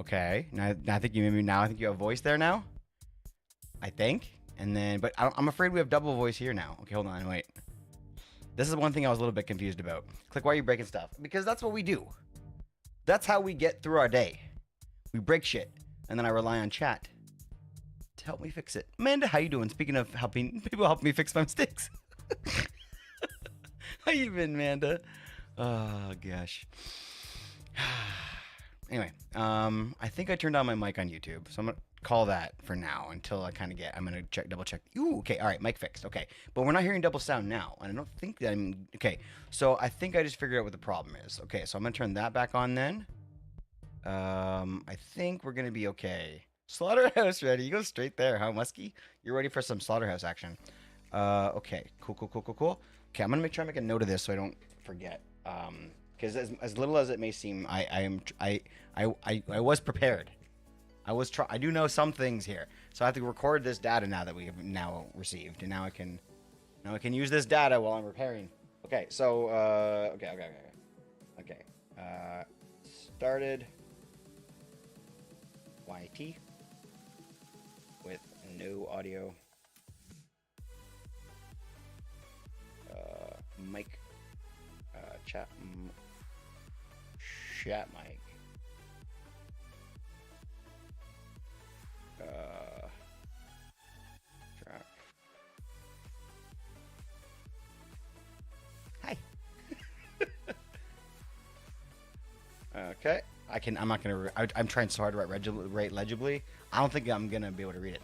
Okay. Now I think you have voice there now. I think. And then, but I'm afraid we have double voice here now. Okay, hold on, wait. This is one thing I was a little bit confused about. Click, why are you breaking stuff? Because that's what we do. That's how we get through our day. We break shit, and then I rely on chat to help me fix it. Amanda, how you doing? Speaking of helping people, help me fix my mistakes. How you been, Amanda? Oh gosh. Anyway, I think I turned on my mic on YouTube, so I'm gonna call that for now until I kind of get. I'm gonna double check. Ooh, okay, all right, mic fixed. Okay, but we're not hearing double sound now, and I don't think that I'm okay. So I think I just figured out what the problem is. Okay, so I'm gonna turn that back on then. I think we're gonna be okay. Slaughterhouse ready. You go straight there, huh, Muskie? You're ready for some slaughterhouse action. Okay, cool. Okay, I'm gonna try to make a note of this so I don't forget. Because as little as it may seem, I was prepared. I do know some things here, so I have to record this data now that we have now received, and now I can use this data while I'm repairing. Okay, so okay. Started YT with no audio. Mic. Chat mic. Track. Hi. Okay. I'm not gonna. I'm trying so hard to write legibly. I don't think I'm gonna be able to read it.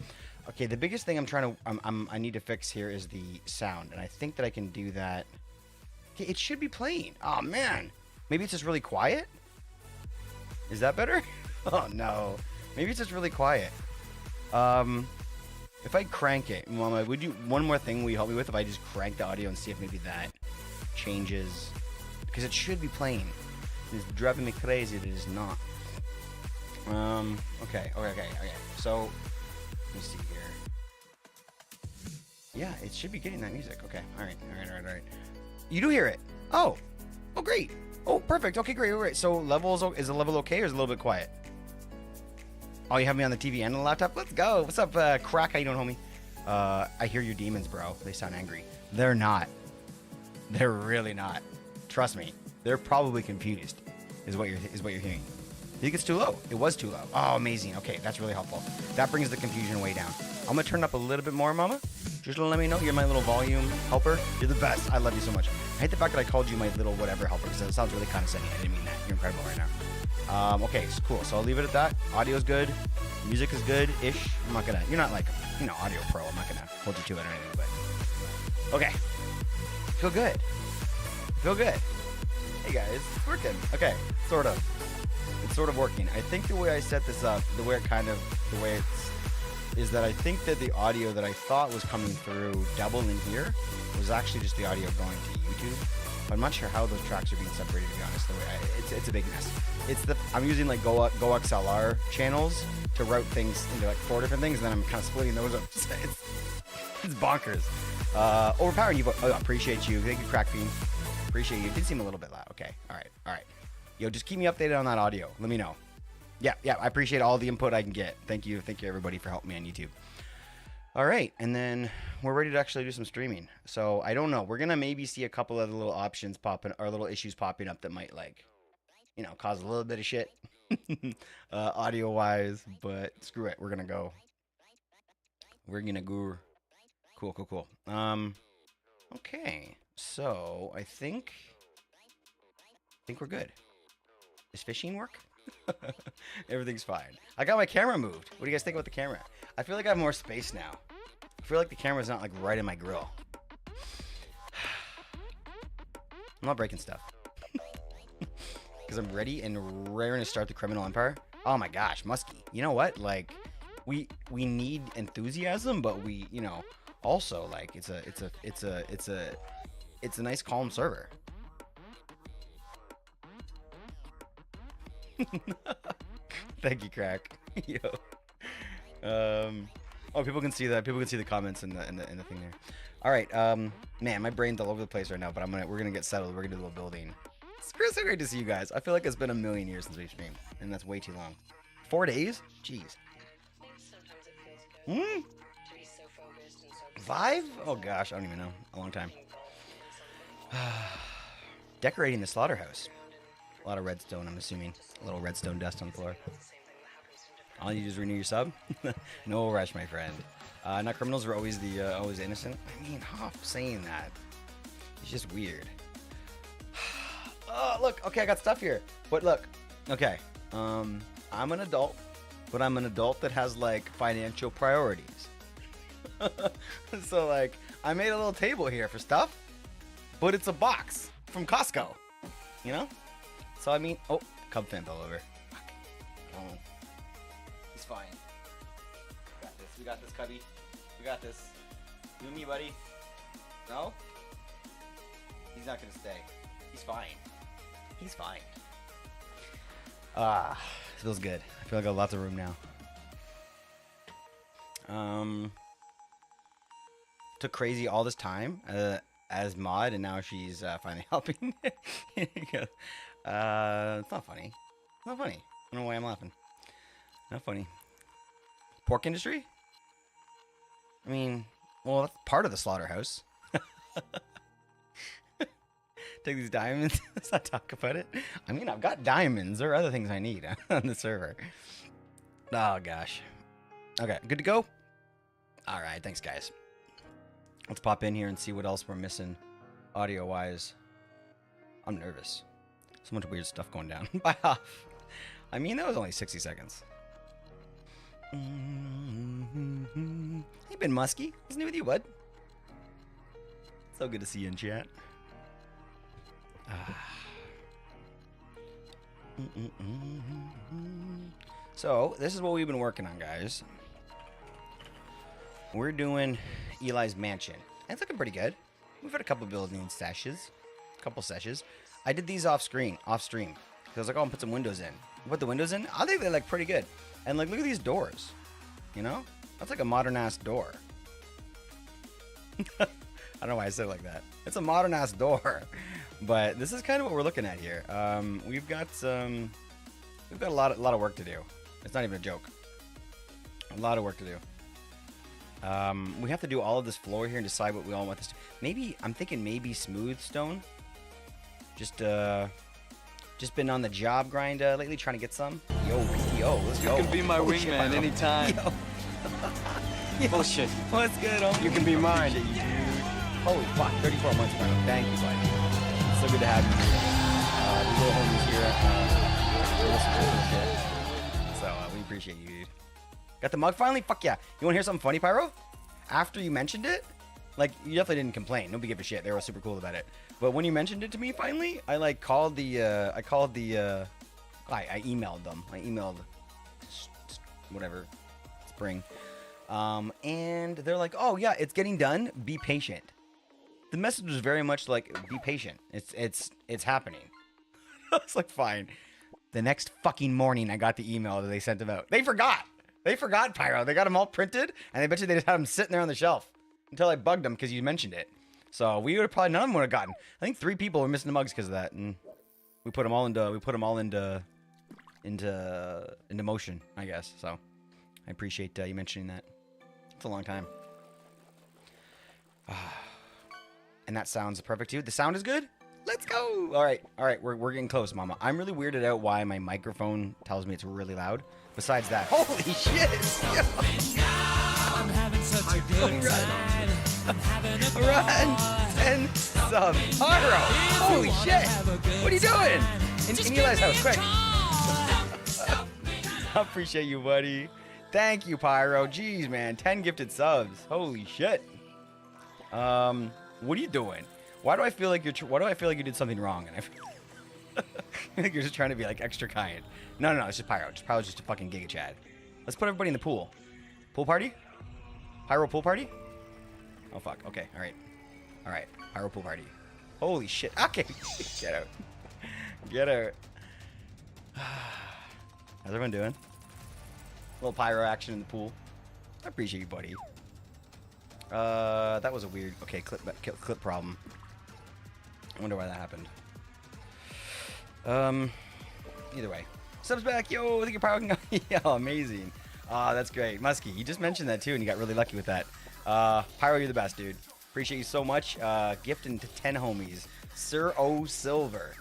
Okay. The biggest thing I need to fix here is the sound, and I think that I can do that. Okay, it should be playing. Oh man. Maybe it's just really quiet. Is that better? Oh no. Maybe it's just really quiet. If I crank it, Mama, would you one more thing will you help me with if I just crank the audio and see if maybe that changes? Because it should be playing. It's driving me crazy that it is not. Okay. So let me see here. Yeah, it should be getting that music. Okay. All right. You do hear it. Oh, great. Oh, perfect. Okay, great. So is the level okay or is it a little bit quiet? Oh, you have me on the TV and the laptop? Let's go. What's up, Crack? How you doing, homie? I hear your demons, bro. They sound angry. They're not. They're really not. Trust me. They're probably confused, is what you're hearing. You think it's too low? It was too low. Oh, amazing. Okay, that's really helpful. That brings the confusion way down. I'm gonna turn up a little bit more, Mama. Just to let me know you're my little volume helper. You're the best. I love you so much. I hate the fact that I called you my little whatever helper because it sounds really condescending. I didn't mean that. You're incredible right now. Okay, so cool. So I'll leave it at that. Audio's good. Music is good-ish. You're not like, audio pro. I'm not gonna hold you to it or anything, but. Okay. Feel good. Hey guys, it's working. Okay, sort of. It's sort of working. I think the way I set this up, is that I think that the audio that I thought was coming through double in here was actually just the audio going to YouTube. But I'm not sure how those tracks are being separated, to be honest. It's a big mess. I'm using like Go XLR channels to route things into like 4 different things, and then I'm kind of splitting those up. It's bonkers. Overpowering you, but appreciate you. Thank you, Crack Bean. Appreciate you. It did seem a little bit loud. Okay. All right. Yo, just keep me updated on that audio. Let me know. Yeah. I appreciate all the input I can get. Thank you, everybody, for helping me on YouTube. All right, and then we're ready to actually do some streaming. So I don't know. We're gonna maybe see a couple of little options popping, or little issues popping up that might cause a little bit of shit, audio-wise. But screw it. We're gonna go. Cool. Okay. So I think we're good. Does fishing work? Everything's fine. I got my camera moved. What do you guys think about the camera? I feel like I have more space now. I feel like the camera's not like right in my grill. I'm not breaking stuff. Because I'm ready and raring to start the criminal empire. Oh my gosh, Muskie. You know what? Like, we need enthusiasm, but we, also like it's a nice calm server. Thank you, Crack. Yo. Oh, people can see that. People can see the comments in the thing there. All right. Man, my brain's all over the place right now, but we're gonna get settled. We're gonna do a little building. It's so great to see you guys. I feel like it's been a million years since we streamed, and that's way too long. 4 days? Jeez. Hmm? 5? Oh gosh, I don't even know. A long time. Decorating the slaughterhouse. A lot of redstone, I'm assuming. A little redstone dust on the floor. All you do is renew your sub? No rush, my friend. Not criminals are always the always innocent. I mean, Hoff saying that. It's just weird. Oh, look. Okay, I got stuff here. But look. Okay. I'm an adult, but I'm an adult that has like financial priorities. So like, I made a little table here for stuff, but it's a box from Costco. You know? So I mean, oh, Cub fan fell over. Oh. He's fine. We got this. We got this, Cubby. We got this. You and me, buddy. No? He's not gonna stay. He's fine. He's fine. Ah, feels good. I feel like I got lots of room now. Took Crazy all this time as mod, and now she's finally helping. It's not funny. It's not funny. I don't know why I'm laughing. Not funny. Pork industry? I mean, well, that's part of the slaughterhouse. Take these diamonds. Let's not talk about it. I mean, I've got diamonds. There are other things I need on the server. Oh, gosh. Okay, good to go? All right, thanks, guys. Let's pop in here and see what else we're missing audio-wise. I'm nervous. So much weird stuff going down. Bye off. I mean, that was only 60 seconds. Hey, Ben Muskie. What's new with you, bud? So good to see you in chat. So, this is what we've been working on, guys. We're doing Eli's mansion. And it's looking pretty good. We've had a couple building sessions. I did these off stream. Because I was like, oh, I'll put some windows in. Put the windows in. I think they look pretty good. And like, look at these doors. You know? That's like a modern ass door. I don't know why I said it like that. It's a modern ass door. But this is kind of what we're looking at here. We've got a lot of work to do. It's not even a joke. A lot of work to do. We have to do all of this floor here and decide what we all want this to. Maybe I'm thinking maybe smooth stone. Just been on the job grind lately, trying to get some. Yo, let's go. You can be my wingman anytime. Bullshit. What's good, homie? You can be mine. You, dude. Holy fuck, 34 months, bro. Thank you, buddy. It's so good to have you. These little homies here. So we appreciate you, dude. Got the mug finally? Fuck yeah. You want to hear something funny, Pyro? After you mentioned it, like, you definitely didn't complain. Nobody gave a shit. They were super cool about it. But when you mentioned it to me finally, I like called the, I emailed them. I emailed whatever, Spring. And they're like, oh yeah, it's getting done. Be patient. The message was very much like, be patient. It's happening. I was like, fine. The next fucking morning, I got the email that they sent them out. They forgot. They forgot, Pyro. They got them all printed, and I bet you they just had them sitting there on the shelf until I bugged them because you mentioned it. So we would have probably none of them would have gotten. I think 3 people were missing the mugs because of that, and we put them all into motion, I guess. So I appreciate you mentioning that. It's a long time. And that sounds perfect too. The sound is good. Let's go. All right. We're getting close, Mama. I'm really weirded out why my microphone tells me it's really loud. Besides that, holy shit! I'm having such a good time. Run 10 subs. Pyro! Holy shit! What are you doing? In Eli's house, quick! I appreciate you, buddy. Thank you, Pyro. Jeez, man, 10 gifted subs. Holy shit! What are you doing? Why do I feel like you did something wrong? And I feel like you're just trying to be like extra kind. No, it's just Pyro. Pyro's just a fucking Giga Chad. Let's put everybody in the pool. Pool party? Pyro pool party? Oh fuck. Okay. All right. Pyro pool party. Holy shit. Okay. Get out. Get out. How's everyone doing? A little pyro action in the pool. I appreciate you, buddy. That was a weird. Okay, clip problem. I wonder why that happened. Either way, Subs back, yo. I think your Pyro can go. Yeah, amazing. That's great. Muskie, you just mentioned that too, and you got really lucky with that. Pyro, you're the best, dude. Appreciate you so much. Gifting to 10 homies. Sir O Silver.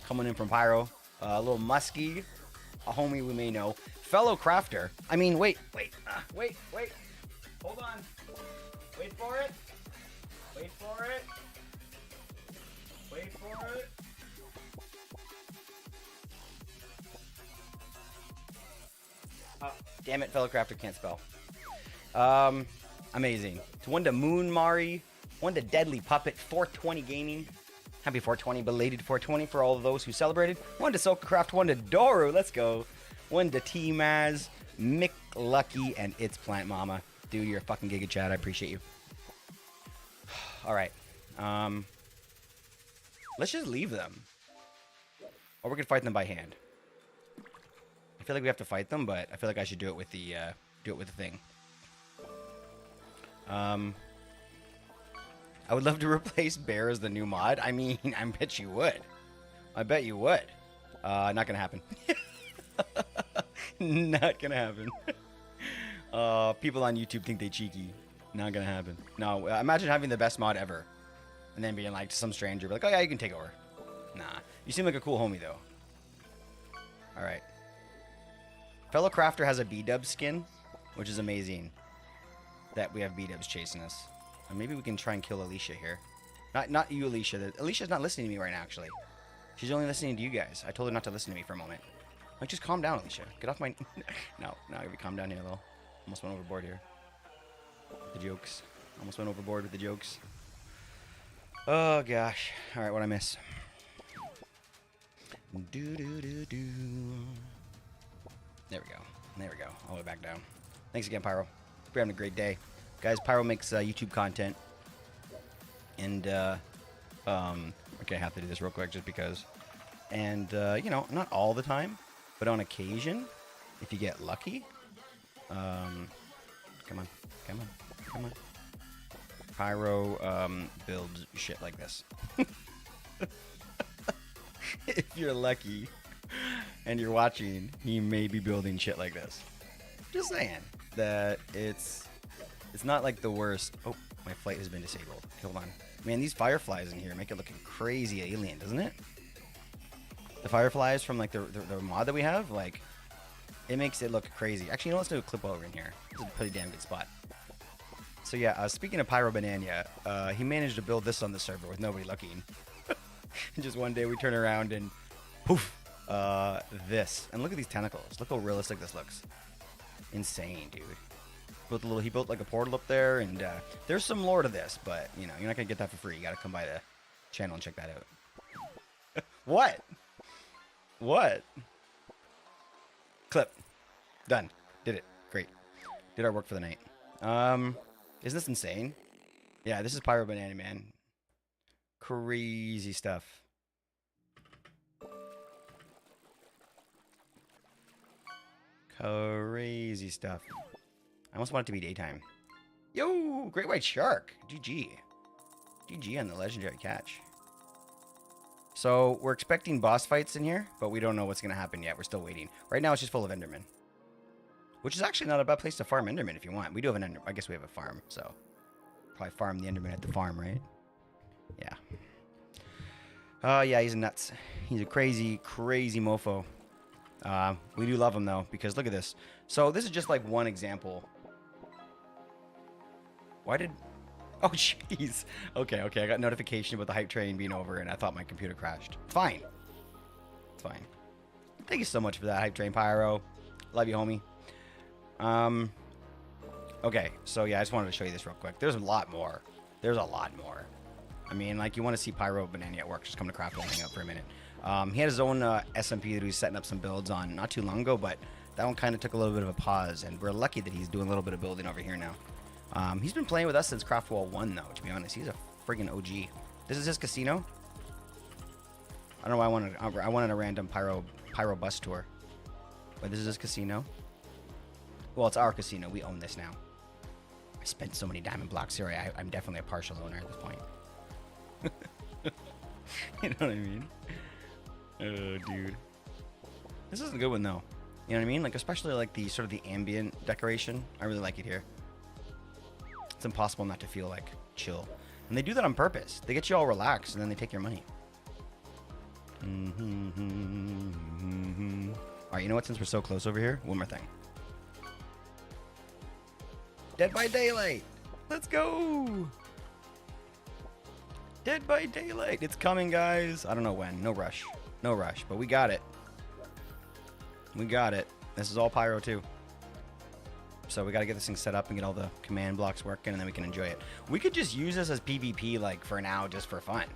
Coming in from Pyro. A little Muskie. A homie we may know. Fellow crafter. I mean, wait. Hold on. Wait for it. Oh, damn it, fellow crafter can't spell. Amazing. To one to Moon Mari, one to Deadly Puppet, 420 Gaming. Happy 420, belated 420 for all of those who celebrated. One to Silkcraft, one to Doru, let's go. One to T-Maz, Mick Lucky, and It's Plant Mama. Dude, you're a fucking Giga Chad, I appreciate you. Alright. Let's just leave them. Or we could fight them by hand. I feel like we have to fight them, but I feel like I should do it with the thing. I would love to replace Bear as the new mod. I mean, I bet you would. Not gonna happen. Not gonna happen. People on YouTube think they cheeky. Not gonna happen. No, imagine having the best mod ever. And then being like to some stranger, be like, oh yeah, you can take over. Nah. You seem like a cool homie though. Alright. Fellow Crafter has a B-Dub skin, which is amazing. That we have B-Dubs chasing us. Or maybe we can try and kill Alicia here. Not you, Alicia. Alicia's not listening to me right now, actually. She's only listening to you guys. I told her not to listen to me for a moment. Like, just calm down, Alicia. Get off my... No, we calm down here a little. Almost went overboard here. The jokes. Almost went overboard with the jokes. Oh, gosh. Alright, what'd I miss? Do-do-do-do. There we go. All the way back down. Thanks again, Pyro. Hope you're having a great day. Guys, Pyro makes YouTube content. And, okay, I have to do this real quick just because. And, you know, not all the time, but on occasion, if you get lucky. Come on. Pyro, builds shit like this. If you're lucky and you're watching, he may be building shit like this. Just saying that it's not like the worst. Oh, my flight has been disabled. Hold on. Man, these fireflies in here make it look crazy alien, doesn't it? The fireflies from like the mod that we have, like, it makes it look crazy. Actually, you know, let's do a clip over in here. This is a pretty damn good spot. So yeah, speaking of Pyro Banana, he managed to build this on the server with nobody looking. Just one day we turn around and poof, this. And look at these tentacles. Look how realistic this looks. Insane, dude. He built like a portal up there, and there's some lore to this, but you know, you're not gonna get that for free. You gotta come by the channel and check that out. What? Clip. Done. Did it. Great. Did our work for the night. Isn't this insane? Yeah, this is Pyro Banana, man. Crazy stuff. Crazy stuff. I almost want it to be daytime. Yo, great white shark. GG. GG on the legendary catch. So, we're expecting boss fights in here, but we don't know what's going to happen yet. We're still waiting. Right now, it's just full of Endermen. Which is actually not a bad place to farm Enderman if you want. We do have an Enderman. I guess we have a farm, so... Probably farm the Enderman at the farm, right? Yeah. Oh, yeah, he's nuts. He's a crazy, crazy mofo. We do love him, though, because look at this. So, this is just, like, one example. Why did... Oh, jeez. Okay, I got notification about the hype train being over, and I thought my computer crashed. Fine. It's fine. Thank you so much for that, Hype Train Pyro. Love you, homie. Okay, so yeah, I just wanted to show you this real quick. There's a lot more. I mean, like, you want to see Pyro Banana at work, just come to Craft and hang out for a minute. He had his own SMP that he was setting up some builds on not too long ago, but that one kind of took a little bit of a pause, and we're lucky that he's doing a little bit of building over here now. He's been playing with us since Craft Wall 1, though, to be honest. He's a friggin' OG. This is his casino. I don't know why I wanted a random Pyro bus tour. But this is his casino. Well, it's our casino. We own this now. I spent so many diamond blocks here. I'm definitely a partial owner at this point. You know what I mean? Oh, dude. This is a good one though. You know what I mean? Like especially like the sort of the ambient decoration. I really like it here. It's impossible not to feel like chill. And they do that on purpose. They get you all relaxed and then they take your money. All right, you know what? Since we're so close over here, one more thing. Dead by Daylight. Let's go. Dead by Daylight. It's coming, guys. I don't know when. No rush. No rush, but we got it. We got it. This is all pyro too. So we got to get this thing set up and get all the command blocks working, and then we can enjoy it. We could just use this as PvP, like, for now, just for fun.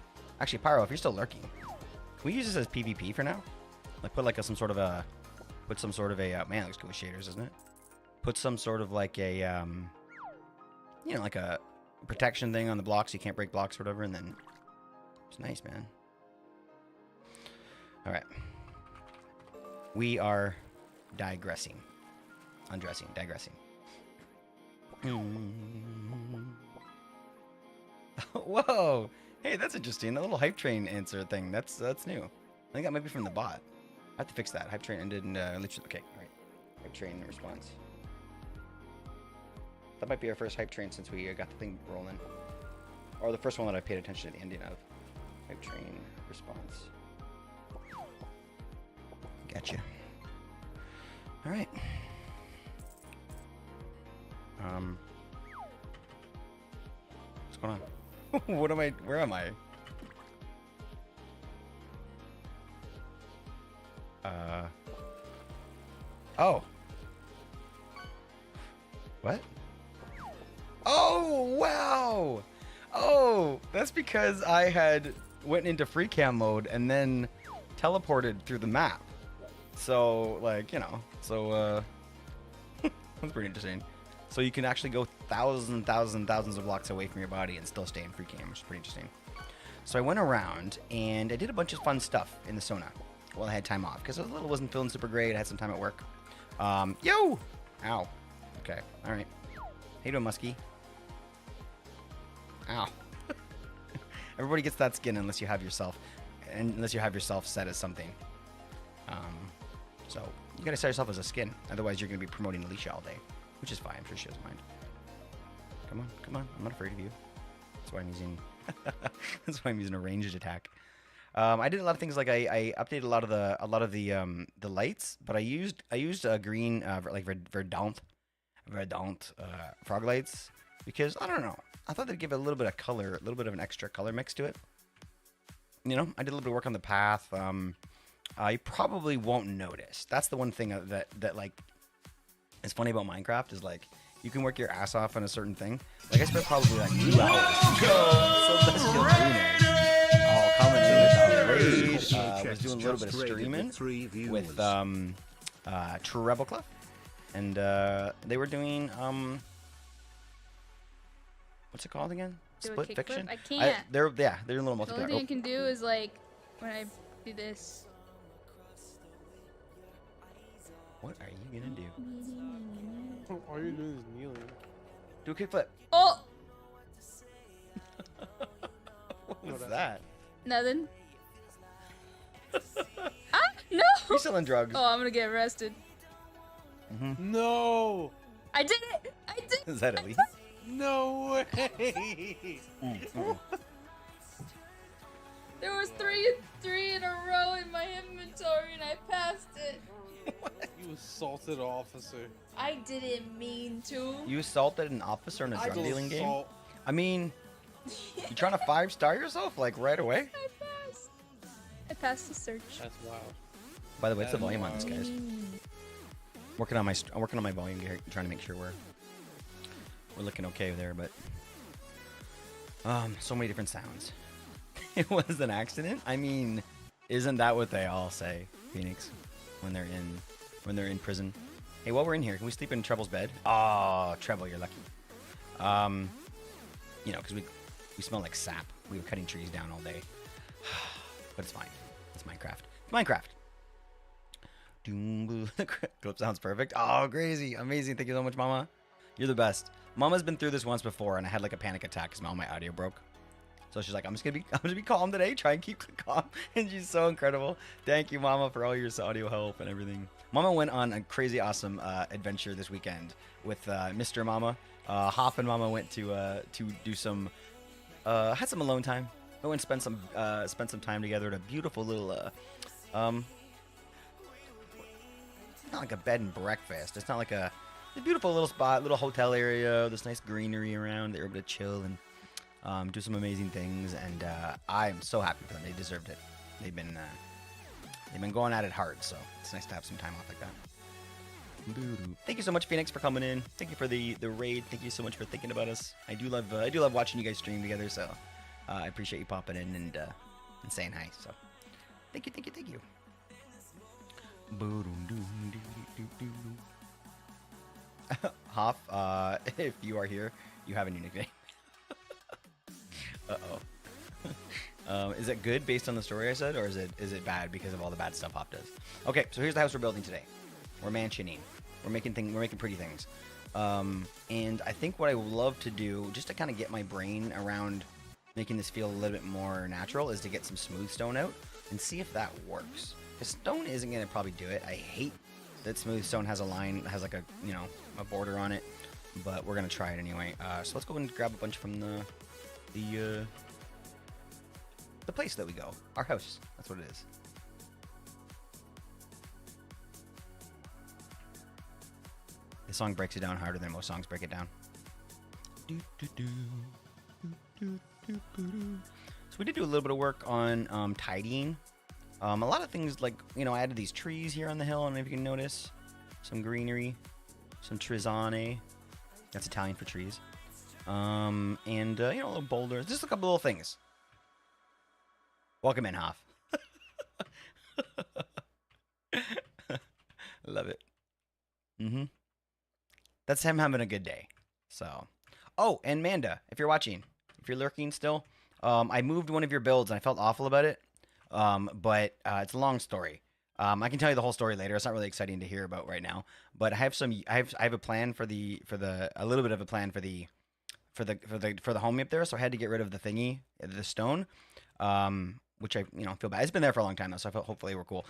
Actually, Pyro, if you're still lurking, can we use this as PvP for now? Like, put, like, some sort of a... man, it looks cool with shaders, isn't it? Put some sort of, like, a, you know, like a protection thing on the blocks. So you can't break blocks or whatever, and then... It's nice, man. All right. We are digressing. Undressing. Digressing. Whoa! Hey, that's interesting. The little hype train answer thing. That's new. I think that might be from the bot. I have to fix that. Hype train ended and okay, all right. Hype train response. That might be our first hype train since we got the thing rolling, or the first one that I paid attention to the ending of. Hype train response. Gotcha. All right. What's going on? What am I? Where am I? Oh. What? Oh, wow. Oh, that's because I had went into free cam mode and then teleported through the map. So, like, you know, so, that's pretty interesting. So you can actually go thousands of blocks away from your body and still stay in free cam, which is pretty interesting. So I went around and I did a bunch of fun stuff in the SONA while I had time off because I wasn't feeling super great. I had some time at work. Yo! Ow. Okay. All right. How you doing, Muskie? Ow. Everybody gets that skin unless you have yourself set as something. So you gotta set yourself as a skin. Otherwise, you're gonna be promoting Alicia all day, which is fine. I'm sure she doesn't mind. Come on, come on. I'm not afraid of you. That's why I'm using. That's why I'm using a ranged attack. I did a lot of things like I updated a lot of the lights, but I used a green like verdant frog lights because I don't know. I thought they'd give it a little bit of color, a little bit of an extra color mix to it. You know, I did a little bit of work on the path. You probably won't notice. That's the one thing that like is funny about Minecraft is like you can work your ass off on a certain thing. Like I spent probably like 2 hours. Celestial Dreamer. Oh, coming in with the raid. Was doing a little bit of streaming with Treble Club, and they were doing what's it called again? Split Fiction. I can't. They're a little multiplayer. The only thing you can do is like when I do this. What are you gonna do? All you're doing is kneeling. Do a kickflip. Oh! What was that? Nothing. Ah! No! You're selling drugs. Oh, I'm gonna get arrested. No! I did it! I did it! Is that Elise? No way! There was three in a row in my inventory and I passed it. You assaulted an officer. I didn't mean to. You assaulted an officer in a drug dealing game? Assault. I mean, you trying to 5-star yourself like right away? I passed the search. That's wild. By the way, what's the volume on this, guys? I'm working on my volume here, trying to make sure we're looking okay there, but so many different sounds. It was an accident. I mean, isn't that what they all say, Phoenix, when they're in prison? Hey, while we're in here, can we sleep in Treble's bed? Oh, Treble, you're lucky. You know, because we smell like sap. We were cutting trees down all day. But it's fine. It's Minecraft. It's Minecraft. Doom. The clip sounds perfect. Oh, crazy. Amazing. Thank you so much, Mama. You're the best. Mama's been through this once before, and I had like a panic attack because all my audio broke. So she's like, I'm gonna be calm today. Try and keep calm. And she's so incredible. Thank you, Mama, for all your audio help and everything. Mama went on a crazy awesome adventure this weekend with Mr. Mama. Hop and Mama went to do some had some alone time. We went and spent some time together at a beautiful little not like a bed and breakfast. It's not like a beautiful little spot, little hotel area, this nice greenery around. They were able to chill and do some amazing things, and I'm so happy for them. They deserved it. They've been going at it hard, so it's nice to have some time off like that. Thank you so much, Phoenix, for coming in. Thank you for the raid. Thank you so much for thinking about us. I do love watching you guys stream together. So I appreciate you popping in and saying hi. So thank you. Hoff, if you are here, you have a new nickname. Is it good based on the story I said, or is it bad because of all the bad stuff Hoff does? Okay, so here's the house we're building today. We're mansioning. We're making pretty things. And I think what I would love to do, just to kind of get my brain around making this feel a little bit more natural, is to get some smooth stone out and see if that works. Because stone isn't going to probably do it. I hate that smooth stone has a line, has like a border on it, but we're going to try it anyway. So let's go and grab a bunch from the place that we go. Our house. That's what it is. This song breaks it down harder than most songs break it down. So we did do a little bit of work on tidying. A lot of things like, I added these trees here on the hill. I don't know if you can notice. Some greenery. Some trizane. That's Italian for trees. And, little boulders. Just a couple little things. Welcome in, Hoff. Love it. That's him having a good day. So, oh, and Manda, if you're watching, if you're lurking still, I moved one of your builds and I felt awful about it. But it's a long story. I can tell you the whole story later. It's not really exciting to hear about right now. But I have a plan for a little bit of a plan for the home up there. So I had to get rid of the thingy, the stone. Which I feel bad. It's been there for a long time though, so I felt hopefully we're cool.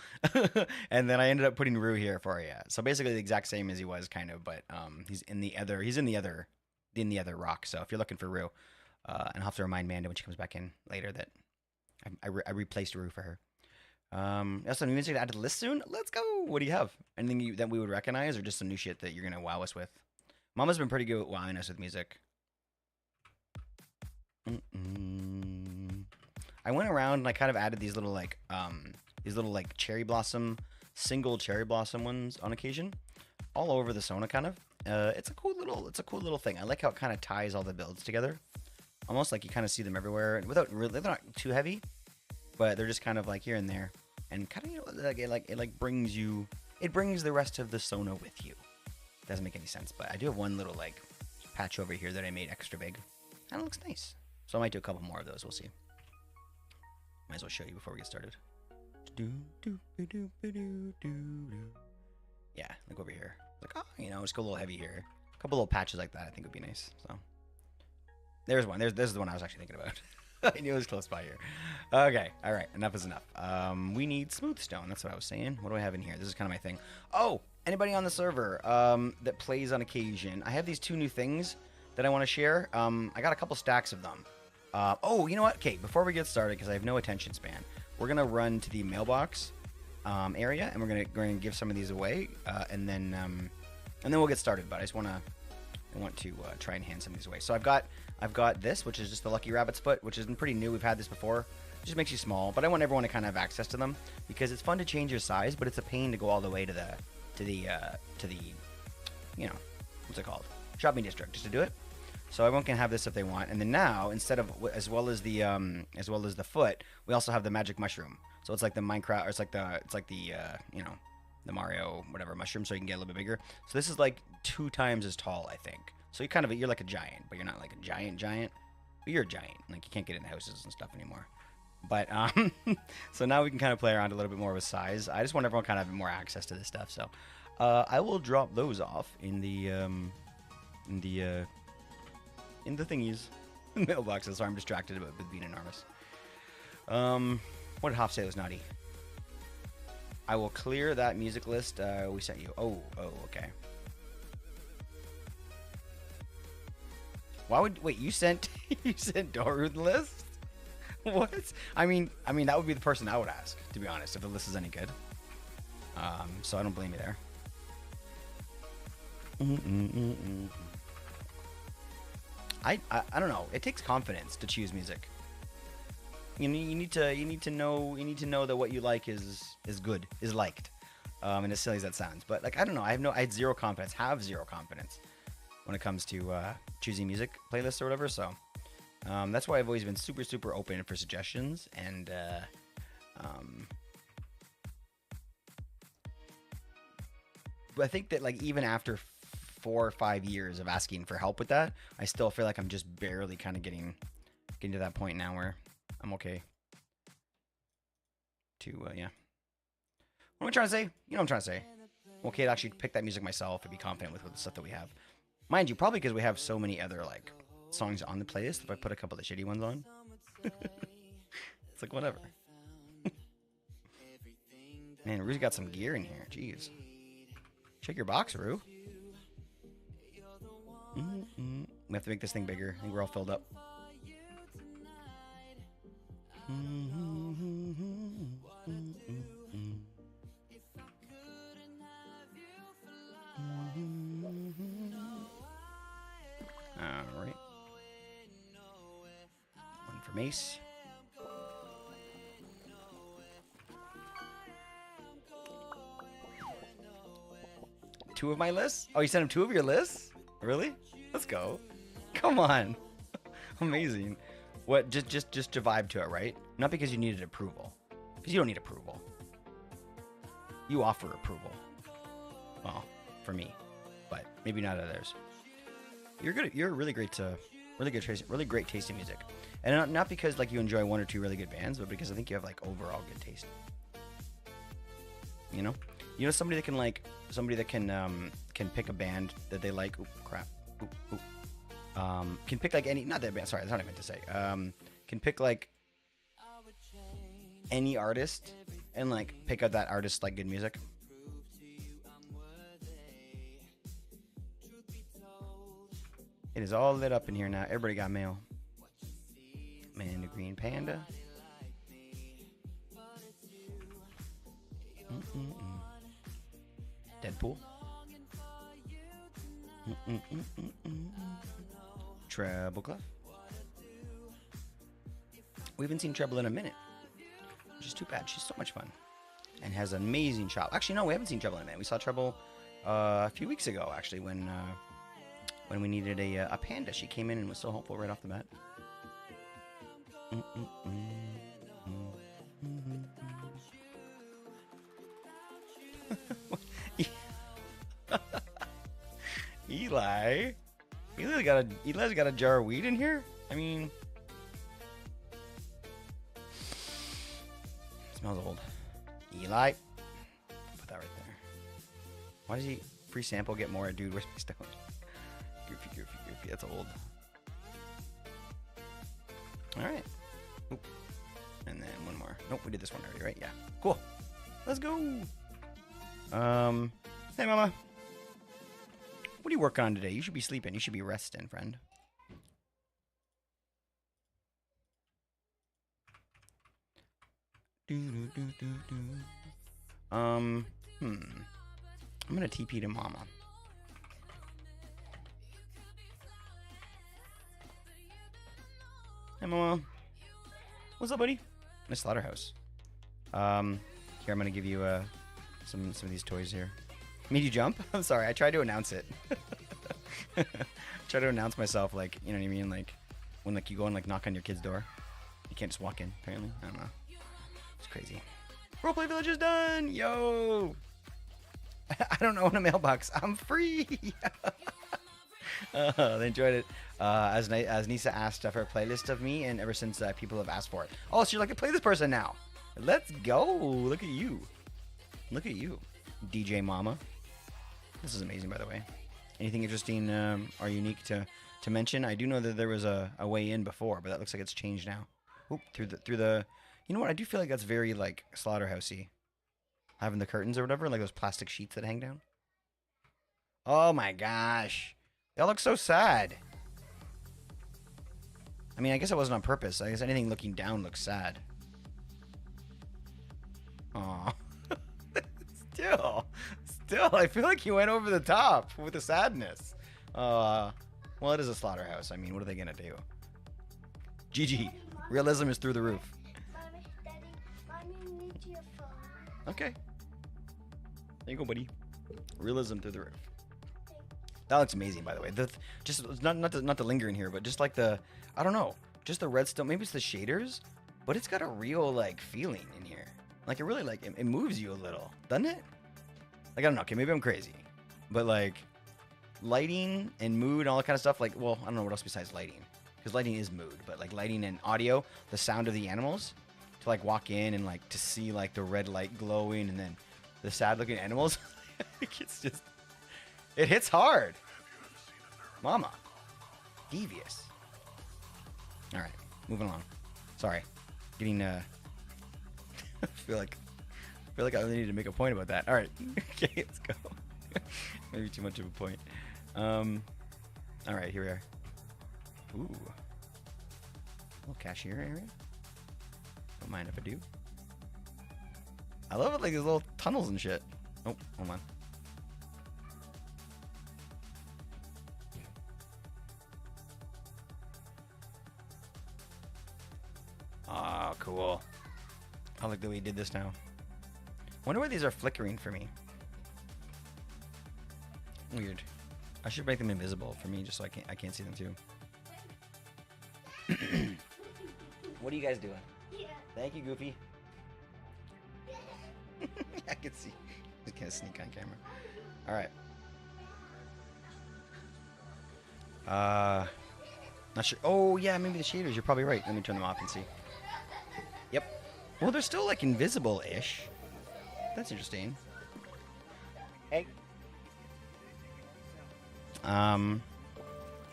And then I ended up putting Rue here for you. So basically the exact same as he was kind of, but he's in the other rock. So if you're looking for Rue, and I'll have to remind Manda when she comes back in later that I replaced Rue for her. Also new music to add to the list soon. Let's go. What do you have? Anything that we would recognize, or just some new shit that you're gonna wow us with? Mama's been pretty good at wowing us with music. I went around and I kind of added these little cherry blossom, single cherry blossom ones on occasion, all over the SONA kind of. It's a cool little thing. I like how it kind of ties all the builds together, almost like you kind of see them everywhere, and without really, they're not too heavy, but they're just kind of like here and there, and kind of it brings the rest of the SONA with you. Doesn't make any sense, but I do have one little patch over here that I made extra big, and it looks nice. So I might do a couple more of those. We'll see. Might as well show you before we get started. Yeah, like over here. Just go a little heavy here. A couple little patches like that I think would be nice. So there's one. This is the one I was actually thinking about. I knew it was close by here. Okay, all right. Enough is enough. We need smooth stone. That's what I was saying. What do I have in here? This is kind of my thing. Oh, anybody on the server that plays on occasion, I have these two new things that I want to share. I got a couple stacks of them. Oh, you know what? Okay, before we get started, because I have no attention span, we're gonna run to the mailbox area, and we're gonna give some of these away, and then we'll get started. But I want to try and hand some of these away. So I've got this, which is just the Lucky Rabbit's foot, which isn't pretty new. We've had this before. It just makes you small, but I want everyone to kind of have access to them because it's fun to change your size, but it's a pain to go all the way to the what's it called, shopping district, just to do it. So everyone can have this if they want. And then now, instead of as well as the foot, we also have the magic mushroom. So it's like the Minecraft, or it's like the Mario whatever mushroom, so you can get a little bit bigger. So this is like 2 times as tall, I think. So you're like a giant, but you're not like a giant. But you're a giant. Like you can't get in the houses and stuff anymore. But so now we can kind of play around a little bit more with size. I just want everyone kind of have more access to this stuff. So I will drop those off in the thingies. Mailboxes. Sorry, I'm distracted about it being enormous. What did Hoff say was naughty? I will clear that music list we sent you. Oh, okay. Why would wait? You sent you sent Doru the list? What? I mean that would be the person I would ask, to be honest, if the list is any good. So I don't blame you there. I don't know. It takes confidence to choose music. You need to know that what you like is good, is liked. And as silly as that sounds, but like I don't know. I had zero confidence. Have zero confidence when it comes to choosing music playlists or whatever. So that's why I've always been super open for suggestions. And but I think that like even after 4 or 5 years of asking for help with that, I still feel like I'm just barely kind of getting to that point now where I'm okay to yeah. What am I trying to say? You know what I'm trying to say. I'm okay to actually pick that music myself and be confident with the stuff that we have. Mind you, probably because we have so many other like songs on the playlist. If I put a couple of the shitty ones on, it's like whatever. Man, Rue's got some gear in here. Jeez. Check your box, Rue. We have to make this thing bigger. I think we're all filled up. Alright. One for Mace. Two of my lists? Oh, you sent him 2 of your lists? Really? Let's go. Come on. Amazing. What? Just to vibe to it, right? Not because you needed approval. Because you don't need approval. You offer approval. Well, for me, but maybe not others. You're good. You're really great taste in music, and not because like you enjoy 1 or 2 really good bands, but because I think you have like overall good taste. You know somebody that can pick a band that they like. Oop, crap. Oop, oop. Can pick like any, not that band. Sorry, that's not what I meant to say. Can pick like any artist and like pick out that artist like good music. It is all lit up in here now. Everybody got mail. Man, the green panda. Deadpool. Treble Clef. We haven't seen Treble in a minute, which is too bad. She's so much fun and has an amazing shop. Actually, no, we haven't seen Treble in a minute. We saw Treble a few weeks ago, actually, when we needed a panda. She came in and was so helpful right off the bat. Eli's got a jar of weed in here. I mean, it smells old. Eli, put that right there. Why does he free sample get more? Dude, where's my stone? Goofy. That's old. All right. Oop. And then one more. Nope, we did this one already, right? Yeah. Cool. Let's go. Hey, Mama. What are you working on today? You should be sleeping. You should be resting, friend. I'm gonna TP to Mama. Hey, Mama. What's up, buddy? Miss Slaughterhouse. Here, I'm gonna give you some of these toys here. Made you jump? I'm sorry. I tried to announce it. Try to announce myself, like, you know what I mean? Like, when like you go and like knock on your kid's door, you can't just walk in. Apparently, I don't know. It's crazy. Roleplay Village is done. Yo. I don't own a mailbox. I'm free. They enjoyed it. As Nisa asked for a playlist of me, and ever since people have asked for it. Oh, so you're like a playlist person now. Let's go. Look at you. Look at you, DJ Mama. This is amazing, by the way. Anything interesting or unique to to mention. I do know that there was a way in before, but that looks like it's changed now. Oop, through the. You know what? I do feel like that's very like slaughterhousey, having the curtains or whatever, like those plastic sheets that hang down. Oh my gosh, that looks so sad. I mean, I guess it wasn't on purpose. I guess anything looking down looks sad. Aw. Still, I feel like you went over the top with the sadness. Well, it is a slaughterhouse. I mean, what are they gonna do? GG. Realism is through the roof. Mommy, Daddy, Mommy needs your phone. Okay. There you go, buddy. Realism through the roof. That looks amazing, by the way. Just not to linger in here, but just like the, I don't know, just the redstone. Maybe it's the shaders, but it's got a real like feeling in here. Like it really like it moves you a little, doesn't it? Like I don't know. Okay, maybe I'm crazy, but like lighting and mood and all that kind of stuff. Like, well, I don't know what else besides lighting, because lighting is mood. But like lighting and audio, the sound of the animals, to like walk in and like to see like the red light glowing, and then the sad looking animals. It's just, it hits hard. Mama, devious. All right, moving along. Sorry, getting I feel like I really need to make a point about that. All right, okay, let's go. Maybe too much of a point. All right, here we are. Ooh, little cashier area. Don't mind if I do. I love it, like these little tunnels and shit. Oh, hold on. Oh, cool. I like the way he did this now. Wonder why these are flickering for me. Weird. I should make them invisible for me, just so I can't see them too. What are you guys doing? Yeah. Thank you, Goofy. I can see. Just gonna sneak on camera. All right. Not sure. Oh yeah, maybe the shaders. You're probably right. Let me turn them off and see. Yep. Well, they're still like invisible-ish. That's interesting. Hey.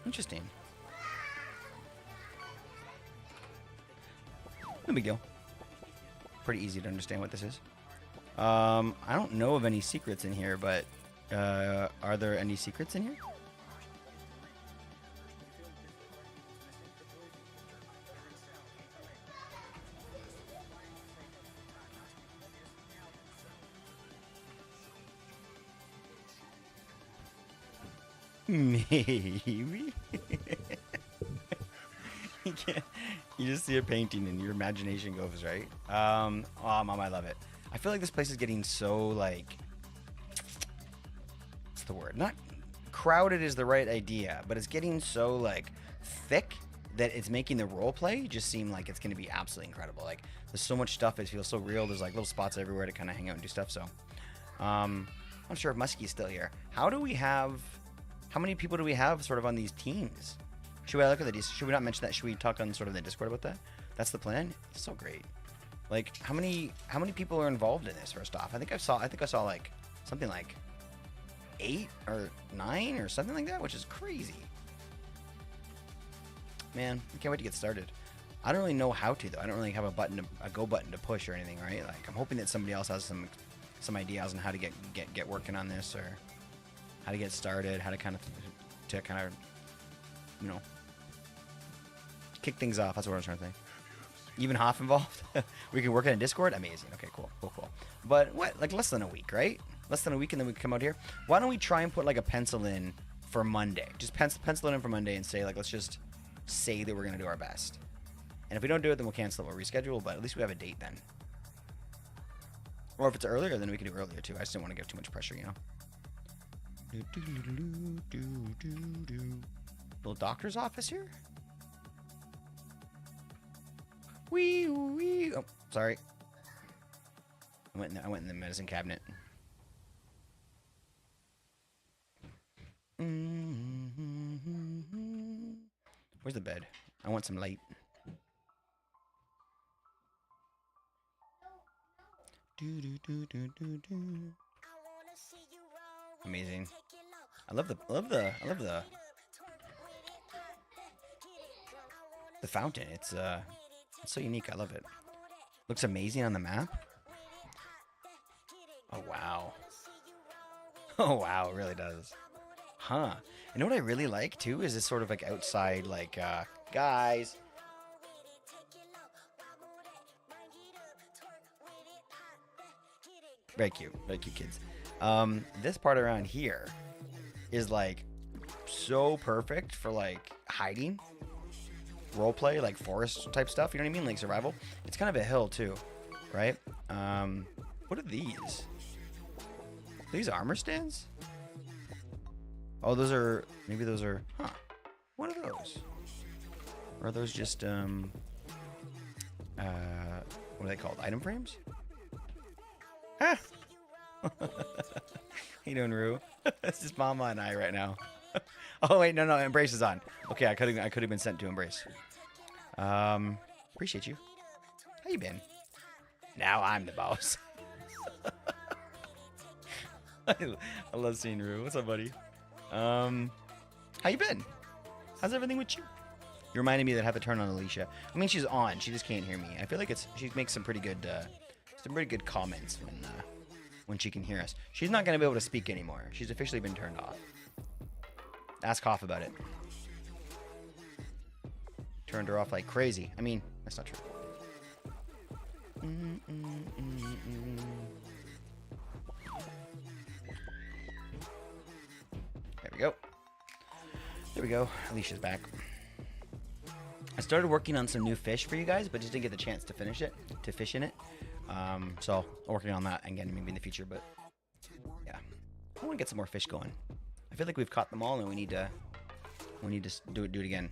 Interesting. No big deal. Pretty easy to understand what this is. I don't know of any secrets in here, but are there any secrets in here? Maybe. You can't. You just see a painting and your imagination goes, right? Oh, Mom, I love it. I feel like this place is getting so, like, what's the word? Not crowded is the right idea, but it's getting so, like, thick that it's making the role play just seem like it's going to be absolutely incredible. Like, there's so much stuff. It feels so real. There's, like, little spots everywhere to kind of hang out and do stuff. So, I'm not sure if Muskie's still here. How many people do we have sort of on these teams? Should we look at the should we not mention that? Should we talk on sort of the Discord about that? That's the plan. It's so great. Like how many people are involved in this? First off, I think I saw like something like 8 or 9 or something like that, which is crazy. Man, I can't wait to get started. I don't really know how to though. I don't really have a go button to push or anything, right? Like I'm hoping that somebody else has some ideas on how to get working on this, or how to get started, how to kind of you know, kick things off. That's what I was trying to say. Even Hoff involved? We can work in a Discord? Amazing. Okay, cool. But what? Like less than a week, right? Less than a week and then we come out here? Why don't we try and put like a pencil in for Monday? Just pencil it in for Monday and say like, let's just say that we're going to do our best. And if we don't do it, then we'll cancel it. We'll reschedule, but at least we have a date then. Or if it's earlier, then we can do earlier too. I just didn't want to give too much pressure, you know? Little doctor's office here? Wee wee. Oh, sorry. I went in the medicine cabinet. Where's the bed? I want some light. Amazing. I love the the fountain. It's so unique. I love it. Looks amazing on the map. Oh wow. Oh wow, it really does. Huh. You know what I really like too is this sort of like outside like guys. Very cute kids. This part around here is like so perfect for like hiding, role play, like forest type stuff. You know what I mean? Like survival. It's kind of a hill too, right? What are these? Are these armor stands? Oh, those are maybe those are. Huh? What are those? Or are those just what are they called? Item frames? Ah. How you doing, Rue? It's just Mama and I right now. Oh wait, no, Embrace is on. Okay, I could have been sent to Embrace. Appreciate you. How you been? Now I'm the boss. I love seeing Rue. What's up, buddy? How you been? How's everything with you? You reminded me that I have to turn on Alicia. I mean, she's on. She just can't hear me. I feel like she makes some pretty good comments when she can hear us. She's not gonna be able to speak anymore. She's officially been turned off. Ask Hoff about it. Turned her off like crazy. I mean, that's not true. There we go. There we go. Alicia's back. I started working on some new fish for you guys, but just didn't get the chance to fish in it. So I'm working on that again, maybe in the future. But yeah, I want to get some more fish going. I feel like we've caught them all, and we need to do it again.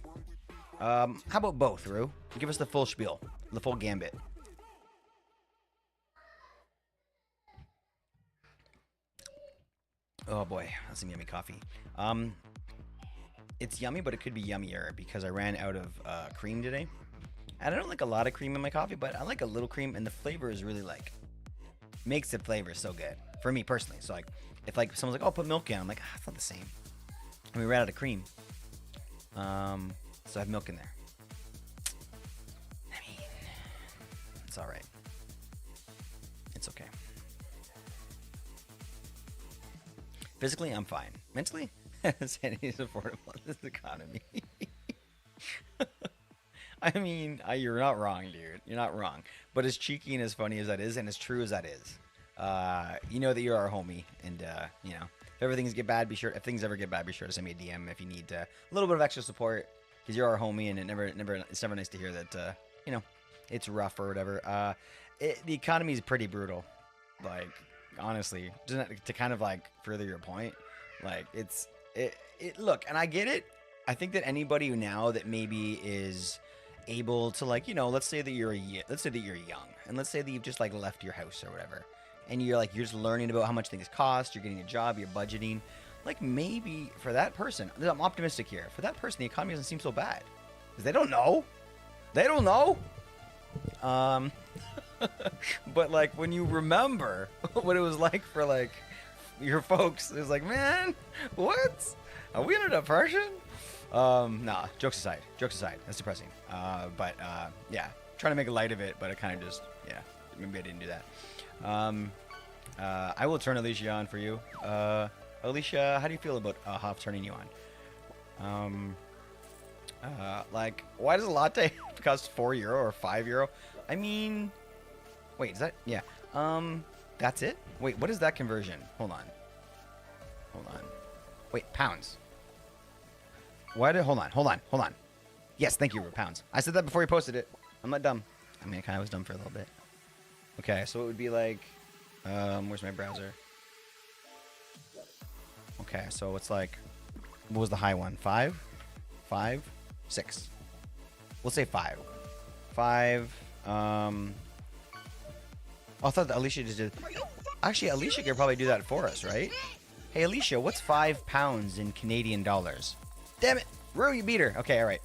How about both, Rue? Give us the full spiel, the full gambit. Oh boy, that's some yummy coffee. It's yummy, but it could be yummier because I ran out of cream today. And I don't like a lot of cream in my coffee, but I like a little cream, and the flavor is really like makes the flavor so good for me personally. So like, if like someone's like, "Oh, put milk in," I'm like, it's not the same. And we ran out of cream, so I have milk in there. I mean, it's all right. It's okay. Physically, I'm fine. Mentally, sanity is affordable in this economy. I mean, you're not wrong, dude. You're not wrong. But as cheeky and as funny as that is, and as true as that is, you know that you're our homie. And, you know, if things ever get bad, be sure to send me a DM if you need a little bit of extra support. Because you're our homie, and it's never nice to hear that, you know, it's rough or whatever. The economy is pretty brutal. Like, honestly, to kind of, like, further your point, like, look, and I get it. I think that anybody now that maybe is able to, like, you know, let's say that you're young, and let's say that you've just like left your house or whatever, and you're just learning about how much things cost, you're getting a job, you're budgeting, like maybe for that person, I'm optimistic here, for that person the economy doesn't seem so bad because they don't know, but like when you remember what it was like for like your folks, it's like, man, what, are we in a depression? Nah, jokes aside, that's depressing. But yeah, trying to make light of it, but I kind of just, yeah, maybe I didn't do that. I will turn Alicia on for you. Alicia, how do you feel about Hoff turning you on? Like, why does a latte cost €4 or €5? I mean, wait, is that, yeah, that's it? Wait, what is that conversion? Hold on. Wait, pounds. Hold on. Yes, thank you, pounds. I said that before you posted it. I'm not dumb. I mean, I kind of was dumb for a little bit. Okay, so it would be like, where's my browser? Okay, so it's like, what was the high one? 5, 6. We'll say 5. 5. I thought that Alicia just did. Actually, Alicia could probably do that for us, right? Hey, Alicia, what's 5 pounds in Canadian dollars? Damn it, Rue, you beat her. Okay, all right.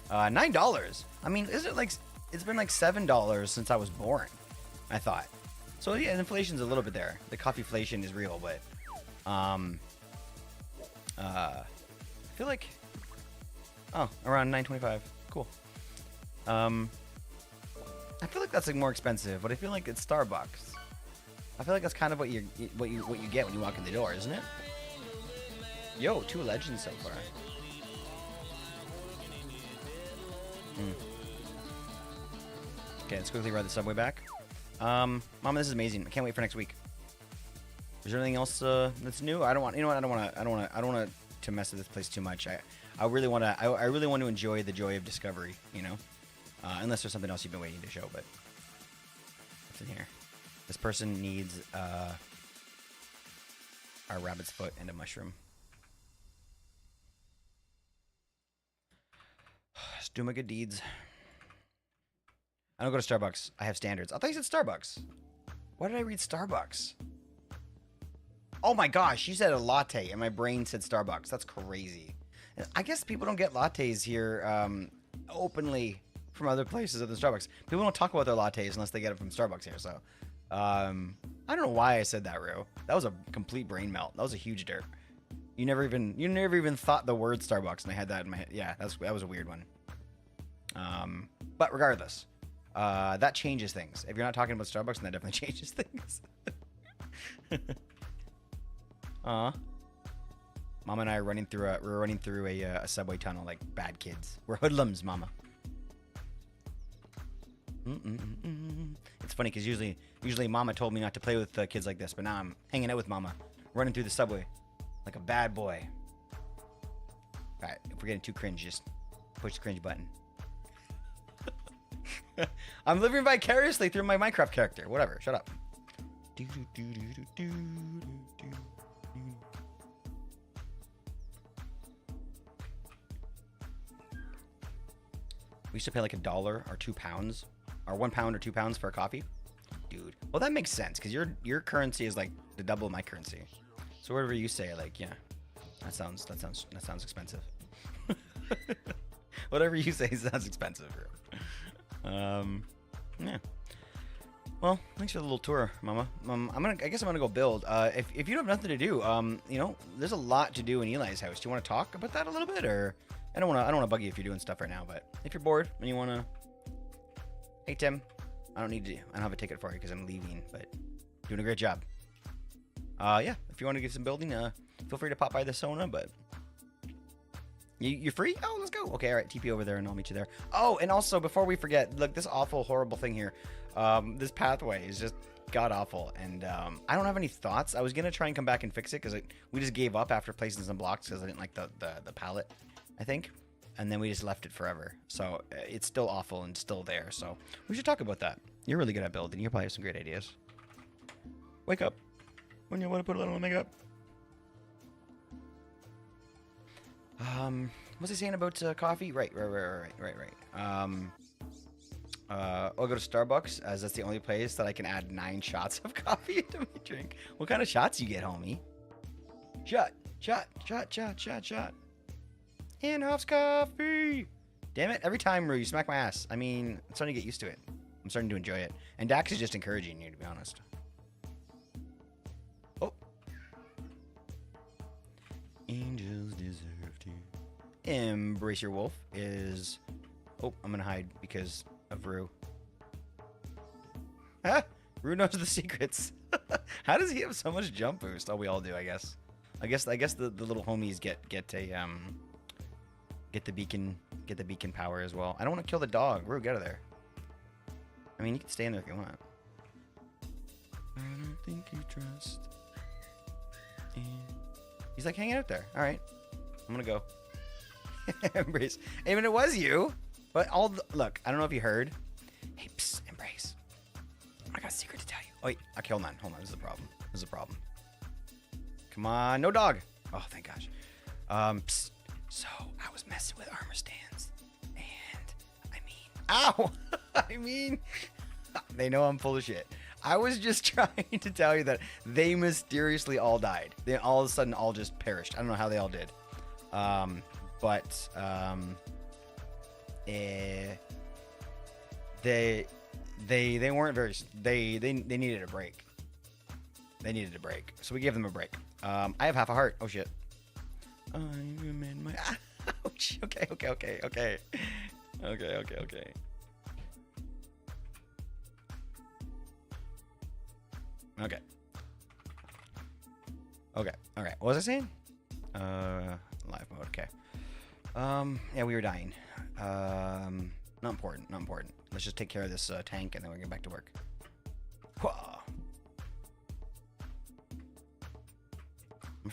$9. I mean, is it like it's been like $7 since I was born? I thought. So yeah, inflation's a little bit there. The coffeeflation is real, but I feel like around $9.25. Cool. I feel like that's like more expensive, but I feel like it's Starbucks. I feel like that's kind of what you get when you walk in the door, isn't it? Yo, 2 legends so far. Okay, let's quickly ride the subway back. Mama, this is amazing. I can't wait for next week. Is there anything else that's new? I don't want. You know what? I don't want to mess with this place too much. I really want to. I really want to enjoy the joy of discovery. You know, unless there's something else you've been waiting to show. But what's in here? This person needs a rabbit's foot and a mushroom. Just do my good deeds. I don't go to Starbucks. I have standards. I thought you said Starbucks. Why did I read Starbucks? Oh my gosh, you said a latte and my brain said Starbucks. That's crazy. I guess people don't get lattes here openly from other places other than Starbucks. People don't talk about their lattes unless they get it from Starbucks here. So I don't know why I said that, Rue. That was a complete brain melt. That was a huge derp. You never even thought the word Starbucks, and I had that in my head. Yeah, that was a weird one. But regardless, that changes things. If you're not talking about Starbucks, then that definitely changes things. Mama and I are running through a subway tunnel like bad kids. We're hoodlums, Mama. It's funny because usually Mama told me not to play with kids like this, but now I'm hanging out with Mama, running through the subway like a bad boy. All right, if we're getting too cringe, just push the cringe button. I'm living vicariously through my Minecraft character. Whatever, shut up. We used to pay like $1 or £2, or £1 or £2 for a coffee, dude. Well, that makes sense because your currency is like the double of my currency. So whatever you say, like, yeah, that sounds expensive. Whatever you say sounds expensive, bro. Yeah. Well, thanks for the little tour, Mama. I guess I'm gonna go build. If you have nothing to do, you know, there's a lot to do in Eli's house. Do you want to talk about that a little bit, or I don't want to bug you if you're doing stuff right now, but if you're bored and you want to, hey Tim, I don't have a ticket for you because I'm leaving, but doing a great job. Yeah, if you want to get some building, feel free to pop by the SONA, but you're free? Oh, let's go. Okay, all right, TP over there and I'll meet you there. Oh, and also before we forget, look, this awful, horrible thing here. This pathway is just god awful, and I don't have any thoughts. I was gonna try and come back and fix it because we just gave up after placing some blocks because I didn't like the palette, I think, and then we just left it forever. So it's still awful and still there. So we should talk about that. You're really good at building. You probably have some great ideas. Wake up when you want to put a little makeup. What's he saying about coffee? Right. I'll go to Starbucks as that's the only place that I can add 9 shots of coffee into my drink. What kind of shots you get, homie? Shot. In-house coffee. Damn it! Every time, Rue, you smack my ass. I mean, I'm starting to get used to it. I'm starting to enjoy it. And Dax is just encouraging you, to be honest. Oh. Angels deserve to embrace your wolf is... Oh, I'm going to hide because of Rue. Ah! Rue knows the secrets. How does he have so much jump boost? Oh, we all do, I guess. I guess the little homies get the beacon power as well. I don't want to kill the dog. Rue, get out of there. I mean, you can stay in there if you want. I don't think you trust. He's like hanging out there. All right, I'm gonna go. Embrace. Even it was you. But look, I don't know if you heard. Hey, psst, Embrace. I got a secret to tell you. Oh, wait. Okay, hold on. This is a problem. Come on, no dog. Oh, thank gosh. Psst. So I was messing with armor stands, and ow! I mean, they know I'm full of shit. I was just trying to tell you that they mysteriously all died. They all of a sudden all just perished. I don't know how they all did. They weren't very. They needed a break. So we gave them a break. I have half a heart. Oh shit. I'm in my. Ouch. Okay. Okay. Okay. All right. What was I saying? Live mode. Okay. Yeah, we were dying. Not important. Not important. Let's just take care of this tank and then we'll get back to work. Whoa.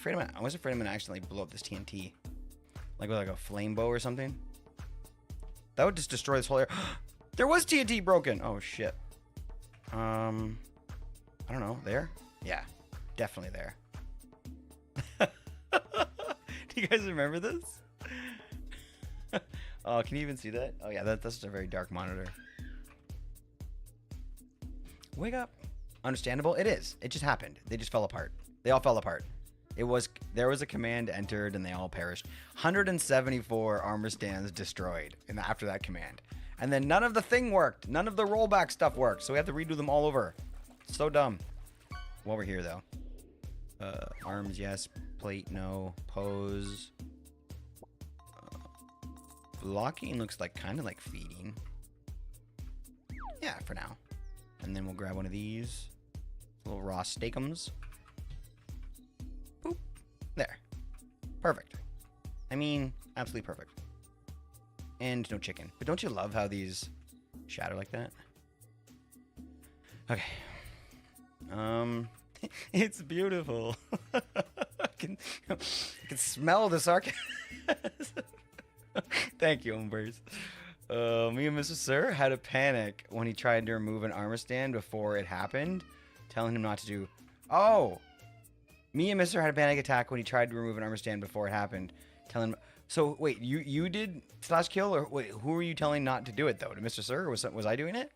I was afraid I'm gonna accidentally blow up this TNT, like with like a flame bow or something. That would just destroy this whole area. There was TNT broken. Oh shit. I don't know. There? Yeah, definitely there. Do you guys remember this? Oh, can you even see that? Oh yeah, that's just a very dark monitor. Wake up. Understandable. It is. It just happened. They just fell apart. They all fell apart. There was a command entered and they all perished. 174 armor stands destroyed after that command. And then none of the thing worked. None of the rollback stuff worked. So we have to redo them all over. So dumb. While we're here though. Arms, yes. Plate, no. Pose. Blocking looks like kind of like feeding. Yeah, for now. And then we'll grab one of these. Little raw steakums. Boop. There. Perfect. I mean, absolutely perfect. And no chicken. But don't you love how these shatter like that? Okay. It's beautiful. I can smell the sarcasm. Thank you, Umbers. Me and Mr. Sir had a panic when he tried to remove an armor stand before it happened, telling him not to do. Oh, me and Mr. had a panic attack when he tried to remove an armor stand before it happened, telling him. So wait, you did /kill, or wait, who were you telling not to do it though? To Mr. Sir, or was I doing it?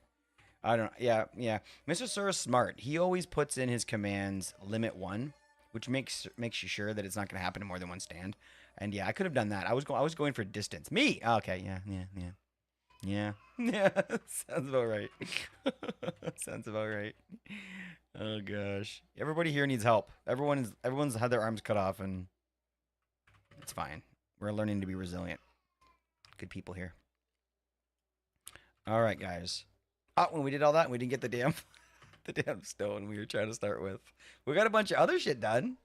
I don't know. Yeah. Mr. Sir is smart. He always puts in his commands limit 1, which makes you sure that it's not going to happen to more than one stand. And yeah, I could have done that. I was going for distance. Me. Okay. Yeah. Sounds about right. Sounds about right. Oh gosh. Everybody here needs help. Everyone's had their arms cut off, and it's fine. We're learning to be resilient. Good people here. All right, guys. When we did all that, we didn't get the damn stone we were trying to start with. We got a bunch of other shit done.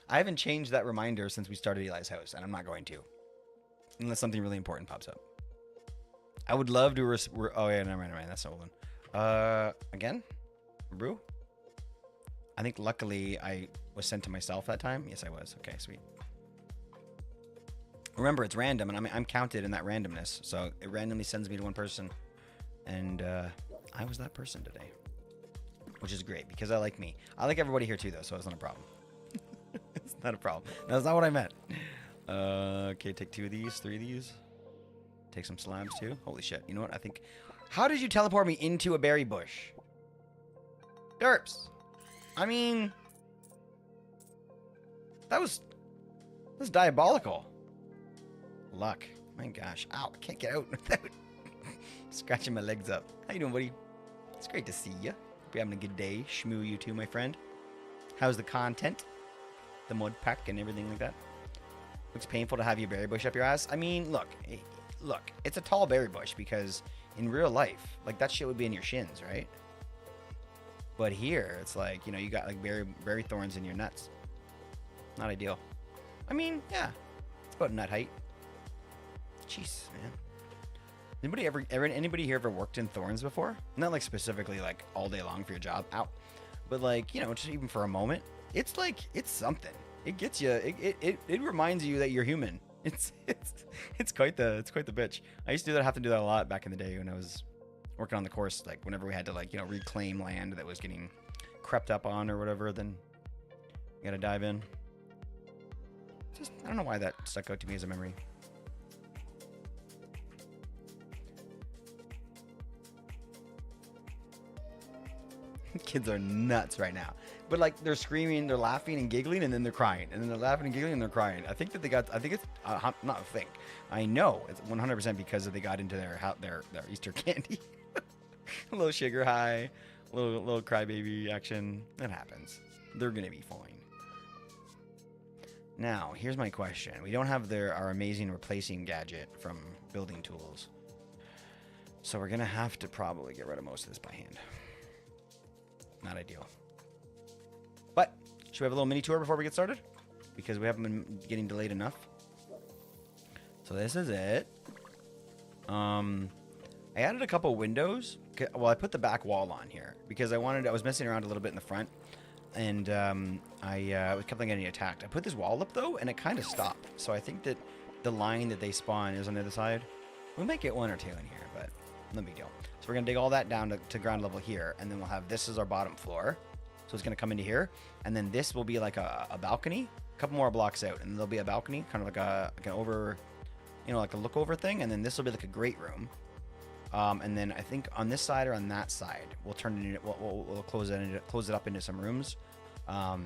I haven't changed that reminder since we started Eli's house, and I'm not going to. Unless something really important pops up. I would love to... oh, yeah, never mind. That's the old one. Again? Brew? I think luckily I was sent to myself that time. Yes, I was. Okay, sweet. Remember, it's random, and I'm counted in that randomness. So it randomly sends me to one person. And I was that person today. Which is great, because I like me. I like everybody here too, though, so it's not a problem. It's not a problem. That's not what I meant. Okay, take 2 of these, 3 of these. Take some slabs too. Holy shit. You know what? I think... How did you teleport me into a berry bush? Derps. I mean... That's diabolical. Luck. My gosh. Ow, I can't get out without scratching my legs up. How you doing, buddy? It's great to see you. Hope you're having a good day. Shmoo you too, my friend. How's the content? The mod pack and everything like that? Looks painful to have your berry bush up your ass. I mean, look, it's a tall berry bush because in real life, like that shit would be in your shins, right? But here, it's like, you know, you got like berry thorns in your nuts. Not ideal. I mean, yeah, it's about nut height. Jeez, man. Anybody here ever worked in thorns before? Not like specifically like all day long for your job. Ow. But like, you know, just even for a moment. It's like, it's something. It gets you, it reminds you that you're human. It's quite the bitch. I used to have to do that a lot back in the day when I was working on the course. Like whenever we had to like, you know, reclaim land that was getting crept up on or whatever, then you gotta dive in. Just, I don't know why that stuck out to me as a memory. Kids are nuts right now, but like they're screaming, they're laughing and giggling, and then they're crying, and then they're laughing and giggling and they're crying. I think I know it's 100% because they got into their Easter candy. A little sugar high, little crybaby action. That happens. They're gonna be fine. Now here's my question: we don't have our amazing replacing gadget from building tools, so we're gonna have to probably get rid of most of this by hand. not ideal. But should we have a little mini tour before we get started? Because we haven't been getting delayed enough. So this is it. I added a couple windows. Well, I put the back wall on here because I was messing around a little bit in the front, and I kept on getting attacked. I put this wall up though, and it kind of stopped. So I think that the line that they spawn is on the other side. We might get one or two in here, but no big deal. So we're gonna dig all that down to ground level here, and then we'll have this as our bottom floor. So it's gonna come into here, and then this will be like a balcony, a couple more blocks out, and there'll be a balcony, kind of like an over, like a look over thing, and then this will be like a great room. And then I think on this side or on that side, we'll turn it into, we'll close it up into some rooms. Have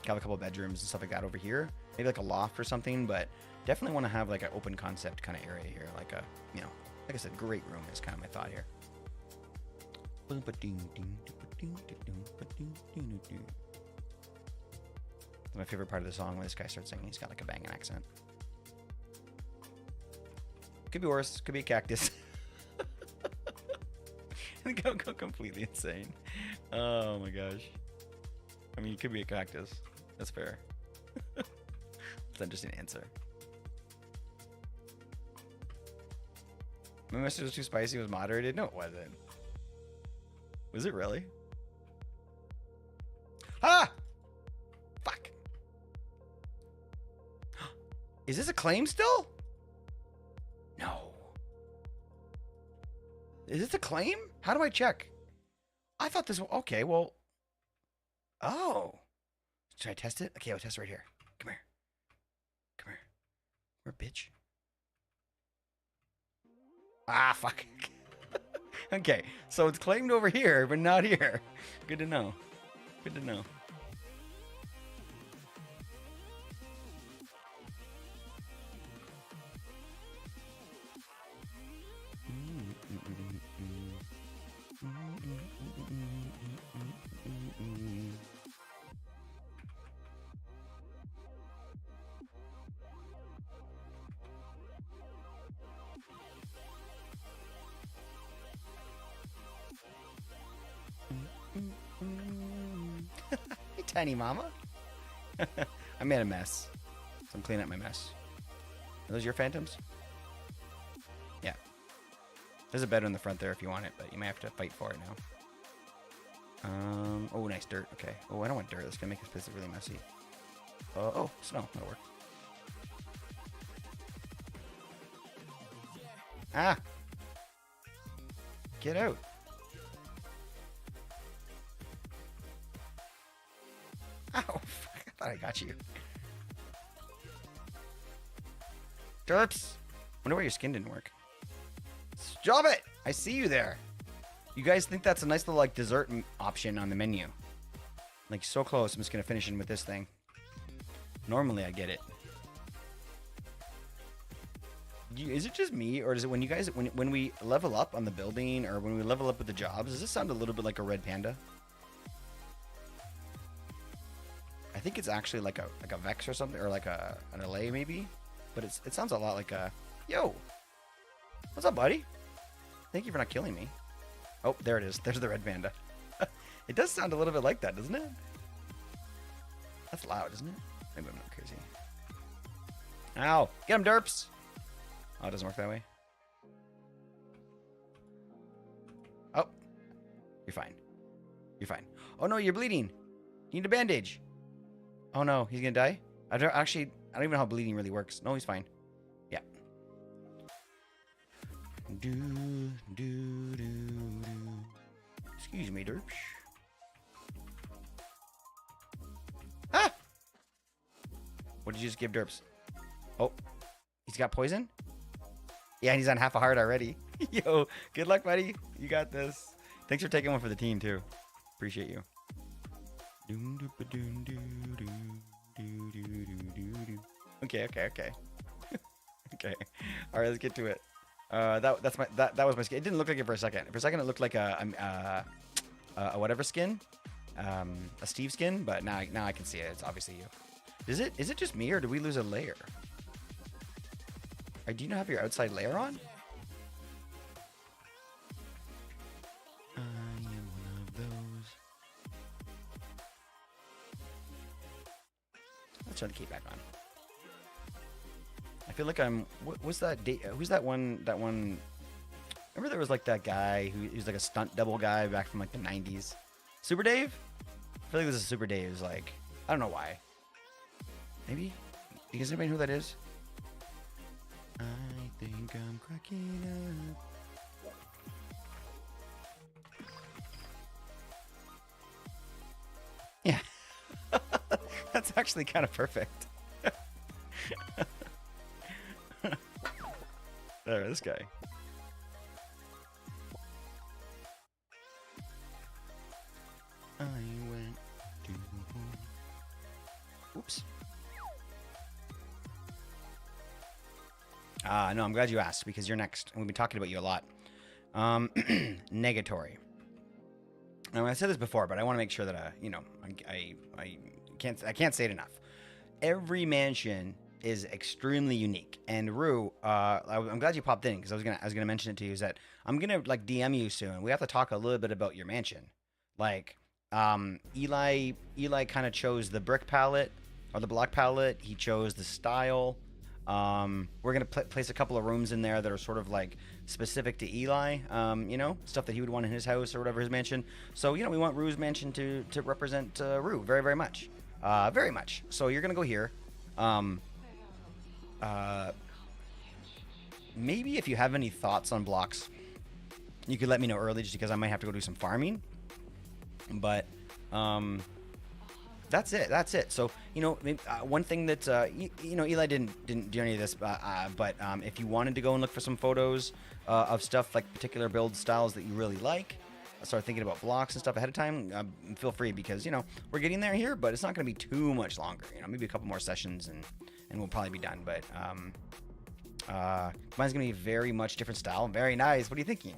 a couple of bedrooms and stuff like that over here. Maybe like a loft or something, but definitely want to have like an open concept kind of area here. Like a, like I said, great room is kind of my thought here. My favorite part of the song when this guy starts singing. He's got like a banging accent. Could be worse. Could be a cactus. Go completely insane. Oh my gosh. I mean, it could be a cactus. That's fair. It's an interesting answer. My message was too spicy, was moderated? No, it wasn't. Was it really? Ah! Fuck. Is this a claim still? No. Is this a claim? How do I check? I thought this was... Okay, well... Oh. Should I test it? Okay, I'll test it right here. Come here. Come here. Where, bitch? Ah, fuck. Okay, so it's claimed over here, but not here. Good to know. Good to know. Hey, tiny mama. I made a mess, so I'm cleaning up my mess. Are those your phantoms? Yeah. There's a bed in the front there if you want it, but you might have to fight for it now. Oh, nice dirt. Okay. Oh, I don't want dirt. That's gonna make this place really messy. Oh, snow. That'll work. Ah! Get out. Ow! I thought I got you. Derps! Wonder why your skin didn't work. Stop it! I see you there. You guys think that's a nice little like dessert option on the menu? Like so close. I'm just gonna finish in with this thing. Normally I get it. Is it just me, or is it when you guys when we level up on the building or when we level up with the jobs? Does this sound a little bit like a red panda? I think it's actually like a Vex or something, or like an LA maybe, but it sounds a lot like a yo. What's up, buddy? Thank you for not killing me. Oh, there it is. There's the red panda. It does sound a little bit like that, doesn't it? That's loud, isn't it? Maybe I'm not crazy. Ow! Get him, derps! Oh, it doesn't work that way. Oh, you're fine. You're fine. Oh no, you're bleeding. You need a bandage. Oh no, he's gonna die? I don't even know how bleeding really works. No, he's fine. Yeah. Excuse me, derps. Ah! What did you just give derps? Oh, he's got poison? Yeah, and he's on half a heart already. Yo, good luck, buddy. You got this. Thanks for taking one for the team, too. Appreciate you. Okay. Okay. All right, let's get to it. That was my skin. It didn't look like it for a second. For a second, it looked like a whatever skin, a Steve skin. But now I can see it. It's obviously you. Is it just me, or do we lose a layer? Or do you not have your outside layer on? I am one of those Let's turn the cape back on. I feel like I'm. What's that? Who's that one? That one. Remember there was like that guy who was like a stunt double guy back from like the 90s. Super Dave? I feel like this is Super Dave's. Like, I don't know why. Maybe. Does anybody know who that is? I think I'm cracking up. Yeah. That's actually kind of perfect. There, this guy. I went to... Oops. No, I'm glad you asked because you're next. And we've been talking about you a lot. Negatory. Now, I said this before, but I want to make sure that, you know, I can't say it enough. Every mansion is extremely unique. And Rue, I'm glad you popped in because I was gonna mention it to you. Is that I'm gonna like DM you soon. We have to talk a little bit about your mansion. Like, Eli kind of chose the brick palette or the block palette. He chose the style. We're gonna place a couple of rooms in there that are sort of like specific to Eli. You know, stuff that he would want in his house or whatever, his mansion. So you know, we want Rue's mansion to represent Rue very, very much, very much. So you're gonna go here. Maybe if you have any thoughts on blocks, you could let me know early, just because I might have to go do some farming. But that's it. So you know, maybe, one thing that you know, Eli didn't do any of this, but if you wanted to go and look for some photos of stuff like particular build styles that you really like, start thinking about blocks and stuff ahead of time, feel free, because you know we're getting there here, but it's not going to be too much longer. You know, maybe a couple more sessions and we'll probably be done. But mine's going to be very much different style. Very nice. What are you thinking?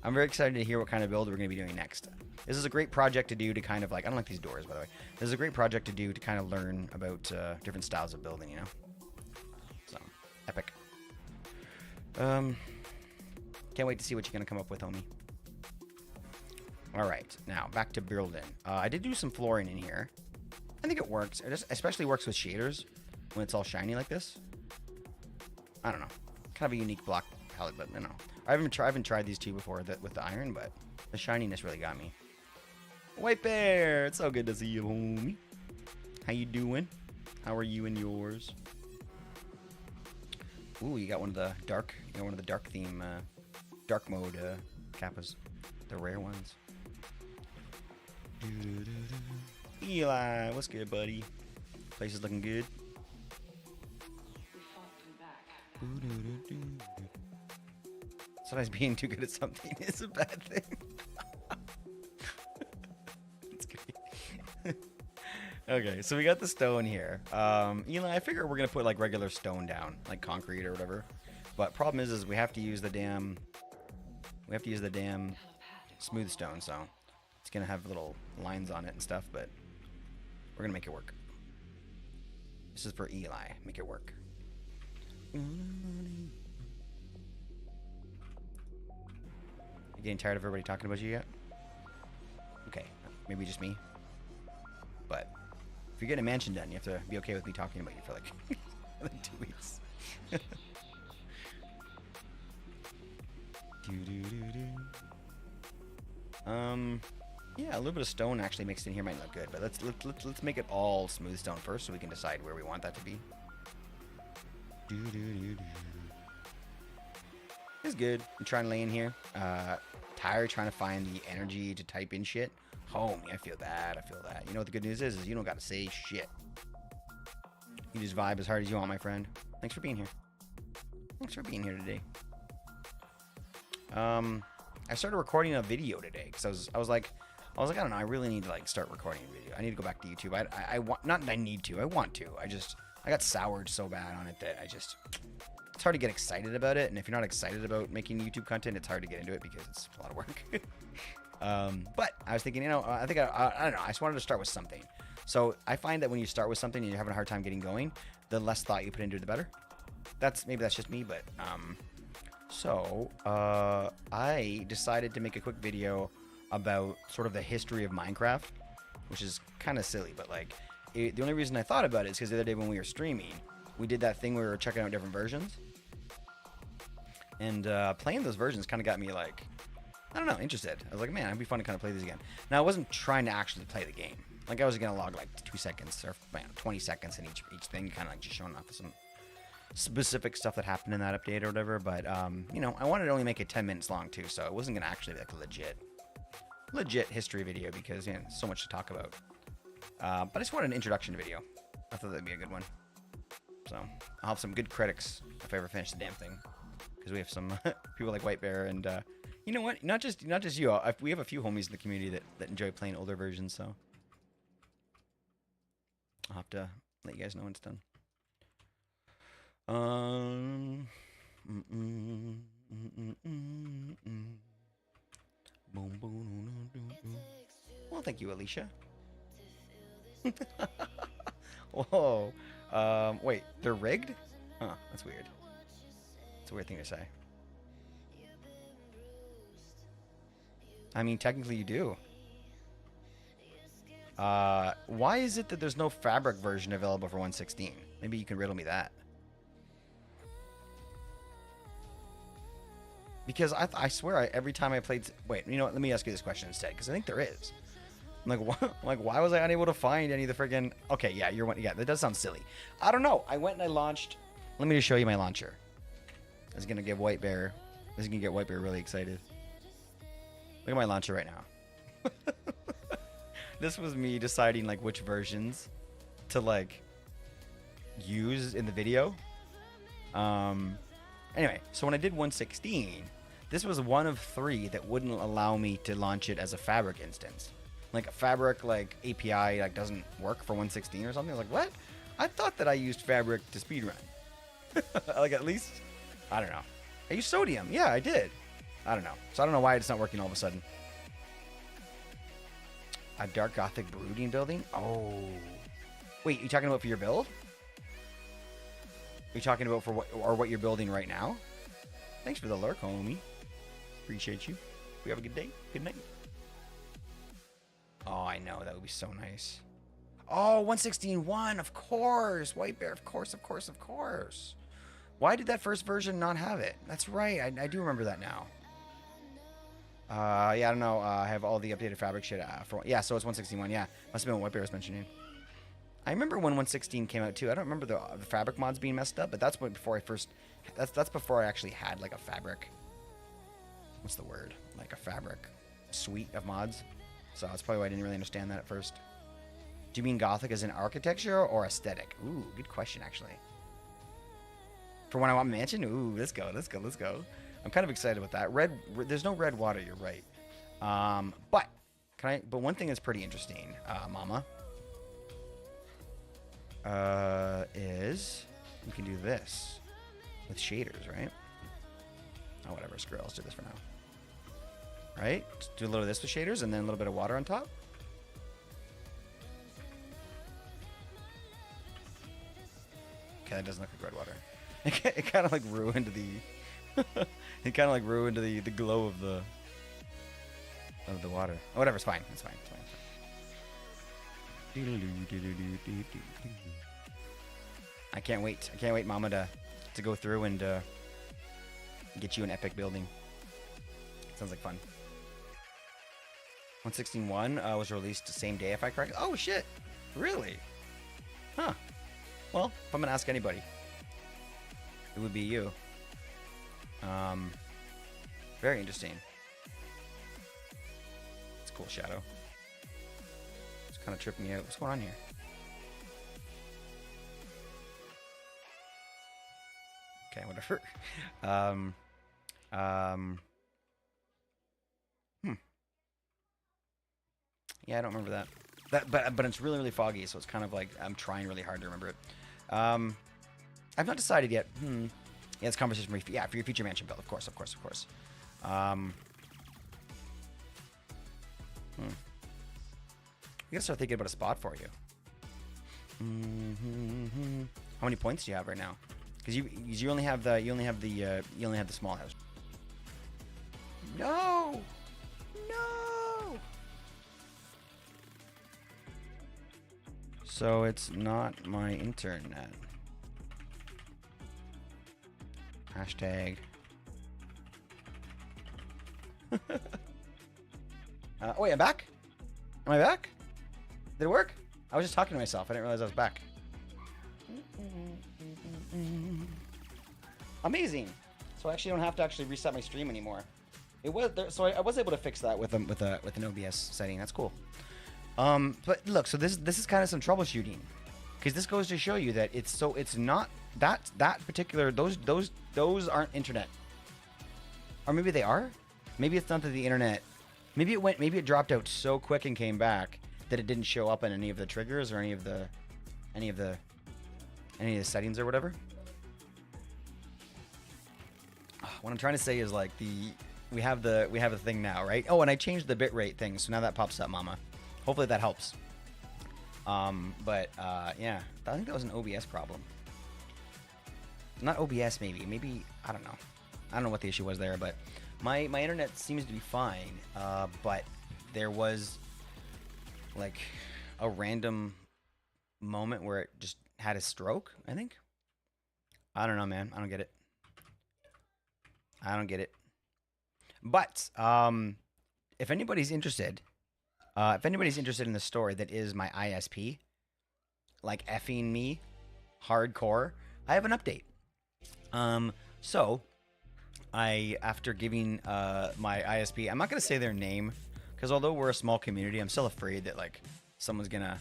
I'm very excited to hear what kind of build we're going to be doing next. This is a great project to do to kind of like, I don't like these doors, by the way. This is a great project to do to kind of learn about different styles of building, you know? So, epic. Can't wait to see what you're going to come up with, homie. All right, now back to building. I did do some flooring in here. I think it works. It especially works with shaders when it's all shiny like this. I don't know. Kind of a unique block palette, but you know. I haven't tried these two before with the iron, but the shininess really got me. White Bear, it's so good to see you, homie. How you doing? How are you and yours? Ooh, you got one of the dark, theme, dark mode kappas, the rare ones. Eli, what's good, buddy? Place is looking good. Sometimes being too good at something is a bad thing. That's great. Okay, so we got the stone here. Eli, I figure we're gonna put like regular stone down, like concrete or whatever. But problem is we have to use the damn. Smooth stone, so it's gonna have little lines on it and stuff. But we're gonna make it work. This is for Eli. Make it work. You getting tired of everybody talking about you yet? Okay, maybe just me. But if you're getting a mansion done, you have to be okay with me talking about you for like 2 weeks. Yeah, a little bit of stone actually mixed in here might look good, but let's make it all smooth stone first, so we can decide where we want that to be. It's good. I'm trying to lay in here. Tired trying to find the energy to type in shit. Homie, I feel that. You know what the good news is you don't gotta say shit. You just vibe as hard as you want, my friend. Thanks for being here. Thanks for being here today. I started recording a video today because I was like, I don't know. I really need to like start recording a video. I need to go back to YouTube. I want, not that I need to. I want to. I got soured so bad on it that it's hard to get excited about it. And if you're not excited about making YouTube content, it's hard to get into it because it's a lot of work. But I was thinking, you know, I don't know. I just wanted to start with something. So I find that when you start with something and you're having a hard time getting going, the less thought you put into it, the better. Maybe that's just me, but so I decided to make a quick video about sort of the history of Minecraft, which is kind of silly, but like the only reason I thought about it is because the other day when we were streaming, we did that thing where we were checking out different versions. And playing those versions kind of got me like, I don't know, interested. I was like, man, it'd be fun to kind of play these again. Now, I wasn't trying to actually play the game. Like, I was going to log like 2 seconds or 20 seconds in each thing, kind of like just showing off some specific stuff that happened in that update or whatever. But, you know, I wanted to only make it 10 minutes long too, so it wasn't going to actually be like a legit history video because, yeah, so much to talk about. But I just wanted an introduction video. I thought that'd be a good one. So, I'll have some good critics if I ever finish the damn thing. Because we have some people like White Bear and, you know what? Not just you. We have a few homies in the community that enjoy playing older versions, so I'll have to let you guys know when it's done. Well, thank you, Alicia. Whoa. Wait, they're rigged? Huh, that's weird. It's a weird thing to say. I mean, technically you do. Why is it that there's no fabric version available for 116? Maybe you can riddle me that. Because I swear, every time I played... Wait, you know what? Let me ask you this question instead, because I think there is. I'm like, what? Like, why was I unable to find any of the friggin... Okay, yeah, you're one. Yeah, that does sound silly. I don't know. I went and I launched... Let me just show you my launcher. This is gonna get White Bear. This is gonna get White Bear really excited. Look at my launcher right now. This was me deciding like which versions to like use in the video. Anyway, so when I did 116, this was one of 3 that wouldn't allow me to launch it as a Fabric instance. Like a Fabric like API like doesn't work for 116 or something. I was like, what? I thought that I used Fabric to speedrun. Like at least, I don't know. I used Sodium. Yeah, I did. I don't know. So I don't know why it's not working all of a sudden. A Dark Gothic brooding building? Oh. Wait, you talking about for your build? Are you talking about for what you're building right now? Thanks for the lurk, homie. Appreciate you. We have a good day. Good night. Oh, I know. That would be so nice. Oh, 116.1. Of course. White Bear. Of course, of course, of course. Why did that first version not have it? That's right. I do remember that now. Yeah, I don't know. I have all the updated Fabric shit. Yeah, so it's 161. Yeah, must have been what White Bear was mentioning. I remember when 116 came out too. I don't remember the Fabric mods being messed up, but that's before I first. That's before I actually had like a Fabric. What's the word? Like a Fabric suite of mods. So that's probably why I didn't really understand that at first. Do you mean Gothic as in architecture or aesthetic? Ooh, good question actually. For when I want mansion? Ooh, let's go. I'm kind of excited about that. There's no red water, you're right. But one thing that's pretty interesting, Mama, is you can do this with shaders, right? Oh, whatever, screw it, let's do this for now. Right? Just do a little of this with shaders and then a little bit of water on top. Okay, that doesn't look like red water. It kind of like ruined the it kind of like ruined the glow of the water. Oh, whatever, it's fine. It's fine. I can't wait. I can't wait, Mama, to go through and get you an epic building. Sounds like fun. 116.1 was released the same day, if I correct. Oh shit! Really? Huh. Well, if I'm gonna ask anybody, it would be you. Very interesting. It's a cool shadow. It's kind of tripping me out. What's going on here? Okay, whatever. Yeah, I don't remember that. But it's really, really foggy, so it's kind of like I'm trying really hard to remember it. I've not decided yet. Yeah, it's conversation for your future mansion build, of course. We gotta start thinking about a spot for you. How many points do you have right now? Because you only have the small house. No. So it's not my internet. Hashtag. Oh wait, I'm back? Am I back? Did it work? I was just talking to myself. I didn't realize I was back. Amazing. So I actually don't have to actually reset my stream anymore. It was there, so I was able to fix that with an OBS setting. That's cool. But look, so this is kind of some troubleshooting, because this goes to show you that it's not that particular those aren't internet, or maybe they are. Maybe it's not that the internet. Maybe it dropped out so quick and came back that it didn't show up in any of the triggers or any of the settings or whatever. What I'm trying to say is, like, we have a thing now, right? Oh, and I changed the bitrate thing, so now that pops up, mama. Hopefully that helps. Yeah, I think that was an OBS problem. Not OBS, maybe I don't know. I don't know what the issue was there, but my internet seems to be fine. But there was like a random moment where it just had a stroke, I think. I don't know, man. I don't get it. But if anybody's interested in the story that is my ISP, like effing me hardcore, I have an update. So after giving my ISP, I'm not gonna say their name, because although we're a small community, I'm still afraid that, like, someone's gonna,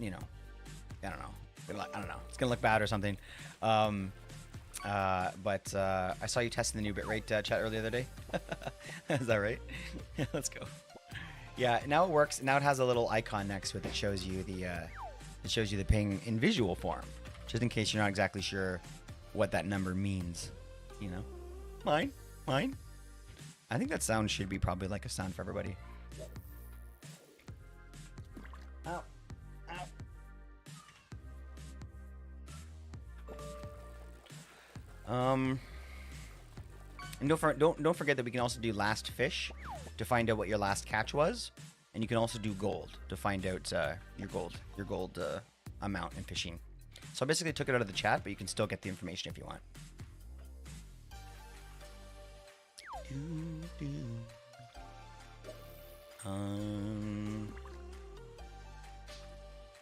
you know, I don't know, it's gonna look bad or something. But I saw you testing the new bitrate chat earlier the other day. Is that right? Let's go. Yeah, now it works. Now it has a little icon next to it that shows you the ping in visual form, just in case you're not exactly sure what that number means. You know, mine. I think that sound should be probably like a sound for everybody. Ow. And don't forget that we can also do last fish to find out what your last catch was, and you can also do gold to find out your gold amount in fishing. So I basically took it out of the chat, but you can still get the information if you want.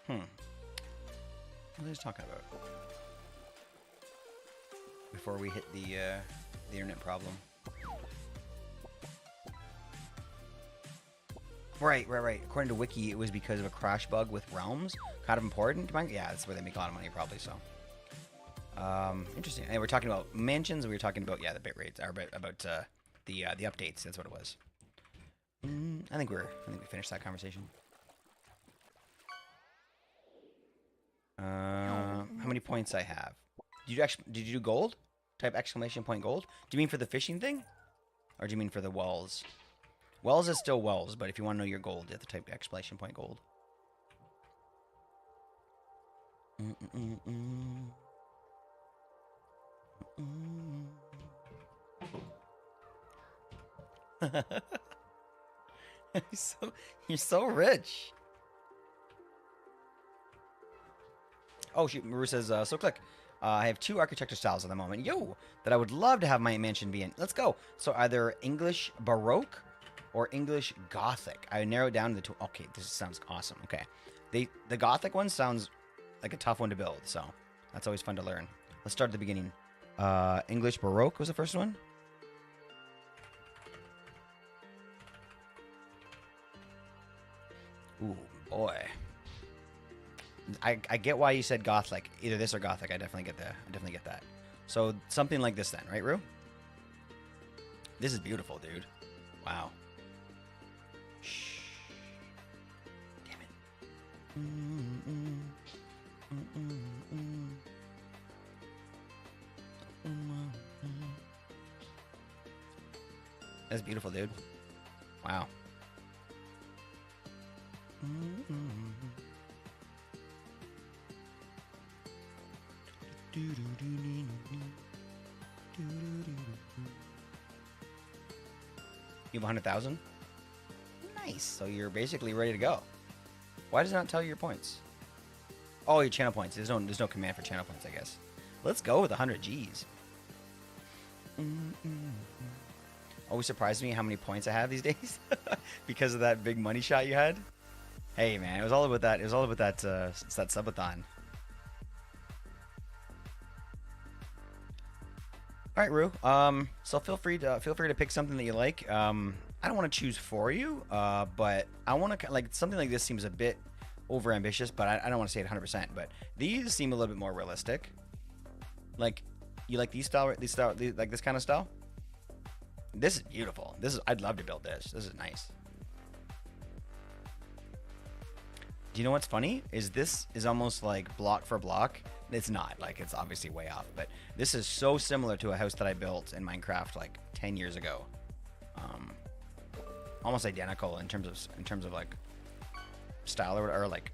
What are they talking about before we hit the internet problem? Right. According to Wiki, it was because of a crash bug with Realms. Kind of important. Yeah, that's where they make a lot of money, probably. So, interesting. And we're talking about mansions. And we were talking about, the bit rates, or about the updates. That's what it was. I think we finished that conversation. How many points I have? Did you do gold? Type exclamation point gold. Do you mean for the fishing thing, or do you mean for the wells? Wells is still wells, but if you want to know your gold, you have to type exclamation point gold. You're so rich. Oh shoot, Maru says, so click. I have 2 architecture styles at the moment. That I would love to have my mansion be in. Let's go. So either English Baroque or English Gothic. I narrowed down to the 2. Okay, this sounds awesome. Okay. The Gothic one sounds like a tough one to build, so that's always fun to learn. Let's start at the beginning. English Baroque was the first one. Ooh, boy. I get why you said Gothic. Either this or Gothic. I definitely get that. So something like this then, right, Rue? This is beautiful, dude. Wow. Shh. Damn it. That's beautiful, dude. Wow. You have 100,000? Nice. So you're basically ready to go. Why does it not tell you your points? Oh, your channel points. There's no command for channel points, I guess. Let's go with 100 G's. Always surprised me how many points I have these days because of that big money shot you had. Hey man, it was all about that. It was all about that. It's that subathon. All right, Rue. So feel free to pick something that you like. I don't want to choose for you, but I want to like something like this seems a bit over ambitious, but I don't want to say it 100%. But these seem a little bit more realistic. Like, you like these like this kind of style? This is beautiful. I'd love to build this. This is nice. Do you know what's funny? This is almost like block for block. It's not, like, it's obviously way off, but this is so similar to a house that I built in Minecraft like 10 years ago. Almost identical in terms of like style or like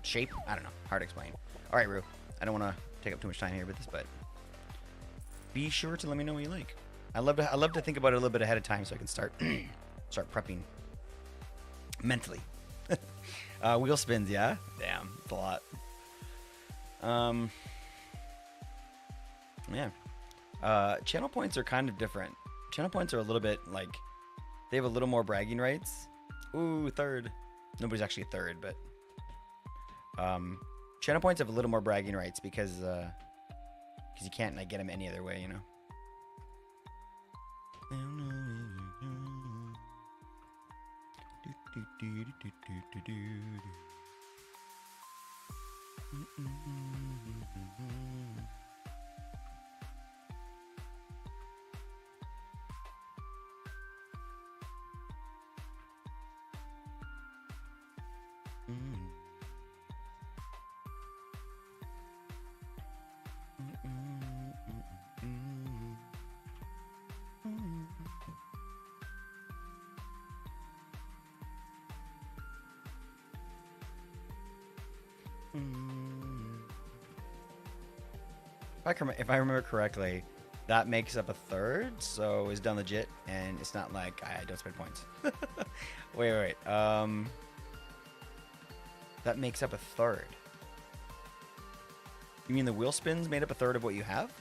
shape. I don't know. Hard to explain. All right, Rue. I don't want to take up too much time here with this, but be sure to let me know what you like. I love to think about it a little bit ahead of time so I can start prepping mentally. Wheel spins, yeah. Damn, it's a lot. Yeah. Channel points are kind of different. Channel points are a little bit like they have a little more bragging rights. Ooh, third. Nobody's actually third, but channel points have a little more bragging rights because you can't like get them any other way, you know. If I remember correctly, that makes up a third, so it's done legit, and it's not like I don't spend points. wait. That makes up a third. You mean the wheel spins made up a third of what you have?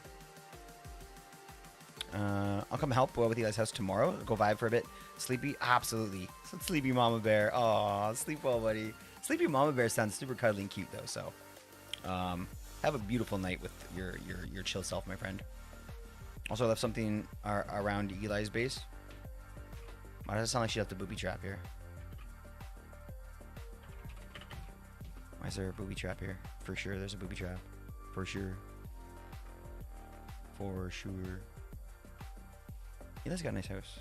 I'll come help with you guys' house tomorrow. Go vibe for a bit. Sleepy? Absolutely. Sleepy Mama Bear. Aw, sleep well, buddy. Sleepy Mama Bear sounds super cuddly and cute, though, so... have a beautiful night with your chill self, my friend. Also, I left something around Eli's base. Why does it sound like she left a booby trap here? Why is there a booby trap here? For sure, there's a booby trap. For sure. For sure. Eli's got a nice house.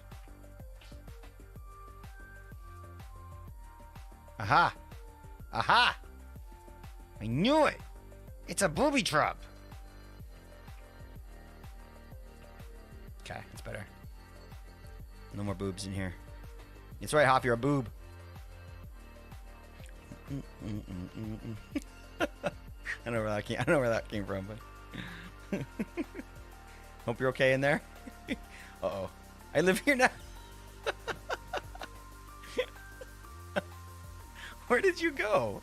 Aha! Aha! I knew it! It's a booby trap! Okay, that's better. No more boobs in here. It's right, Hop, you're a boob. I don't know where that came from, but hope you're okay in there. Uh-oh. I live here now. Where did you go?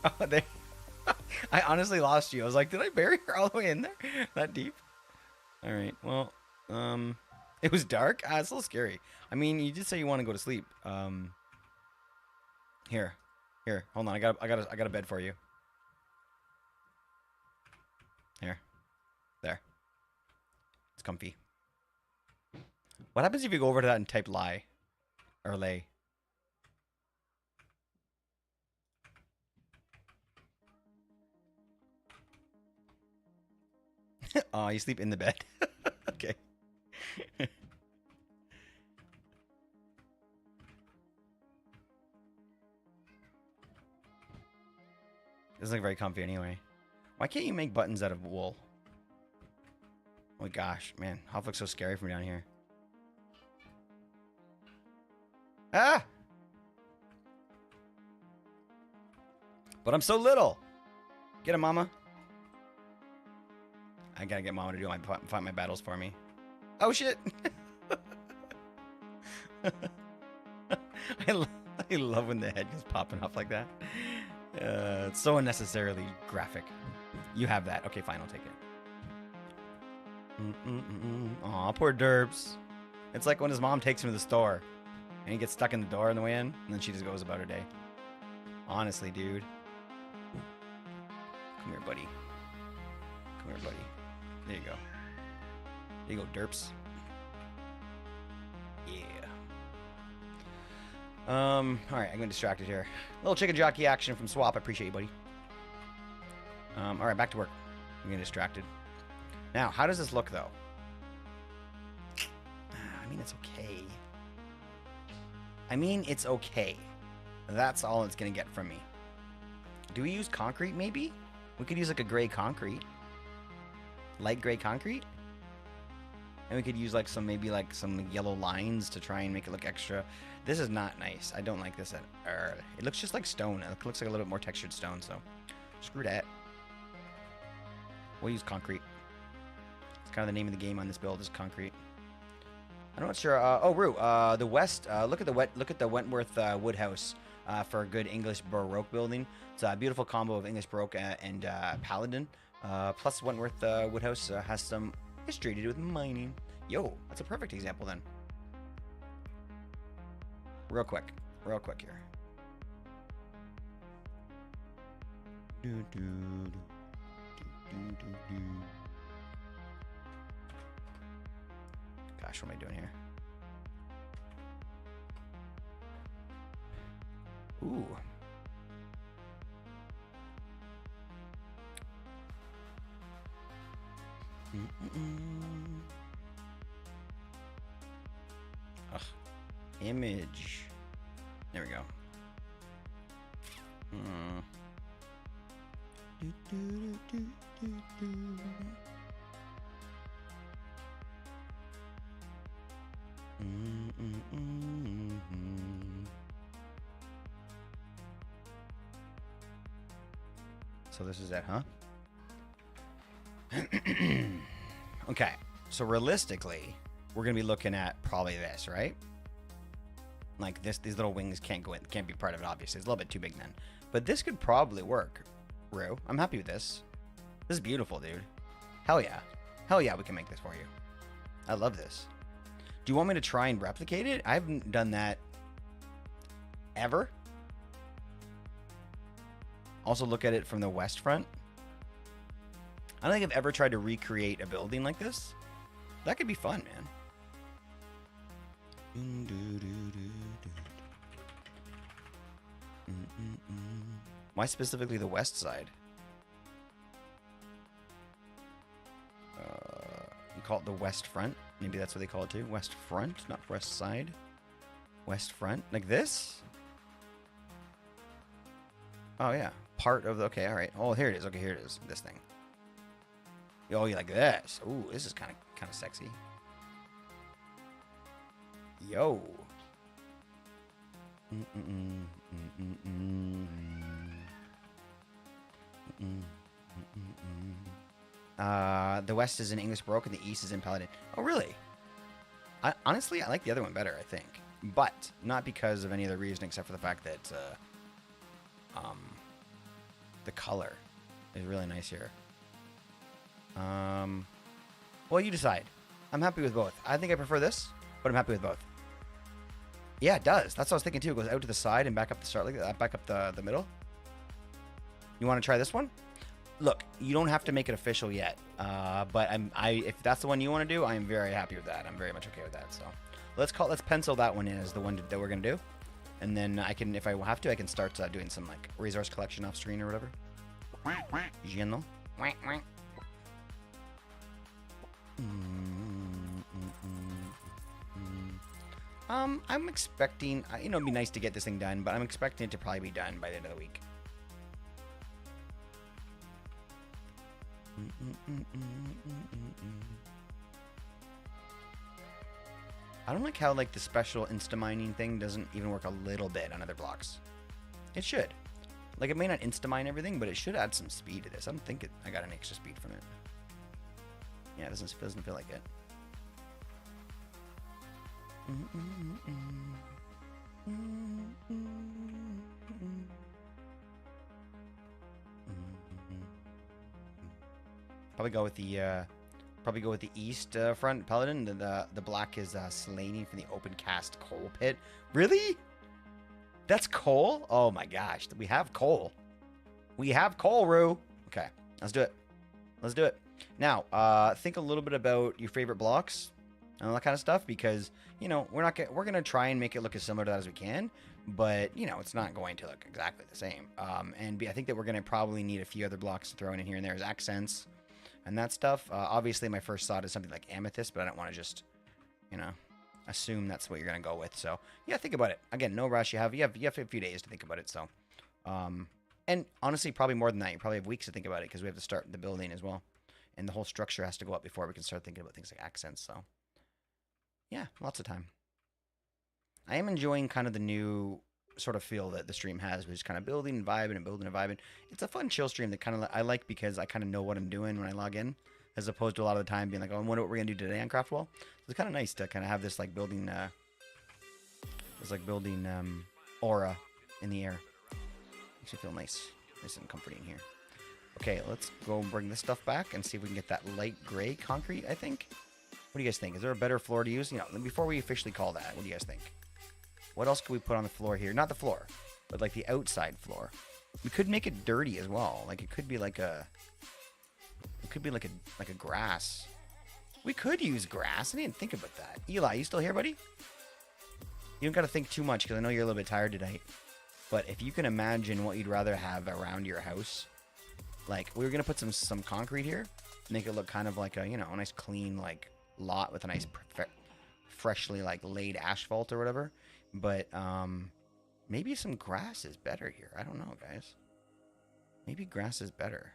Oh, there. I honestly lost you. I was like, did I bury her all the way in there? That deep? All right. Well, it was dark. It's a little scary. I mean, you did say you want to go to sleep. Here. Hold on. I got a bed for you. Here. There. It's comfy. What happens if you go over to that and type lie or lay? Oh, you sleep in the bed. Okay. Doesn't look very comfy anyway. Why can't you make buttons out of wool? Oh my gosh, man. Hop looks so scary from down here. Ah! But I'm so little. Get him, Mama. I gotta get Mama to fight my battles for me. Oh shit! I love when the head is popping off like that. It's so unnecessarily graphic. You have that. Okay, fine. I'll take it. Aw, poor Derps. It's like when his mom takes him to the store and he gets stuck in the door on the way in, and then she just goes about her day. Honestly, dude. Come here, buddy. Come here, buddy. There you go. There you go, Derps. Yeah. Alright, I'm getting distracted here. Little chicken jockey action from Swap. I appreciate you, buddy. Alright, back to work. I'm getting distracted. Now, how does this look, though? I mean, it's okay. It's okay. That's all it's gonna get from me. Do we use concrete, maybe? We could use, like, a gray concrete. Light gray concrete? And we could use, like, maybe some yellow lines to try and make it look extra. This is not nice. I don't like this at all. It looks just like stone. It looks like a little bit more textured stone, so screw that. We'll use concrete. It's kind of the name of the game on this build is concrete. I'm not sure. Oh, Rue. The West. Look at the Wentworth Woodhouse for a good English Baroque building. It's a beautiful combo of English Baroque and Paladin. Plus, Wentworth Woodhouse has some history to do with mining. Yo, that's a perfect example then. Real quick here. Gosh, what am I doing here? Ooh. Ugh. Image. There we go. So this is it, huh? Okay. So realistically, we're gonna be looking at probably this, right? Like this, these little wings can't go in, can't be part of it. Obviously, it's a little bit too big then. But this could probably work. Rue, I'm happy with this. This is beautiful, dude. Hell yeah, hell yeah, we can make this for you. I love this. Do you want me to try and replicate it? I haven't done that ever. Also, look at it from the west front. I don't think I've ever tried to recreate a building like this. That could be fun, man. Why specifically the west side? You call it the west front? Maybe that's what they call it too. West front, not west side. West front, like this? Oh yeah, part of the. Okay, all right. Oh, here it is. Okay, here it is. This thing. Oh, you like this? Ooh, this is kind of sexy. Yo. The west is in English Baroque and the east is in Paladin. Oh, really? Honestly, I like the other one better, I think. But not because of any other reason except for the fact that the color is really nice here. Well, you decide. I'm happy with both. I think I prefer this, but I'm happy with both. Yeah, it does. That's what I was thinking too. It goes out to the side and back up the start like that, back up the middle. You want to try this one? Look, you don't have to make it official yet. But if that's the one you want to do, I am very happy with that. I'm very much okay with that. So let's pencil that one in as the one that we're gonna do, and then I can, if I have to, I can start doing some like resource collection off screen or whatever. You know? I'm expecting, it'd be nice to get this thing done, but I'm expecting it to probably be done by the end of the week. I don't like how like the special insta mining thing doesn't even work a little bit on other blocks. It should. Like it may not insta mine everything, but it should add some speed to this. I don't think I got an extra speed from it. Yeah, it doesn't feel like it. Probably go with the east front paladin. The black is Selene from the open cast coal pit. Really? That's coal? Oh my gosh, we have coal. We have coal, Rue. Okay, let's do it. Let's do it. Now, think a little bit about your favorite blocks and all that kind of stuff, because you know we're gonna try and make it look as similar to that as we can, but you know it's not going to look exactly the same. I think that we're gonna probably need a few other blocks to throw in here and there as accents and that stuff. Obviously, my first thought is something like amethyst, but I don't want to just, you know, assume that's what you're gonna go with. So yeah, think about it. Again, no rush. You have a few days to think about it. So, and honestly, probably more than that. You probably have weeks to think about it because we have to start the building as well, and the whole structure has to go up before we can start thinking about things like accents. So yeah, lots of time. I am enjoying kind of the new sort of feel that the stream has, which is kind of building and vibing and building and vibing. It's a fun chill stream that kind of I like because I kind of know what I'm doing when I log in, as opposed to a lot of the time being like, oh, I wonder what we're gonna do today on Craftwell. So it's kind of nice to kind of have this like building, aura in the air. Makes me feel nice and comforting here. Okay, let's go bring this stuff back and see if we can get that light gray concrete. I think. What do you guys think? Is there a better floor to use? You know, before we officially call that, what do you guys think? What else could we put on the floor here? Not the floor, but like the outside floor. We could make it dirty as well. Like it could be like a grass. We could use grass. I didn't think about that. Eli, you still here, buddy? You don't got to think too much because I know you're a little bit tired tonight. But if you can imagine what you'd rather have around your house, like we were gonna put some concrete here, make it look kind of like a, you know, a nice clean like lot with a nice freshly like laid asphalt or whatever. But maybe some grass is better here. I don't know, guys. Maybe grass is better.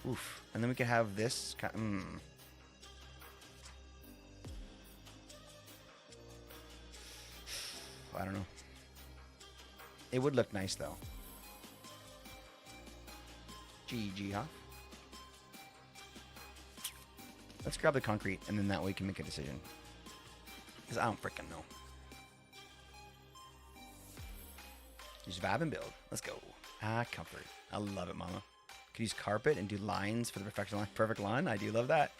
Oof. And then we could have this. I don't know. It would look nice though. GG, huh? Let's grab the concrete, and then that way we can make a decision. Because I don't freaking know. Just vibe and build. Let's go. Ah, comfort. I love it, mama. Could use carpet and do lines for the perfect lawn. I do love that.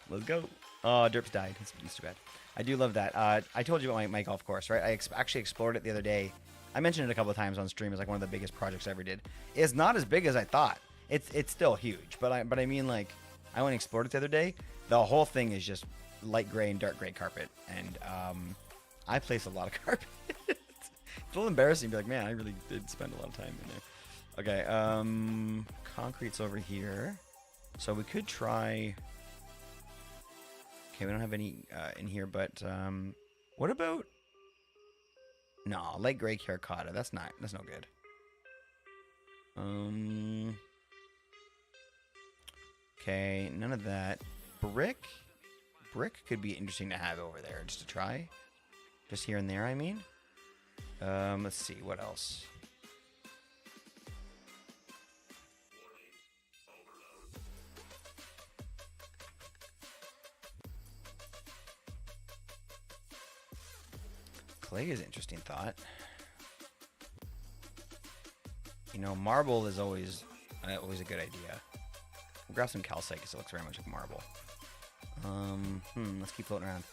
Let's go. Oh, Derp's died. It's too bad. I do love that. I told you about my golf course, right? I actually explored it the other day. I mentioned it a couple of times on stream. It's like one of the biggest projects I ever did. It's not as big as I thought. It's still huge, but I mean, like, I went and explored it the other day. The whole thing is just light gray and dark gray carpet, and I placed a lot of carpet. It's a little embarrassing to be like, man, I really did spend a lot of time in there. Okay, concrete's over here, so we could try. Okay, we don't have any in here, but what about? No, light gray terracotta. That's no good. Okay, none of that. Brick could be interesting to have over there, just to try. Just here and there, I mean. Let's see, what else? Clay is an interesting thought. You know, marble is always a good idea. We'll grab some calcite because it looks very much like marble. Let's keep floating around.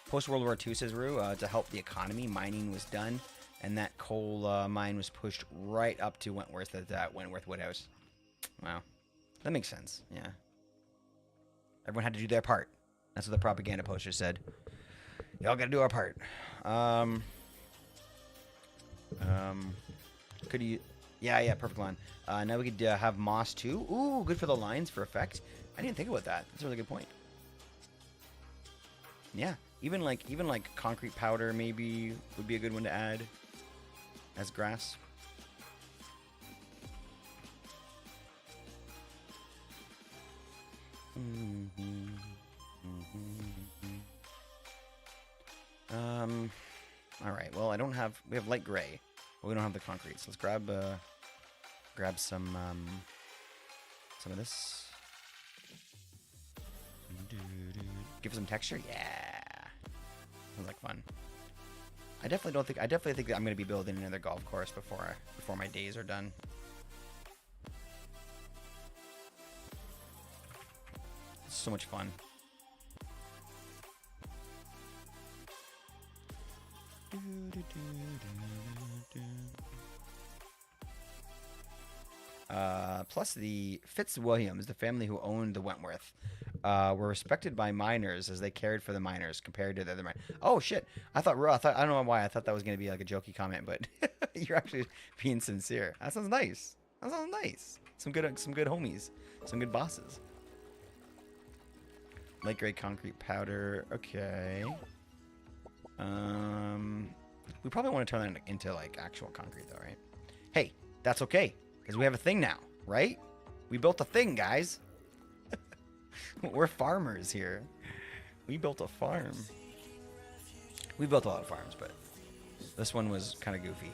Post World War II, says Rue, to help the economy, mining was done, and that coal mine was pushed right up to Wentworth at that Wentworth Woodhouse. Wow, that makes sense. Yeah, everyone had to do their part. That's what the propaganda poster said. Y'all got to do our part. Could you? Yeah, perfect line. Now we could have moss too. Ooh, good for the lines for effect. I didn't think about that. That's a really good point. Yeah, even like concrete powder maybe would be a good one to add as grass. All right. Well, we have light gray, but we don't have the concrete. So let's grab some of this. Give it some texture. Yeah. Sounds like fun. I definitely think that I'm gonna be building another golf course before my days are done. It's so much fun. Plus, the Fitzwilliams, the family who owned the Wentworth, were respected by miners as they cared for the miners compared to the other miners. Oh shit! I don't know why I thought that was gonna be like a jokey comment, but you're actually being sincere. That sounds nice. That sounds nice. Some good homies, some good bosses. Light gray concrete powder. Okay. We probably want to turn that into like actual concrete though, right? Hey, that's okay because we have a thing now, right? We built a thing, guys. We're farmers here. We built a farm. We built a lot of farms, but this one was kind of goofy.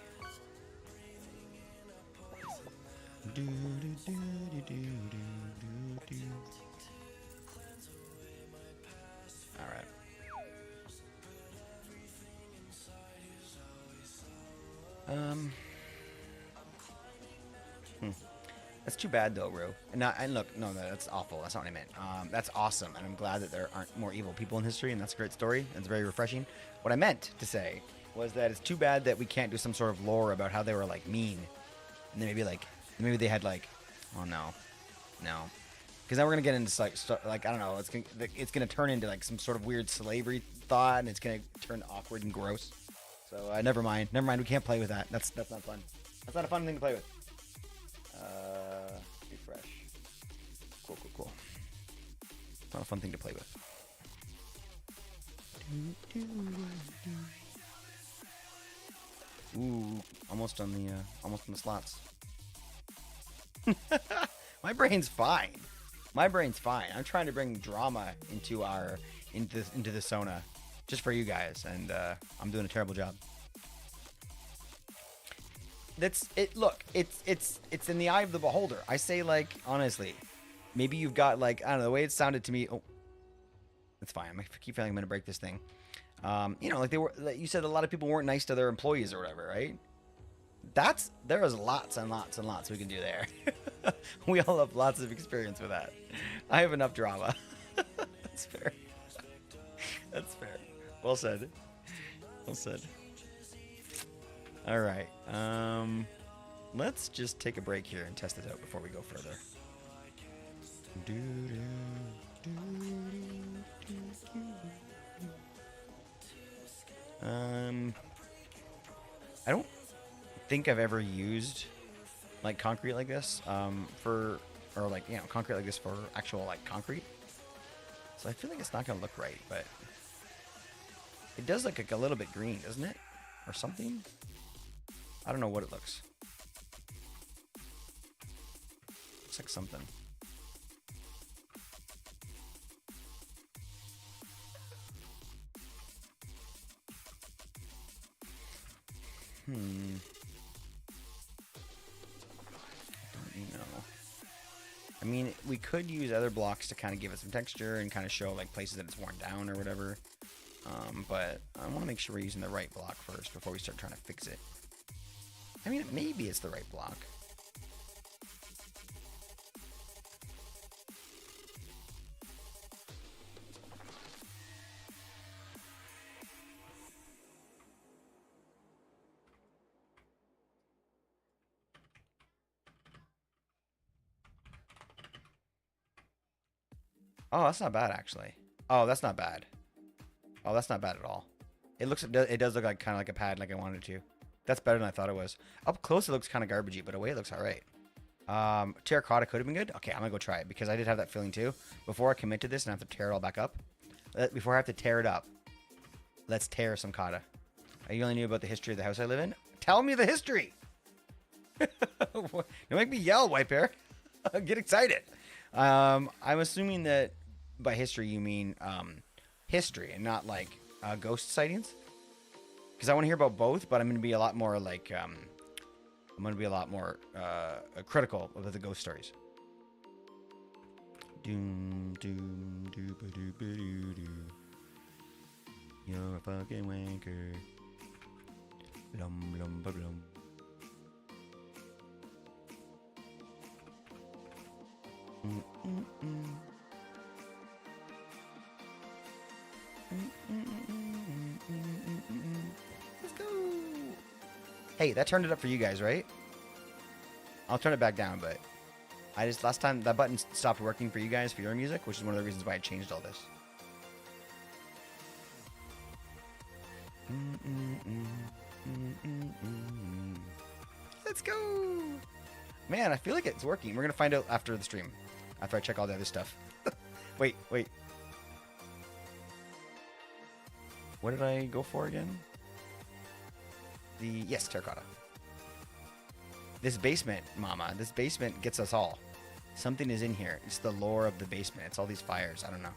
All right. That's too bad though, Rue. And look, no, that's awful. That's not what I meant. That's awesome, and I'm glad that there aren't more evil people in history, and that's a great story. It's very refreshing. What I meant to say was that it's too bad that we can't do some sort of lore about how they were like mean, and then maybe they had like, oh no, because now we're gonna get into like I don't know. It's gonna turn into like some sort of weird slavery thought, and it's gonna turn awkward and gross. So never mind. We can't play with that. That's not fun. That's not a fun thing to play with. Refresh. Cool. Not a fun thing to play with. Ooh, almost on the slots. My brain's fine. I'm trying to bring drama into the SONA, just for you guys, and I'm doing a terrible job. That's it. Look, it's in the eye of the beholder. I say, like, honestly, maybe you've got like, I don't know, the way it sounded to me. Oh, it's fine. I keep feeling I'm gonna break this thing. Like you said, a lot of people weren't nice to their employees or whatever, right? There is lots and lots and lots we can do there. We all have lots of experience with that. I have enough drama. That's fair. That's fair. Well said. All right. Let's just take a break here and test this out before we go further. I don't think I've ever used like concrete like this concrete like this for actual like concrete. So I feel like it's not gonna look right, but it does look like a little bit green, doesn't it? Or something? I don't know what it looks. Looks like something. Don't know. I mean, we could use other blocks to kind of give it some texture and kind of show like places that it's worn down or whatever. But I want to make sure we're using the right block first before we start trying to fix it. I mean, maybe it's the right block. Oh, that's not bad, actually. Oh, that's not bad. Oh, that's not bad at all. It does look like kind of like a pad, like I wanted it to. That's better than I thought it was. Up close, it looks kind of garbagey, but away, it looks all right. Terracotta could have been good. Okay, I'm gonna go try it because I did have that feeling too. Before I commit to this and have to tear it all back up, before I have to tear it up, let's tear some cotta. You only knew about the history of the house I live in? Tell me the history. You make me yell, white bear. Get excited. I'm assuming that by history you mean history and not like ghost sightings, because I want to hear about both, but I'm going to be a lot more like critical of the ghost stories. Doom doom doo ba doo ba doo doo. You're a fucking wanker. Blum, blum, ba, blum. Mm, mm, mm. Let's go. Hey, that turned it up for you guys, right? I'll turn it back down, but I just last time that button stopped working for you guys for your music, which is one of the reasons why I changed all this. Let's go. Man, I feel like it's working. We're gonna find out after the stream, after I check all the other stuff. Wait. What did I go for again? Yes, terracotta. This basement, mama. This basement gets us all. Something is in here. It's the lore of the basement. It's all these fires. I don't know.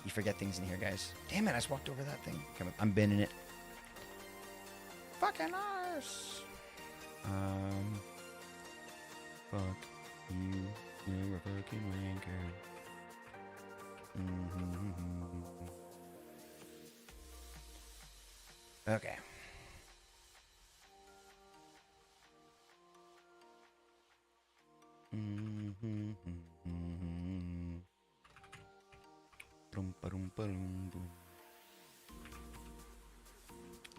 You forget things in here, guys. Damn it, I just walked over that thing. Come on, I'm binning it. Fucking arse. Fuck you. You're a fucking wanker. Okay.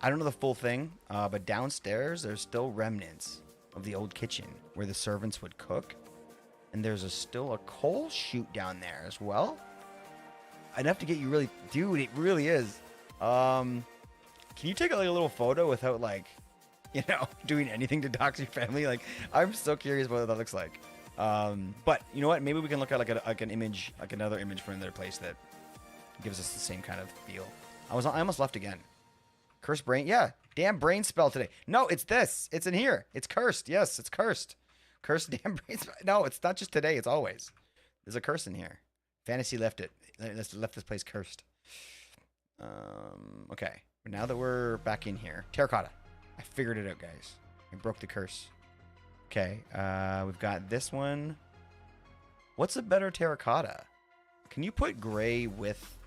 I don't know the full thing, but downstairs there's still remnants of the old kitchen where the servants would cook, and there's still a coal chute down there as well. Enough to get you really, dude. It really is. Can you take like a little photo without like, you know, doing anything to dox your family? Like, I'm so curious what that looks like. But you know what? Maybe we can look at like an image, like another image from another place that gives us the same kind of feel. I almost left again. Cursed brain. Yeah. Damn brain spell today. No, it's this. It's in here. It's cursed. Yes, it's cursed. Cursed damn brain spell. No, it's not just today. It's always. There's a curse in here. Fantasy left it. Left this place cursed. Okay. Now that we're back in here. Terracotta. I figured it out, guys. I broke the curse. Okay. We've got this one. What's a better terracotta? Can you put gray with...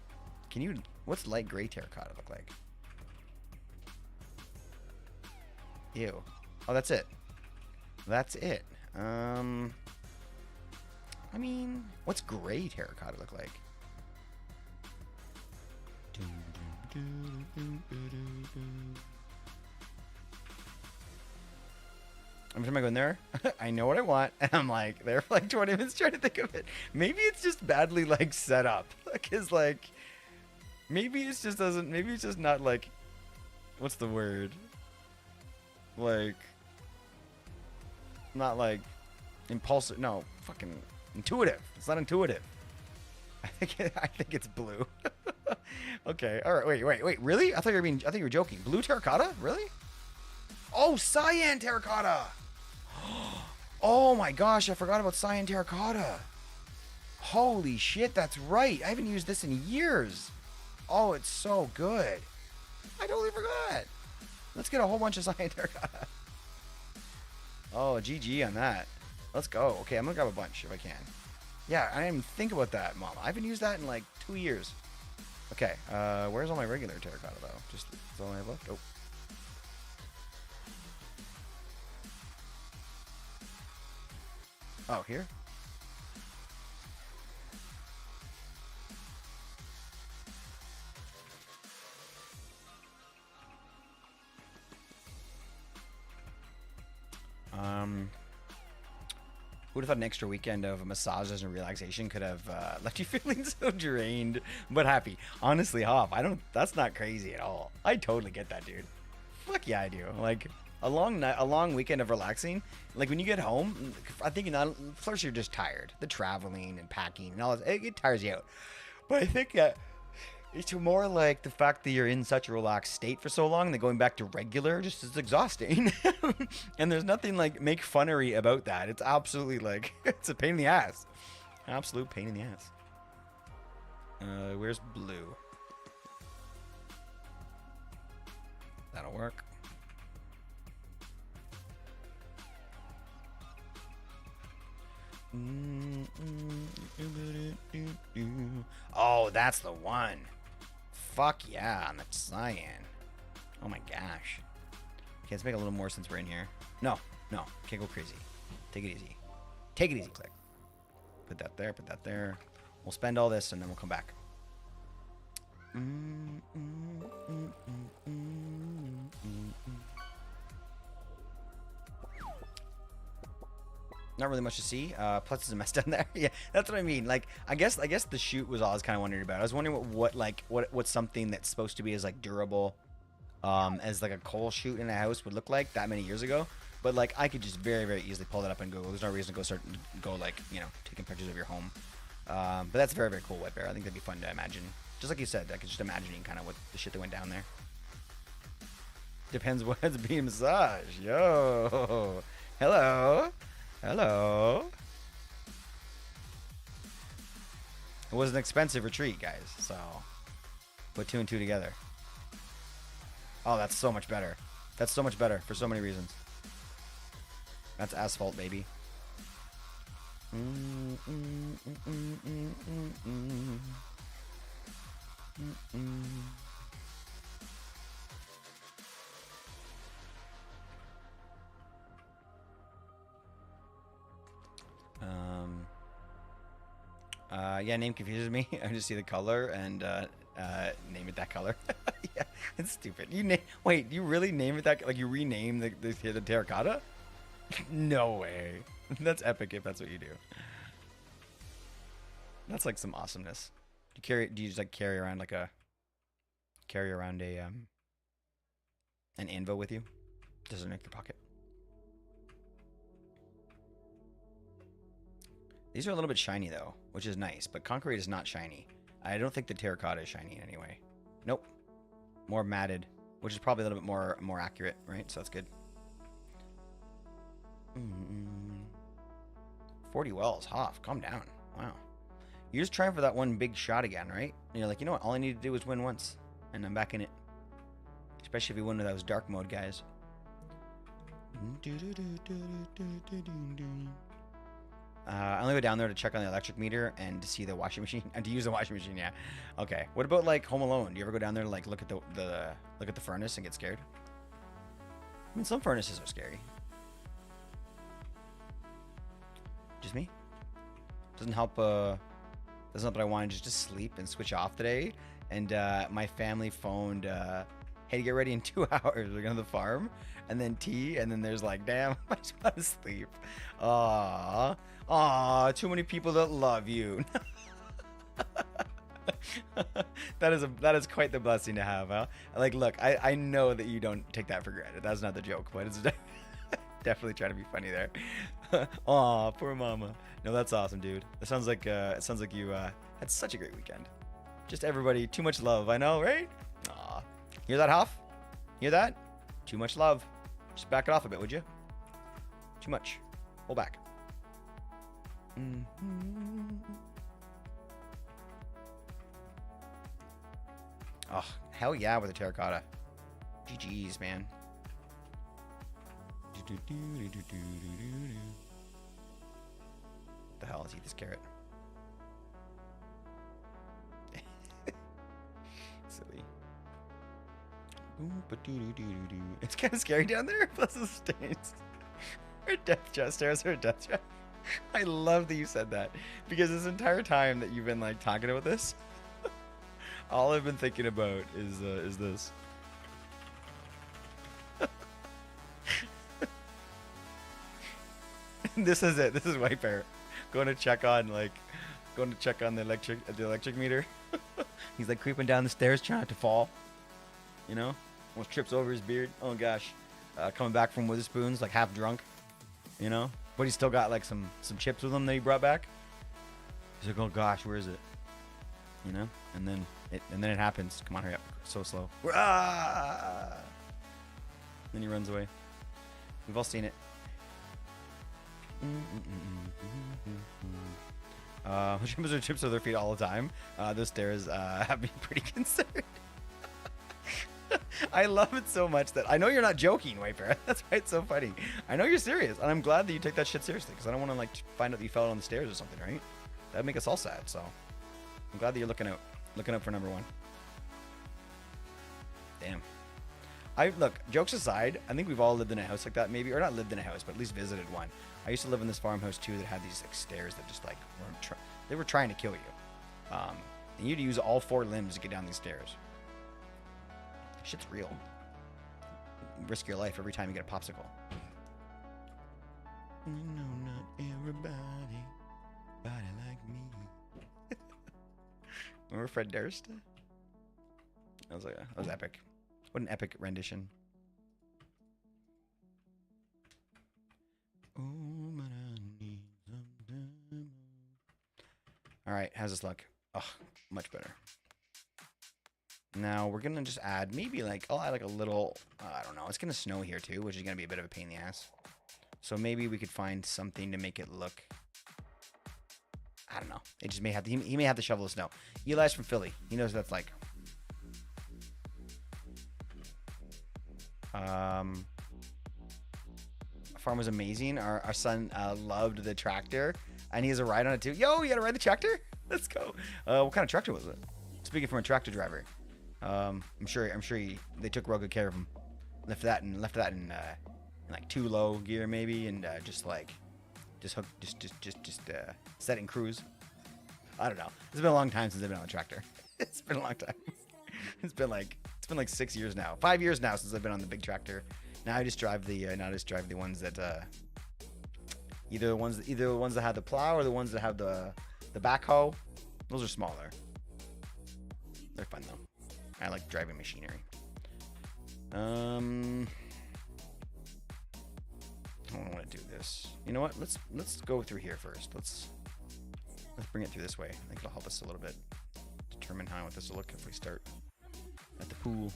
What's light gray terracotta look like? Ew. Oh, that's it. That's it. I mean, what's gray terracotta look like? Every time I go in there, I know what I want, and I'm like, there for like 20 minutes trying to think of it. Maybe it's just badly like set up, because like, maybe it's just not like, what's the word? Like, not like impulsive. No, fucking intuitive. It's not intuitive. I think it's blue. Okay. All right. Wait. Really? I thought you were joking. Blue terracotta? Really? Oh, cyan terracotta. Oh my gosh, I forgot about cyan terracotta. Holy shit, that's right. I haven't used this in years. Oh, it's so good. I totally forgot. Let's get a whole bunch of cyan terracotta. Oh, GG on that. Let's go. Okay, I'm gonna grab a bunch if I can. Yeah, I didn't even think about that, Mom. I haven't used that in like 2 years. Okay, where's all my regular terracotta though? Just that's all I have left. Oh. Oh, here? Who would have thought an extra weekend of massages and relaxation could have left you feeling so drained but happy? Honestly, Hop, that's not crazy at all. I totally get that, dude. Fuck yeah, I do. Like, a long weekend of relaxing, like when you get home, I think first you're just tired. The traveling and packing and all that, it tires you out. But I think that it's more like the fact that you're in such a relaxed state for so long that going back to regular just is exhausting. And there's nothing like make funnery about that. It's absolutely like, it's a pain in the ass. Absolute pain in the ass. Where's blue? That'll work. Oh, that's the one. Fuck yeah, on the cyan. Oh my gosh. Okay, let's make a little more since we're in here. No, can't go crazy. Take it easy. Take it easy, click. Put that there, put that there. We'll spend all this and then we'll come back. Not really much to see. Plus, there's a mess down there. Yeah, that's what I mean. Like, I guess the chute was all I was kind of wondering about. I was wondering what's something that's supposed to be as like durable, as like a coal chute in a house would look like that many years ago. But like, I could just very, very easily pull that up and go. There's no reason to go like, you know, taking pictures of your home. But that's very, very cool, White Bear. I think that'd be fun to imagine. Just like you said, I could just imagining kind of what the shit that went down there. Depends what's being massaged. Yo, hello. Hello. It was an expensive retreat, guys, so put 2 and 2 together. Oh, that's so much better. That's so much better for so many reasons. That's asphalt, baby. Yeah, name confuses me. I just see the color and name it that color. Yeah, it's stupid. Wait, you really name it that? Like you rename the terracotta? No way. That's epic if that's what you do. That's like some awesomeness. Do you just like carry around a an anvil with you? Does it make your pocket? These are a little bit shiny though, which is nice, but concrete is not shiny. I don't think the terracotta is shiny in any way. Nope. More matted, which is probably a little bit more accurate, right? So that's good. 40 wells. Hoff, calm down. Wow. You're just trying for that one big shot again, right? And you're like, you know what? All I need to do is win once, and I'm back in it. Especially if you win with those dark mode guys. I only go down there to check on the electric meter and to see the washing machine and to use the washing machine. Yeah. Okay. What about like Home Alone? Do you ever go down there to like look at the furnace and get scared? I mean, some furnaces are scary. Just me? Doesn't help. Doesn't help that I wanted just to sleep and switch off today. And my family phoned. Hey, to get ready in 2 hours. We're going to the farm, and then tea, and then there's like, damn, I just want to sleep. Too many people that love you. That is quite the blessing to have, huh? Like, look, I know that you don't take that for granted. That's not the joke, but it's definitely trying to be funny there. Aw, poor mama. No, that's awesome, dude. It sounds like you had such a great weekend. Just everybody, too much love. I know, right? Aw. Hear that, Hoff? Hear that? Too much love. Just back it off a bit, would you? Too much. Hold back. Oh, hell yeah with the terracotta. GG's, man. The hell? Let's eat this carrot. Silly. It's kind of scary down there. Plus the stains. Or death chest. Stairs or death chest. I love that you said that, because this entire time that you've been like talking about this, all I've been thinking about is this. This is it. This is White Bear going to check on the electric meter. He's like creeping down the stairs trying not to fall. You know, almost trips over his beard. Oh gosh, coming back from Witherspoons like half drunk. You know, but he's still got like some chips with him that he brought back. He's like, oh gosh, where is it? You know, and then it happens. Come on, hurry up. So slow. Ah! Then he runs away. We've all seen it. Which happens with chips on their feet all the time. Those stairs have me pretty concerned. I love it so much that I know you're not joking, White Bear. That's why it's so funny. I know you're serious, and I'm glad that you take that shit seriously, because I don't want to like find out that you fell on the stairs or something, right? That'd make us all sad. So I'm glad that you're looking out for number one. Damn. Look, jokes aside, I think we've all lived in a house like that, maybe, or not lived in a house, but at least visited one. I used to live in this farmhouse too that had these like stairs that just like they were trying to kill you. And you'd use all 4 limbs to get down these stairs. Shit's real. You risk your life every time you get a popsicle. You know, not everybody like me. Remember Fred Durst? That was epic. What an epic rendition. Alright, how's this look? Oh, much better. Now we're gonna just add maybe like I'll add like a little I don't know, it's gonna snow here too, which is gonna be a bit of a pain in the ass. So maybe we could find something to make it look, I don't know. It just may have to, he may have to shovel the snow. Eli's from Philly. He knows what that's like. Farm was amazing. Our son loved the tractor, and he has a ride on it too. Yo, you gotta ride the tractor? Let's go. What kind of tractor was it? Speaking from a tractor driver, I'm sure they took real good care of him. Left that in like 2 low gear maybe, and just set it in cruise. I don't know. It's been a long time since I've been on a tractor. It's been a long time. It's been like 6 years now, 5 years now since I've been on the big tractor. Now I just drive the ones that either the ones that have the plow or the ones that have the backhoe. Those are smaller. They're fun though. I like driving machinery. I don't want to do this. You know what? Let's go through here first. Let's bring it through this way. I think it'll help us a little bit determine how I want this to look if we start at the pool.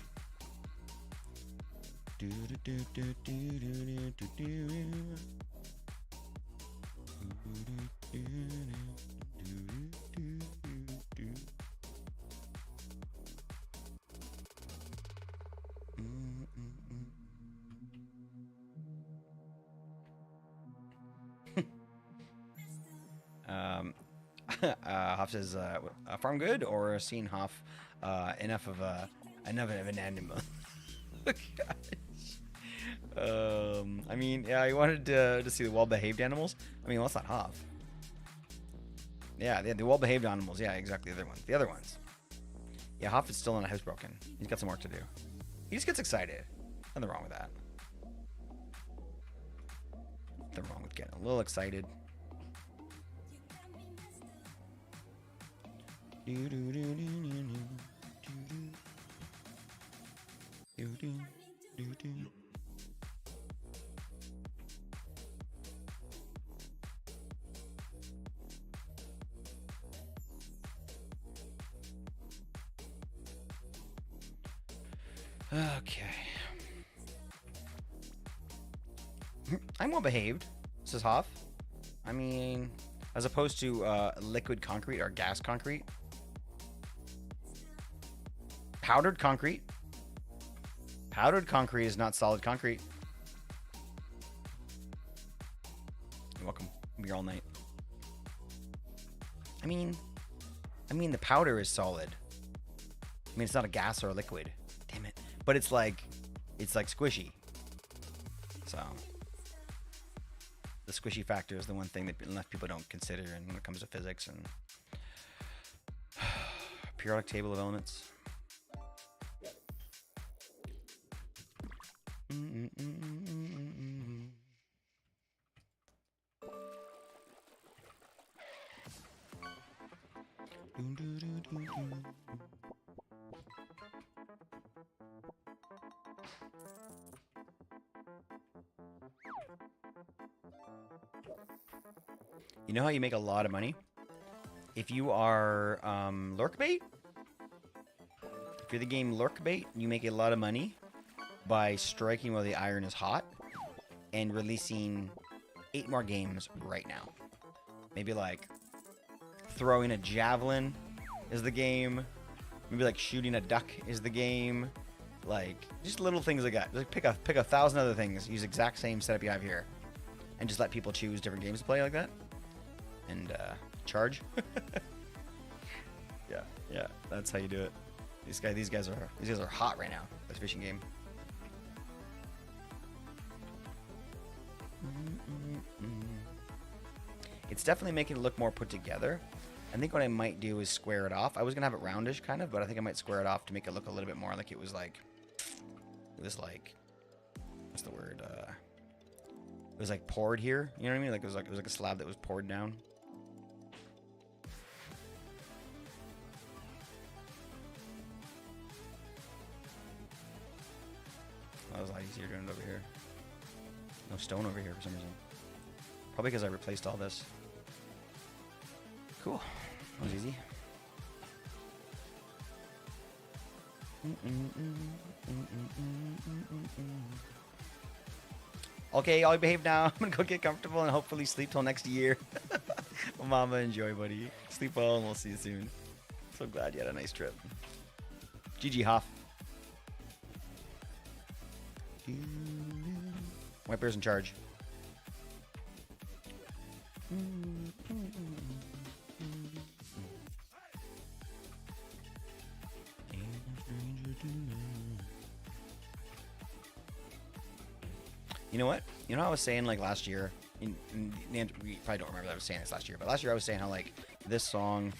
Hoff says, farm good or seen Hoff enough of an animal? Gosh. I mean, yeah, I wanted to see the well-behaved animals. I mean, well, that's not Hoff. Yeah, the well-behaved animals. Yeah, exactly. The other ones. Yeah, Hoff is still in a housebroken. He's got some work to do. He just gets excited. Nothing wrong with that. Nothing wrong with getting a little excited. Okay. I'm well behaved, says Hoff. I mean, as opposed to liquid concrete or gas concrete. Powdered concrete. Powdered concrete is not solid concrete. You're welcome. I'll be here all night. I mean, the powder is solid. I mean, it's not a gas or a liquid. Damn it. But it's like squishy. So the squishy factor is the one thing that enough people don't consider when it comes to physics and periodic table of elements. You know how you make a lot of money? If you are lurk bait? If you're the game lurk bait, you make a lot of money by striking while the iron is hot and releasing 8 more games right now. Maybe like throwing a javelin is the game. Maybe like shooting a duck is the game. Like just little things like that. Like pick a 1,000 other things. Use the exact same setup you have here, and just let people choose different games to play like that. And charge. Yeah, that's how you do it. These guys are hot right now. This fishing game. It's definitely making it look more put together. I think what I might do is square it off. I was gonna have it roundish kind of, but I think I might square it off to make it look a little bit more like it was like, what's the word? It was like poured here. You know what I mean? Like it was like a slab that was poured down. That was a lot easier doing it over here. No stone over here for some reason. Probably because I replaced all this. Cool. That was easy. Okay, I'll behave now. I'm gonna go get comfortable and hopefully sleep till next year. Well, Mama, enjoy, buddy. Sleep well, and we'll see you soon. So glad you had a nice trip. GG, Hoff. White Bear's in charge. You know what? You know how I was saying like last year, you probably don't remember that I was saying this last year, but last year I was saying how like this song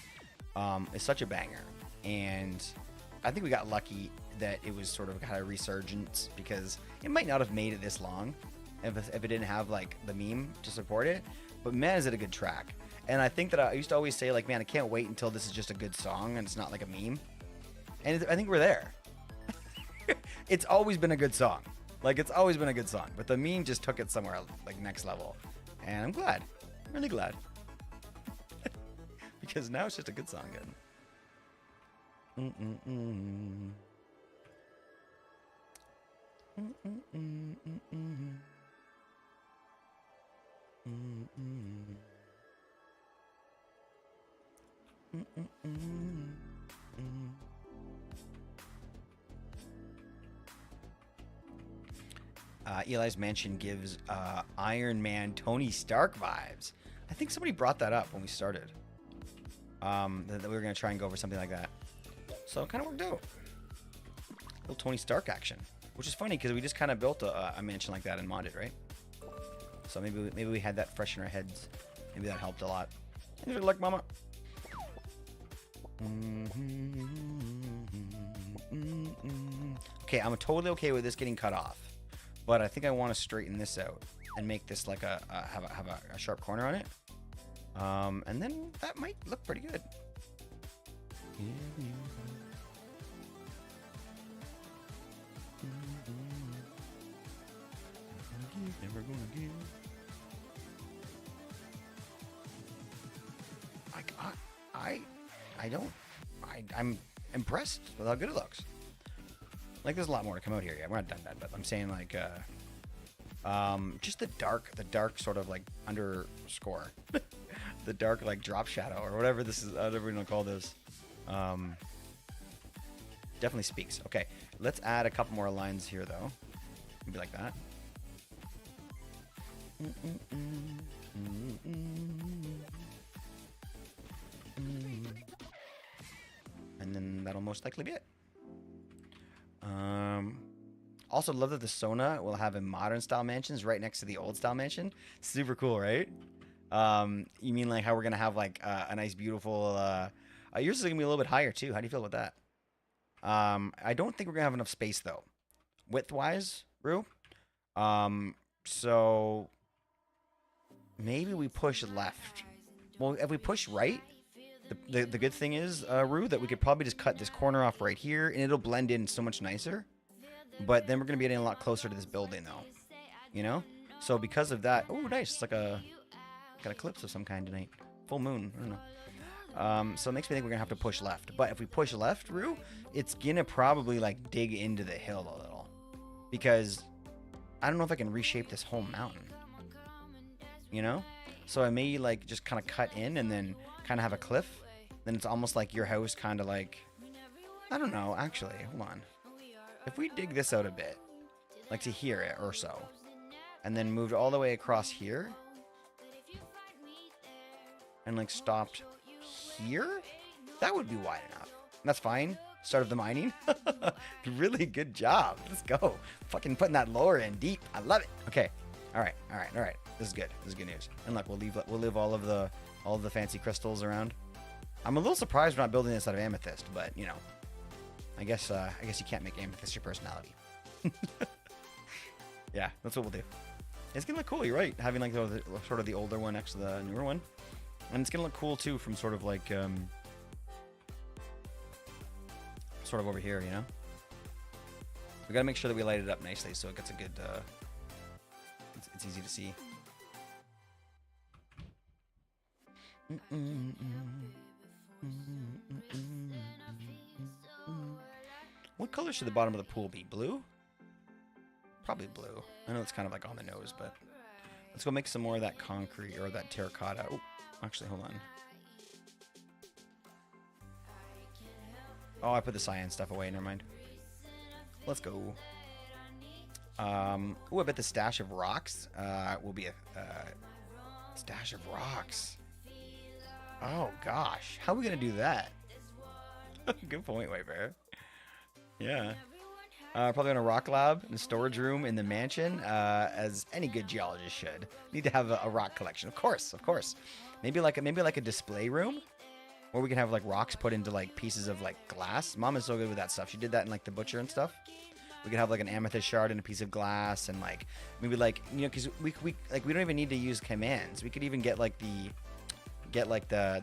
is such a banger, and I think we got lucky that it was sort of kind of resurgence, because it might not have made it this long if it didn't have like the meme to support it, but man, is it a good track. And I think that I used to always say like, man, I can't wait until this is just a good song and it's not like a meme, and I think we're there. It's always been a good song. Like, it's always been a good song, but the meme just took it somewhere like next level, and I'm glad. I'm really glad. Because now it's just a good song again. Eli's Mansion gives Iron Man Tony Stark vibes. I think somebody brought that up when we started. That we were going to try and go over something like that. So it kind of worked out. Little Tony Stark action. Which is funny because we just kind of built a mansion like that and modded, right? So maybe we had that fresh in our heads. Maybe that helped a lot. Good luck, Mama. Okay, I'm totally okay with this getting cut off. But I think I want to straighten this out and make this like have a sharp corner on it. And then that might look pretty good. Never gonna give. I'm impressed with how good it looks. Like, there's a lot more to come out here. Yeah, we're not done that, but I'm saying like, just the dark sort of like underscore, the dark like drop shadow or whatever this is, whatever we're gonna call this. Definitely speaks. Okay, let's add a couple more lines here though. Maybe like that. And then that'll most likely be it. Also love that the SONA will have a modern style mansions right next to the old style mansion. Super cool, right? You mean like how we're gonna have like a nice beautiful yours is gonna be a little bit higher too. How do you feel about that? I don't think we're gonna have enough space though, width wise, Rue. So maybe we push left. Well, if we push right, the good thing is, Rue, that we could probably just cut this corner off right here, and it'll blend in so much nicer. But then we're going to be getting a lot closer to this building, though. You know? So because of that... Oh, nice. It's like got an eclipse of some kind tonight. Full moon. I don't know. So it makes me think we're going to have to push left. But if we push left, Rue, it's going to probably, like, dig into the hill a little. Because I don't know if I can reshape this whole mountain. You know? So I may, like, just kind of cut in and then kind of have a cliff. Then it's almost like your house kind of like... I don't know, actually. Hold on. If we dig this out a bit, like to here or so, and then moved all the way across here, and like stopped here, that would be wide enough. That's fine. Start of the mining. Really good job. Let's go. Fucking putting that lore in deep. I love it. Okay. All right, all right, all right. This is good. This is good news. And look, we'll leave all of the fancy crystals around. I'm a little surprised we're not building this out of amethyst, but you know, I guess you can't make amethyst your personality. Yeah, that's what we'll do. It's gonna look cool. You're right. Having like sort of the older one next to the newer one, and it's gonna look cool too from sort of like sort of over here. You know, we gotta make sure that we light it up nicely so it gets a good. It's easy to see. What color should the bottom of the pool be? Blue? Probably blue. I know it's kind of like on the nose, but let's go make some more of that concrete or that terracotta. Oh, actually, hold on. Oh, I put the cyan stuff away. Never mind. Let's go. Oh, I bet the stash of rocks will be a stash of rocks. Oh gosh, how are we gonna do that? Good point, White Bear. Yeah. Probably in a rock lab in a storage room in the mansion, as any good geologist should. Need to have a rock collection, of course, of course. Maybe like a display room, where we can have like rocks put into like pieces of like glass. Mom is so good with that stuff. She did that in like the butcher and stuff. We could have like an amethyst shard and a piece of glass, and like maybe like, you know, because we don't even need to use commands. We could even get like the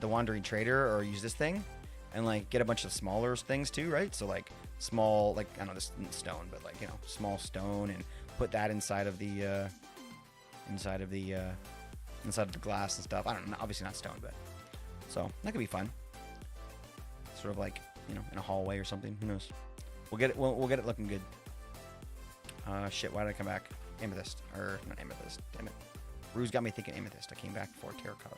wandering trader, or use this thing, and like get a bunch of smaller things too, right? So like small, like I don't know, this stone, but like, you know, small stone, and put that inside of the glass and stuff. I don't know, obviously not stone, but so that could be fun. Sort of like, you know, in a hallway or something. Who knows? We'll get it. We'll get it looking good. Shit, why did I come back? Amethyst. Or, not amethyst. Damn it. Ruse got me thinking amethyst. I came back for terracotta.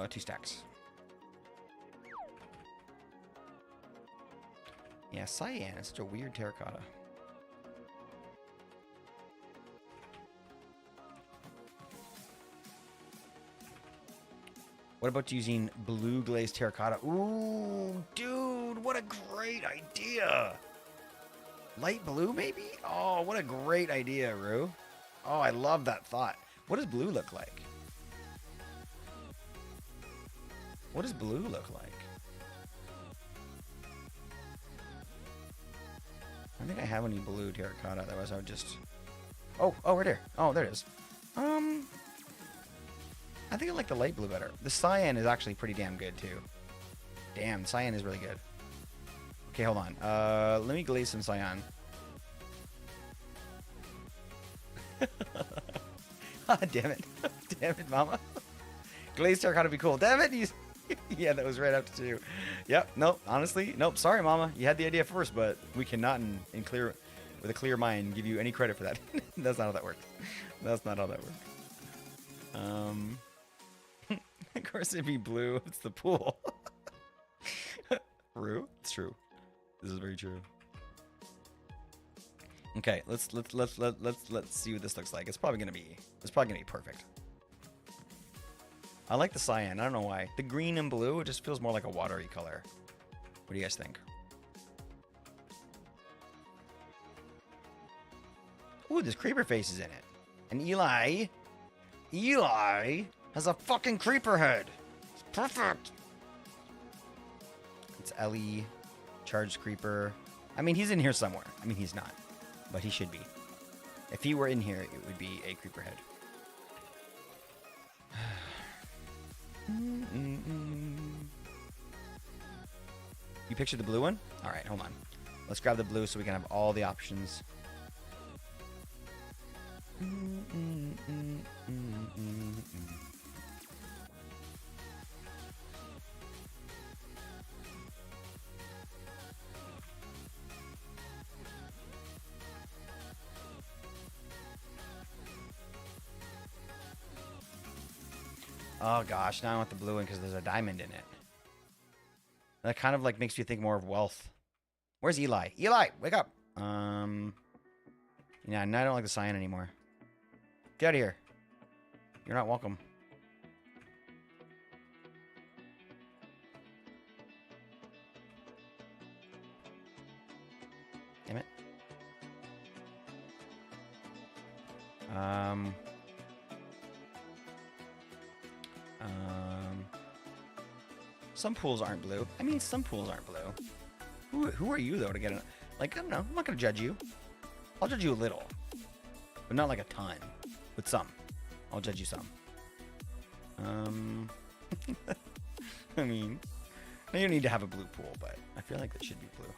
Two stacks. Yeah, cyan is such a weird terracotta. What about using blue glazed terracotta? Ooh, dude, what a great idea. Light blue, maybe? Oh, what a great idea, Rue. Oh, I love that thought. What does blue look like? What does blue look like? I don't think I have any blue terracotta, otherwise I would just... Oh, right there. Oh, there it is. I think I like the light blue better. The cyan is actually pretty damn good, too. Damn, cyan is really good. Okay, hold on. Let me glaze some cyan. Damn it. Damn it, mama. Glazed terracotta would be cool. Damn it, yeah, that was right up to you. Yep, nope, honestly, nope, sorry, mama. You had the idea first, but we cannot, with a clear mind, give you any credit for that. That's not how that works. That's not how that works. Of course it'd be blue. It's the pool. True. It's true. This is very true. Okay, let's see what this looks like. It's probably gonna be perfect. I like the cyan. I don't know why. The green and blue, it just feels more like a watery color. What do you guys think? Ooh, there's creeper faces in it. And Eli has a fucking creeper head. It's perfect. It's Ellie, charged creeper. I mean, he's in here somewhere. I mean, he's not, but he should be. If he were in here, it would be a creeper head. You pictured the blue one? All right, hold on. Let's grab the blue so we can have all the options. Oh gosh, now I want the blue one because there's a diamond in it. That kind of like makes you think more of wealth. Where's Eli? Eli, wake up. Yeah, now I don't like the cyan anymore. Get out of here. You're not welcome. Damn it. Some pools aren't blue. I mean, some pools aren't blue. Who are you, though, to get it? Like, I don't know. I'm not going to judge you. I'll judge you a little. But not like a ton. But some. I'll judge you some. I mean, you don't need to have a blue pool, but I feel like it should be blue.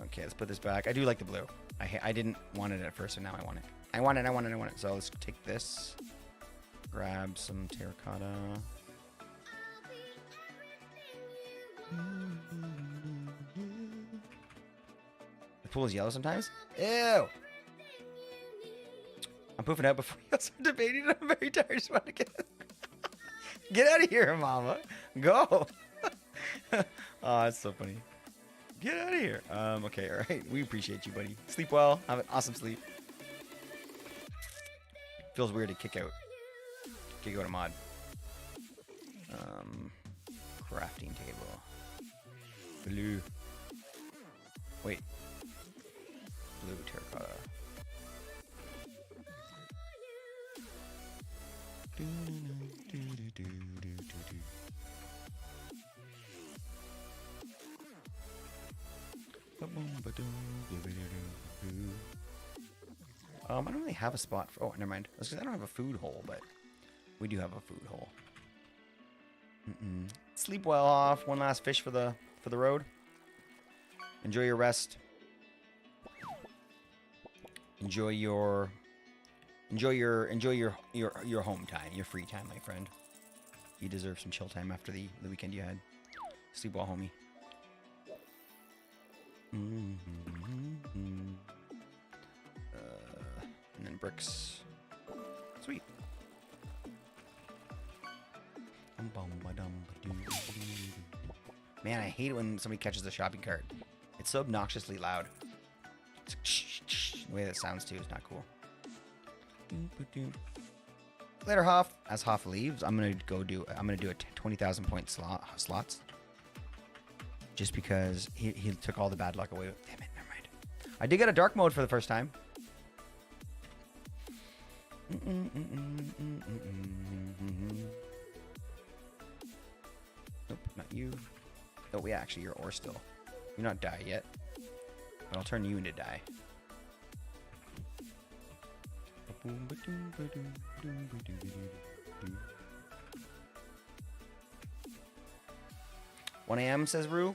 Okay, let's put this back. I do like the blue. I didn't want it at first, and now I want it. I want it. So let's take this. Grab some terracotta. The pool is yellow sometimes? Ew! I'm poofing out before you start debating. I'm very tired. I just want to get out of here, mama. Go. Oh, that's so funny. Get out of here. Okay, all right. We appreciate you, buddy. Sleep well. Have an awesome sleep. Feels weird to kick out a mod. Crafting table. Blue. Wait. Blue terracotta. I don't really have a spot for. Oh, never mind. That's because I don't have a food hole, but we do have a food hole. Sleep well off. One last fish for the road. Enjoy your rest. Enjoy your home time, your free time, my friend. You deserve some chill time after the weekend you had. Sleep well, homie. And then bricks. Sweet. Man, I hate it when somebody catches the shopping cart. It's so obnoxiously loud. The way that sounds too is not cool. Later, Hoff. As Hoff leaves, I'm gonna do a 20,000 point slots. Just because he took all the bad luck away. Damn it, never mind. I did get a dark mode for the first time. Nope, not you. Oh, yeah, actually, you're ore still. You're not die yet. But I'll turn you into die. 1 a.m. says Rue.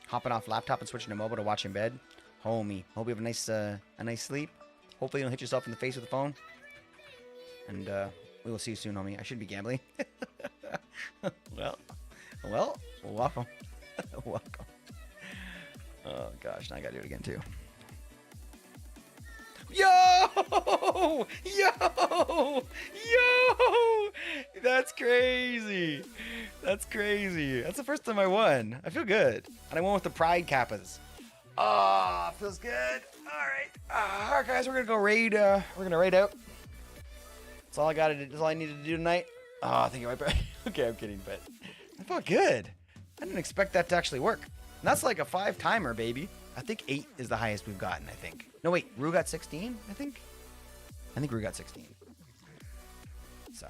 Hopping off laptop and switching to mobile to watch in bed. Homie, hope you have a nice sleep. Hopefully you don't hit yourself in the face with the phone. And we will see you soon, homie. I shouldn't be gambling. well, welcome. Welcome. Oh gosh, now I gotta do it again too. Yo! That's crazy. That's the first time I won. I feel good. And I won with the pride kappas. Ah, feels good. All right, guys, we're gonna go raid. We're gonna raid out. That's all I got to do. That's all I needed to do tonight. Oh, I think it might be. Okay, I'm kidding, but I felt good. I didn't expect that to actually work. And that's like a 5-timer, baby. I think 8 is the highest we've gotten, I think. No, wait. Rue got 16, I think? I think Rue got 16. So.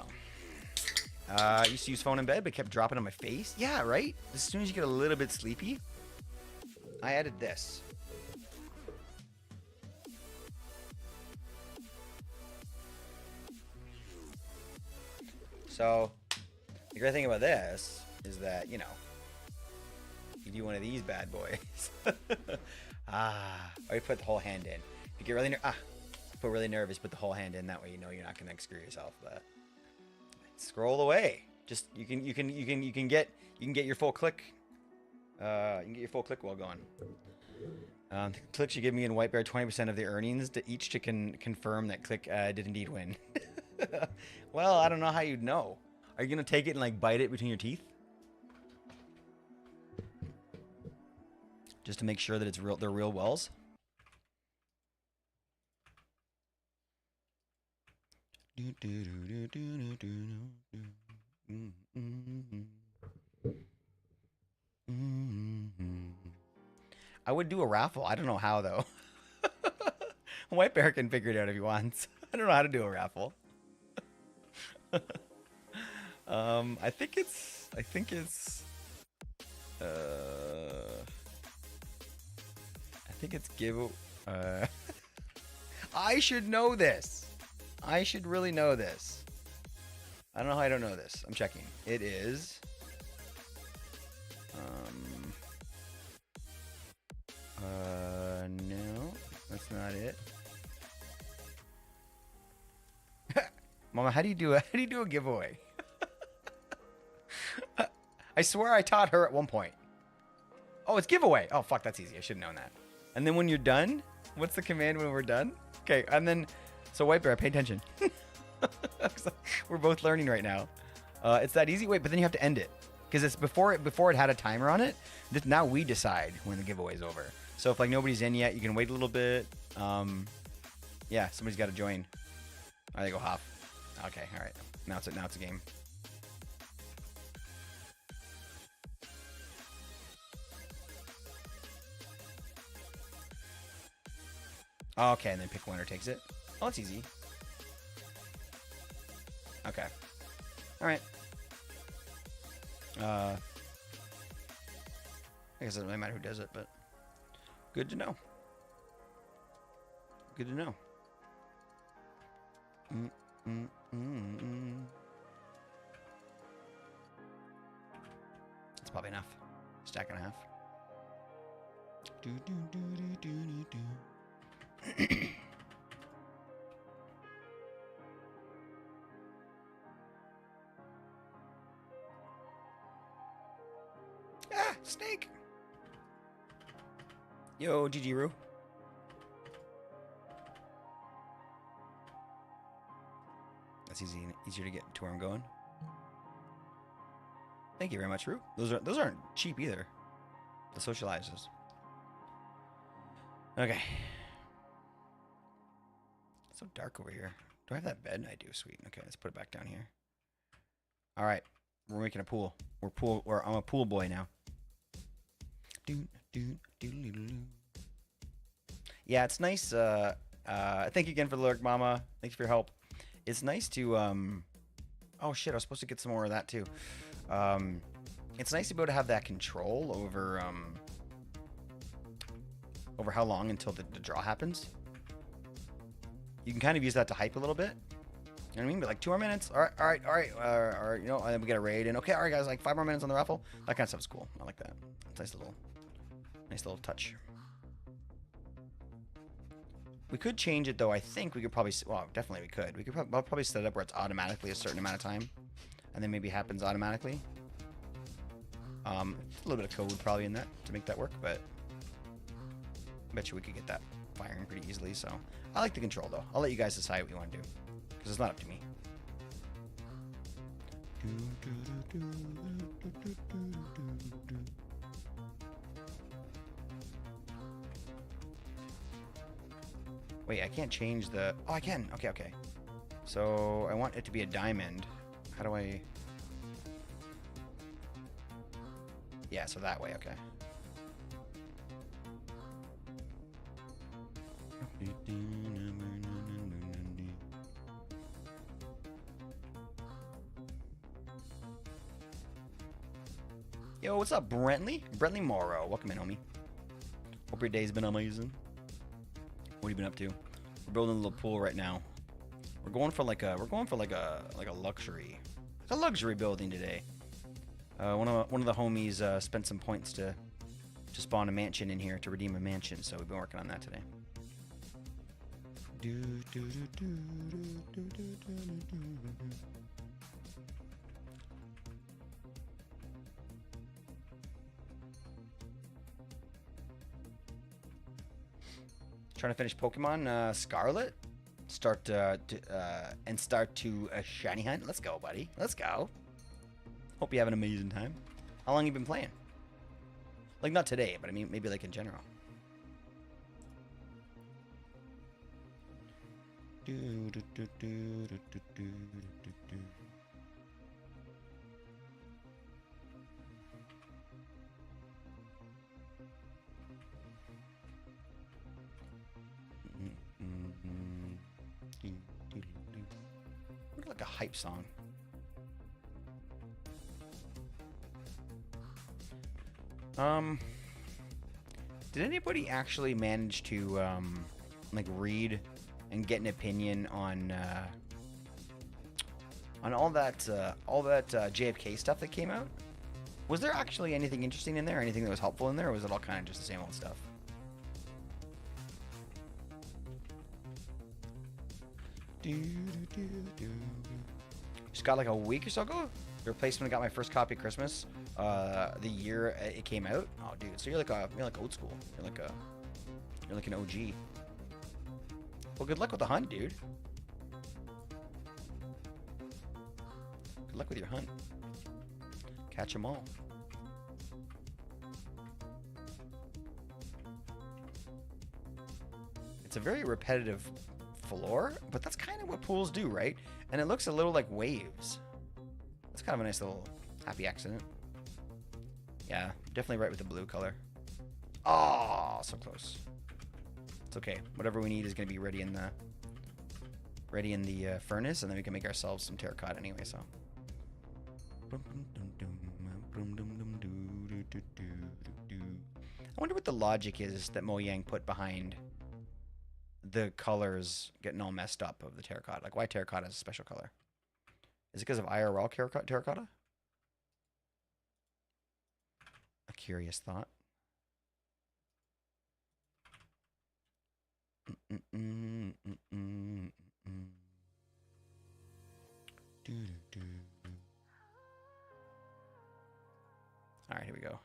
I used to use phone in bed, but kept dropping on my face. Yeah, right? As soon as you get a little bit sleepy, I added this. So, the great thing about this is that, you know, you do one of these bad boys. Or you put the whole hand in. If you get really nervous, put the whole hand in. That way, you know you're not gonna screw yourself. But scroll away. Just you can get your full click. You can get your full click while going. Click should give me and White Bear 20% of the earnings to each to confirm that Click did indeed win. Well, I don't know how you'd know. Are you gonna take it and like bite it between your teeth? Just to make sure that it's real, they're real wells? I would do a raffle. I don't know how though. White Bear can figure it out if he wants. I don't know how to do a raffle. I think it's give. I should know this. I should really know this. I don't know how I don't know this. I'm checking. It is. No, that's not it. Mama, how do you do a giveaway? I swear I taught her at one point. Oh, it's giveaway. Oh, fuck, that's easy. I should have known that. And then when you're done, what's the command when we're done? Okay, and then, so White Bear, pay attention. We're both learning right now. It's that easy. Wait, but then you have to end it. Because it's before it had a timer on it. Now we decide when the giveaway's over. So if like nobody's in yet, you can wait a little bit. Yeah, somebody's got to join. All right, they go half. Okay, all right. Now it's a game. Okay, and then pick winner takes it. Oh, it's easy. Okay. All right. I guess it doesn't really matter who does it, but good to know. Good to know. That's probably enough. Stack and a half. Ah, snake. Yo, GG-Roo. That's easier to get to where I'm going. Thank you very much, Roo. Those aren't cheap either. The socializers. Okay. It's so dark over here. Do I have that bed? I do. Sweet. Okay, let's put it back down here. All right, we're making a pool. I'm a pool boy now. Yeah, it's nice. Thank you again for the lurk, Mama. Thanks for your help. It's nice to oh shit, I was supposed to get some more of that too. It's nice to be able to have that control over how long until the draw happens. You can kind of use that to hype a little bit. You know what I mean? But like 2 more minutes. All right. Or you know, and then we get a raid and okay, all right guys, like 5 more minutes on the raffle. That kind of stuff's cool. I like that. It's nice little touch. We could change it though. I think we could probably, well, definitely we could. We could probably set it up where it's automatically a certain amount of time, and then maybe happens automatically. A little bit of code probably in that to make that work, but I bet you we could get that firing pretty easily. So I like the control though. I'll let you guys decide what you want to do because it's not up to me. Wait, I can't change the... Oh, I can. Okay. So I want it to be a diamond. How do I... Yeah, so that way, okay. Yo, what's up, Brentley? Brentley Morrow. Welcome in, homie. Hope your day's been amazing. What have you been up to? We're building a little pool right now. We're going for like a luxury. It's a luxury building today. One of the homies spent some points to spawn a mansion in here, to redeem a mansion, so we've been working on that today. Trying to finish Pokemon Scarlet. start to a shiny hunt. Let's go, buddy. Let's go. Hope you have an amazing time. How long you been playing? Like not today, but I mean maybe like in general. Like a hype song. Did anybody actually manage to like read and get an opinion on all that JFK stuff that came out? Was there actually anything interesting in there? Anything that was helpful in there, or was it all kind of just the same old stuff? Just got like a week or so ago. The replacement got my first copy of Christmas. The year it came out. Oh, dude! So you're like old school. You're like an OG. Well, good luck with the hunt, dude. Good luck with your hunt. Catch them all. It's a very repetitive floor, but that's kind of what pools do, right? And it looks a little like waves. That's kind of a nice little happy accident. Yeah, definitely right with the blue color. Oh, so close. It's okay. Whatever we need is going to be ready in the furnace, and then we can make ourselves some terracotta anyway. So. I wonder what the logic is that Mojang put behind the colors getting all messed up of the terracotta. Like, why terracotta is a special color? Is it because of IRL terracotta? A curious thought. All right, here we go.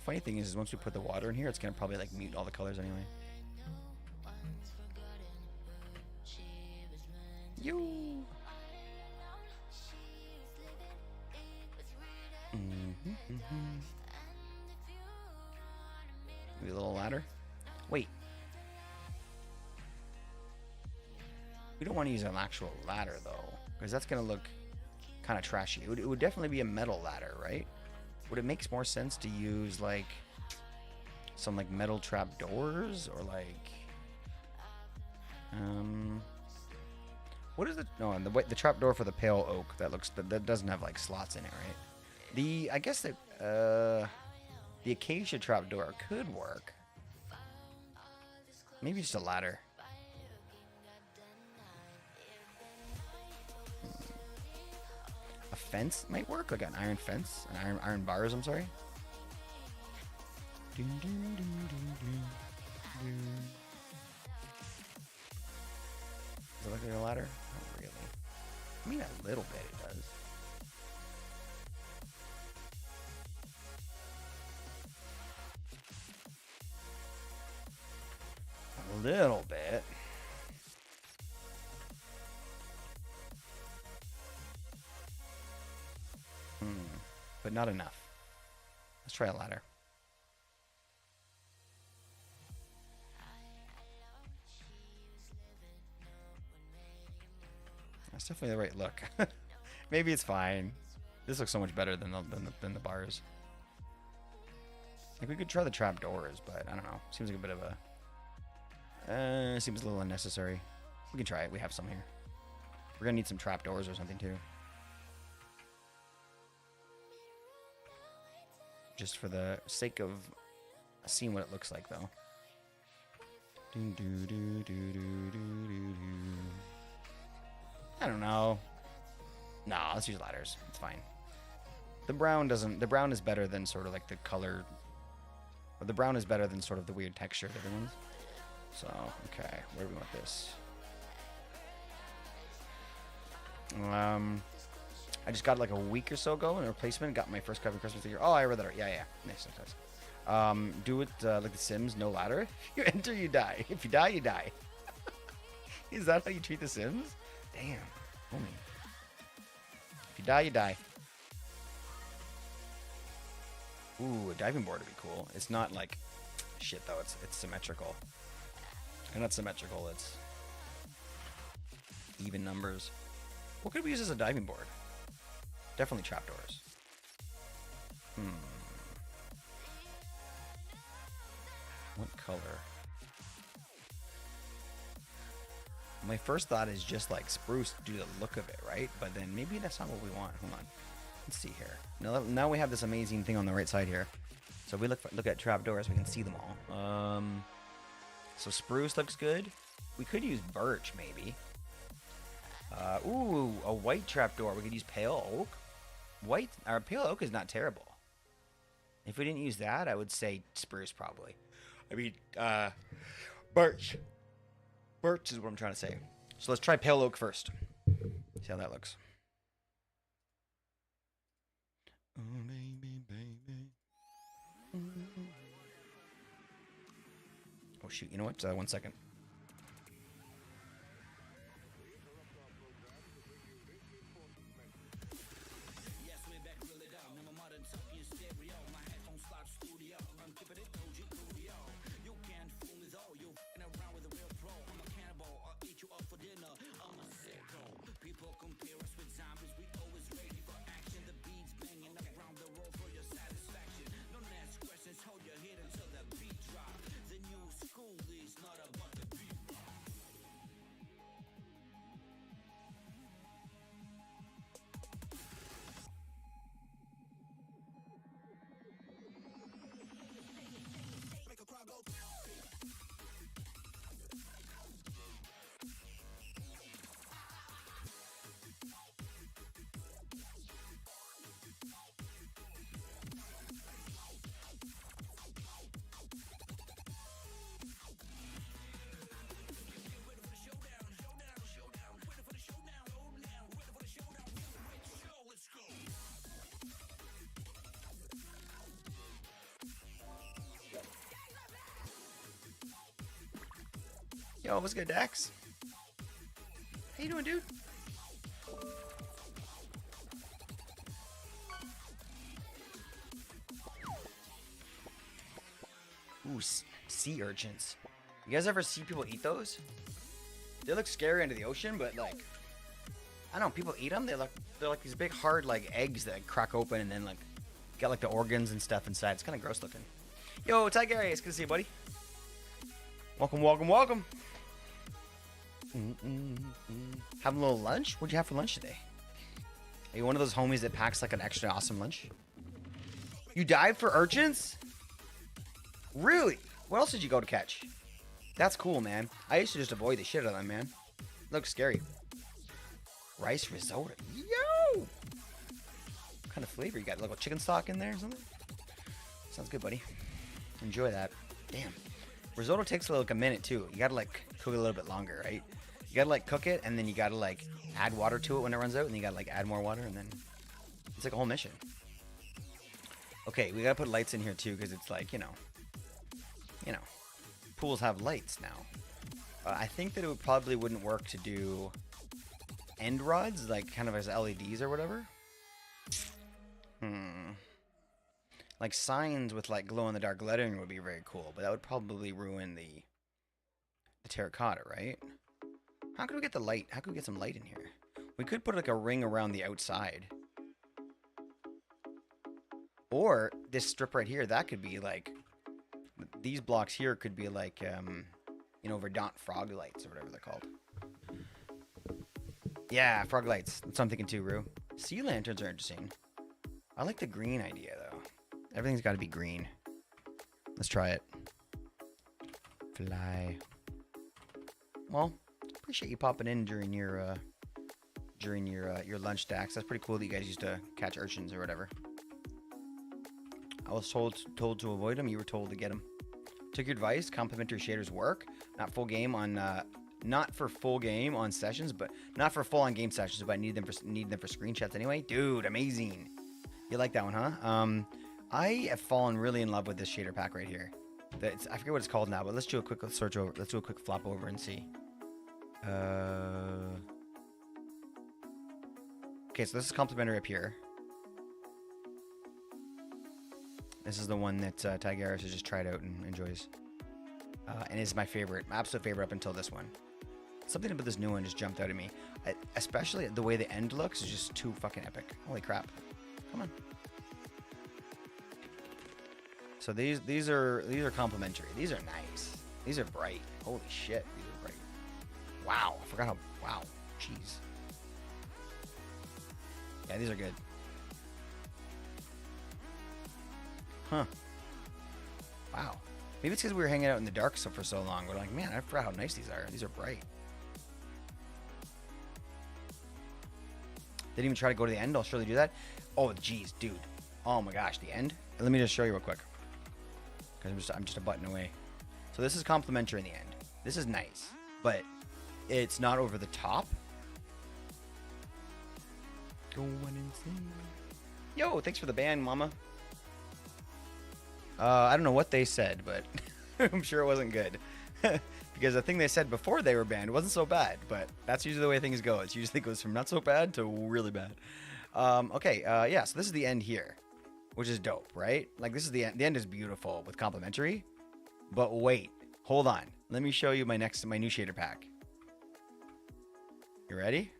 Funny thing is once we put the water in here, it's gonna probably like mute all the colors anyway. You. Maybe a little ladder. Wait. We don't want to use an actual ladder though, because that's gonna look kind of trashy. It would definitely be a metal ladder, right? Would it make more sense to use like some like metal trap doors or like what is the trap door for the pale oak that doesn't have like slots in it, right? I guess that the acacia trap door could work. Maybe just a ladder. A fence might work, like an iron fence, iron bars. I'm sorry. Does it look like a ladder? Not really. I mean, a little bit it does. A little bit. But not enough. Let's try a ladder. That's definitely the right look. Maybe it's fine. This looks so much better than the bars. Like we could try the trap doors, but I don't know. Seems like a bit of a seems a little unnecessary. We can try it. We have some here. We're gonna need some trap doors or something too. Just for the sake of seeing what it looks like, though. I don't know. Nah, let's use ladders. It's fine. The brown is better than sort of like the color. Or the brown is better than sort of the weird texture of the other ones. So, okay, where do we want this? I just got it like a week or so ago in a replacement. Got my first Kevin Christmas figure. Oh, I read that. Yeah. Nice. Do it like The Sims, no ladder. If you enter, you die. If you die, you die. Is that how you treat The Sims? Damn. Homie. If you die, you die. Ooh, a diving board would be cool. It's not like shit though. It's symmetrical. And not symmetrical. It's even numbers. What could we use as a diving board? Definitely trapdoors. What color? My first thought is just like spruce due to the look of it, right? But then maybe that's not what we want. Hold on. Let's see here. Now we have this amazing thing on the right side here. So we look at trapdoors, we can see them all. So spruce looks good. We could use birch maybe. Ooh, a white trapdoor. We could use pale oak. Pale oak is not terrible. If we didn't use that, I would say spruce probably. I mean, birch. Birch is what I'm trying to say. So let's try pale oak first. See how that looks. Oh, baby, baby. Oh, shoot. You know what? 1 second. Yo, what's good, Dax? How you doing, dude? Ooh, sea urchins. You guys ever see people eat those? They look scary under the ocean, but like, I don't know, people eat them. They're like these big hard like eggs that crack open and then like got like the organs and stuff inside. It's kind of gross looking. Yo, Tigary, it's good to see you, buddy. Welcome. Having a little lunch? What'd you have for lunch today? Are you one of those homies that packs like an extra awesome lunch? You dive for urchins? Really? What else did you go to catch? That's cool, man. I used to just avoid the shit out of them, man. Looks scary. Rice risotto. Yo! What kind of flavor? You got like a chicken stock in there or something? Sounds good, buddy. Enjoy that. Damn. Risotto takes like a minute too. You gotta like cook it a little bit longer, right? You gotta like cook it and then you gotta like add water to it when it runs out, and you gotta like add more water, and then it's like a whole mission. Okay, we gotta put lights in here too, because it's like, you know, pools have lights now. I think that it probably wouldn't work to do end rods, like kind of as LEDs or whatever. Like signs with like glow in the dark lettering would be very cool, but that would probably ruin the terracotta, right? How could we get the light? How could we get some light in here? We could put like a ring around the outside. Or this strip right here, that could be like, these blocks here could be like, you know, Verdant frog lights or whatever they're called. Yeah, frog lights. That's what I'm thinking too, Rue. Sea lanterns are interesting. I like the green idea though. Everything's got to be green. Let's try it. Fly. Well, appreciate you popping in during your lunch, Dax. That's pretty cool that you guys used to catch urchins or whatever. I was told to avoid them. You were told to get them. Took your advice. Complimentary shaders work. Not full game on not for full game on sessions, but not for full on game sessions, but I need them for screenshots anyway. Dude, amazing. You like that one, huh? I have fallen really in love with this shader pack right here. I forget what it's called now, but let's do a quick search over. Let's do a quick flop over and see. Okay, so this is complimentary up here. This is the one that Tigers has just tried out and enjoys. And is my favorite, my absolute favorite up until this one. Something about this new one just jumped out at me. Especially the way the end looks is just too fucking epic. Holy crap. Come on. So these are complimentary. These are nice. These are bright. Holy shit, these are bright. Wow, I forgot how, wow, jeez. Yeah, these are good. Huh. Wow. Maybe it's because we were hanging out in the dark for so long. We're like, man, I forgot how nice these are. These are bright. Didn't even try to go to the end. I'll surely do that. Oh, jeez, dude. Oh my gosh, the end. Let me just show you real quick. Because I'm just a button away. So this is complimentary in the end. This is nice, but it's not over the top. Going insane. Yo, thanks for the ban, mama. I don't know what they said, but I'm sure it wasn't good. Because the thing they said before they were banned wasn't so bad, but that's usually the way things go. It usually goes from not so bad to really bad. Okay, yeah, so this is the end here, which is dope, right? Like, this is the end. The end is beautiful with complimentary. But wait, hold on. Let me show you my new shader pack. You ready?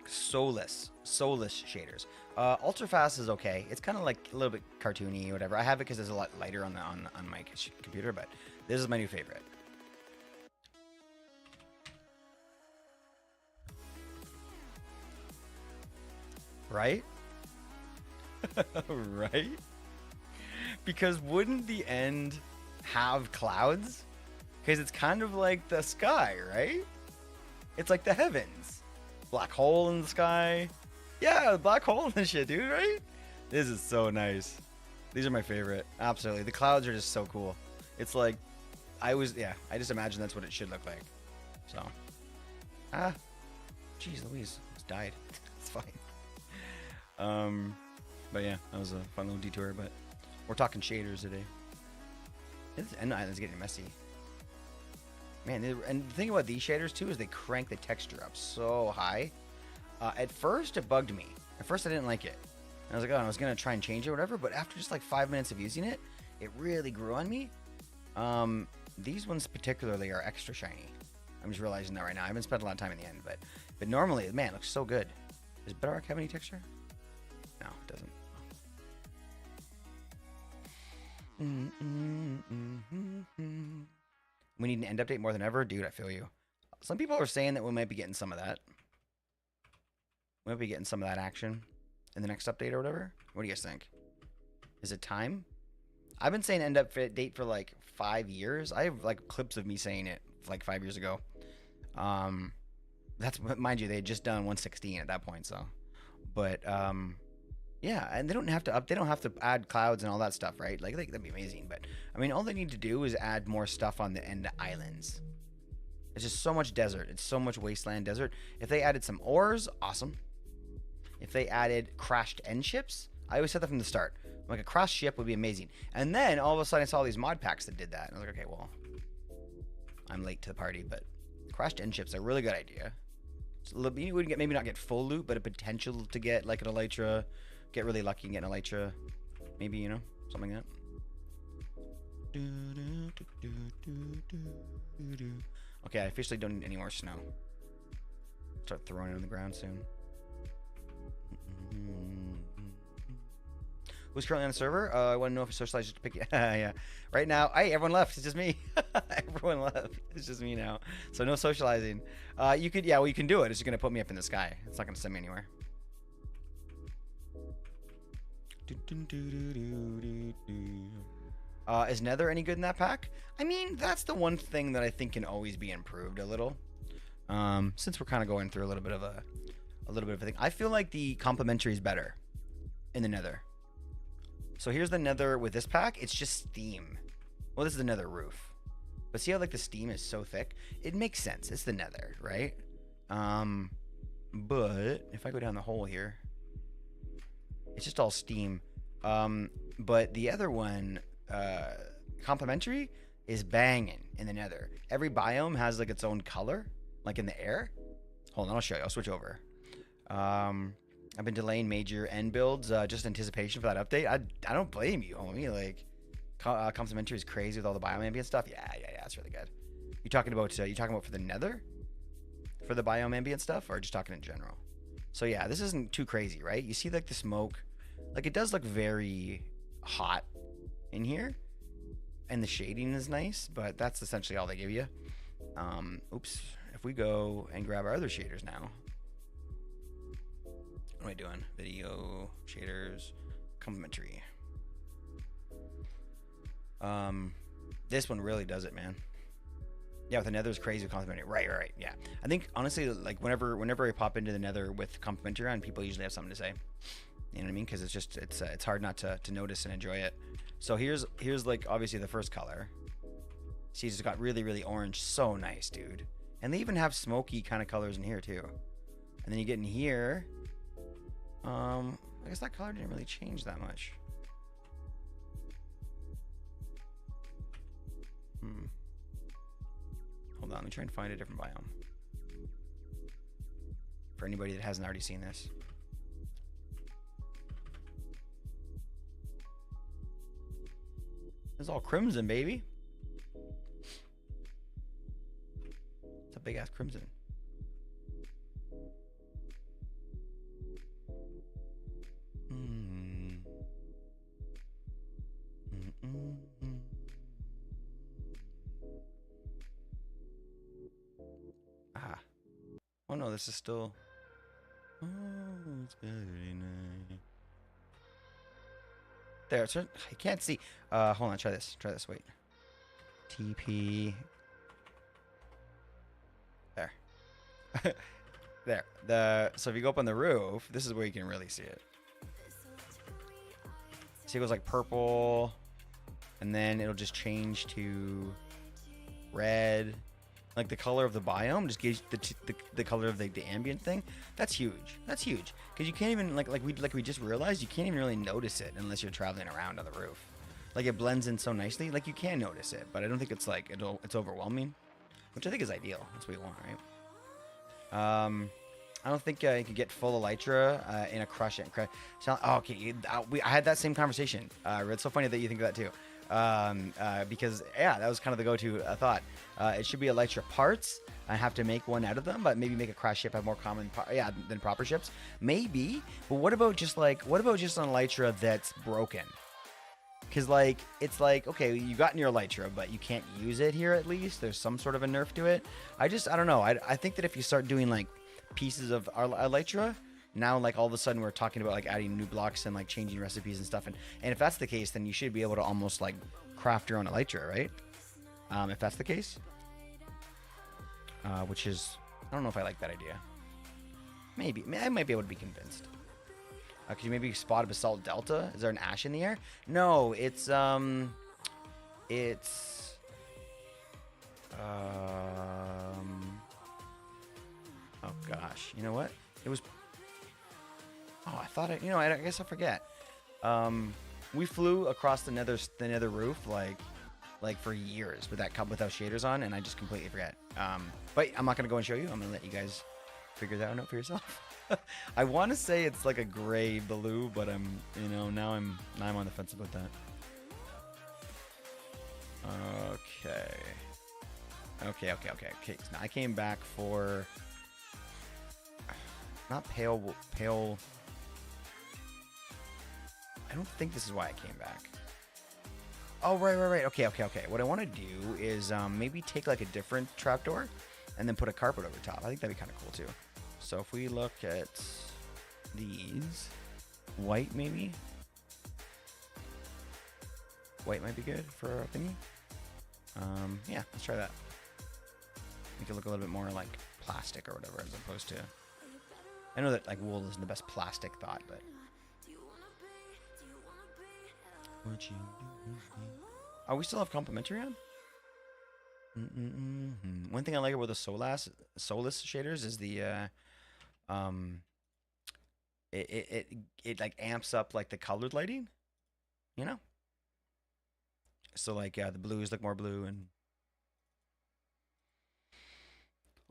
Soulless shaders. Ultra fast is okay. It's kind of like a little bit cartoony or whatever. I have it because it's a lot lighter on my computer, but this is my new favorite. Right? Right? Because wouldn't the end have clouds? Because it's kind of like the sky, right? It's like the heavens. Black hole in the sky. Yeah, black hole and shit, dude, right? This is so nice. These are my favorite. Absolutely. The clouds are just so cool. It's like, I just imagine that's what it should look like. So, jeez Louise, almost died. It's fine. But yeah, that was a fun little detour, but we're talking shaders today. This end island's getting messy. Man, and the thing about these shaders too is they crank the texture up so high. At first, it bugged me. At first, I didn't like it. I was like, oh, I was gonna try and change it or whatever, but after just like 5 minutes of using it, it really grew on me. These ones particularly are extra shiny. I'm just realizing that right now. I haven't spent a lot of time in the end, but normally, man, it looks so good. Does Bedrock have any texture? No, it doesn't. We need an end update more than ever. Dude, I feel you. Some people are saying that we might be getting some of that. We might be getting some of that action in the next update or whatever. What do you guys think? Is it time? I've been saying end update for like 5 years. I have like clips of me saying it like 5 years ago. That's, mind you, they had just done 116 at that point, so. But yeah, and they don't have to add clouds and all that stuff, right? Like that'd be amazing. But I mean, all they need to do is add more stuff on the end islands. It's just so much desert. It's so much wasteland desert. If they added some ores, awesome. If they added crashed end ships, I always said that from the start. Like a crashed ship would be amazing. And then all of a sudden I saw these mod packs that did that. And I was like, okay, well, I'm late to the party, but crashed end ships are a really good idea. So you would maybe not get full loot, but a potential to get like an elytra, get really lucky and get an elytra, maybe, you know, something like that. Okay, I officially don't need any more snow. Start throwing it on the ground soon. Who's currently on the server? I want to know if it's socialized just to pick it. Yeah. Right now, everyone left. It's just me. Everyone left. It's just me now. So no socializing. You could, yeah, well, you can do it. It's just gonna put me up in the sky. It's not gonna send me anywhere. Is Nether any good in that pack? I mean, that's the one thing that I think can always be improved a little. Since we're kind of going through a little bit of a thing. I feel like the complementary is better in the Nether. So here's the nether with this pack. It's just steam. Well, this is the nether roof. But see how like the steam is so thick? It makes sense. It's the nether, right? But if I go down the hole here, it's just all steam. But the other one, complementary, is banging in the nether. Every biome has like its own color, like in the air. Hold on, I'll show you. I'll switch over. I've been delaying major end builds, just anticipation for that update. I don't blame you, homie. Like, complementary is crazy with all the biome ambient stuff. Yeah, it's really good. You talking about for the nether, for the biome ambient stuff, or just talking in general? So yeah, this isn't too crazy, right? You see like the smoke, like it does look very hot in here, and the shading is nice, but that's essentially all they give you. Oops. If we go and grab our other shaders now. What am I doing? Video, shaders, complementary. This one really does it, man. Yeah, with the nether is crazy with complementary. Right. Yeah. I think honestly, like whenever I pop into the nether with complementary on, people usually have something to say. You know what I mean? Because it's hard not to notice and enjoy it. So here's like obviously the first color. See, it's got really, really orange. So nice, dude. And they even have smoky kind of colors in here too. And then you get in here. I guess that color didn't really change that much. Hold on, let me try and find a different biome. For anybody that hasn't already seen this. It's all crimson, baby. It's a big ass crimson. Oh no, this is still. Oh, it's very nice. There, it's. I can't see. Hold on, try this. Wait. TP. There. There. So if you go up on the roof, this is where you can really see it. See, it goes like purple, and then it'll just change to red. Like the color of the biome just gives the color of the ambient thing. That's huge. Because you can't even like we just realized you can't even really notice it unless you're traveling around on the roof. Like it blends in so nicely. Like you can notice it, but I don't think it's like it's overwhelming, which I think is ideal. That's what you want, right? I don't think you could get full elytra in a crush it. So, okay, I had that same conversation. It's so funny that you think of that too. Because yeah, that was kind of the go-to thought. It should be elytra parts. I have to make one out of them, but maybe make a crash ship have more common than proper ships. Maybe, but what about just an elytra that's broken? Because like it's like, okay, you got in your elytra, but you can't use it here. At least there's some sort of a nerf to it. I don't know. I think that if you start doing like pieces of our elytra. Now, like, all of a sudden, we're talking about, like, adding new blocks and, like, changing recipes and stuff. And if that's the case, then you should be able to almost, like, craft your own elytra, right? If that's the case. Which is... I don't know if I like that idea. Maybe. I might be able to be convinced. Could you maybe spot a basalt delta? Is there an ash in the air? No, it's... Oh, gosh. You know what? It was... Oh, I thought I guess I forget. We flew across the nether roof like for years without shaders on, and I just completely forget. But I'm not gonna go and show you. I'm gonna let you guys figure that out for yourself. I want to say it's like a gray blue, but now I'm on the fence about that. Okay. So now I came back for not pale. I don't think this is why I came back. Oh, right. Okay. What I want to do is maybe take like a different trapdoor and then put a carpet over top. I think that'd be kind of cool too. So if we look at these, white maybe. White might be good for a thingy. Yeah, let's try that. Make it look a little bit more like plastic or whatever, as opposed to... I know that like wool isn't the best plastic thought, but... Oh, we still have complimentary on? One thing I like about the Solus shaders is the it like amps up like the colored lighting, you know. So like the blues look more blue and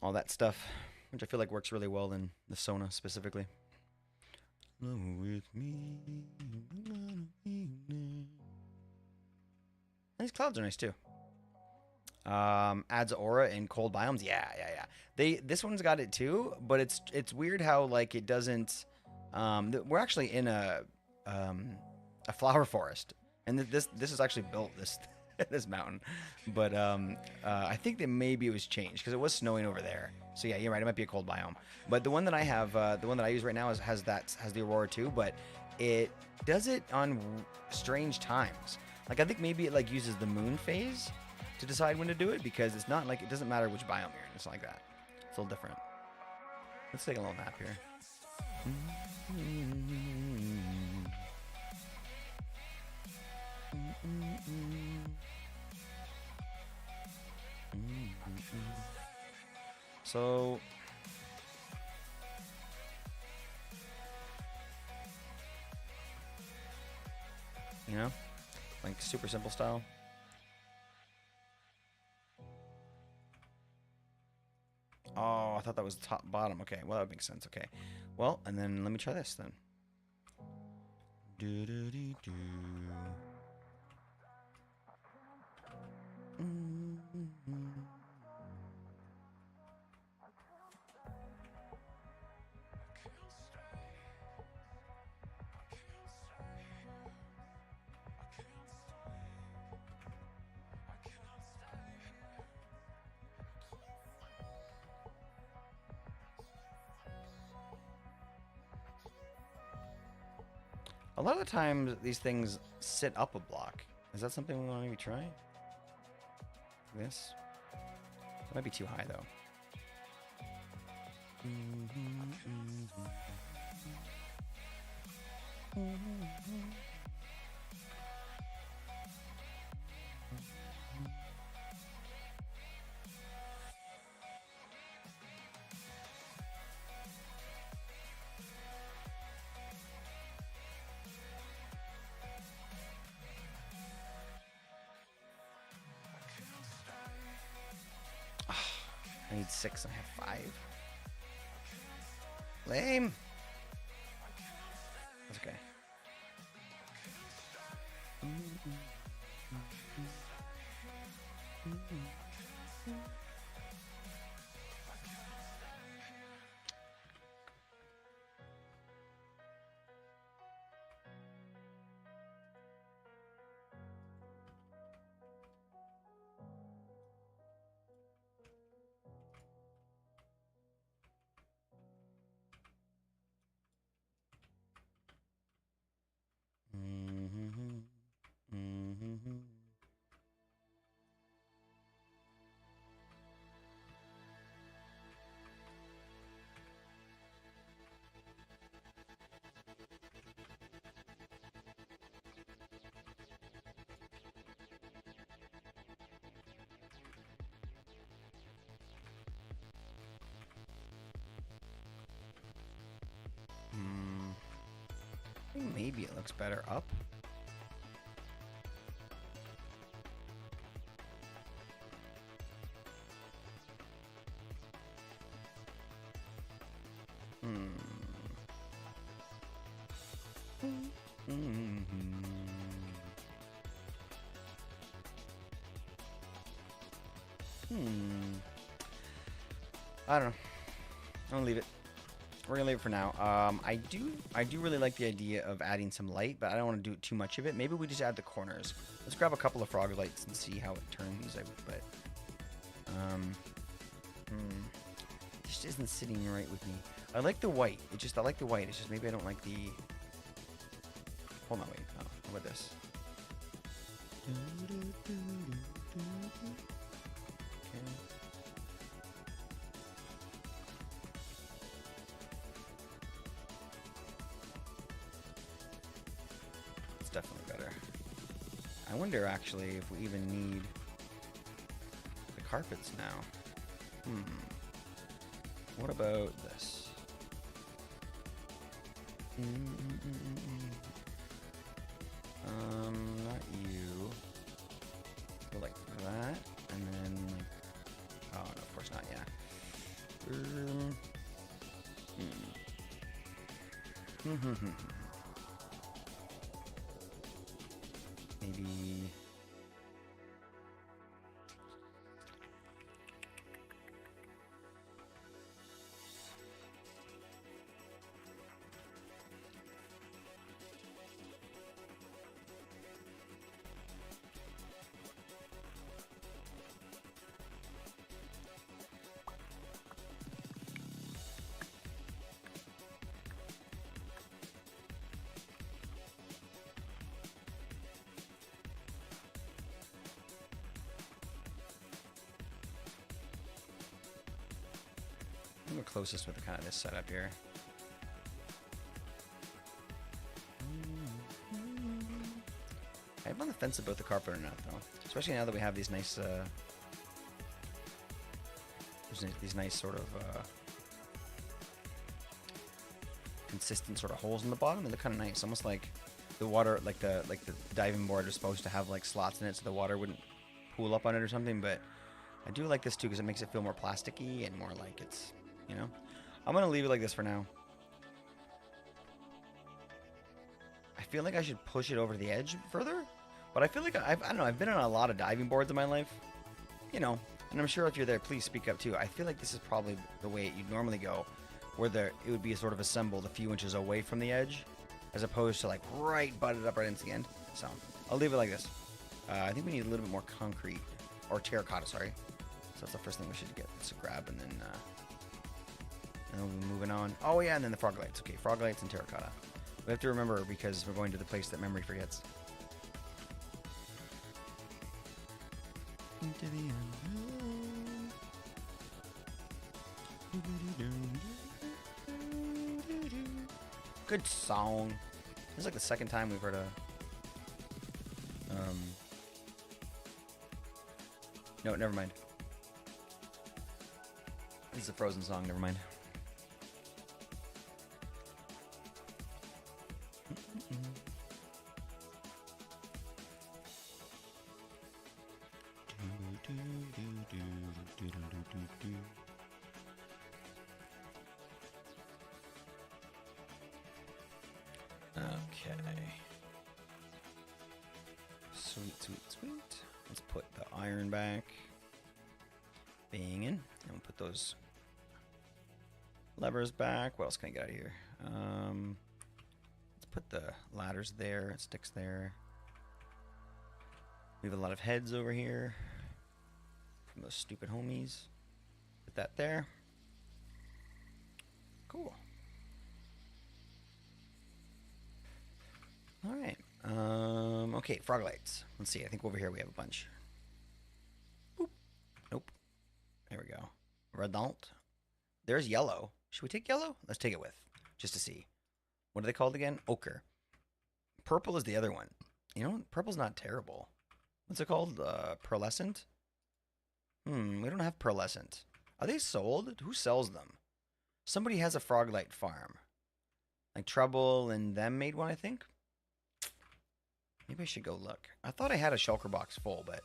all that stuff, which I feel like works really well in the Sona specifically. With me. These clouds are nice too. Adds aura in cold biomes. Yeah. This one's got it too, but it's weird how like it doesn't. We're actually in a flower forest, and this is actually built this mountain, but I think that maybe it was changed because it was snowing over there. So yeah, you're right. It might be a cold biome. But the one that I have, the one that I use right now has the aurora too, but it does it on strange times. Like I think maybe it like uses the moon phase to decide when to do it because it's not like it doesn't matter which biome you're in. It's not like that. It's a little different. Let's take a little nap here. So you know, like super simple style. Oh, I thought that was top bottom. Okay, well that makes sense. Okay, well, and then let me try this then. Do do do do. A lot of the times, these things sit up a block. Is that something we want to maybe try? This? That might be too high, though. I need 6 and I have 5. Lame. That's okay. I think maybe it looks better up. I don't know. I'm gonna leave it. We're gonna leave it for now. I do really like the idea of adding some light, but I don't want to do too much of it. Maybe we just add the corners. Let's grab a couple of frog lights and see how it turns. But it just isn't sitting right with me. I like the white. I like the white. It's just maybe I don't like the. Hold on, wait. Oh, how about this? Okay. It's definitely better. I wonder actually if we even need the carpets now. What about this? Not you. Go like that, and then like, oh no, of course not. Yeah. Maybe. I'm the closest with kind of this setup here. I'm on the fence about the carpet or not, though. Especially now that we have these nice, these nice sort of consistent sort of holes in the bottom. They look kind of nice, almost like the water, like the diving board is supposed to have like slots in it, so the water wouldn't pool up on it or something. But I do like this too because it makes it feel more plasticky and more like it's, you know. I'm gonna leave it like this for now. I feel like I should push it over the edge further, but I feel like I don't know. I've been on a lot of diving boards in my life, you know, and I'm sure if you're there, please speak up too. I feel like this is probably the way you'd normally go, where it would be sort of assembled a few inches away from the edge, as opposed to like right butted up right into the end. So I'll leave it like this. I think we need a little bit more concrete or terracotta. Sorry. So that's the first thing we should get. Let's grab and then we'll be moving on. Oh yeah, and then the frog lights. Okay, frog lights and terracotta. We have to remember because we're going to the place that memory forgets. Into the unknown. Good song. This is like the second time we've heard a no, never mind. This is a Frozen song, never mind. Okay. Sweet, sweet, sweet. Let's put the iron back. Banging. And we'll put those levers back. What else can I get out of here? Let's put the ladders there. It sticks there. We have a lot of heads over here from those stupid homies. Put that there. Cool. All right. Okay, frog lights. Let's see. I think over here we have a bunch. Boop. Nope. There we go. Redont. There's yellow. Should we take yellow? Let's take it with, just to see. What are they called again? Ochre. Purple is the other one. You know, purple's not terrible. What's it called? Pearlescent? We don't have pearlescent. Are they sold? Who sells them? Somebody has a frog light farm. Like Trouble and them made one, I think. Maybe I should go look. I thought I had a shulker box full, but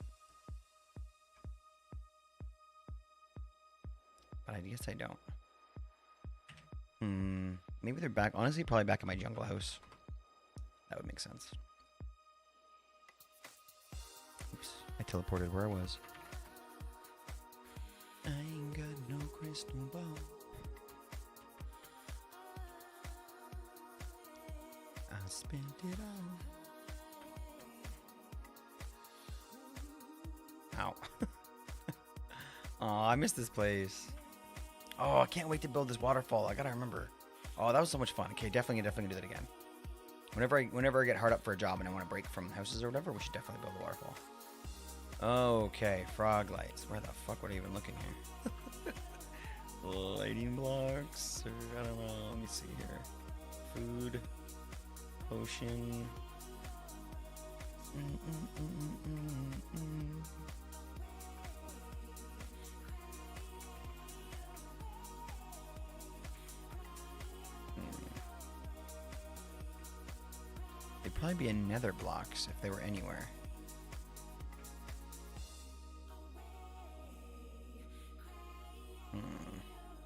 I guess I don't. Maybe they're back. Honestly, probably back at my jungle house. That would make sense. Oops. I teleported where I was. I ain't got no crystal ball. I spent it all. Ow. Oh, I missed this place. Oh, I can't wait to build this waterfall. I gotta remember. Oh, that was so much fun. Okay, definitely do that again. Whenever I get hard up for a job and I want to break from houses or whatever, we should definitely build a waterfall. Okay, frog lights. Where the fuck would I even looking here? Lighting blocks. Or, I don't know. Let me see here. Food. Potion. They'd probably be in nether blocks if they were anywhere.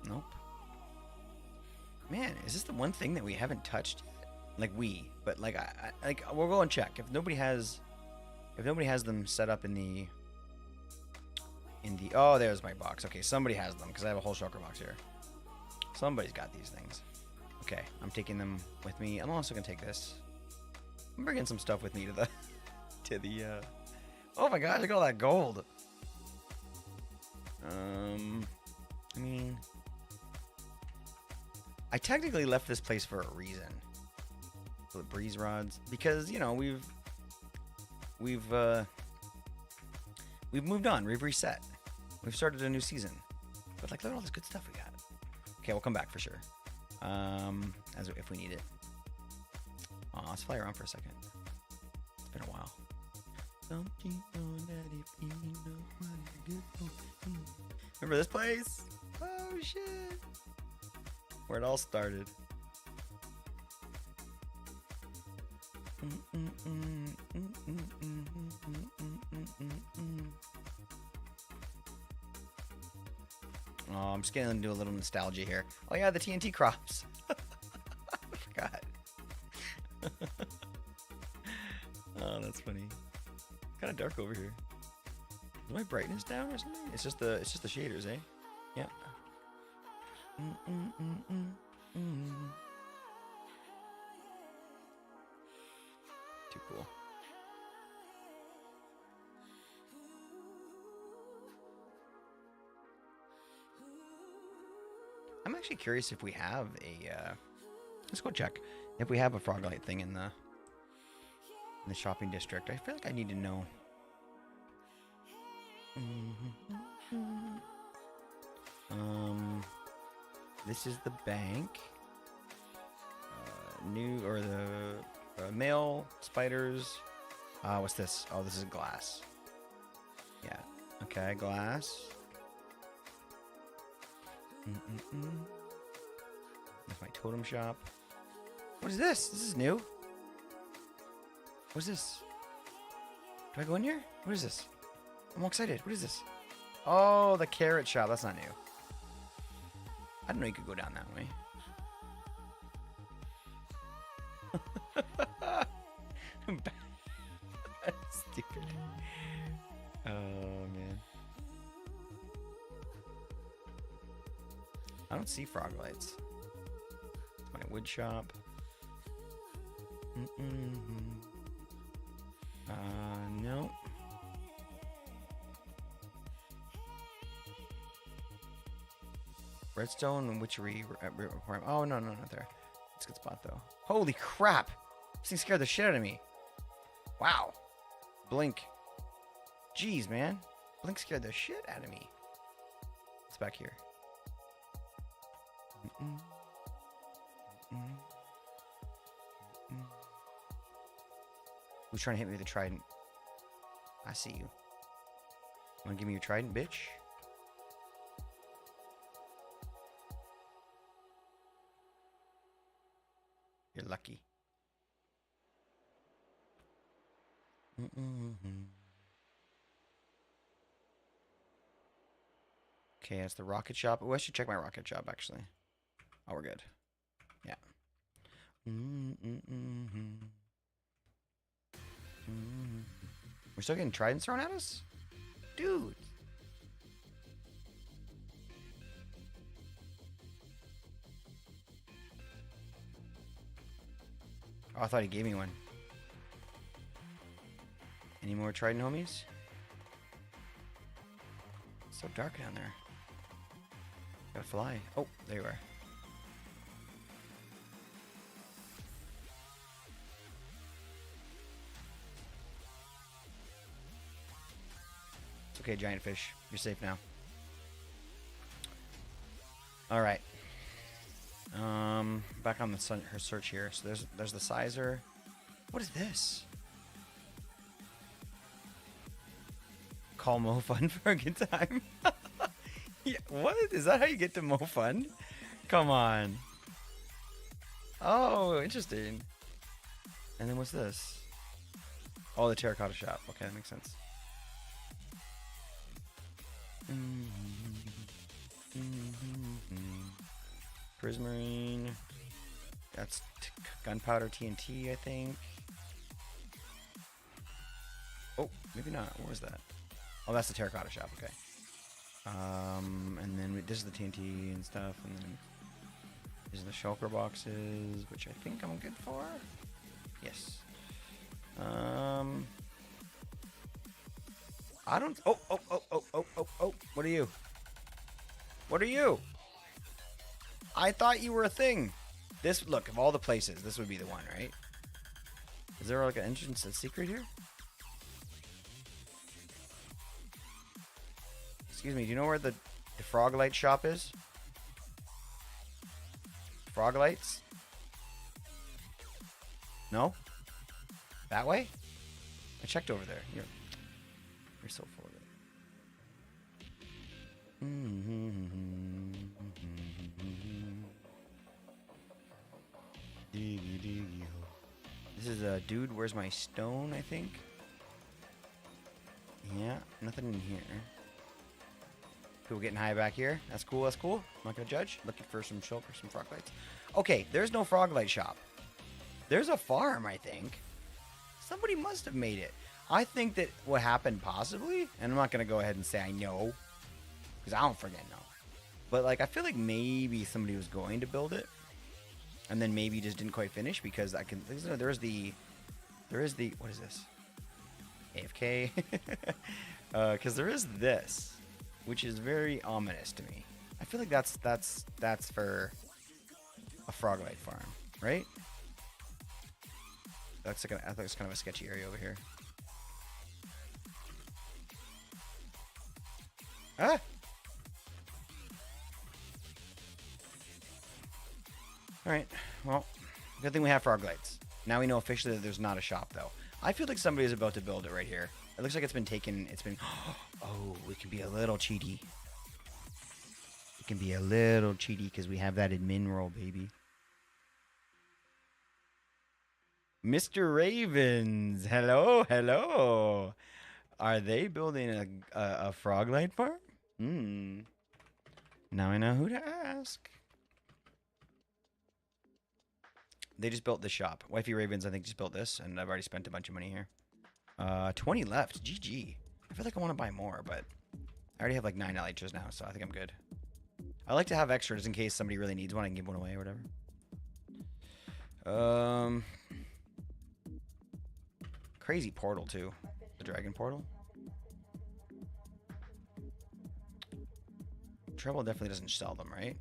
Nope. Man, is this the one thing that we haven't touched yet? Like but like like we'll go and check. If nobody has them set up in the oh, there's my box. Okay, somebody has them because I have a whole shulker box here. Somebody's got these things. Okay, I'm taking them with me. I'm also gonna take this. I'm bringing some stuff with me to the oh my gosh, look at all that gold. I mean, I technically left this place for a reason. For the breeze rods, because you know we've moved on, we've reset, we've started a new season. But like, look at all this good stuff we got. Okay, we'll come back for sure. As if we need it. Oh, let's fly around for a second. It's been a while. Remember this place? Oh shit! Where it all started. Oh, I'm just getting into a little nostalgia here. Oh yeah, the TNT crops. I forgot. Oh, that's funny. Kind of dark over here. Is my brightness down or something? It's just the shaders, eh? Yeah. Too cool. I'm actually curious if we have a let's go check if we have a Froglight thing in the shopping district. I feel like I need to know. This is the bank. The mail spiders. What's this? Oh, this is glass. Yeah. Okay, glass. That's my totem shop. What is this? This is new. What's this? Do I go in here? What is this? I'm all excited. What is this? Oh, the carrot shop. That's not new. I didn't know you could go down that way. That's stupid. Oh, man. I don't see frog lights. It's my wood shop. No. Redstone and witchery. Oh, no, not there. It's a good spot, though. Holy crap! This thing scared the shit out of me. Wow. Blink. Jeez, man. Blink scared the shit out of me. It's back here. Who's trying to hit me with a trident? I see you. Wanna give me your trident, bitch? You're lucky. Okay, that's the rocket shop. Oh, I should check my rocket shop, actually. Oh, we're good. Yeah. We're still getting tridents thrown at us? Dude. Oh, I thought he gave me one. Any more trident homies? It's so dark down there. Gotta fly. Oh, there you are. It's okay, giant fish. You're safe now. All right. Back on her search here. So there's the sizer. What is this? call Mo Fun for a good time. Yeah, what? Is that how you get to Mo Fun? Come on. Oh, interesting. And then what's this? Oh, the terracotta shop. Okay, that makes sense. Prismarine. That's gunpowder TNT, I think. Oh, maybe not. What was that? Oh, that's the terracotta shop. Okay. And then this is the TNT and stuff, and then these are the shulker boxes, which I think I'm good for. Yes. I don't. Oh. What are you? What are you? I thought you were a thing. This, look, of all the places, this would be the one, right? Is there like an entrance that's secret here? Excuse me, do you know where the frog light shop is? Frog lights? No? That way? I checked over there. You're so full of it. This is a dude, where's my stone, I think? Yeah, nothing in here. People getting high back here. That's cool, that's cool. I'm not gonna judge. Looking for some shulker, some frog lights. Okay, there's no frog light shop. There's a farm, I think. Somebody must have made it. I think that what happened possibly, and I'm not gonna go ahead and say I know, because I don't forget no. But like I feel like maybe somebody was going to build it, and then maybe just didn't quite finish because I can. There is the what is this? AFK, because there is this, which is very ominous to me. I feel like that's for a frog-light farm, right? That's like I think it's kind of a sketchy area over here. Ah! Alright, well, good thing we have frog lights. Now we know officially that there's not a shop, though. I feel like somebody is about to build it right here. It looks like it's been taken, oh, we can be a little cheaty. It can be a little cheaty because we have that admin role, baby. Mr. Ravens, hello, hello. Are they building a frog light farm? Now I know who to ask. They just built this shop. Wifey Ravens, I think, just built this, and I've already spent a bunch of money here. 20 left. GG. I feel like I want to buy more, but I already have like 9 elytras now, so I think I'm good. I like to have extras in case somebody really needs one. I can give one away or whatever. Crazy portal, too. The dragon portal. Treble definitely doesn't sell them, right?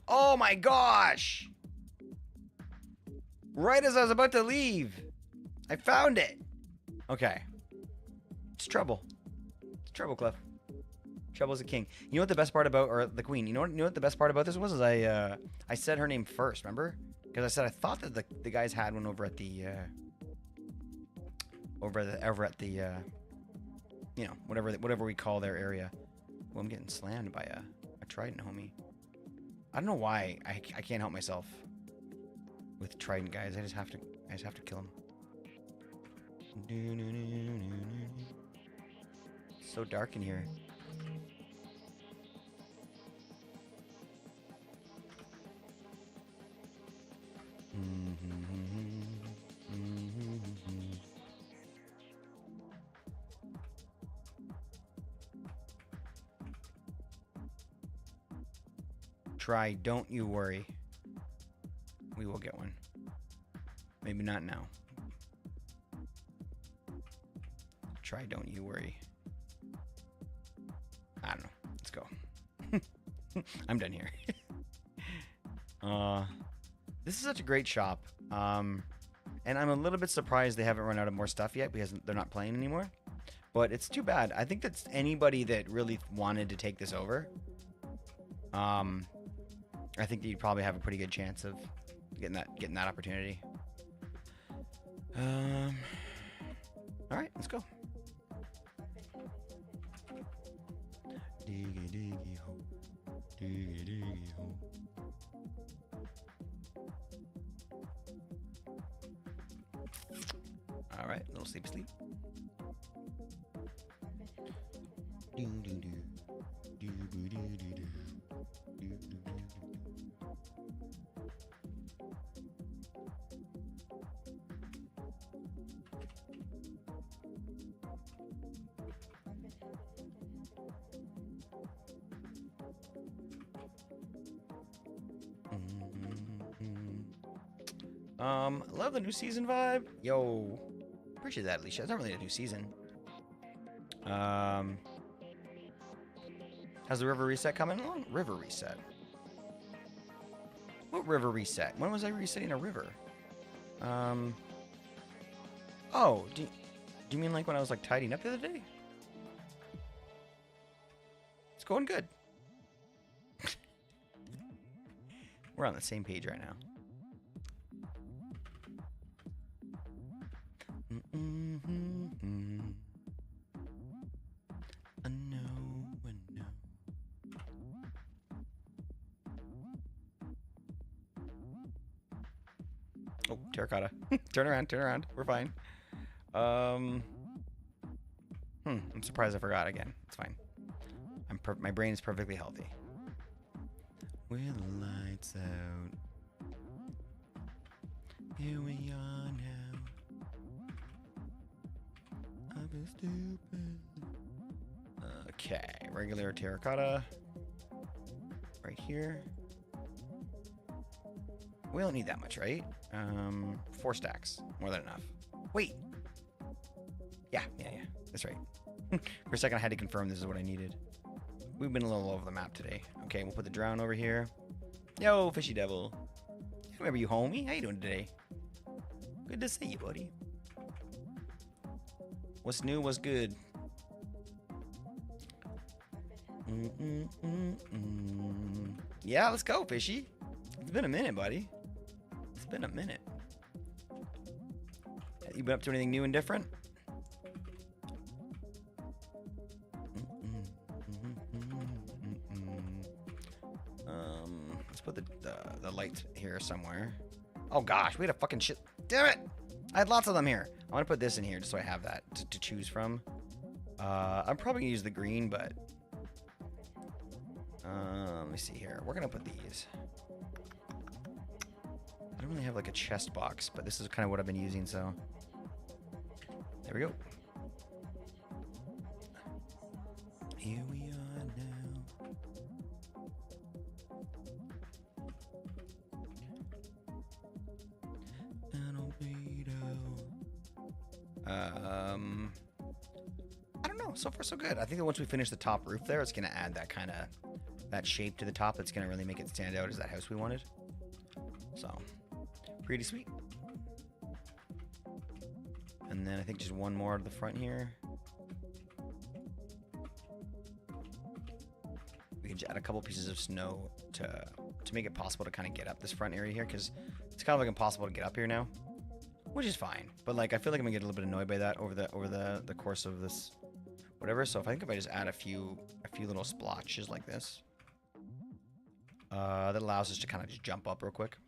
Oh my gosh! Right as I was about to leave, I found it. Okay. It's Treble. It's Treble Cliff. Treble's a king. You know what the best part about, or the queen, you know what the best part about this was? Is I said her name first, remember? Because I said I thought that the guys had one over at the, you know, whatever we call their area. Well, I'm getting slammed by a trident, homie. I don't know why I can't help myself with trident guys. I just have to kill them. It's so dark in here. Try, don't you worry. We will get one. Maybe not now. Try, don't you worry. I don't know. Let's go. I'm done here. This is such a great shop. And I'm a little bit surprised they haven't run out of more stuff yet because they're not playing anymore. But it's too bad. I think that's anybody that really wanted to take this over. I think that you'd probably have a pretty good chance of getting that opportunity. All right, let's go. Diggy diggy ho. Diggy diggy ho. All right, little sleepy sleep. Do do do. Do do do do do. Do do do. Love the new season vibe. Yo, appreciate that, Alicia. It's not really a new season. How's the river reset coming along? River reset. What river reset? When was I resetting a river? Oh, do you mean like when I was like tidying up the other day? It's going good. We're on the same page right now. I know. Oh, terracotta. Turn around. We're fine. I'm surprised I forgot again. It's fine. My brain is perfectly healthy. With the lights out. Here we are now. I've been stupid. Okay, regular terracotta. Right here. We don't need that much, right? 4 stacks. More than enough. Wait. Yeah. That's right. For a second, I had to confirm this is what I needed. We've been a little over the map today. Okay, we'll put the drown over here. Yo, fishy devil. I remember you, homie. How you doing today? Good to see you, buddy. What's new? What's good? Yeah, let's go, fishy. It's been a minute, buddy. It's been a minute. You been up to anything new and different? Let's put the lights here somewhere. Oh gosh, we had a fucking shit. Damn it! I had lots of them here. I want to put this in here just so I have that to choose from. I'm probably gonna use the green, but let me see here. We're gonna put these. I don't really have like a chest box, but this is kind of what I've been using, so there we go. Here we are now. I don't know. So far, so good. I think that once we finish the top roof there, it's gonna add that kind of that shape to the top. That's gonna really make it stand out as that house we wanted. So pretty sweet. And then I think just one more to the front here. We can add a couple pieces of snow to make it possible to kind of get up this front area here, because it's kind of like impossible to get up here now, which is fine. But like I feel like I'm gonna get a little bit annoyed by that over the course of this whatever. So if I just add a few little splotches like this, that allows us to kind of just jump up real quick.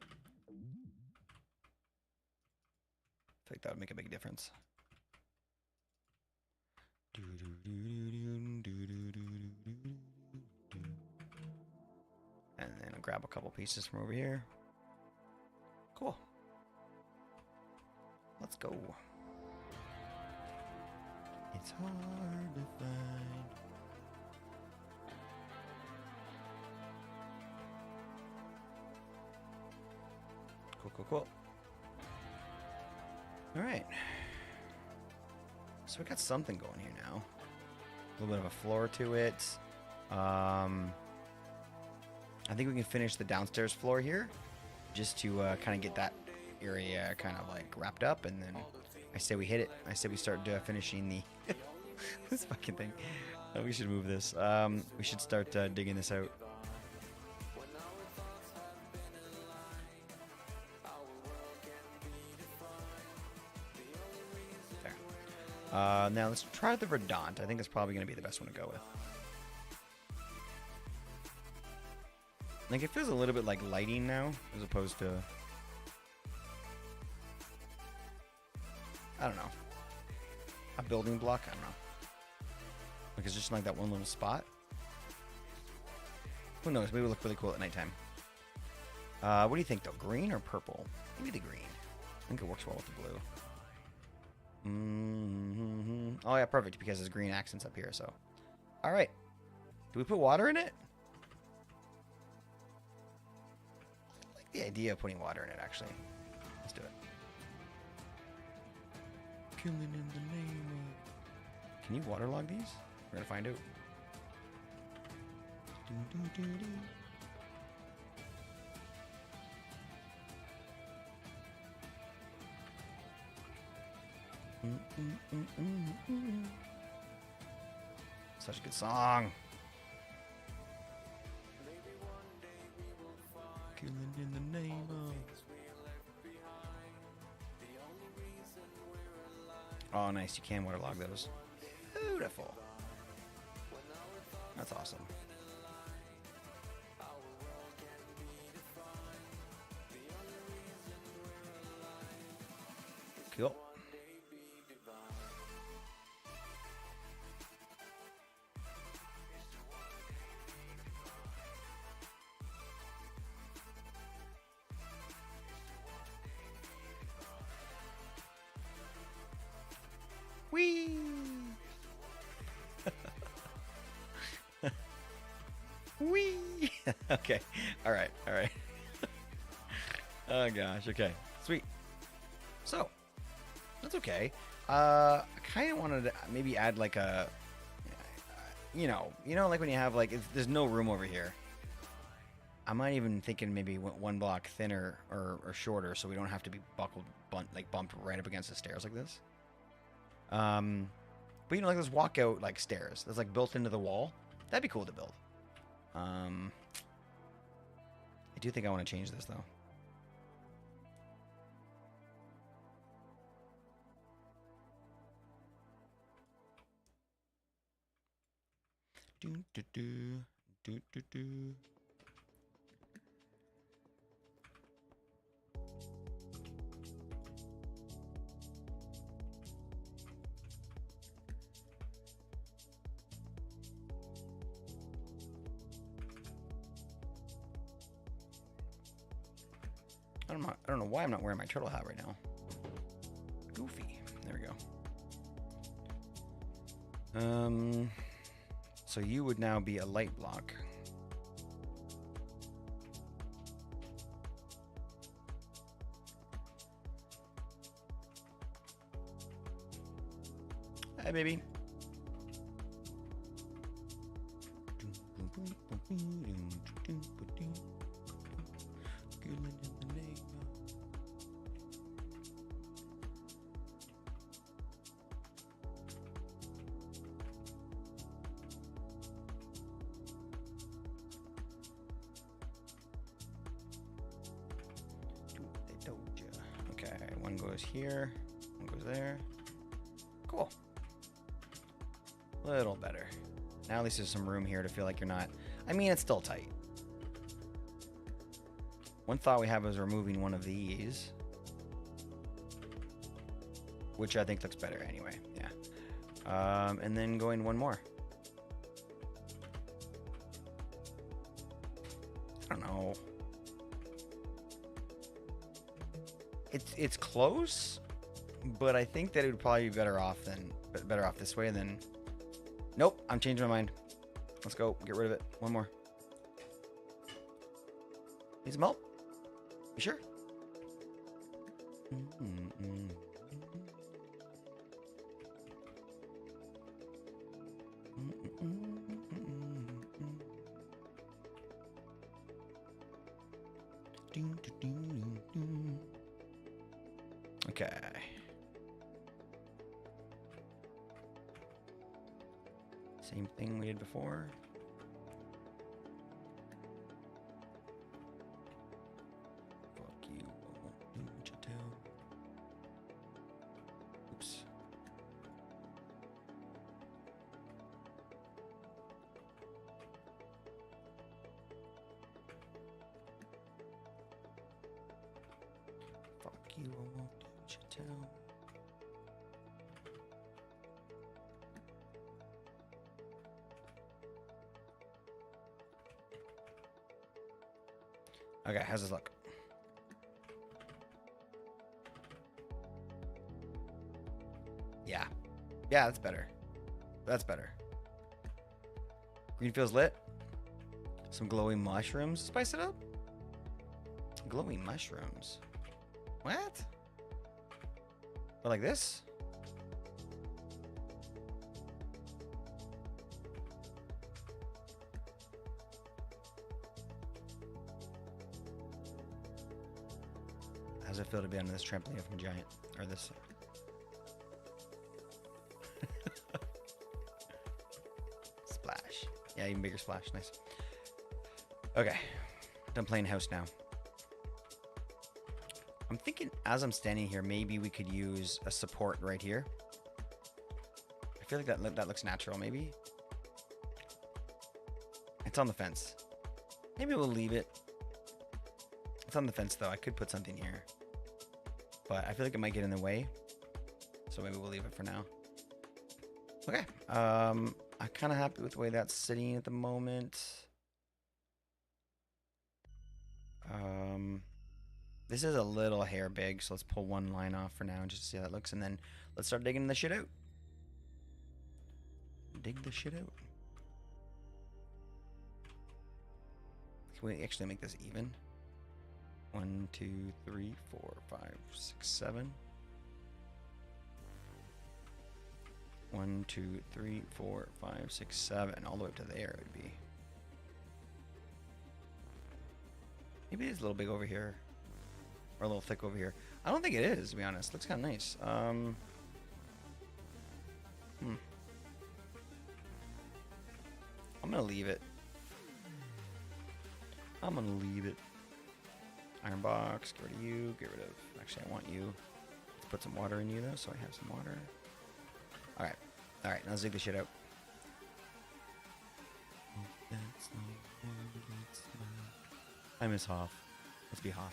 I think that would make a big difference. And then I'll grab a couple pieces from over here. Cool. Let's go. It's hard to find. Cool. All right. So we got something going here now. A little bit of a floor to it. I think we can finish the downstairs floor here, just to kind of get that area kind of like wrapped up, and then I say we hit it. I say we start finishing the this fucking thing. We should move this. We should start digging this out. There. Now let's try the Verdant. I think that's probably going to be the best one to go with. Like, it feels a little bit like lighting now, as opposed to... I don't know. A building block? I don't know. Like, it's just like that one little spot. Who knows? Maybe it'll look really cool at nighttime. What do you think, though? Green or purple? Maybe the green. I think it works well with the blue. Oh, yeah, perfect, because there's green accents up here, so. All right. Do we put water in it? I like the idea of putting water in it, actually. Let's do it. Killing in the name of... Can you waterlog these? We're gonna find out. Such a good song. Killing in the name of... Oh, nice. You can waterlog those. Beautiful. That's awesome. Cool. Whee! Whee! Okay. All right. All right. Oh gosh. Okay. Sweet. So that's okay. I kind of wanted to maybe add like a, you know, like when you have like there's no room over here. I might even thinking maybe one block thinner or shorter, so we don't have to be bumped right up against the stairs like this. But you know, like those walkout like stairs that's like built into the wall. That'd be cool to build. I do think I want to change this though. Do do do do do do. I don't know why I'm not wearing my turtle hat right now. Goofy. There we go. So you would now be a light block. Hey, baby. Okay, one goes here, one goes there. Cool. Little better. Now at least there's some room here to feel like you're not... I mean, it's still tight. One thought we have is removing one of these. Which I think looks better anyway, yeah. And then going one more. I don't know. It's close, but I think that it would probably be better off this way than... Nope, I'm changing my mind. Let's go. Get rid of it. One more. Need some help? You sure? Okay. Same thing we did before. Fuck you. Won't do what you tell. Oops. you, I won't let you down. Okay, how's this look? Yeah. Yeah, that's better. That's better. Green feels lit. Some glowing mushrooms. Spice it up. Glowing mushrooms. What? But like this? How does it feel to be on this trampoline from a giant? Or this? Splash. Yeah, even bigger splash. Nice. Okay. Done playing house now. I'm thinking as I'm standing here, maybe we could use a support right here. I feel like that looks natural, maybe. It's on the fence. Maybe we'll leave it. It's on the fence, though. I could put something here. But I feel like it might get in the way. So maybe we'll leave it for now. Okay. I'm kind of happy with the way that's sitting at the moment. This is a little hair big, so let's pull one line off for now and just see how that looks, and then let's start digging the shit out. Dig the shit out. Can we actually make this even? 1, 2, 3, 4, 5, 6, 7. 1, 2, 3, 4, 5, 6, 7. All the way up to there it would be. Maybe it's a little big over here. Or a little thick over here. I don't think it is, to be honest. Looks kind of nice. I'm gonna leave it. I'm gonna leave it. Iron box. Get rid of you. Get rid of... Actually, I want you. Let's put some water in you, though, so I have some water. Alright. Alright, now let's dig the shit out. I miss Hoff. Let's be Hoff.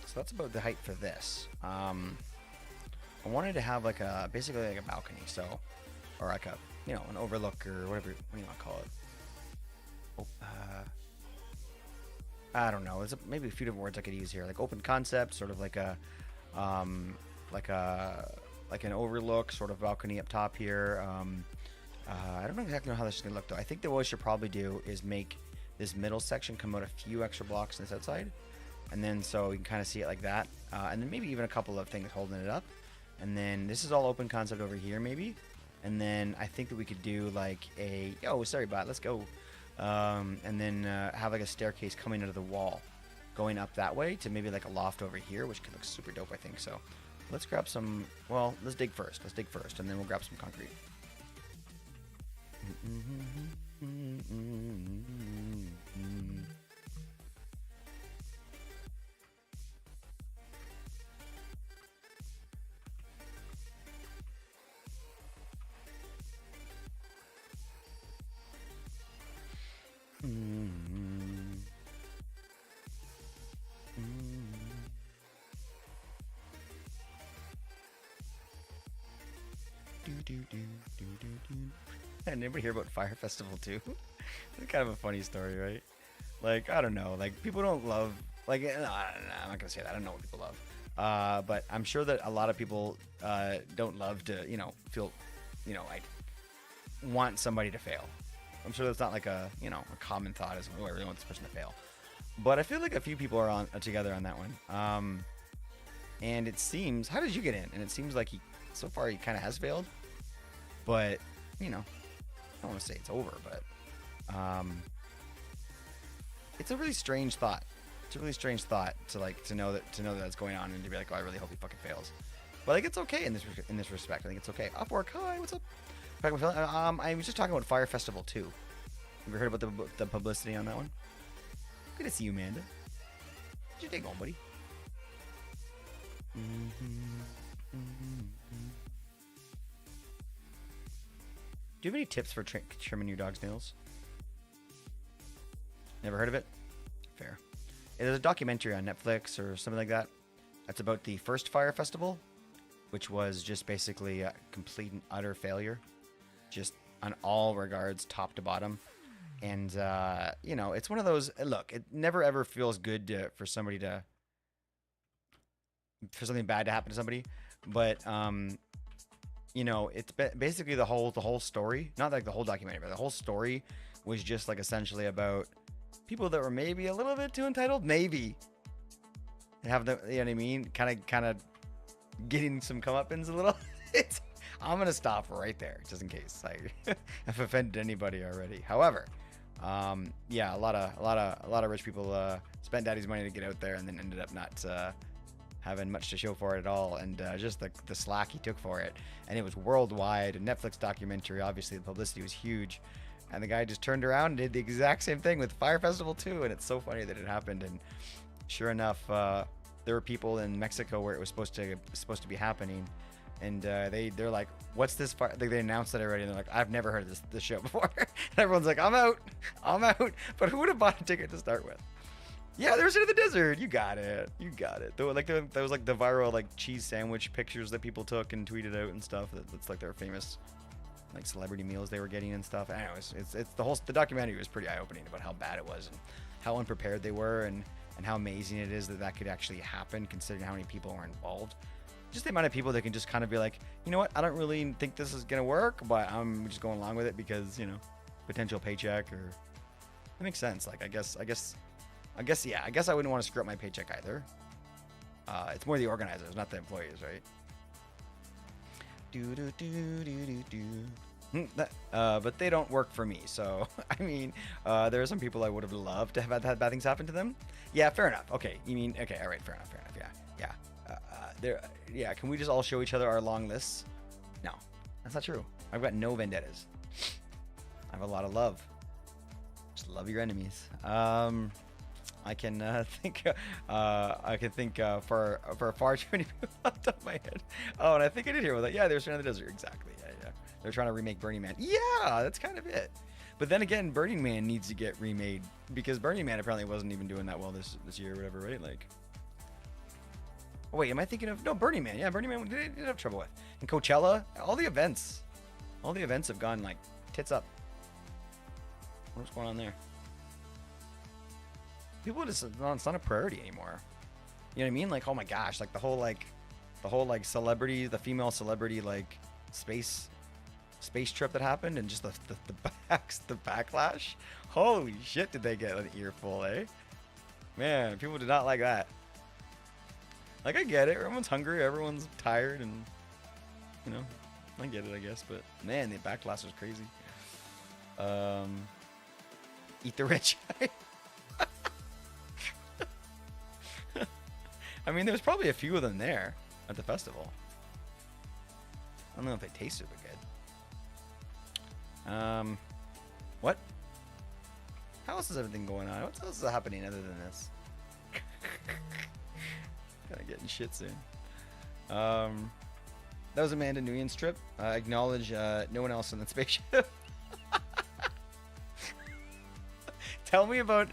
So that's about the height for this. I wanted to have like a basically like a balcony, so or like a an overlook or whatever. What do you want to call it? Oh, I don't know. There's maybe a few different words I could use here, like open concept, sort of like a like an overlook, sort of balcony up top here. I don't exactly know how this is gonna look though. I think that what we should probably do is make this middle section come out a few extra blocks on this outside, and then so you can kind of see it like that, and then maybe even a couple of things holding it up, and then this is all open concept over here maybe, and then I think that we could do like a sorry bot, let's go, and then have like a staircase coming out of the wall, going up that way to maybe like a loft over here, which could look super dope. I think so. Let's grab some. Well, let's dig first. Let's dig first, and then we'll grab some concrete. Anybody hear about Fire Festival 2? It's kind of a funny story, right? Like, I don't know. Like, people don't love... Like, no, I'm not going to say that. I don't know what people love. But I'm sure that a lot of people don't love to, feel, like, want somebody to fail. I'm sure that's not like a, a common thought is, oh, I really want this person to fail. But I feel like a few people are together on that one. And it seems... How did you get in? And it seems like so far he kind of has failed. But, I don't want to say it's over, but it's a really strange thought. It's a really strange thought to like to know that that's going on and to be like, oh, I really hope he fucking fails. But like, it's okay in this respect. I think it's okay. Upwork, hi, what's up? I was just talking about Fire Festival 2. Have you heard about the publicity on that one? Good to see you, Amanda. How'd you day going, buddy? Do you have any tips for trimming your dog's nails? Never heard of it? Fair. There's a documentary on Netflix or something like that. That's about the first Fire Festival, which was just basically a complete and utter failure. Just on all regards, top to bottom. And, you know, it's one of those, look, it never ever feels good for somebody to, for something bad to happen to somebody. But, you know, it's basically the whole story, not like the whole documentary, but the whole story was just like essentially about people that were maybe a little bit too entitled, maybe. And have the, you know what I mean? Kind of getting some comeuppance a little. I'm going to stop right there just in case I've offended anybody already. However, yeah, a lot of rich people spent daddy's money to get out there and then ended up not having much to show for it at all, and just the slack he took for it. And it was worldwide, a Netflix documentary. Obviously the publicity was huge, and the guy just turned around and did the exact same thing with Fire Festival 2, and it's so funny that it happened. And sure enough, there were people in Mexico where it was supposed to be happening, and they're like, what's this fire? They announced it already, and they're like, I've never heard of this show before. And everyone's like, I'm out. But who would have bought a ticket to start with? Yeah, they were sitting in the desert. You got it. There was like the viral like cheese sandwich pictures that people took and tweeted out and stuff. That's like their famous like celebrity meals they were getting and stuff. I know it's the documentary was pretty eye-opening about how bad it was and how unprepared they were and how amazing it is that could actually happen considering how many people were involved. Just the amount of people that can just kind of be like, you know what, I don't really think this is gonna work, but I'm just going along with it because, you know, potential paycheck, or it makes sense. Like I guess yeah, I guess I wouldn't want to screw up my paycheck either. It's more the organizers, not the employees, right? But they don't work for me, so I mean, there are some people I would have loved to have had bad things happen to them. Yeah, fair enough. Okay, you mean okay? All right, fair enough. Yeah. Can we just all show each other our long lists? No, that's not true. I've got no vendettas. I have a lot of love. Just love your enemies. I can think for far too many people off the top of my head. Oh, and I think I did hear about that. Yeah, they were stranded in the desert. Exactly. Yeah. They're trying to remake Burning Man. Yeah, that's kind of it. But then again, Burning Man needs to get remade because Burning Man apparently wasn't even doing that well this year or whatever, right? Like, oh, wait, am I thinking of Burning Man? Yeah, Burning Man did have trouble with. And Coachella, all the events have gone like tits up. What's going on there? People just, it's not a priority anymore. You know what I mean? Like, oh my gosh, like the whole celebrity, the female celebrity like space trip that happened, and just the backlash. Holy shit, did they get an earful, eh? Man, people did not like that. Like, I get it. Everyone's hungry. Everyone's tired, and you know, I get it, I guess. But man, the backlash was crazy. Eat the rich. I mean, there's probably a few of them there at the festival. I don't know if they taste super good. What? How else is everything going on? What else is happening other than this? Kind of getting shit soon. That was Amanda Nguyen's trip. Acknowledge no one else in the spaceship. Tell me about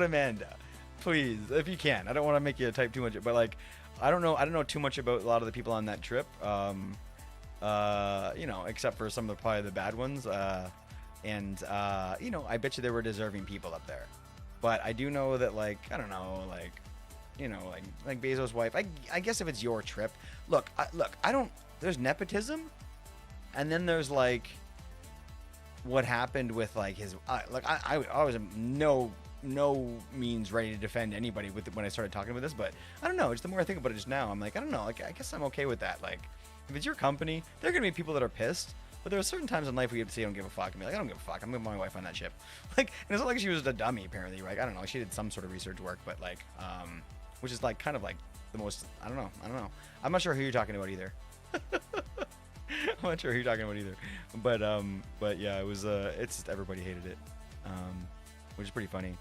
Amanda, please, if you can. I don't want to make you type too much, but like, I don't know too much about a lot of the people on that trip. You know, except for some of probably the bad ones. You know, I bet you there were deserving people up there. But I do know that, like, I don't know, like, you know, like Bezos' wife. I guess if it's your trip, look, I don't. There's nepotism, and then there's like what happened with like his. Like I was no means ready to defend anybody when I started talking about this, but I don't know. Just the more I think about it just now, I'm like, I don't know. Like, I guess I'm okay with that. Like, if it's your company, there are gonna be people that are pissed. But there are certain times in life where you have to say, I don't give a fuck. And be like, I don't give a fuck. I'm with my wife on that ship. Like, and it's not like she was a dummy, apparently. Like, I don't know. She did some sort of research work, but like, which is like kind of like the most, I don't know. I'm not sure who you're talking about either. I'm not sure who you're talking about either. But yeah, it was, it's just everybody hated it. Which is pretty funny.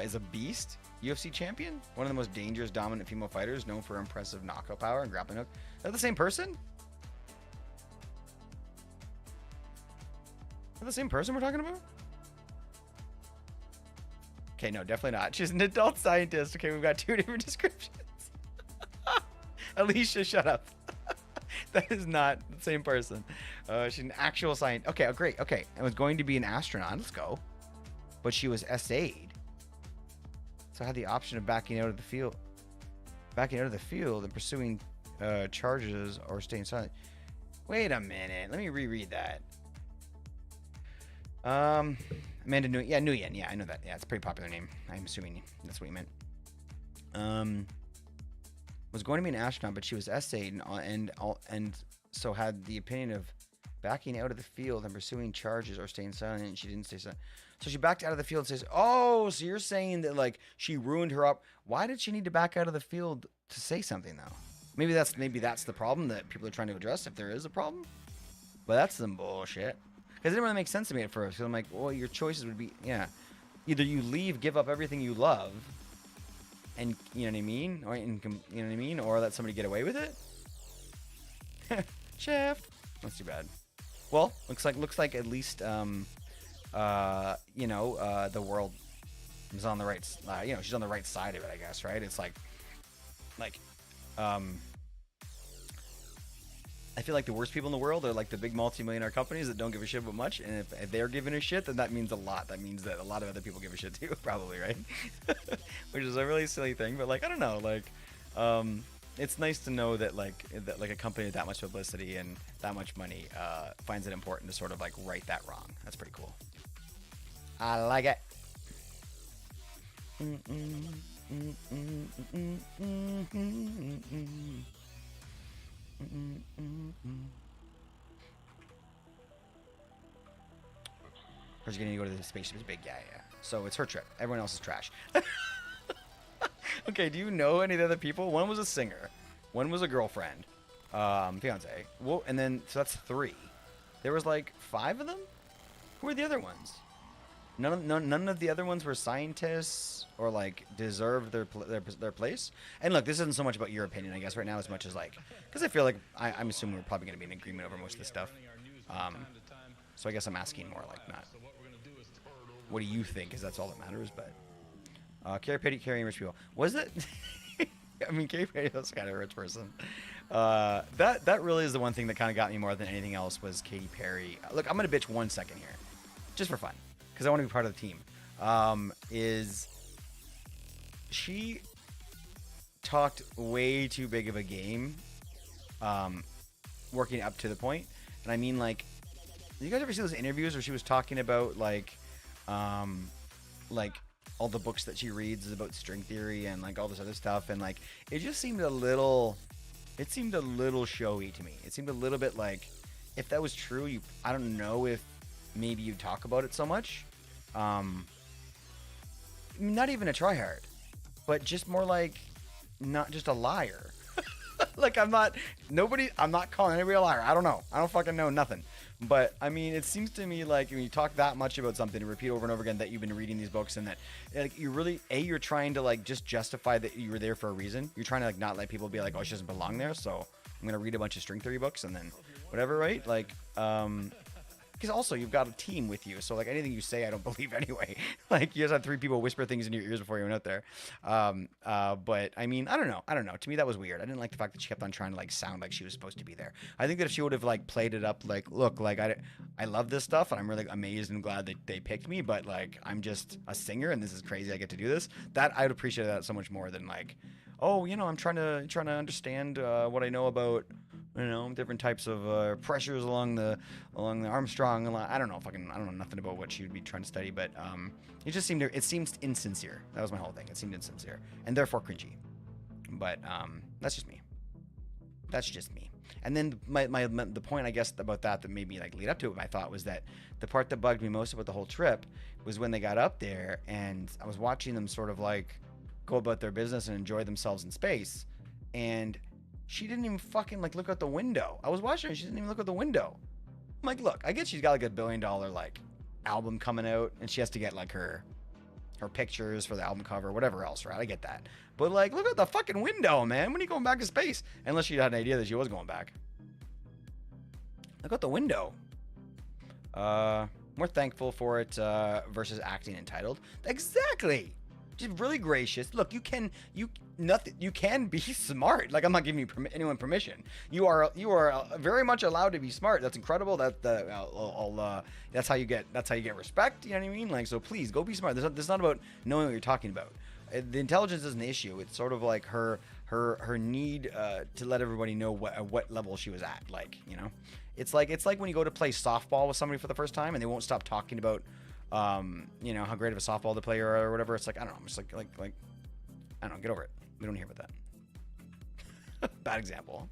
Is a beast UFC champion, one of the most dangerous, dominant female fighters, known for impressive knockout power and grappling hook. Is that the same person? Is that the same person we're talking about? Okay, no, definitely not. She's an adult scientist. Okay, we've got 2 different descriptions. Alicia, shut up. That is not the same person. She's an actual scientist. Okay, oh, great. Okay, I was going to be an astronaut. Let's go. But she was SA'd. So I had the option of backing out of the field and pursuing charges or staying silent. Wait a minute. Let me reread that. Amanda Nguyen. Yeah, Nguyen. Yeah, I know that. Yeah, it's a pretty popular name. I'm assuming that's what you meant. Was going to be an astronaut, but she was SA'd and so had the opinion of backing out of the field and pursuing charges or staying silent, and she didn't stay silent. So she backed out of the field and says, oh, so you're saying that like she ruined her up. Why did she need to back out of the field to say something though? Maybe that's the problem that people are trying to address, if there is a problem. But that's some bullshit. Because it didn't really make sense to me at first. So I'm like, well, your choices would be, yeah. Either you leave, give up everything you love, and you know what I mean? Or, you know what I mean? Or let somebody get away with it? Shaft. That's too bad. Well, looks like at least the world is on the right, she's on the right side of it, I guess, right? It's like I feel like the worst people in the world are like the big multi-millionaire companies that don't give a shit about much, and if they're giving a shit, then that means a lot. That means that a lot of other people give a shit too, probably, right? Which is a really silly thing, but like I don't know, like it's nice to know that like a company with that much publicity and that much money finds it important to sort of like right that wrong. That's pretty cool. I like it. Where's gonna go to the spaceship? Is big, yeah. So it's her trip. Everyone else is trash. Okay, do you know any of the other people? One was a singer, one was a girlfriend, fiance. Well, and then so that's 3. There was like 5 of them. Who were the other ones? None of the other ones were scientists or like deserved their place. And look, this isn't so much about your opinion, I guess, right now, as much as like, because I feel like I'm assuming we're probably going to be in agreement over most of this stuff. So I guess I'm asking more like not, what do you think? Because that's all that matters. But carrying rich people, was it? I mean, Katy Perry was kind of a rich person. That really is the one thing that kind of got me more than anything else was Katy Perry. Look, I'm gonna bitch 1 second here, just for fun, because I want to be part of the team. Is she talked way too big of a game, working up to the point, and I mean like, did you guys ever see those interviews where she was talking about like all the books that she reads is about string theory and like all this other stuff, and like it just seemed a little showy to me. It seemed a little bit like, if that was true, I don't know if maybe you talk about it so much, not even a tryhard, but just more like not just a liar. Like I'm not calling anybody a liar. I don't know. I don't fucking know nothing. But I mean, it seems to me like when you talk that much about something and repeat over and over again that you've been reading these books, and that like you really you're trying to like just justify that you were there for a reason. You're trying to like not let people be like, oh, she doesn't belong there, so I'm gonna read a bunch of string theory books and then whatever, right? Like because also you've got a team with you, so like anything you say I don't believe anyway. Like you just had 3 people whisper things in your ears before you went out there. But I mean, I don't know. To me that was weird. I didn't like the fact that she kept on trying to like sound like she was supposed to be there. I think that if she would have like played it up like, look, like I love this stuff and I'm really amazed and glad that they picked me, but like I'm just a singer and this is crazy I get to do this, that I'd appreciate that so much more than like, oh, I'm trying to understand what I know about, different types of pressures along the Armstrong. I don't know nothing about what she would be trying to study, but it seemed insincere. That was my whole thing. It seemed insincere and therefore cringy. But that's just me. And then the point, I guess, about that made me like lead up to it, my thought was that the part that bugged me most about the whole trip was when they got up there and I was watching them sort of like go about their business and enjoy themselves in space. And she didn't even fucking like look out the window. I was watching her, she didn't even look out the window. I'm like, look, I get she's got like $1 billion like album coming out and she has to get like her pictures for the album cover, whatever else, right? I get that. But like, look at the fucking window, man. When are you going back to space? Unless she had an idea that she was going back. Look out the window. More thankful for it versus acting entitled. Exactly. Just really gracious. Look, you can be smart. Like, I'm not giving you anyone permission. You are very much allowed to be smart. That's incredible. That's how you get respect. You know what I mean? Like, so please go be smart. This is not about knowing what you're talking about. The intelligence isn't the issue. It's sort of like her need to let everybody know what level she was at. Like, you know, it's like when you go to play softball with somebody for the first time and they won't stop talking about you know, how great of a softball the player or whatever. It's like, I don't know. I'm just like, I don't know. Get over it. We don't hear about that. Bad example.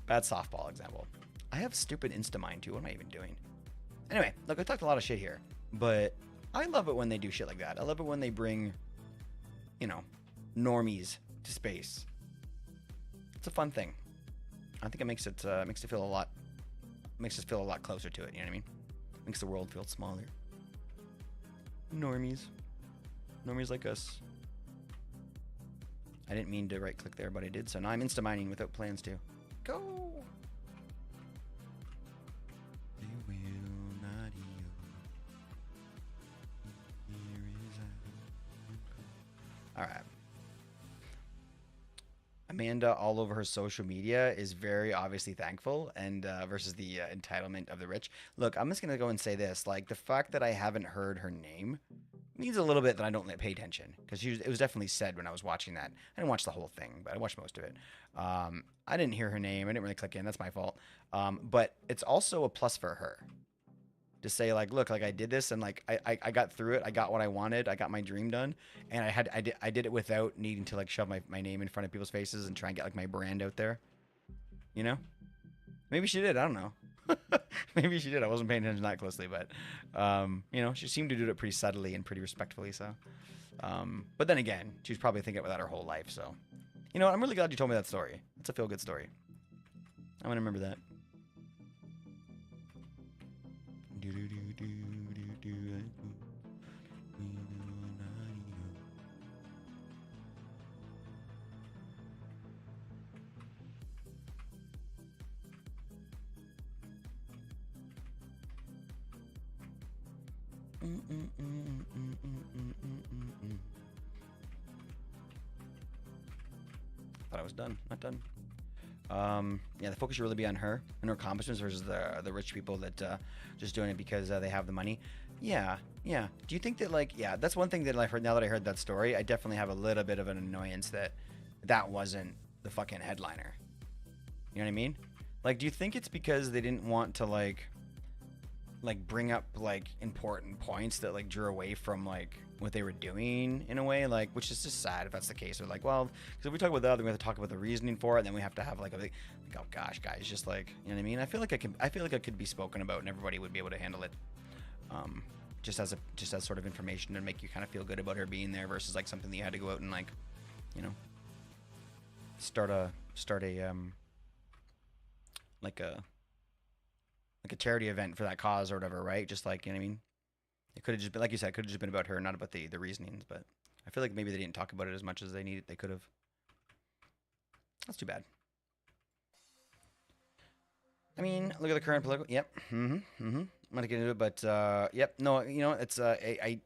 Bad softball example. I have stupid Instamind too. What am I even doing? Anyway, look, I talked a lot of shit here, but I love it when they do shit like that. I love it when they bring, you know, normies to space. It's a fun thing. I think it makes it feel a lot, makes us feel a lot closer to it. You know what I mean? Makes the world feel smaller. Normies like us. I didn't mean to right click there, but I did, so now I'm insta-mining without plans to. Go! They will not yield. Alright. Amanda, all over her social media, is very obviously thankful and versus the entitlement of the rich. Look, I'm just going to go and say this. Like, the fact that I haven't heard her name means a little bit that I don't pay attention. Because it was definitely said when I was watching that. I didn't watch the whole thing, but I watched most of it. I didn't hear her name. I didn't really click in. That's my fault. But it's also a plus for her. To say, like, look, like, I did this and, like, I got through it. I got what I wanted. I got my dream done. And I did it without needing to, like, shove my name in front of people's faces and try and get, like, my brand out there. You know? Maybe she did. I don't know. Maybe she did. I wasn't paying attention that closely. But, you know, she seemed to do it pretty subtly and pretty respectfully. So, but then again, she was probably thinking about that her whole life. So, you know, I'm really glad you told me that story. It's a feel-good story. I'm going to remember that. Thought I was done. Not done. Yeah, the focus should really be on her and her accomplishments versus the rich people that just doing it because they have the money. Yeah. Do you think that, like, yeah, that's one thing that I've heard now that I heard that story. I definitely have a little bit of an annoyance that wasn't the fucking headliner. You know what I mean? Like, do you think it's because they didn't want to like bring up like important points that like drew away from like what they were doing in a way, like, which is just sad if that's the case. Or like, well, because if we talk about that, then we have to talk about the reasoning for it, and then we have to have like oh gosh, guys, just like, you know what I mean? I feel like it could be spoken about, and everybody would be able to handle it, just as sort of information to make you kind of feel good about her being there versus like something that you had to go out and like, you know, start a like a charity event for that cause or whatever, right? Just like, you know what I mean? It could have just been, like you said, it could have just been about her, not about the reasonings. But I feel like maybe they didn't talk about it as much as they needed. They could have. That's too bad. I mean, look at the current political. Yep. I'm gonna get into it, but yep. No, you know, it's I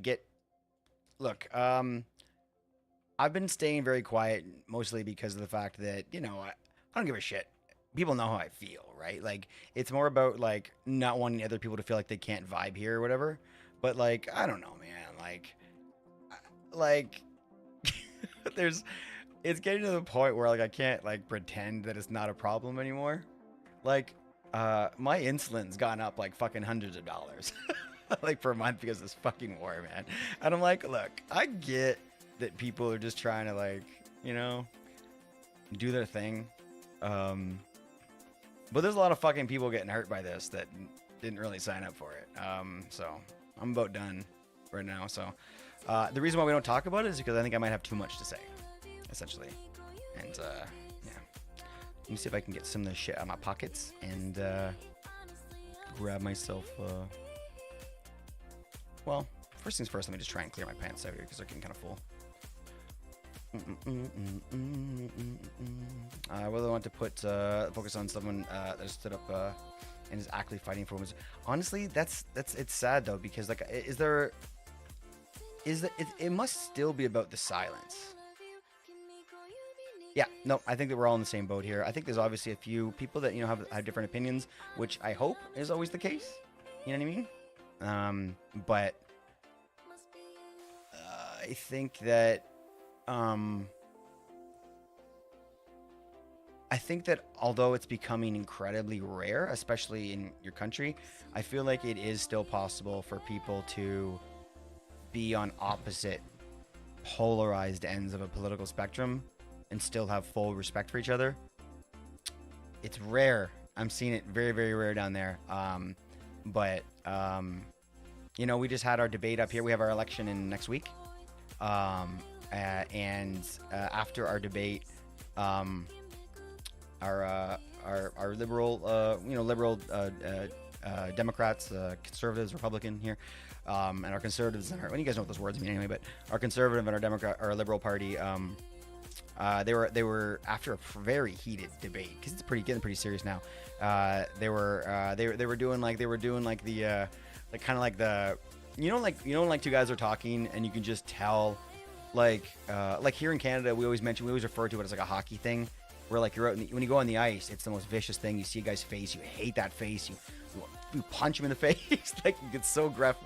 get. Look, I've been staying very quiet mostly because of the fact that, you know, I don't give a shit. People know how I feel, right? Like, it's more about like not wanting other people to feel like they can't vibe here or whatever. But like, I don't know, man. Like it's getting to the point where like I can't like pretend that it's not a problem anymore. Like, my insulin's gone up like fucking hundreds of dollars like per month because of this fucking war, man. And I'm like, look, I get that people are just trying to, like, you know, do their thing. But there's a lot of fucking people getting hurt by this that didn't really sign up for it. So I'm about done right now. So the reason why we don't talk about it is because I think I might have too much to say, essentially. And yeah, let me see if I can get some of this shit out of my pockets and grab myself. Well, first things first, let me just try and clear my pants out here because they're getting kind of full. I really want to put focus on someone that stood up and is actively fighting for women. Honestly, that's it's sad though, because like, it must still be about the silence. Yeah, no, I think that we're all in the same boat here. I think there's obviously a few people that, you know, have different opinions, which I hope is always the case. You know what I mean? But I think that although it's becoming incredibly rare, especially in your country, I feel like it is still possible for people to be on opposite polarized ends of a political spectrum and still have full respect for each other. It's rare. I'm seeing it very, very rare down there. But you know, we just had our debate up here. We have our election in next week. And after our debate, our liberal, liberal Democrats, conservatives, Republican here, and our conservatives, and you guys know what those words mean anyway, but our conservative and our Democrat, our liberal party, they were after a very heated debate, because it's getting pretty serious now. They were doing the kind of like the, like two guys are talking and you can just tell, like here in Canada, we always refer to it as like a hockey thing, where like you're out when you go on the ice, it's the most vicious thing. You see a guy's face, you hate that face, you punch him in the face, like it's so rough.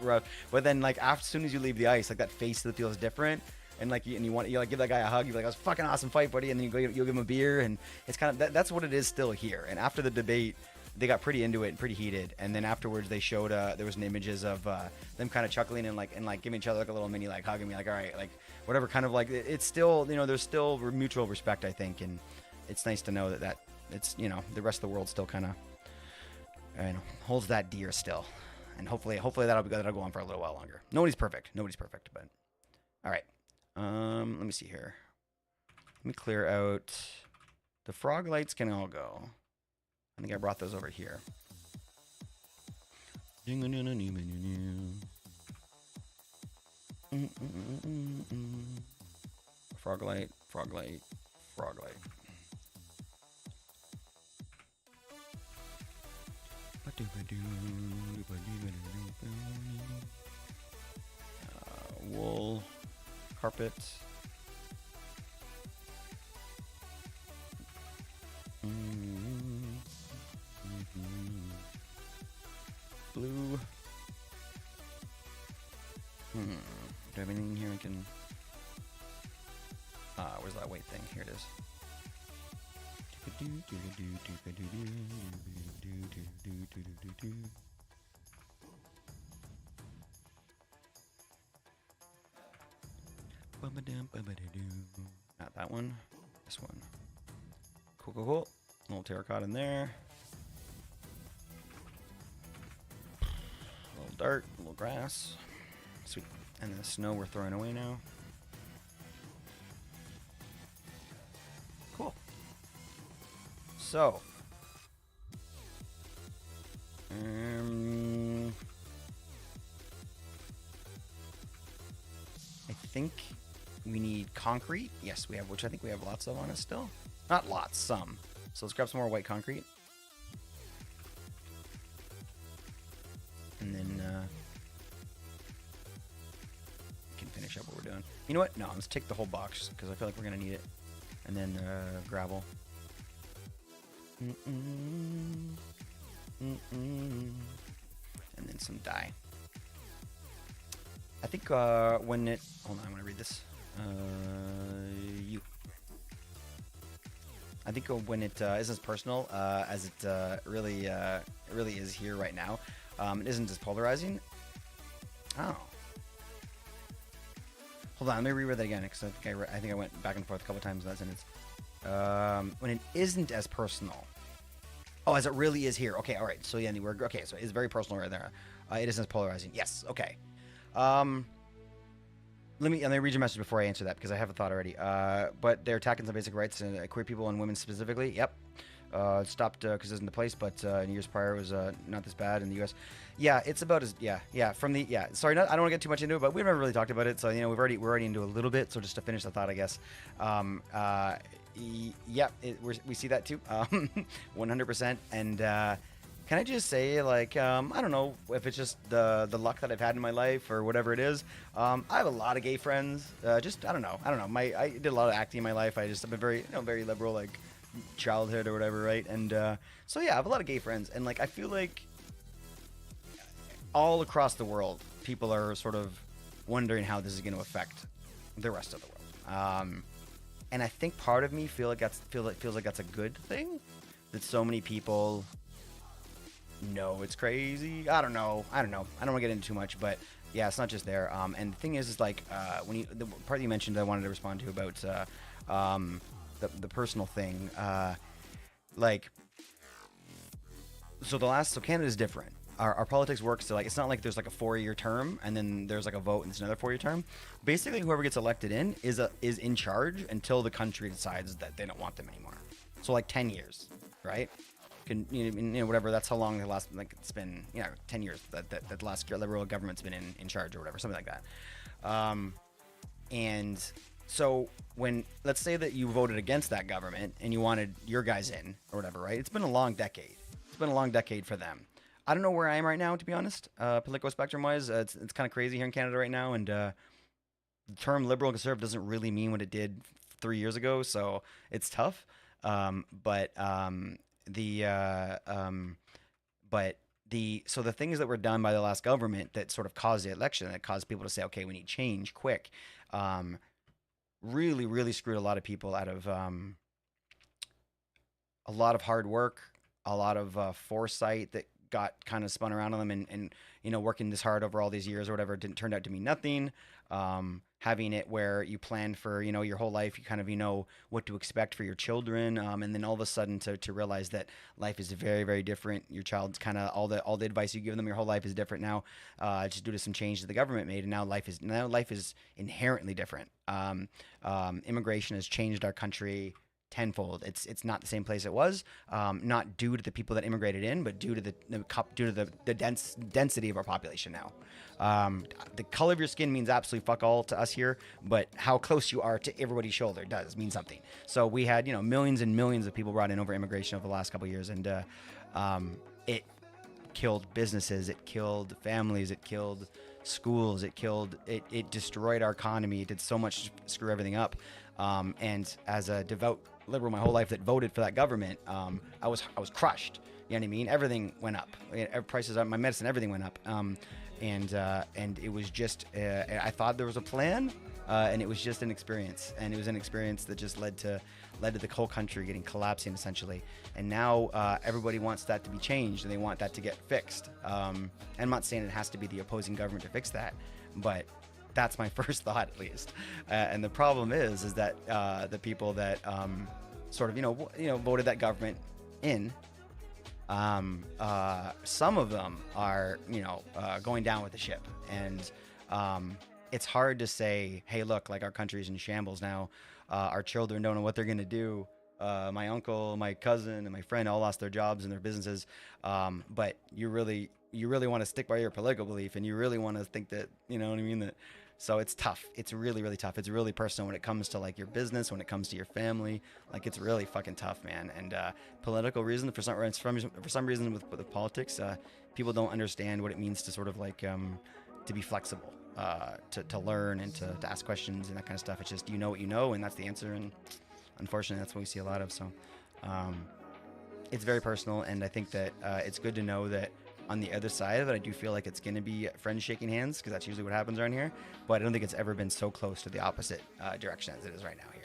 But then like as soon as you leave the ice, like that face still feels different. And like you like give that guy a hug, you're like, "That was a fucking awesome fight, buddy," and then you'll give him a beer, and it's kind of that's what it is still here. And after the debate, they got pretty into it and pretty heated. And then afterwards, they showed there was some images of them kind of chuckling and like giving each other like a little mini like hug and be like, "All right," like whatever, kind of like it's still, there's still mutual respect, I think, and it's nice to know that it's, the rest of the world still kind of holds that dear still, and hopefully that'll go on for a little while longer. Nobody's perfect, but all right. Let me see here. Let me clear out the frog lights. Can all go. I think I brought those over here. Frog light. Wool. Carpet. Blue. Do I have anything here I can... where's that white thing? Here it is. Not that one. This one. Cool. A little terracotta in there. A little dirt, a little grass. Sweet. And the snow we're throwing away now. Cool. So. I think we need concrete. Yes, we have, which I think we have lots of on us still. Not lots, some. So let's grab some more white concrete. And then we can finish up what we're doing. You know what? No, let's take the whole box because I feel like we're going to need it. And then gravel. And then some dye. I think when it... Hold on, I'm going to read this. I think when it isn't as personal as it really is here right now, it isn't as polarizing. Oh. Hold on, let me reread that again because I think I went back and forth a couple times in that sentence. when it isn't as personal. Oh, as it really is here. Okay, all right. So yeah, we're okay. So it's very personal right there. It isn't as polarizing. Yes. Okay. Let me read your message before I answer that because I have a thought already. But they're attacking some basic rights and queer people and women specifically. Yep. It stopped because it isn't the place, but in years prior it was not this bad in the U.S. Yeah, it's about as from the Sorry, I don't want to get too much into it, but we've never really talked about it, so we're already into a little bit. So just to finish the thought, I guess. We see that too, 100%. And can I just say, like, I don't know if it's just the luck that I've had in my life or whatever it is. I have a lot of gay friends. I don't know. I did a lot of acting in my life. I've been very, very liberal, like childhood or whatever, right? And so yeah, I have a lot of gay friends, and like I feel like all across the world, people are sort of wondering how this is going to affect the rest of the world. And I think part of me feels like that's a good thing, that so many people know it's crazy. I don't know. I don't want to get into too much, but yeah, it's not just there. And the thing is like when the part you mentioned, I wanted to respond to about the personal thing. So Canada's different. Our politics works so like it's not like there's like a 4-year term and then there's like a vote and it's another 4-year term. Basically, whoever gets elected in is in charge until the country decides that they don't want them anymore. So like 10 years, right? Whatever. That's how long the last, like it's been 10 years that the last Liberal government's been in charge or whatever, something like that. And so when, let's say that you voted against that government and you wanted your guys in or whatever, right? It's been a long decade. It's been a long decade for them. I don't know where I am right now, to be honest. Political spectrum wise, it's kind of crazy here in Canada right now. And the term liberal and conservative doesn't really mean what it did 3 years ago. So it's tough. But the things that were done by the last government that sort of caused the election, that caused people to say, okay, we need change quick, really, really screwed a lot of people out of a lot of hard work, a lot of foresight that got kind of spun around on them, and working this hard over all these years or whatever didn't turn out to mean nothing. Having it where you plan for your whole life, you kind of what to expect for your children, and then all of a sudden to realize that life is very, very different. Your child's kind of all the advice you give them your whole life is different now, just due to some changes the government made, and now life is inherently different. Immigration has changed our country tenfold. It's not the same place it was, not due to the people that immigrated in, but due to the density of our population now. The color of your skin means absolutely fuck all to us here, but how close you are to everybody's shoulder does mean something. So we had millions and millions of people brought in over immigration over the last couple of years, and it killed businesses, it killed families, it killed schools, it destroyed our economy. It did so much to screw everything up. And as a devout liberal my whole life that voted for that government, I was crushed. You know what I mean? Everything went up. Prices on my medicine, everything went up. And it was just I thought there was a plan, and it was just an experience, and it was an experience that just led to the whole country getting collapsing essentially. And now everybody wants that to be changed, and they want that to get fixed. I'm not saying it has to be the opposing government to fix that, but that's my first thought, at least. And the problem is that the people that sort of voted that government in, some of them are going down with the ship, and it's hard to say, hey, look, like our country's in shambles now. Our children don't know what they're gonna do. My uncle, my cousin, and my friend all lost their jobs and their businesses. But you really want to stick by your political belief, and you really want to think that, you know what I mean, that. So it's tough. It's really, really tough. It's really personal when it comes to like your business, when it comes to your family. Like it's really fucking tough, man. And political reason for some reason with politics, people don't understand what it means to sort of like to be flexible, to learn and to ask questions and that kind of stuff. It's just you know what you know, and that's the answer. And unfortunately, that's what we see a lot of. So it's very personal, and I think that it's good to know that on the other side of it, I do feel like it's going to be friends shaking hands, because that's usually what happens around here. But I don't think it's ever been so close to the opposite direction as it is right now here.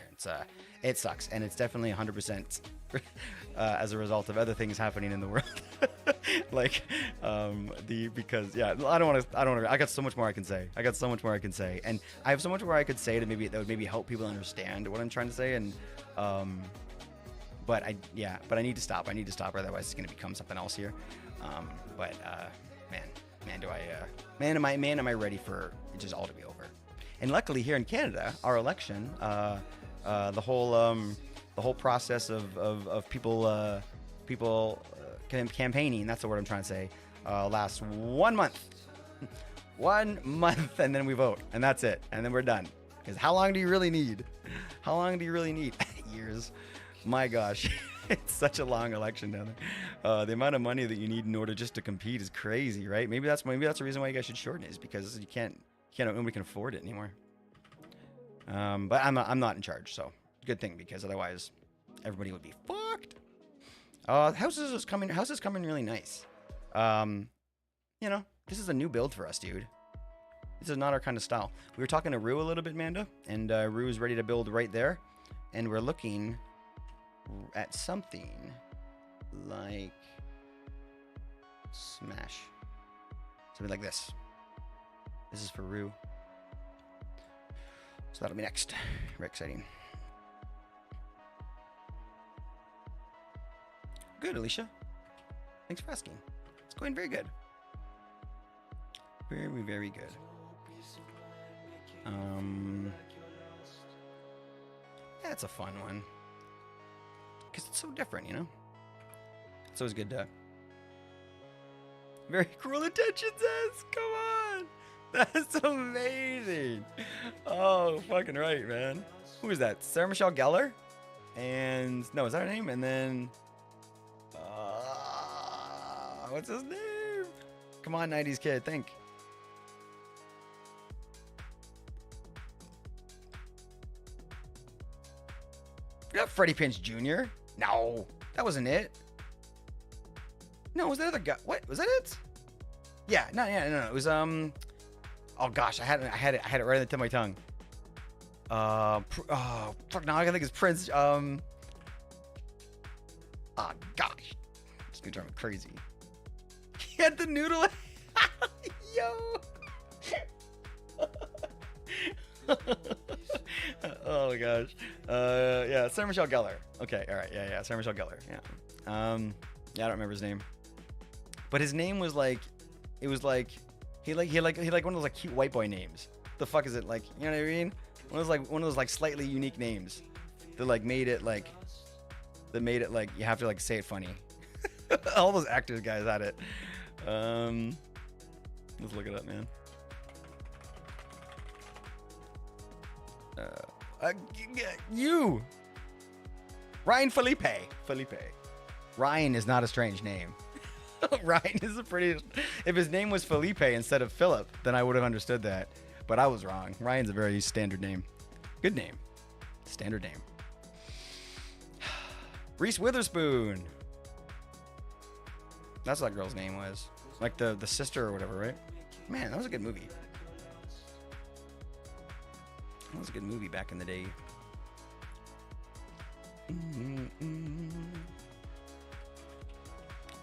It sucks, and it's definitely 100% as a result of other things happening in the world. Like because I don't want to. I got so much more I can say. And I have so much more I could say that would maybe help people understand what I'm trying to say. And But I need to stop. I need to stop, or otherwise it's gonna become something else here. Man, am I ready for it just all to be over? And luckily here in Canada, our election, the whole process of people campaigning, that's the word I'm trying to say, lasts 1 month. 1 month, and then we vote, and that's it, and then we're done. Because how long do you really need? How long do you really need? Years. My gosh, it's such a long election down there. The amount of money that you need in order just to compete is crazy, right? Maybe that's the reason why you guys should shorten it, is because nobody can afford it anymore. But I'm not in charge, so good thing, because otherwise everybody would be fucked. Houses is coming really nice. This is a new build for us, dude. This is not our kind of style. We were talking to Rue a little bit, Manda, and Rue is ready to build right there, and we're looking at something like Smash. Something like this. This is for Rue. So that'll be next. Very exciting. Good, Alicia. Thanks for asking. It's going very good. Very, very good. Yeah, it's a fun one. Because it's so different, you know? It's always good to... Very cruel intentions, says. Come on! That's amazing! Oh, fucking right, man. Who is that? Sarah Michelle Gellar? And... No, is that her name? And then... what's his name? Come on, 90s kid, think. You're not Freddie Prinze Jr. No, that wasn't it. No, was that other guy? What was that? It? Yeah, no. It was Oh gosh, I had it right on the tip of my tongue. Oh fuck! Now I gotta think it's Prince. Oh gosh, it's gonna drive me crazy. He had the noodle. Yo. Oh my gosh. Yeah, Sarah Michelle Gellar. Okay, all right. Yeah, Sarah Michelle Gellar. Yeah. Yeah, I don't remember his name. But his name was like, it was like he like one of those like cute white boy names. The fuck is it like? You know what I mean? One of those like slightly unique names that made it like you have to like say it funny. All those actors guys had it. Let's look it up, man. You Ryan Felipe. Ryan is not a strange name. Ryan is a pretty... If his name was Felipe instead of Philip, then I would have understood that. But I was wrong. Ryan's a very standard name. Good name. Standard name. Reese Witherspoon. That's what that girl's name was. Like the sister or whatever, right? Man, that was a good movie. That was a good movie back in the day.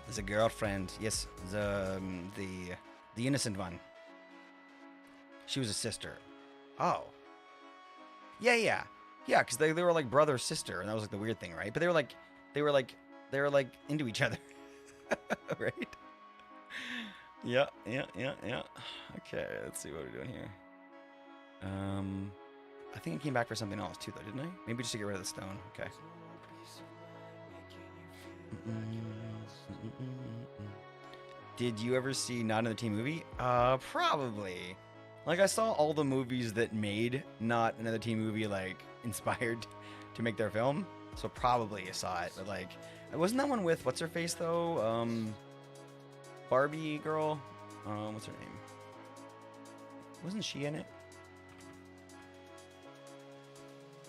There's a girlfriend. Yes, the innocent one. She was a sister. Oh. Yeah. Because they were like brother sister, and that was like the weird thing, right? But they were like into each other, right? Yeah. Okay, let's see what we're doing here. I think I came back for something else too, though, didn't I? Maybe just to get rid of the stone. Okay. Did you ever see Not Another Teen Movie? Probably. Like, I saw all the movies that made Not Another Teen Movie, like, inspired to make their film. So probably I saw it. But, like, wasn't that one with, what's her face, though? Barbie girl? What's her name? Wasn't she in it?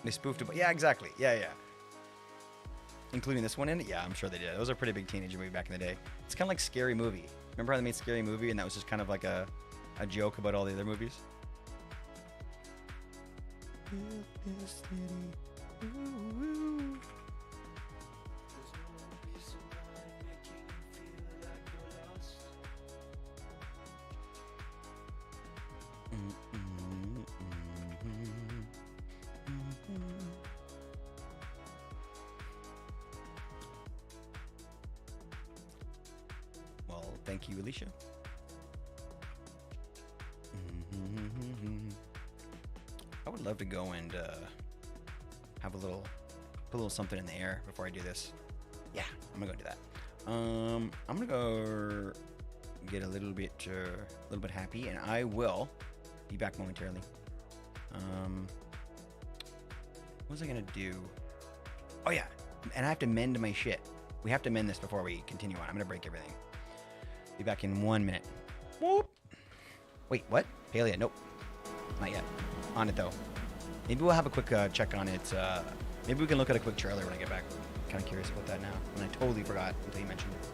They spoofed it. Yeah, exactly. Yeah. Including this one in it? Yeah, I'm sure they did. It was a pretty big teenager movie back in the day. It's kind of like Scary Movie. Remember how they made Scary Movie and that was just kind of like a joke about all the other movies? Thank you, Alicia. I would love to go and have put a little something in the air before I do this. Yeah, I'm gonna go do that. I'm gonna go get a little bit happy, and I will be back momentarily. What was I gonna do? Oh yeah, and I have to mend my shit. We have to mend this before we continue on. I'm gonna break everything. Be back in 1 minute. Whoop. Wait, what? Palea? Nope, not yet. On it though. Maybe we'll have a quick check on it. Maybe we can look at a quick trailer when I get back. Kind of curious about that now, and I totally forgot until you mentioned it.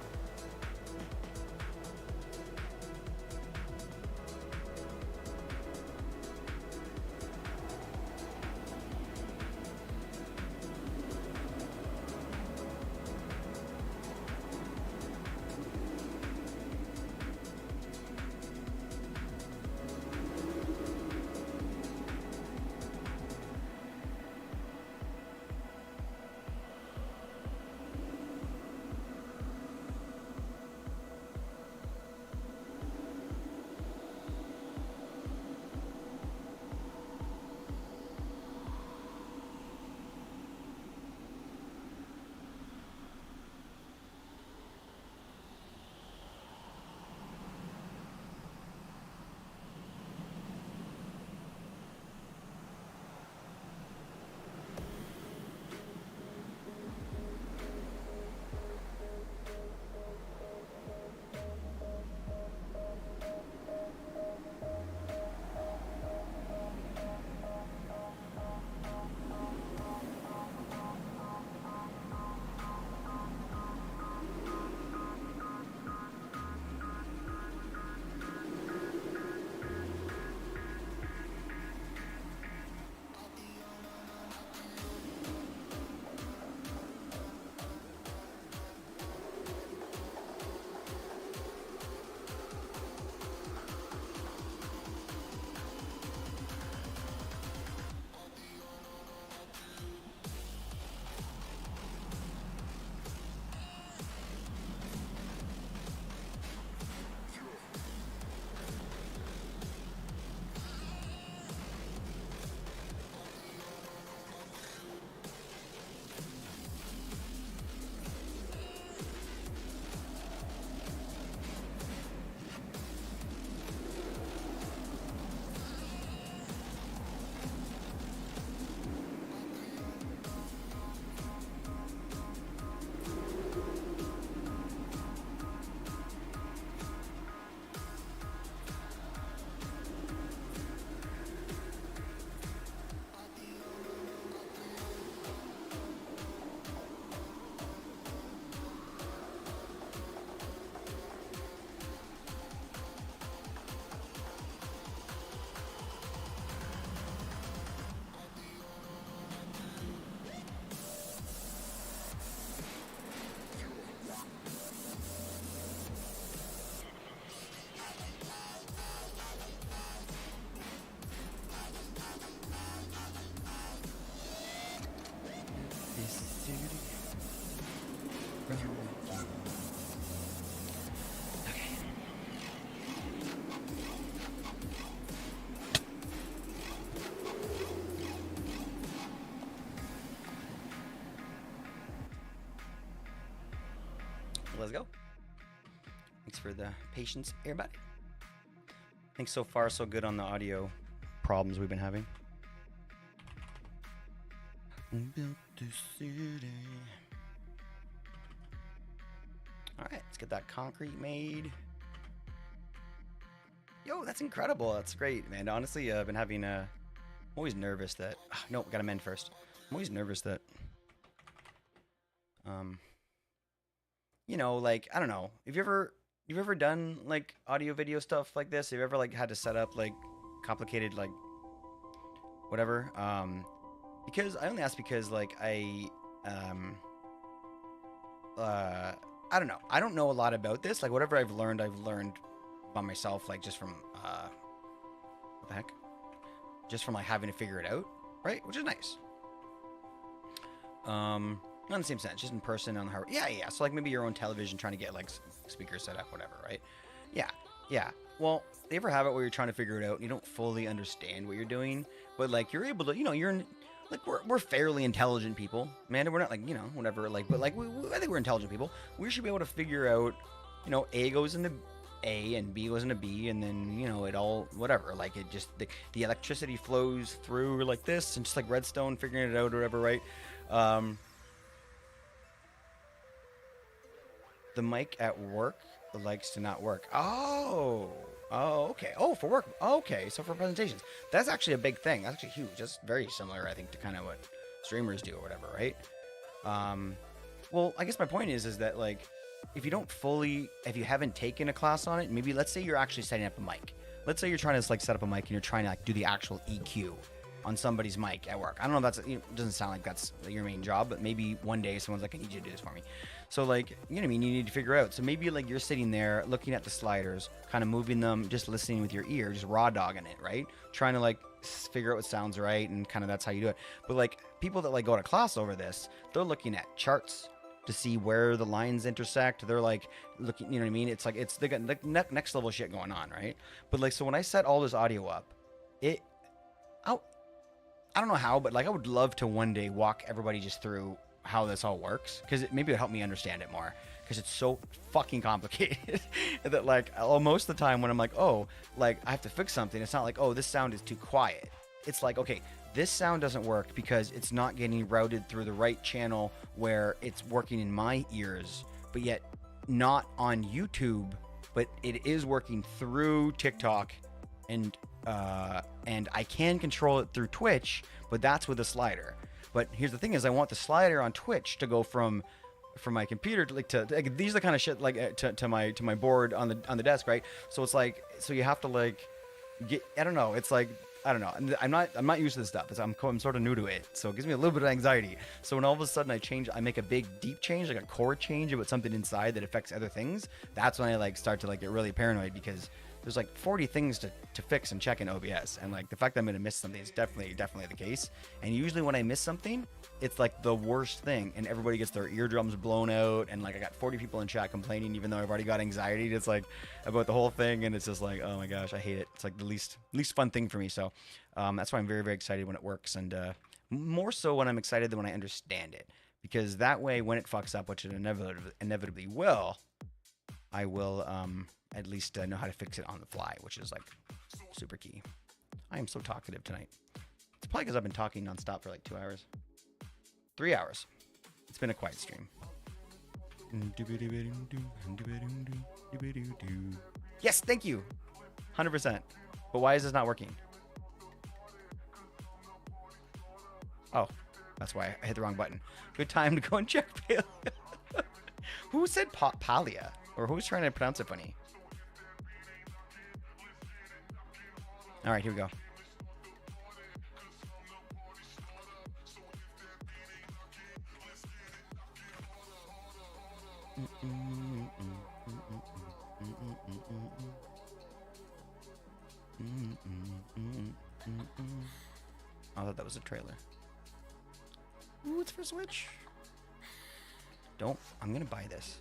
Let's go. Thanks for the patience, everybody. Thanks so far, so good on the audio problems we've been having. Built this city. All right, let's get that concrete made. Yo, that's incredible. That's great, man. Honestly, I've been having I'm always nervous that no, gotta mend first. I'm always nervous that you know, like, I don't know. If you've ever done like audio video stuff like this, have you ever like had to set up like complicated like whatever? Because I only ask because like I don't know. I don't know a lot about this. Like whatever I've learned by myself, like just from what the heck? Just from like having to figure it out, right? Which is nice. Not in the same sense, just in person on the hardware. Yeah. So like maybe your own television, trying to get like speakers set up, whatever, right? Yeah. Well, you ever have it where you're trying to figure it out and you don't fully understand what you're doing, but like you're able to, like we're fairly intelligent people, man. We're not like whatever, like, but like I think we're intelligent people. We should be able to figure out, A goes into A and B goes into B, and then it all whatever. Like it just the electricity flows through like this, and just like redstone figuring it out or whatever, right? The mic at work likes to not work. Oh, okay. Oh, for work. Okay, so for presentations, that's actually a big thing. That's actually huge. That's very similar, I think, to kind of what streamers do or whatever, right? Well, I guess my point is that like, if you haven't taken a class on it, maybe let's say you're actually setting up a mic. Let's say you're trying to like set up a mic and you're trying to like do the actual EQ on somebody's mic at work. I don't know if that's, it doesn't sound like that's your main job, but maybe one day someone's like, I need you to do this for me. So like, you know what I mean? You need to figure out. So maybe like you're sitting there looking at the sliders, kind of moving them, just listening with your ear, just raw dogging it, right? Trying to like figure out what sounds right, and kind of that's how you do it. But like people that like go to class over this, they're looking at charts to see where the lines intersect. They're like looking, you know what I mean? It's like, they got the next level shit going on, right? But like, so when I set all this audio up, I don't know how, but like I would love to one day walk everybody just through how this all works, because maybe it'll help me understand it more, because it's so fucking complicated that like most of the time when I'm like, oh, like I have to fix something, it's not like, oh, this sound is too quiet. It's like, okay, this sound doesn't work because it's not getting routed through the right channel where it's working in my ears, but yet not on YouTube, but it is working through TikTok, and I can control it through Twitch, but that's with a slider. But here's the thing: is I want the slider on Twitch to go from my computer to like these are the kind of shit like to my board on the desk, right? So it's like, so you have to like get, I don't know, it's like, I don't know. I'm not used to this stuff. I'm sort of new to it, so it gives me a little bit of anxiety. So when all of a sudden I make a big deep change, like a chord change about something inside that affects other things, that's when I like start to like get really paranoid, because there's like 40 things to fix and check in OBS, and like the fact that I'm gonna miss something is definitely the case. And usually when I miss something, it's like the worst thing, and everybody gets their eardrums blown out, and like I got 40 people in chat complaining, even though I've already got anxiety. It's like about the whole thing, and it's just like, oh my gosh, I hate it. It's like the least fun thing for me. So that's why I'm very, very excited when it works, and more so when I'm excited than when I understand it, because that way when it fucks up, which it inevitably will, I will at least know how to fix it on the fly, which is like super key. I am so talkative tonight. It's probably because I've been talking nonstop for like 2 hours. 3 hours. It's been a quiet stream. Yes, thank you. 100%. But why is this not working? Oh, that's why I hit the wrong button. Good time to go and check Palia. Who said Palia? Or who's trying to pronounce it funny? All right, here we go. I thought that was a trailer. Ooh, it's for Switch. I'm gonna buy this.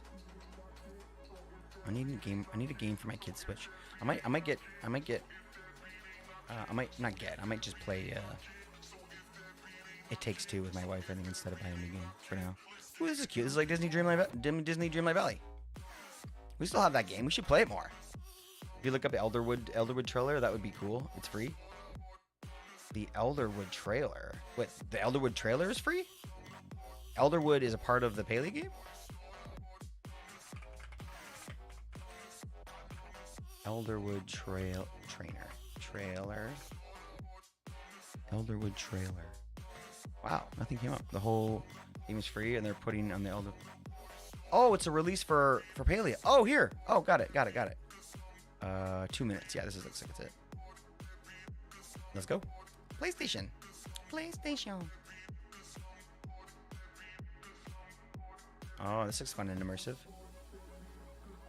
I need a game. I need a game for my kid's Switch. I might just play It Takes Two with my wife, I think, instead of buying a new game for now. Ooh, this is cute. This is like Disney Dreamlight Valley. We still have that game. We should play it more. If you look up the Elderwood trailer, that would be cool. It's free. The Elderwood trailer. Wait, the Elderwood trailer is free? Elderwood is a part of the Paley game? Elderwood trailer. Elderwood trailer. Wow, nothing came up. The whole game is free, and they're putting on the Elder. Oh, it's a release for Palea. Oh, here. Oh, got it. 2 minutes. Yeah, looks like it's it. Let's go. PlayStation. Oh, this looks fun and immersive.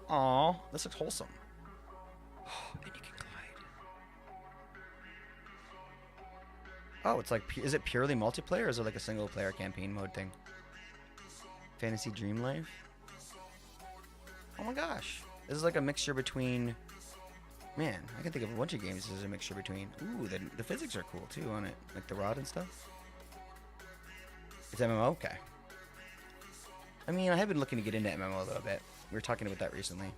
Oh, this looks wholesome. And you can glide. Oh, it's like, is it purely multiplayer, or is it like a single player campaign mode thing? Fantasy Dream Life. Oh my gosh. This is like a mixture between... Man, I can think of a bunch of games this is a mixture between. Ooh, the physics are cool too on it. Like the rod and stuff. It's MMO? Okay. I mean, I have been looking to get into MMO a little bit. We were talking about that recently.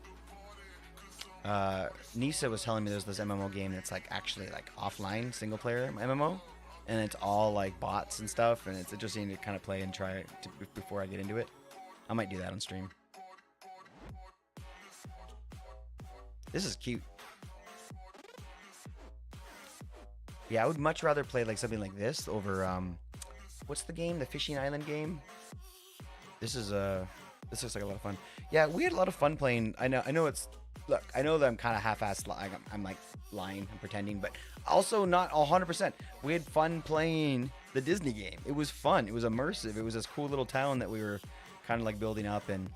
Nisa was telling me there's this MMO game that's like actually like offline single player MMO. And it's all like bots and stuff. And it's interesting to kind of play and try it before I get into it. I might do that on stream. This is cute. Yeah, I would much rather play like something like this over what's the game? The Fishing Island game? This looks like a lot of fun. Yeah, we had a lot of fun playing. I know it's look, I know that I'm kind of half-assed I'm like lying and pretending, but also not 100%. We had fun playing the Disney game. It was fun. It was immersive. It was this cool little town that we were kind of like building up and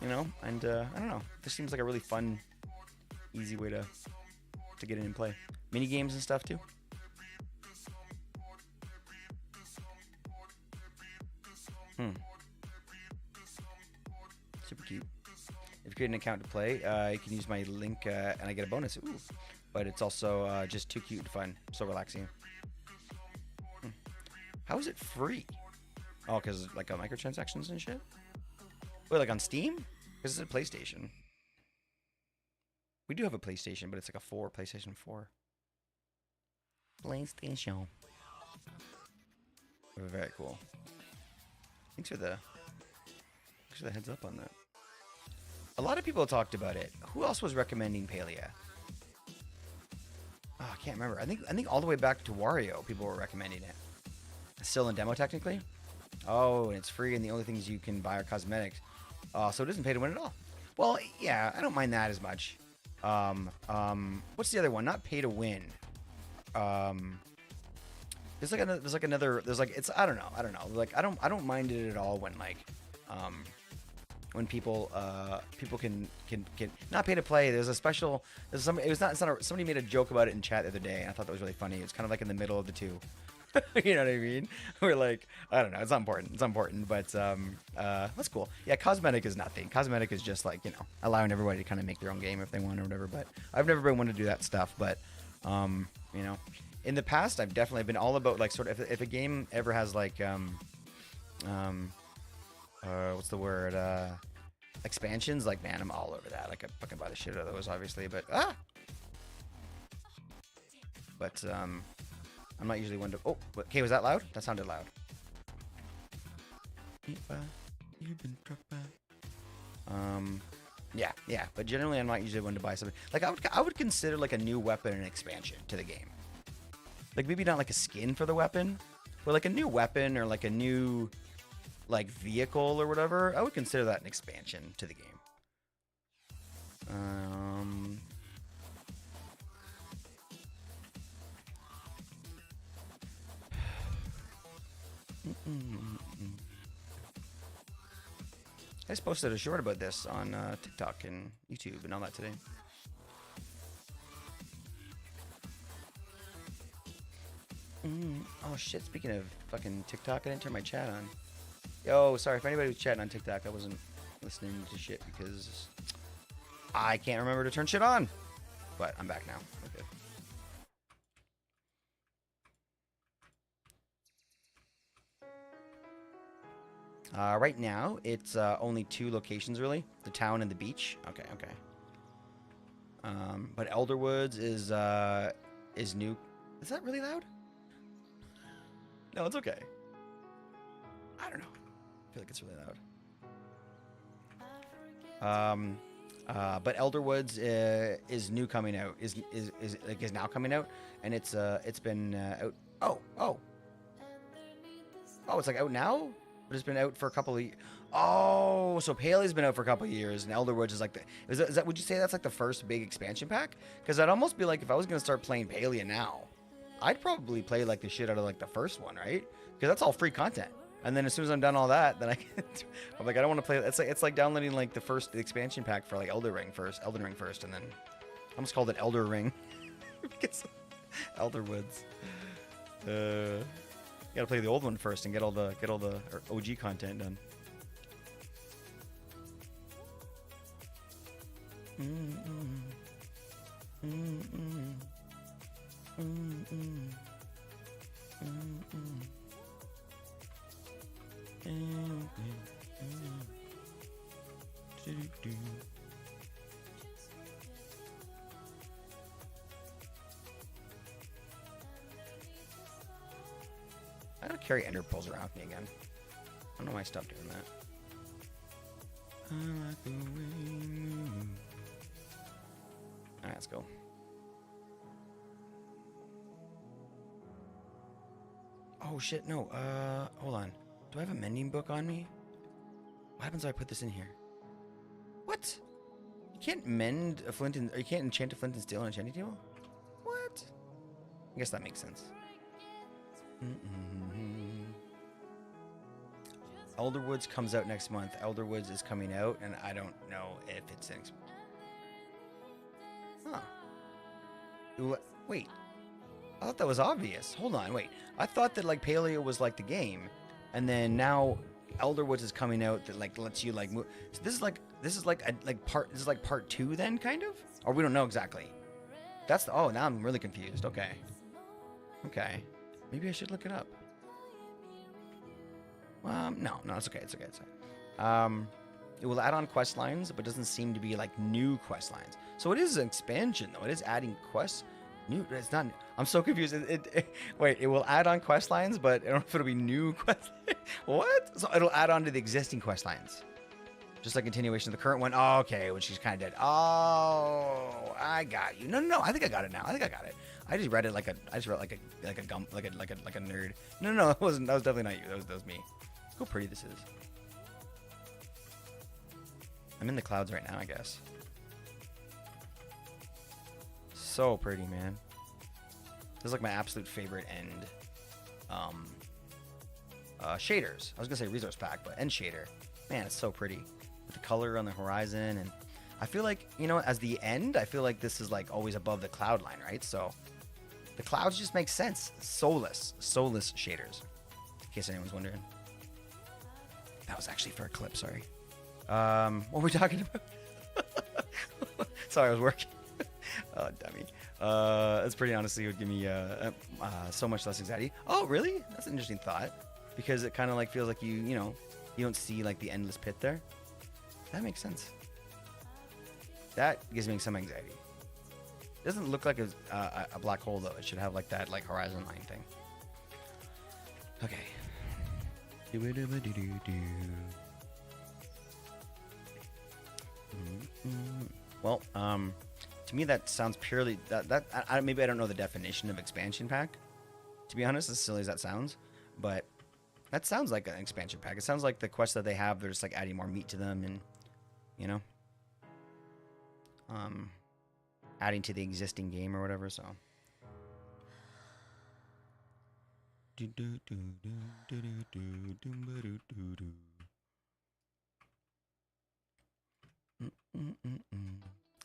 you know, and I don't know. This seems like a really fun easy way to get in and play. Mini games and stuff too. Super cute. If you create an account to play, you can use my link and I get a bonus. Ooh. But it's also just too cute and fun. So relaxing. How is it free? Oh, because like microtransactions and shit? Wait, like on Steam? Because it's a PlayStation. We do have a PlayStation, but it's like a PlayStation 4. PlayStation. Very cool. Thanks for the heads up on that. A lot of people talked about it. Who else was recommending Palia? Oh, I can't remember. I think all the way back to Wario, people were recommending it. It's still in demo technically. Oh, and it's free, and the only things you can buy are cosmetics. So it doesn't pay to win at all. Well, yeah, I don't mind that as much. What's the other one? Not pay to win. There's it's I don't know. Like I don't mind it at all when like when people can not pay to play. Somebody made a joke about it in chat the other day, and I thought that was really funny. It's kind of like in the middle of the two. You know what I mean? We're like, I don't know. It's not important. It's important, but that's cool. Yeah, cosmetic is nothing. Cosmetic is just like, you know, allowing everybody to kind of make their own game if they want or whatever. But I've never been one to do that stuff. But you know, in the past, I've definitely been all about like sort of if a game ever has like what's the word? Expansions. Like, man, I'm all over that. Like, I fucking buy the shit out of those, obviously. But I'm not usually one to... Oh, okay, was that loud? That sounded loud. Yeah, but generally I'm not usually one to buy something. Like, I would consider, like, a new weapon an expansion to the game. Like, maybe not, like, a skin for the weapon, but, like, a new weapon or, like, a new, like, vehicle or whatever. I would consider that an expansion to the game. I just posted a short about this on TikTok and YouTube and all that today. Oh shit, speaking of fucking TikTok, I didn't turn my chat on. Yo, sorry if anybody was chatting on TikTok, I wasn't listening to shit because I can't remember to turn shit on. But I'm back now. Okay. Right now, it's only 2 locations, really. The town and the beach. Okay. But Elderwoods is new. Is that really loud? No, it's okay. I don't know. I feel like it's really loud. But Elderwoods is new coming out. Is now coming out, and it's been out. Oh, it's like out now. But it's been out for a couple of years. Oh, so Pale's been out for a couple of years, and Elderwoods is like is that would you say that's like the first big expansion pack? Because I'd almost be like, if I was gonna start playing Palia now, I'd probably play like the shit out of like the first one, right? Because that's all free content. And then as soon as I'm done all that, then I'm like, I don't want to play. It's like downloading like the first expansion pack for like Elden Ring first, and then I almost called it Elder Ring because Elderwoods. You gotta play the old one first and get all the OG content done. I don't carry ender pearls around with me again. I don't know why I stopped doing that. I like the way you move. Alright, let's go. Oh shit, no. Hold on. Do I have a mending book on me? What happens if I put this in here? What? You can't mend a flint and, or you can't enchant a flint and steel on a enchanting table? What? I guess that makes sense. Elderwoods comes out next month. Elderwoods is coming out, and I don't know if it's in. Huh. Wait. I thought that was obvious. Hold on, wait. I thought that like Paleo was like the game, and then now Elderwoods is coming out that like lets you like move. So this is like part 2 then, kind of, or we don't know exactly. That's the. Oh, now I'm really confused. Okay. Okay. Maybe I should look it up. No, it's okay. It's okay. It will add on quest lines, but doesn't seem to be like new quest lines. So it is an expansion, though. It is adding quests. New. It's not. I'm so confused. Wait. It will add on quest lines, but I don't know if it'll be new quest. What? So it'll add on to the existing quest lines, just like continuation of the current one. Oh, okay, which is kind of dead. Oh, I got you. No. I think I got it now. I think I got it. I just read it like a. I just read like a nerd. No. That wasn't. That was definitely not you. That was me. Look how pretty this is. I'm in the clouds right now, I guess. So pretty, man. This is like my absolute favorite end. Shaders. I was gonna say resource pack, but end shader. Man, it's so pretty with the color on the horizon, and I feel like, you know, as the end, I feel like this is like always above the cloud line, right? So the clouds just make sense. Soulless shaders. In case anyone's wondering. That was actually for a clip, sorry. What were we talking about? Sorry, I was working. Oh, dummy. That's pretty honestly would give me so much less anxiety. Oh, really? That's an interesting thought. Because it kind of like feels like you don't see like the endless pit there. That makes sense. That gives me some anxiety. It doesn't look like a black hole though. It should have like that like horizon line thing. Okay. Well, to me that sounds purely maybe I don't know the definition of expansion pack. To be honest, as silly as that sounds, but that sounds like an expansion pack. It sounds like the quests that they have, they're just like adding more meat to them, and you know, adding to the existing game or whatever. So.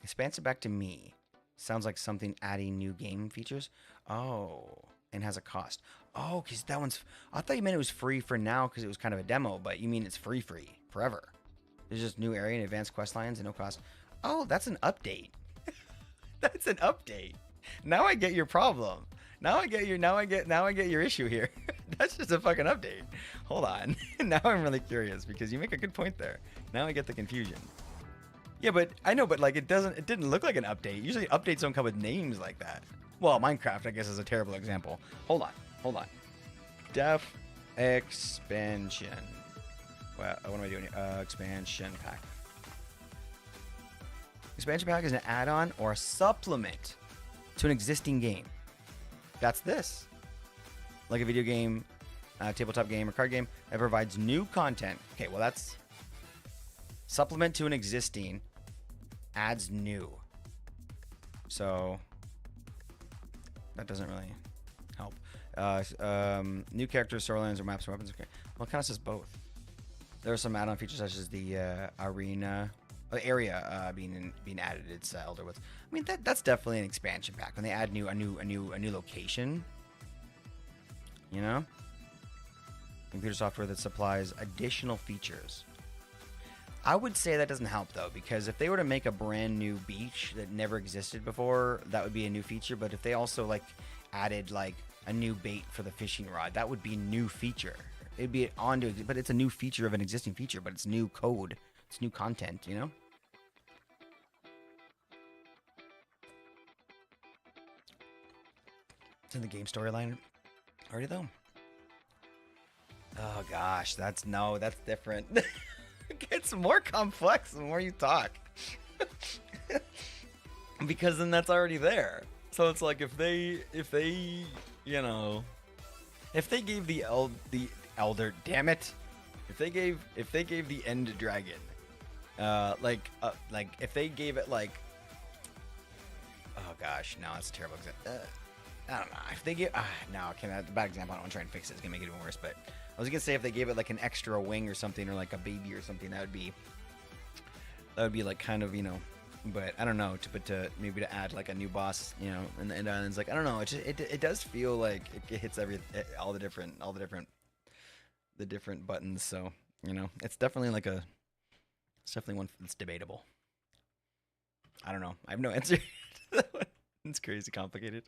Expansive back to me. Sounds like something adding new game features. Oh, and has a cost. Oh, because that one's. I thought you meant it was free for now because it was kind of a demo, but you mean it's free forever. There's just new area and advanced quest lines and no cost. Oh, that's an update. That's an update. Now I get your problem. Now I get your issue here. That's just a fucking update. Hold on. Now I'm really curious because you make a good point there. Now I get the confusion. Yeah, but I know, but like it didn't look like an update. Usually updates don't come with names like that. Well, Minecraft, I guess, is a terrible example. Hold on. Def expansion. Well, what am I doing here? Expansion pack. Expansion pack is an add-on or a supplement to an existing game. That's this. Like a video game, tabletop game, or card game that provides new content. Okay, well that's supplement to an existing, adds new. So that doesn't really help. New characters, storylines, or maps, or weapons. Okay. Well, it kind of says both. There are some add-on features such as the arena, area being added. It's Elderwoods. I mean, that's definitely an expansion pack when they add a new location. You know, computer software that supplies additional features. I would say that doesn't help though, because if they were to make a brand new beach that never existed before, that would be a new feature. But if they also like added like a new bait for the fishing rod, that would be new feature. It'd be onto, but it's a new feature of an existing feature, but it's new code, it's new content, you know. It's in the game storyline already though. Oh gosh, that's different. It gets more complex the more you talk. Because then that's already there. So it's like if they you know, if they gave the elder, damn it, if they gave the end dragon, like if they gave it like, oh gosh, no, that's a terrible example. I don't know. If they give, no, okay, that's a bad example. I don't want to try and fix it. It's gonna make it even worse. But I was gonna say if they gave it like an extra wing or something, or like a baby or something, that would be like kind of, you know. But I don't know. To maybe to add like a new boss, you know, and the end islands, like I don't know. It does feel like it hits all the different buttons. So you know, it's definitely one that's debatable. I don't know. I have no answer to that one. It's crazy complicated.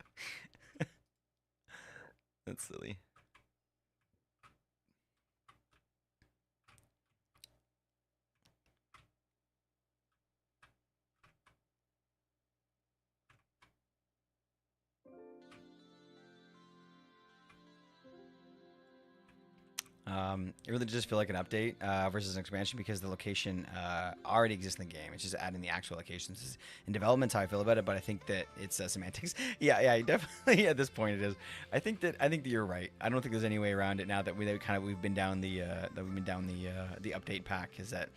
That's silly. It really just feel like an update versus an expansion because the location already exists in the game. It's just adding the actual locations. In development's how I feel about it, but I think that it's semantics. Yeah, definitely at this point it is. I think that you're right. I don't think there's any way around it now that we've been down the update pack. Is that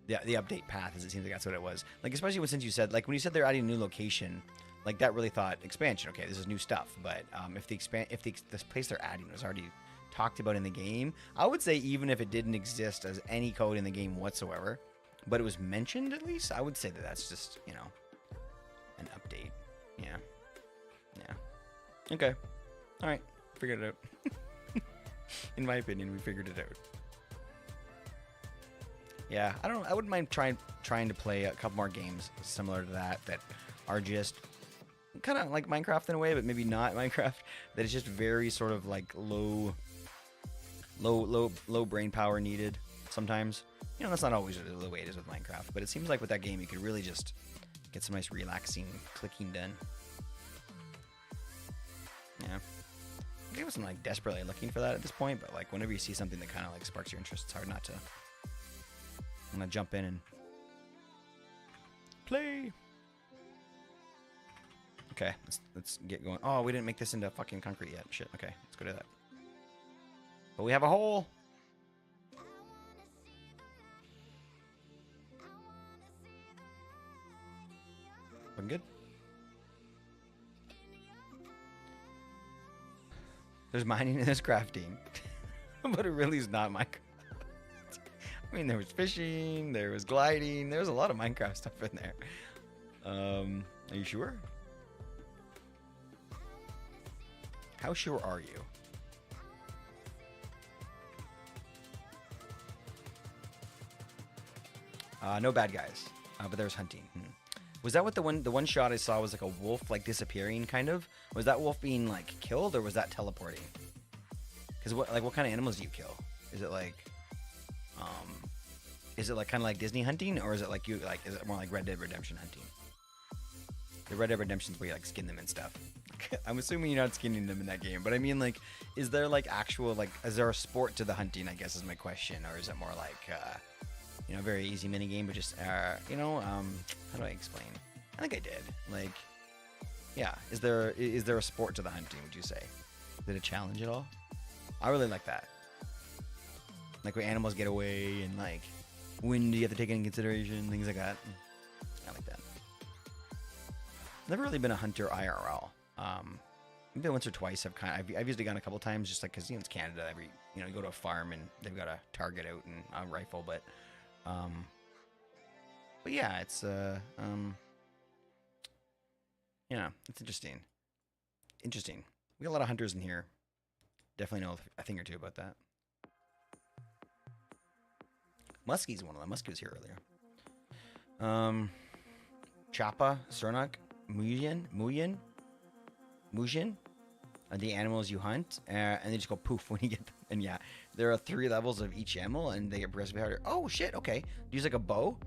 the update path? Is it seems like that's what it was. Like especially since you said when you said they're adding a new location. Like that really thought expansion. Okay, this is new stuff. But if this place they're adding was already talked about in the game, I would say even if it didn't exist as any code in the game whatsoever, but it was mentioned at least, I would say that that's just, you know, an update. Yeah. Okay. All right. Figured it out. In my opinion, we figured it out. Yeah, I wouldn't mind trying to play a couple more games similar to that are just kind of like Minecraft in a way, but maybe not Minecraft. That is just very sort of like low brain power needed sometimes. You know, that's not always the way it is with Minecraft, but it seems like with that game you could really just get some nice relaxing clicking done. Yeah. I wasn't like desperately looking for that at this point, but like whenever you see something that kind of like sparks your interest, it's hard not to want to jump in and play. Okay, let's get going. Oh, we didn't make this into fucking concrete yet. Shit. Okay, let's go to that. But we have a hole. Looking good. There's mining and there's crafting. But it really is not Minecraft. I mean, there was fishing, there was gliding, there was a lot of Minecraft stuff in there. Are you sure? How sure are you? No bad guys, but there's hunting. Was that what the one shot I saw was like a wolf like disappearing kind of? Was that wolf being like killed or was that teleporting? Because what kind of animals do you kill? Is it like kind of like Disney hunting, or is it like is it more like Red Dead Redemption hunting? The Red Dead Redemption's where you like skin them and stuff. I'm assuming you're not skinning them in that game, but I mean like, is there like actual is there a sport to the hunting? I guess is my question, or is it more like you know, very easy mini game, but just you know, how do I explain? I think I did. Like, yeah, is there a sport to the hunting? Would you say? Is it a challenge at all? I really like that. Like where animals get away and like wind you have to take into consideration, things like that. I like that. Never really been a hunter IRL. Maybe once or twice. I've usually gone a couple times, just like because it's Canada. You go to a farm and they've got a target out and a rifle, but yeah, it's yeah, it's interesting. Interesting. We got a lot of hunters in here. Definitely know a thing or two about that. Muskie's one of them. Muskie was here earlier. Chappa, Cernak, Muyin. The animals you hunt, and they just go poof when you get them. And yeah, there are 3 levels of each animal, and they get progressively harder. Oh shit! Okay, use like a bow.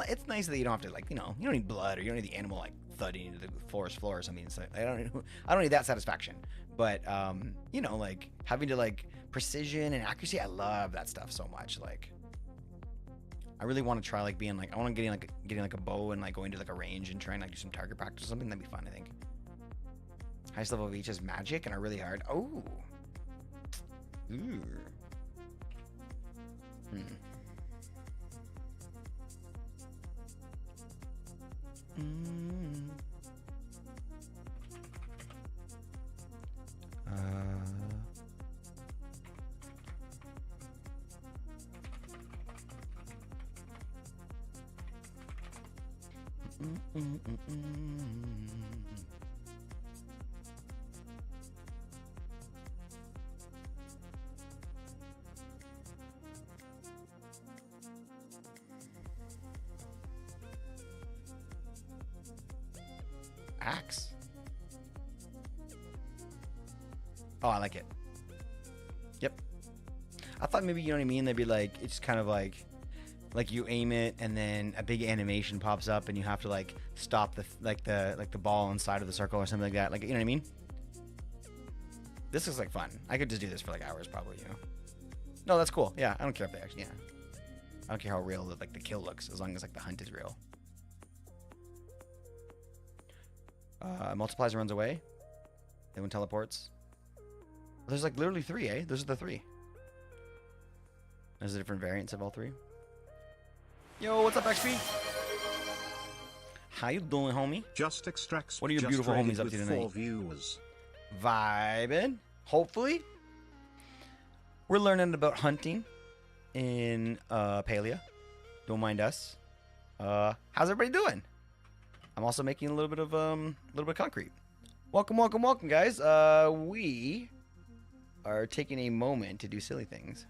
It's nice that you don't have to you don't need blood or you don't need the animal like thudding into the forest floor or something. So I don't need that satisfaction. But like having to like precision and accuracy, I love that stuff so much. Like, I really want to try like being like I want to getting like a bow and like going to like a range and trying to like do some target practice or something. That'd be fun, I think. Highest level of each is magic and are really hard. Oh. Ooh. Axe. Oh, I like it. Yep. I thought maybe, you know what I mean? They'd be like, it's kind of like you aim it and then a big animation pops up and you have to like stop the ball inside of the circle or something like that. Like, you know what I mean? This looks like fun. I could just do this for like hours probably, you know? No, that's cool. Yeah, I don't care if they actually, yeah. I don't care how real the kill looks as long as like the hunt is real. Multiplies and runs away. Then one teleports. There's like literally 3, eh? Those are the 3. There's the different variants of all 3. Yo, what's up, XP? How you doing, homie? Just extracts. What are your beautiful homies up to tonight? 4 viewers. Vibing. Hopefully. We're learning about hunting in Palea. Don't mind us. How's everybody doing? I'm also making a little bit of concrete. Welcome, guys. We are taking a moment to do silly things.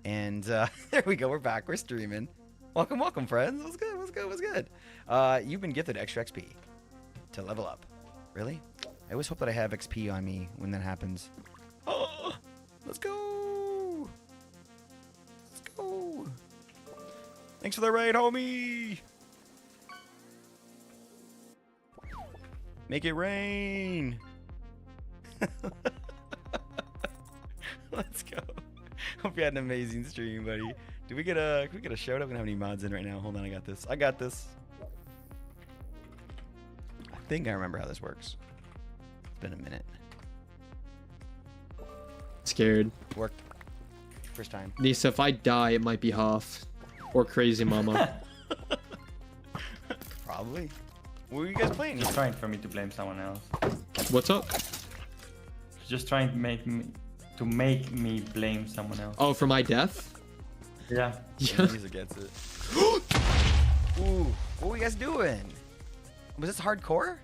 And there we go. We're back. We're streaming. Welcome, friends. What's good? You've been gifted extra XP to level up. Really? I always hope that I have XP on me when that happens. Oh, let's go. Thanks for the raid, homie. Make it rain. Let's go. Hope you had an amazing stream, buddy. Can we get a shout out? We don't have any mods in right now. Hold on, I got this. I think I remember how this works. It's been a minute. Scared. Worked. First time. Nisa, if I die, it might be half. Or Crazy Mama. Probably. What were you guys playing? Just trying for me to blame someone else. What's up? Just trying to make me blame someone else. Oh, for my death? Yeah. He's against it. Ooh, what were you guys doing? Was this hardcore?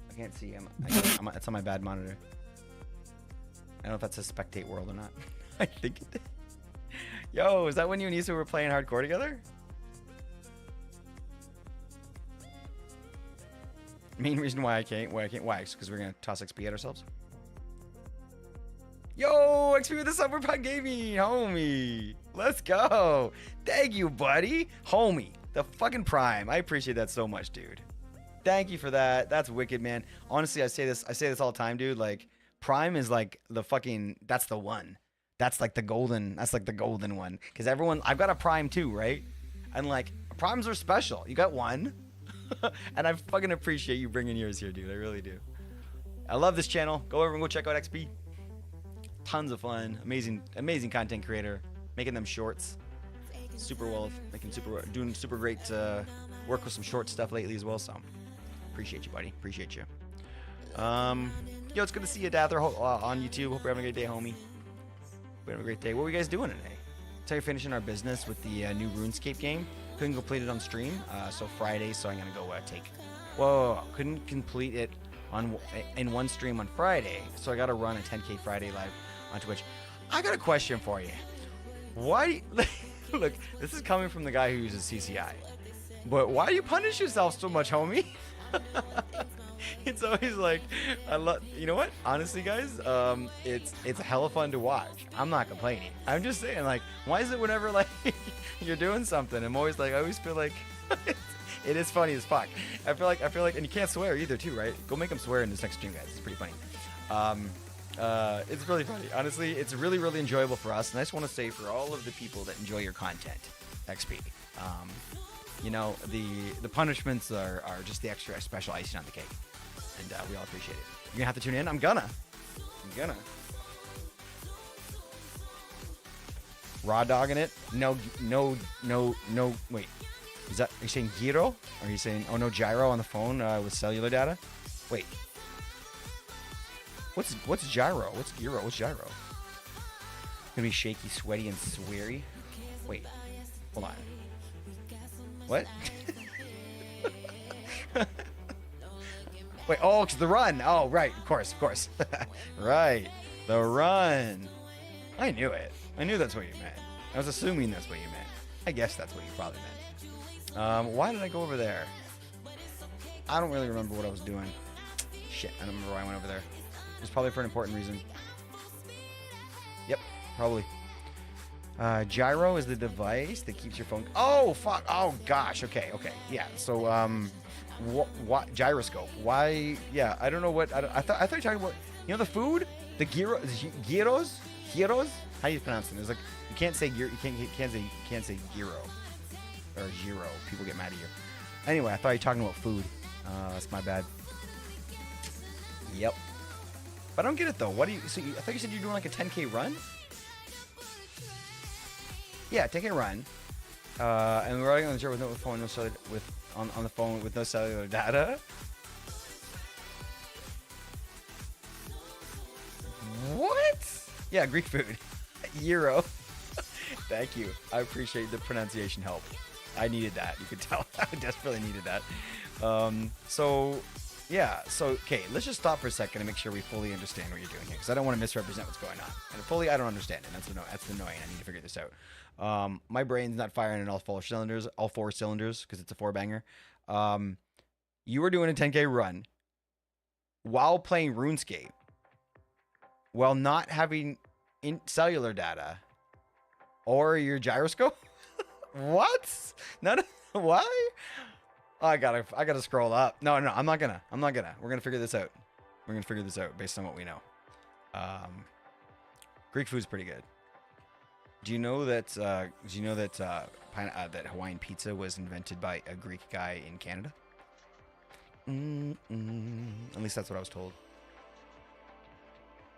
I can't see him. It's on my bad monitor. I don't know if that's a spectate world or not. I think it did. Yo, is that when you and Nisa were playing hardcore together? Main reason why I can't. Why? Because we're gonna toss XP at ourselves. Yo, XP with the Summer Punk Gaming, homie. Let's go. Thank you, buddy. Homie, the fucking Prime. I appreciate that so much, dude. Thank you for that. That's wicked, man. Honestly, I say this all the time, dude. Like, Prime is like the fucking. That's the one. That's like the golden. That's like the golden one. Because everyone, I've got a Prime too, right? And like, Primes are special. You got one. And I fucking appreciate you bringing yours here, dude. I really do. I love this channel. Go over and go check out XP. Tons of fun. Amazing content creator. Making them shorts. Doing super great work with some short stuff lately as well. So appreciate you, buddy. Appreciate you. Yo, it's good to see you, Dather, on YouTube. Hope you're having a great day, homie. We're having a great day. What were you guys doing today? So you're finishing our business with the new RuneScape game. Couldn't complete it on stream, so Friday. So I'm gonna go take. Whoa! Couldn't complete it in one stream on Friday, so I gotta run a 10K Friday live on Twitch. I got a question for you. Why? Look, this is coming from the guy who uses CCI. But why do you punish yourself so much, homie? It's always like, I love. You know what? Honestly, guys, it's hella fun to watch. I'm not complaining. I'm just saying, like, why is it whenever like you're doing something, I'm always like, I always feel like it is funny as fuck. I feel like, and you can't swear either, too, right? Go make them swear in this next stream, guys. It's pretty funny. It's really funny. Honestly, it's really, really enjoyable for us, and I just want to say for all of the people that enjoy your content, XP. You know, the punishments are just the extra special icing on the cake. And we all appreciate it. You're gonna have to tune in? I'm gonna. Raw dogging it? No, wait. Are you saying gyro? Or are you saying, oh no, gyro on the phone with cellular data? Wait. What's gyro? What's gyro? What's gyro? Gonna be shaky, sweaty, and sweary? Wait. Hold on. What? Wait, oh, it's the run. Oh, right. Of course. Right. The run. I knew it. I knew that's what you meant. I was assuming that's what you meant. I guess that's what you probably meant. Why did I go over there? I don't really remember what I was doing. Shit, I don't remember why I went over there. It was probably for an important reason. Yep, probably. Gyro is the device that keeps your phone. Oh, fuck. Oh, gosh. Okay. Yeah. So, what gyroscope? Why? Yeah, I don't know what. I thought you were talking about. You know the food, the gyros. How do you pronounce it? It's like you can't say gyro. You can't say gyro or gyro. People get mad at you. Anyway, I thought you were talking about food. That's my bad. Yep. But I don't get it though. What do you? So I thought you said you're doing like a 10K run. Yeah, 10K run. And we're riding on the chair with no phone, no cellular, on the phone with no cellular data. What? Yeah, Greek food. Euro. Thank you. I appreciate the pronunciation help. I needed that. You could tell. I desperately needed that. Yeah. So, okay, let's just stop for a second and make sure we fully understand what you're doing here, because I don't want to misrepresent what's going on. And I don't understand it. That's annoying. I need to figure this out. My brain's not firing in all four cylinders, because it's a 4-banger. You were doing a 10K run while playing RuneScape, while not having cellular data or your gyroscope. What? Why? Oh, I gotta scroll up. No, I'm not gonna. We're gonna figure this out. Based on what we know. Greek food's pretty good. Do you know that? That Hawaiian pizza was invented by a Greek guy in Canada? At least that's what I was told.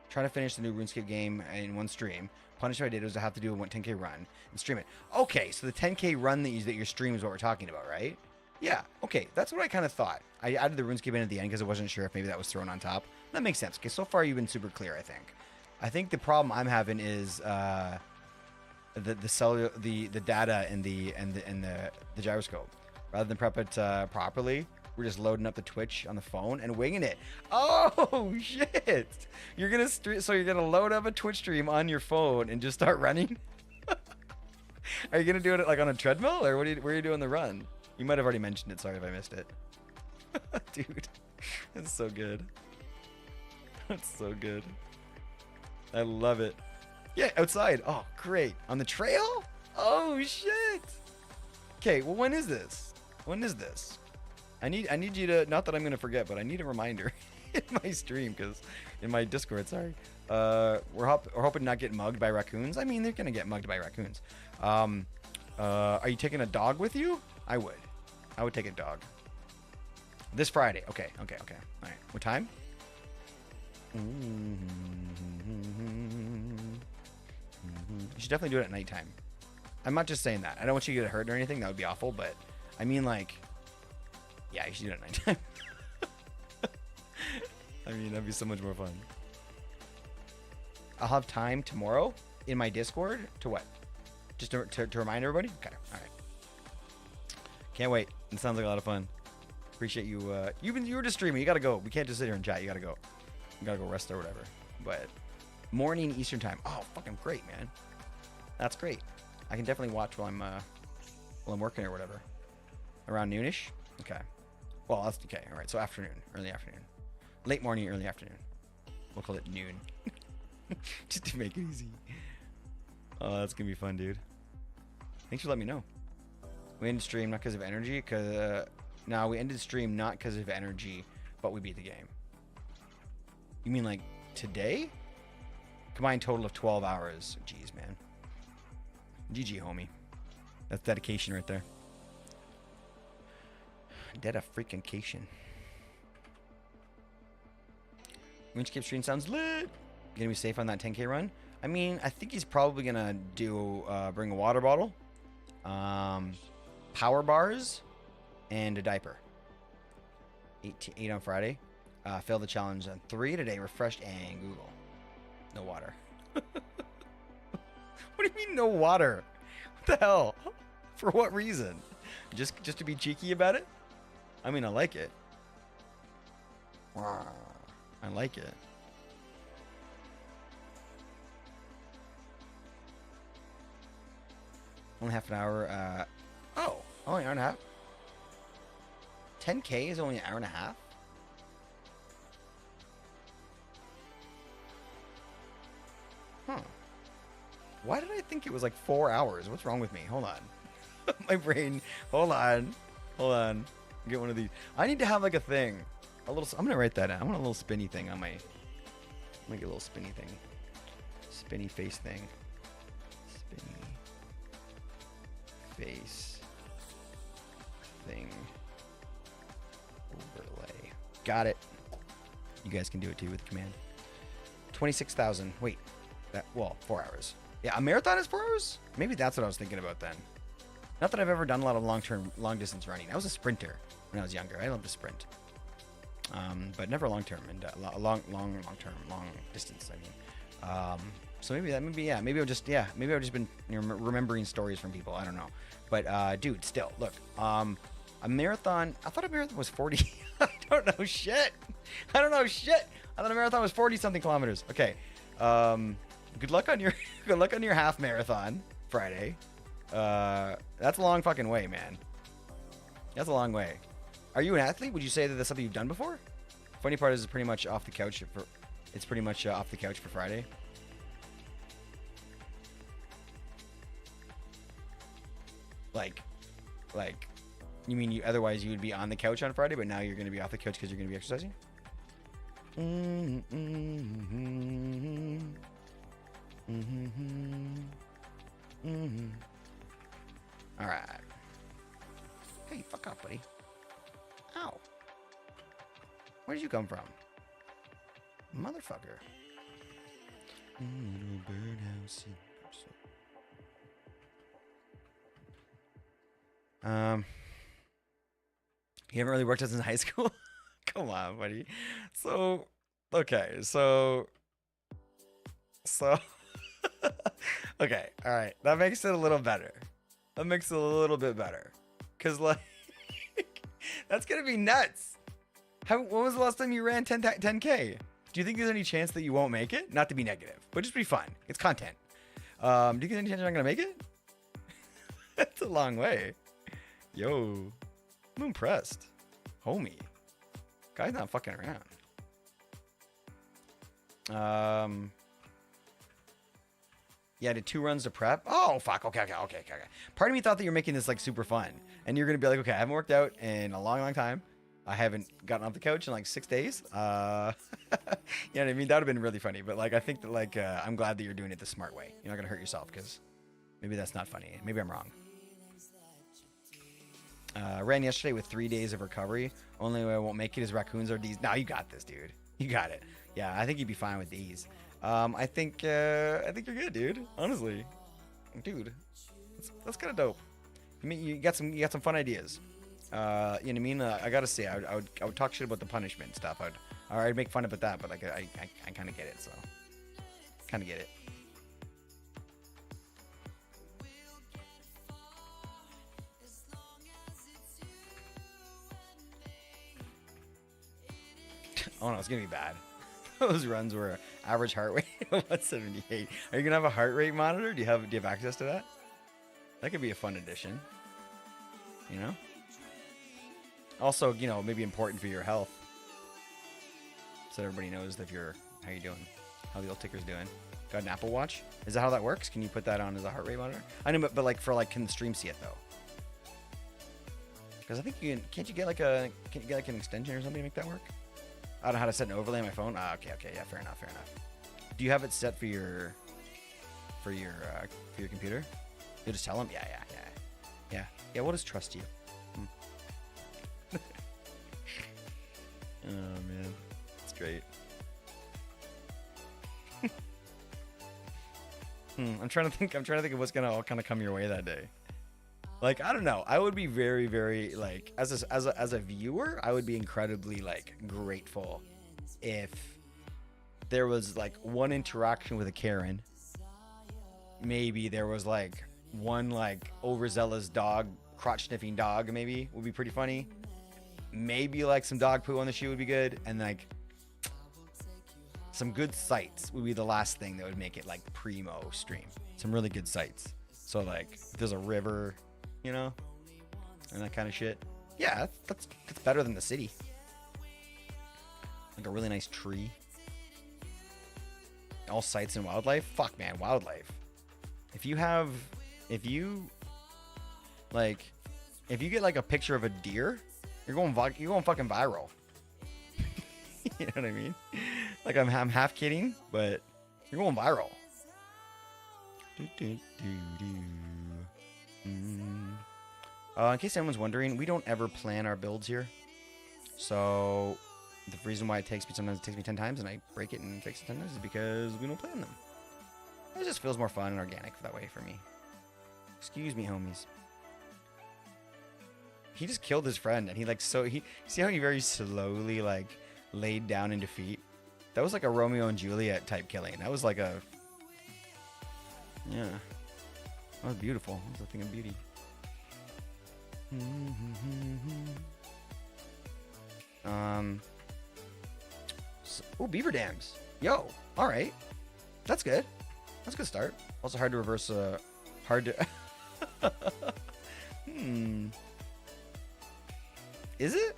Try to finish the new RuneScape game in one stream. Punishment I did was to have to do a 10K run and stream it. Okay, so the 10K run that your stream is what we're talking about, right? Yeah, okay, that's what I kind of thought. I added the RuneScape in at the end because I wasn't sure if maybe that was thrown on top. That makes sense. Okay, so far you've been super clear, I think. I think the problem I'm having is the data and the gyroscope. Rather than prep it properly, we're just loading up the Twitch on the phone and winging it. Oh shit! You're gonna load up a Twitch stream on your phone and just start running? Are you gonna do it like on a treadmill, or where are you doing the run? You might have already mentioned it. Sorry if I missed it. Dude, that's so good. That's so good. I love it. Yeah, outside. Oh, great. On the trail? Oh shit. Okay, well, when is this? I need you to, not that I'm gonna forget, but I need a reminder in my stream, because in my Discord, sorry. We're hoping to not get mugged by raccoons. I mean, they're gonna get mugged by raccoons. Are you taking a dog with you? I would take a dog. This Friday. Okay. All right. What time? You should definitely do it at nighttime. I'm not just saying that. I don't want you to get hurt or anything. That would be awful. But I mean, like, yeah, you should do it at nighttime. I mean, that'd be so much more fun. I'll have time tomorrow in my Discord to what? Just to remind everybody? Okay. All right. Can't wait. It sounds like a lot of fun. Appreciate you. You were just streaming. You gotta go. We can't just sit here and chat. You gotta go. You gotta go rest or whatever. But morning Eastern time. Oh, fucking great, man. That's great. I can definitely watch while I'm working or whatever. Around noonish. Okay. Well, that's okay. All right. So afternoon, early afternoon, late morning, early afternoon. We'll call it noon, just to make it easy. Oh, that's gonna be fun, dude. Thanks for letting me know. We ended stream not because of energy, no, we ended stream not because of energy, but we beat the game. You mean like today? Combined total of 12 hours. Jeez, man. GG, homie. That's dedication right there. Dead-a-freaking-cation. RuneScape stream sounds lit. Gonna be safe on that 10k run? I mean, I think he's probably gonna do bring a water bottle, power bars, and a diaper. 8 on Friday. Failed the challenge on 3 today. Refreshed and Google. No water. What do you mean no water? What the hell? For what reason? Just to be cheeky about it? I mean, I like it. I like it. Only half an hour. Oh, only an hour and a half. 10k is only an hour and a half? Huh. Why did I think it was like 4 hours? What's wrong with me? Hold on. My brain. Hold on. Hold on. Get one of these. I need to have like a thing. A little. I'm gonna write that down. I want a little spinny thing on my. I'm gonna get a little spinny thing. Spinny face thing. Spinny face thing. Overlay. Got it. You guys can do it too with the command. 26,000. Wait. Well, 4 hours. Yeah, a marathon is 4 hours? Maybe that's what I was thinking about then. Not that I've ever done a lot of long distance running. I was a sprinter when I was younger. I loved to sprint. But never long term and long distance. I mean, so maybe maybe I've just been remembering stories from people. I don't know. But dude, still look. A marathon. I thought a marathon was 40. I don't know shit. I thought a marathon was 40 something kilometers. Okay. Good luck on your half marathon Friday. That's a long fucking way, man. That's a long way. Are you an athlete? Would you say that that's something you've done before? Funny part is it's pretty much off the couch for Friday. Like, you mean otherwise you would be on the couch on Friday, but now you're going to be off the couch because you're going to be exercising? All right. Hey, fuck off, buddy. Ow. Where did you come from? Motherfucker. Birdhouse. You haven't really worked out since high school? Come on, buddy. So, okay, so okay, all right. That makes it a little better. That makes it a little bit better. Cause like, that's gonna be nuts. When was the last time you ran 10K? Do you think there's any chance that you won't make it? Not to be negative, but just be fun. It's content. Do you think there's any chance you're not gonna make it? That's a long way. Yo, I'm impressed. Homie. Guy's not fucking around. Yeah, I did 2 runs to prep. Oh, fuck. Okay. Part of me thought that you're making this like super fun. And you're going to be like, okay, I haven't worked out in a long time. I haven't gotten off the couch in like 6 days. You know what I mean? That would have been really funny. But like, I think that like, I'm glad that you're doing it the smart way. You're not going to hurt yourself because maybe that's not funny. Maybe I'm wrong. Ran yesterday with 3 days of recovery. Only way I won't make it is raccoons or these. No, you got this, dude. You got it. Yeah, I think you'd be fine with these. I think you're good, dude. Honestly, dude, that's kind of dope. You got some fun ideas. You know what I mean? I gotta say, I would talk shit about the punishment stuff. I'd make fun about that, but like I kind of get it. So, kind of get it. Oh no, it's gonna be bad. Those runs were average heart rate of 178. Are you gonna have a heart rate monitor? Do you have access to that? That could be a fun addition. You know? Also, you know, maybe important for your health. So everybody knows if you're, how you doing? How the old ticker's doing. Got an Apple Watch? Is that how that works? Can you put that on as a heart rate monitor? I know, but like for like, can the stream see it though? Because I think you can, can't you get like an extension or something to make that work? I don't know how to set an overlay on my phone. Ah, okay, yeah, fair enough. Do you have it set for your computer? You'll just tell them? Yeah, we'll just trust you. Oh man, it's great. I'm trying to think of what's gonna all kind of come your way that day. Like, I don't know. I would be very, very like as a viewer, I would be incredibly like grateful if there was like one interaction with a Karen. Maybe there was like one like overzealous dog, crotch sniffing dog. Maybe would be pretty funny. Maybe like some dog poo on the shoe would be good, and like some good sights would be the last thing that would make it like primo stream. Some really good sights. So like if there's a river, you know, and that kind of shit. Yeah, that's better than the city. Like a really nice tree. All sights and wildlife. Fuck man, wildlife. If you get like a picture of a deer, you're going fucking viral. You know what I mean? Like I'm half kidding, but you're going viral. In case anyone's wondering, we don't ever plan our builds here. So the reason why sometimes it takes me 10 times and I break it and fix it 10 times is because we don't plan them. It just feels more fun and organic that way for me. Excuse me, homies. He just killed his friend, and see how he very slowly like laid down in defeat? That was like a Romeo and Juliet type killing. That was like yeah. That was beautiful. That was a thing of beauty. Oh, beaver dams. Yo, all right. That's good. That's a good start. Also hard to reverse. Hard to. Is it?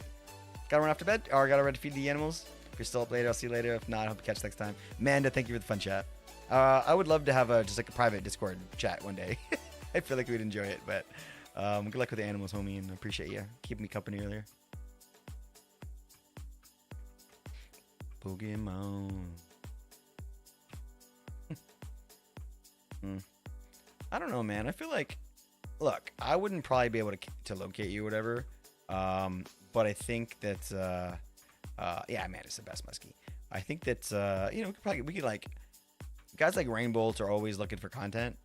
Gotta run off to bed? Or gotta run to feed the animals? If you're still up later, I'll see you later. If not, I hope you catch next time. Amanda, thank you for the fun chat. I would love to have just like a private Discord chat one day. I feel like we'd enjoy it, but good luck with the animals, homie, and I appreciate you keeping me company earlier. Pokemon. I don't know, man. I feel like, look, I wouldn't probably be able to locate you or whatever. But I think that, yeah, Amanda's the best muskie. I think that, you know, we could like, guys like Rainbolts are always looking for content.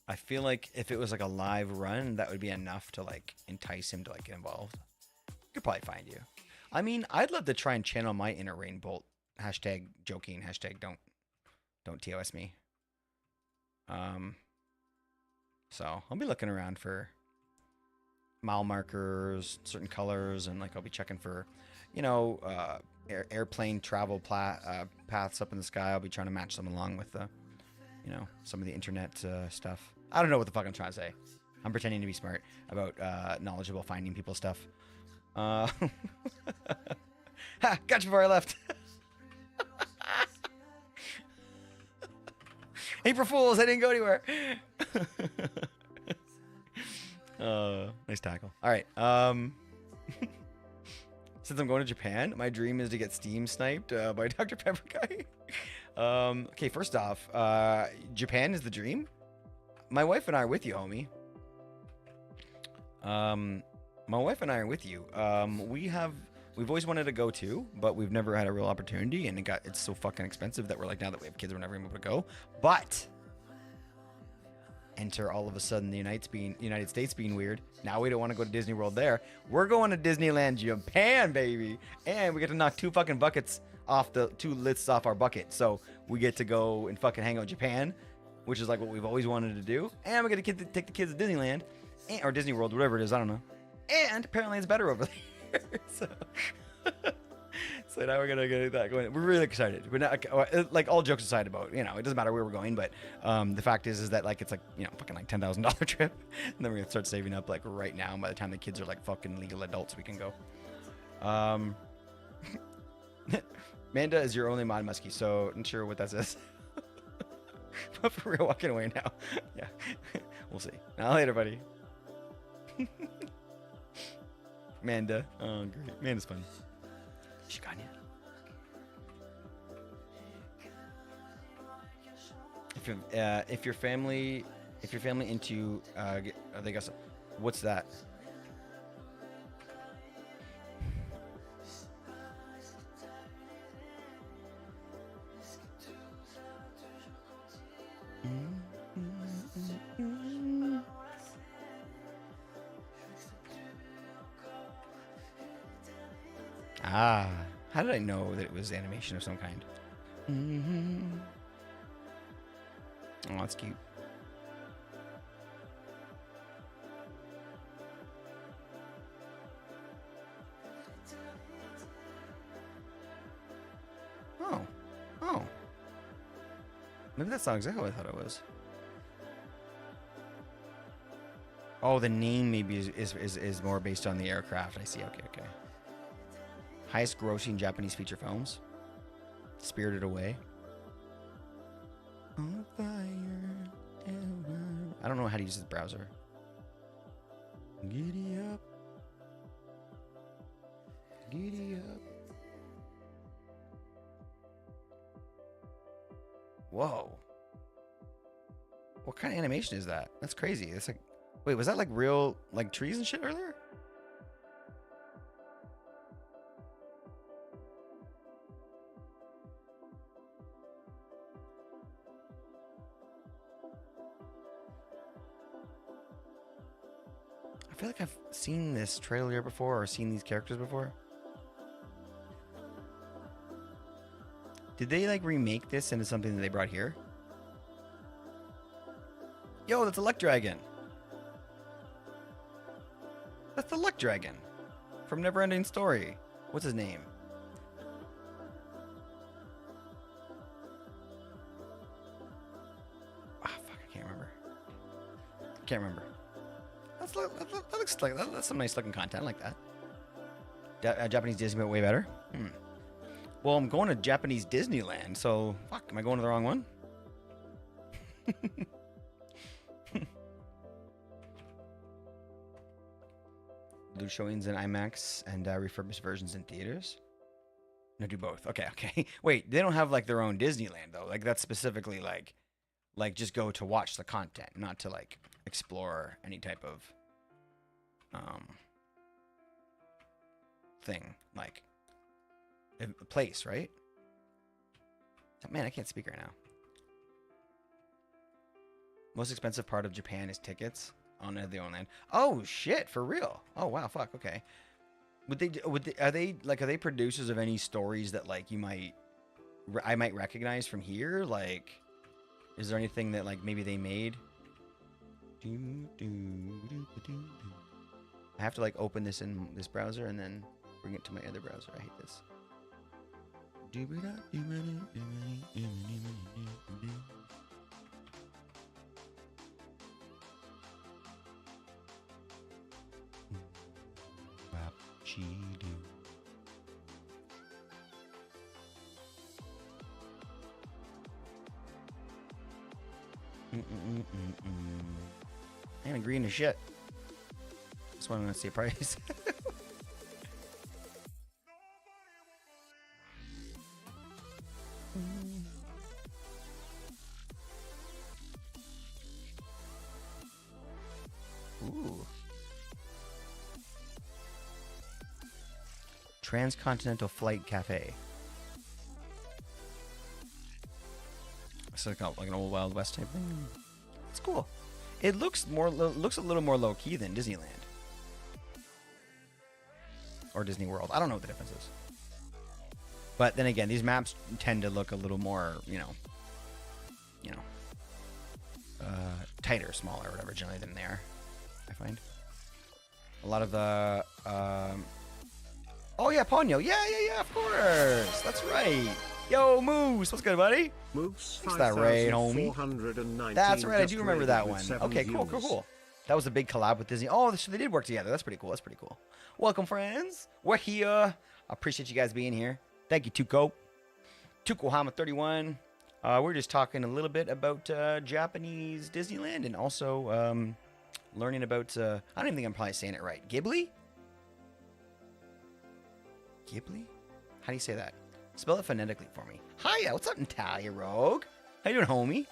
I feel like if it was like a live run, that would be enough to like entice him to like get involved. Could probably find you. I mean, I'd love to try and channel my inner Rainbolt. Hashtag joking. Hashtag don't TOS me. So I'll be looking around for mile markers, certain colors, and like I'll be checking for, you know, airplane travel paths up in the sky. I'll be trying to match them along with the, you know, some of the internet stuff. I don't know what the fuck I'm trying to say. I'm pretending to be smart about knowledgeable finding people stuff. Ha! Got you before I left. April Fools! I didn't go anywhere. Nice tackle. All right. Since I'm going to Japan, my dream is to get Steam sniped by Dr. Pepper Guy. Okay, first off, Japan is the dream. My wife and I are with you, homie. My wife and I are with you. We've always wanted to go too, but we've never had a real opportunity, and it's so fucking expensive that we're like, now that we have kids, we're never able to go. But enter all of a sudden the United States being weird. Now we don't want to go to Disney World there. We're going to Disneyland Japan, baby, and we get to knock two lists off our bucket. So we get to go and fucking hang out in Japan, which is like what we've always wanted to do, and we get to take the kids to Disneyland or Disney World, whatever it is. I don't know. And apparently it's better over there. So So now we're gonna get that going. We're really excited. We're not like all jokes aside about it doesn't matter where we're going, but the fact is that like it's like fucking like $10,000 trip, and then we're gonna start saving up like right now. And by the time the kids are like fucking legal adults, we can go. Manda is your only mod muskie, so not sure what that says. But for real, walking away now. Yeah, we'll see. Now later, buddy. Manda. Oh, great. Manda's funny. She gone yet? If your family into they got some, what's that? Ah, how did I know that it was animation of some kind? Oh, that's cute. Oh. Maybe that's not exactly what I thought it was. Oh, the name maybe is more based on the aircraft. I see. Okay. Highest grossing Japanese feature films. Spirited Away. On fire. I don't know how to use this browser. Giddy up. Giddy up. Whoa. What kind of animation is that? That's crazy. It's like, wait, was that like real, like trees and shit earlier? I feel like I've seen this trailer before or seen these characters before. Did they like remake this into something that they brought here? Yo, that's a Luck Dragon. That's the Luck Dragon from Neverending Story. What's his name? Ah, fuck, I can't remember. That looks like that's some nice looking content. I like that. Japanese Disney, but way better. Well, I'm going to Japanese Disneyland, so fuck. Am I going to the wrong one? Do showings in IMAX and refurbished versions in theaters? No, do both. Okay. Wait, they don't have like their own Disneyland though. Like that's specifically like just go to watch the content, not to like explore any type of thing, like a place, right? Oh, man, I can't speak right now. Most expensive part of Japan is tickets on the own land. Oh shit, for real? Oh wow, fuck. Okay. Are they producers of any stories that like I might recognize from here? Like, is there anything that like maybe they made? I have to like open this in this browser and then bring it to my other browser. I hate this. I ain't agreeing to shit. Just want to see a price. Ooh. Transcontinental Flight Cafe. It's like an old Wild West type thing. It's cool. It looks a little more low key than Disneyland or Disney World. I don't know what the difference is. But then again, these maps tend to look a little more, tighter, smaller, whatever, generally than they are. I find a lot of the Oh yeah, Ponyo. Yeah, of course. That's right. Yo, Moose, what's good, buddy? Moose Thanks for that raid, homie. 5,419. That's right, I just do remember raided that with one. 7 Okay, viewers. cool. That was a big collab with Disney. Oh, so they did work together. That's pretty cool. Welcome, friends. We're here. I appreciate you guys being here. Thank you, Tuko. Tukohama31. We're just talking a little bit about Japanese Disneyland and also learning about, I don't even think I'm probably saying it right. Ghibli? Ghibli? How do you say that? Spell it phonetically for me. Hiya, what's up, Natalia Rogue? How you doing, homie?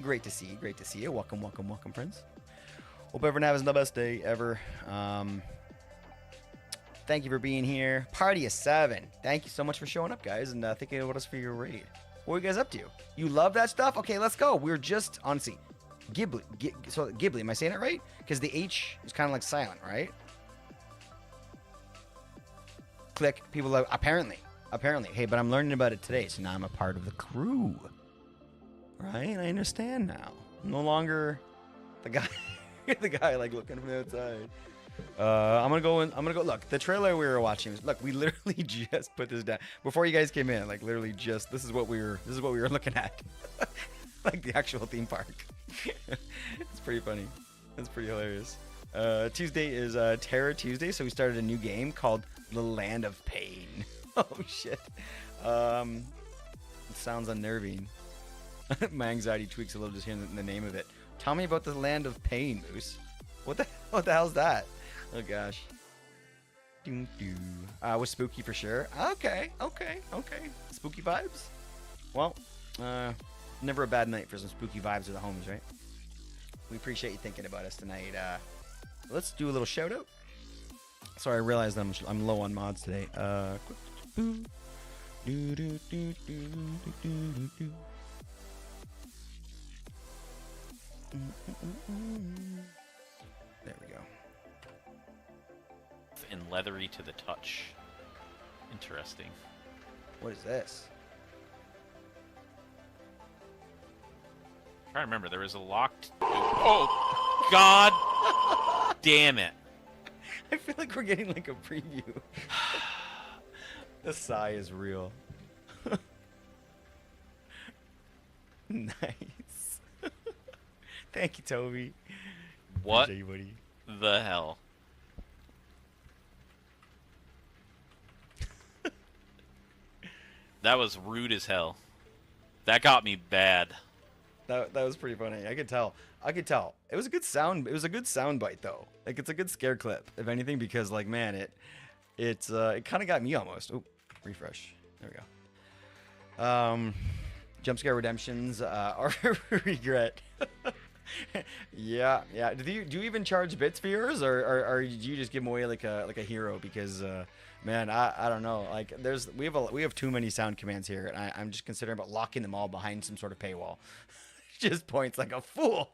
Great to see you. Welcome, friends. Hope everyone has the best day ever. Thank you for being here. Party of 7. Thank you so much for showing up, guys, and thinking about us for your raid. What are you guys up to? You love that stuff? Okay, let's go. We're just, honestly, Ghibli. So Ghibli, am I saying it right? Because the H is kind of like silent, right? Click. People love, apparently. Hey, but I'm learning about it today, so now I'm a part of the crew. Right? I understand now. I'm no longer the guy like looking from the outside. I'm gonna go. Look, the trailer we were watching. Look, we literally just put this down before you guys came in. Like literally, just this is what we were looking at, like the actual theme park. It's pretty funny. That's pretty hilarious. Tuesday is Terror Tuesday, so we started a new game called The Land of Pain. Oh shit. It sounds unnerving. My anxiety tweaks a little just hearing the name of it. Tell me about The Land of Pain, Moose. What the hell's that? Oh gosh. Was spooky for sure. Okay. Spooky vibes. Well, never a bad night for some spooky vibes with the homies, right? We appreciate you thinking about us tonight. Let's do a little shout out. Sorry, I realized I'm low on mods today. There we go. And leathery to the touch. Interesting. What is this? I'm trying to remember, there was a locked. Oh, God damn it. I feel like we're getting like a preview. The sigh is real. Nice. Thank you, Toby. What Appreciate you, buddy. the hell? That was rude as hell. That got me bad. That was pretty funny. I could tell. It was a good sound. It was a good sound bite though. Like it's a good scare clip, if anything, because like man, it kind of got me almost. Oh, refresh. There we go. Jump scare redemptions are a regret. Yeah. Do you even charge bits for yours, or do you just give them away like a hero? Because man, I don't know. Like we have too many sound commands here, and I'm just considering about locking them all behind some sort of paywall. Just points like a fool.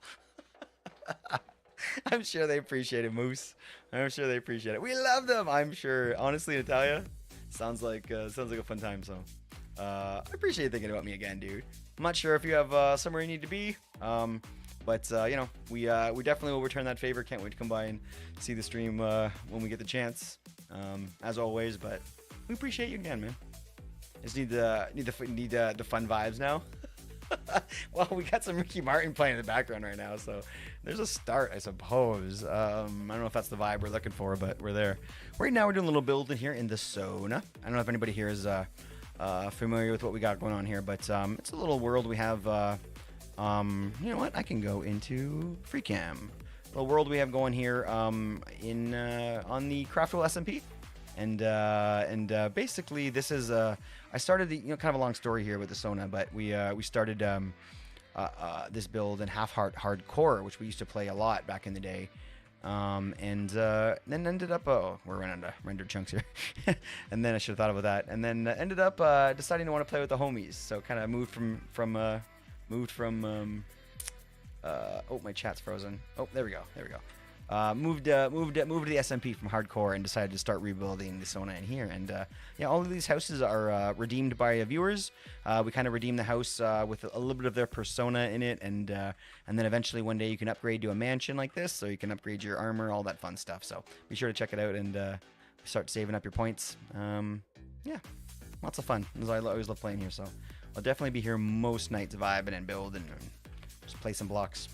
I'm sure they appreciate it, Moose. I'm sure they appreciate it. We love them. I'm sure. Honestly, Natalia, sounds like a fun time. So I appreciate you thinking about me again, dude. I'm not sure if you have somewhere you need to be, but you know, we definitely will return that favor. Can't wait to come by and see the stream when we get the chance, as always. But we appreciate you again, man. Just need the fun vibes now. Well, we got some Ricky Martin playing in the background right now, so there's a start, I suppose. I don't know if that's the vibe we're looking for, but we're there. Right now, we're doing a little build in here in the SONA. I don't know if anybody here is familiar with what we got going on here, but it's a little world we have. You know what? I can go into free cam. Little world we have going here on the Craftwell SMP. And basically, this is I started the kind of a long story here with the SONA, but we started this build in Half Heart Hardcore, which we used to play a lot back in the day, and then ended up we're running out of rendered chunks here, and then I should have thought about that, and then ended up deciding to want to play with the homies, so kind of moved from oh, my chat's frozen. Oh, there we go. Moved to the SMP from Hardcore and decided to start rebuilding the SONA in here. And yeah, all of these houses are redeemed by viewers. We kind of redeem the house with a little bit of their persona in it, and then eventually one day you can upgrade to a mansion like this, so you can upgrade your armor, all that fun stuff. So be sure to check it out and start saving up your points. Yeah, lots of fun. I always love playing here, so I'll definitely be here most nights vibing and building and just play some blocks.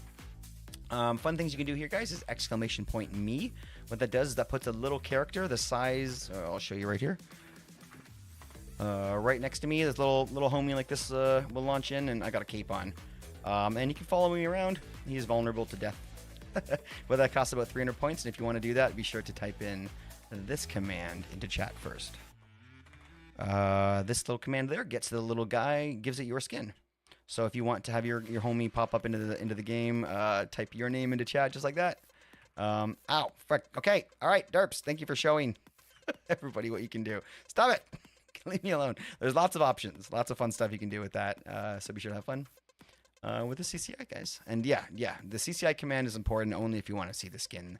Fun things you can do here, guys, is exclamation point me. What that does is that puts a little character the size, I'll show you right here, right next to me. This little homie like this will launch in, and I got a cape on. And you can follow me around. He's vulnerable to death. But that costs about 300 points, and if you want to do that, be sure to type in this command into chat first. This little command there gets the little guy, gives it your skin. So if you want to have your homie pop up into the game, type your name into chat just like that. Ow, frick. Okay, all right, Derps, thank you for showing everybody what you can do. Stop it. Leave me alone. There's lots of options, lots of fun stuff you can do with that. So be sure to have fun with the CCI, guys. And yeah, the CCI command is important only if you want to see the skin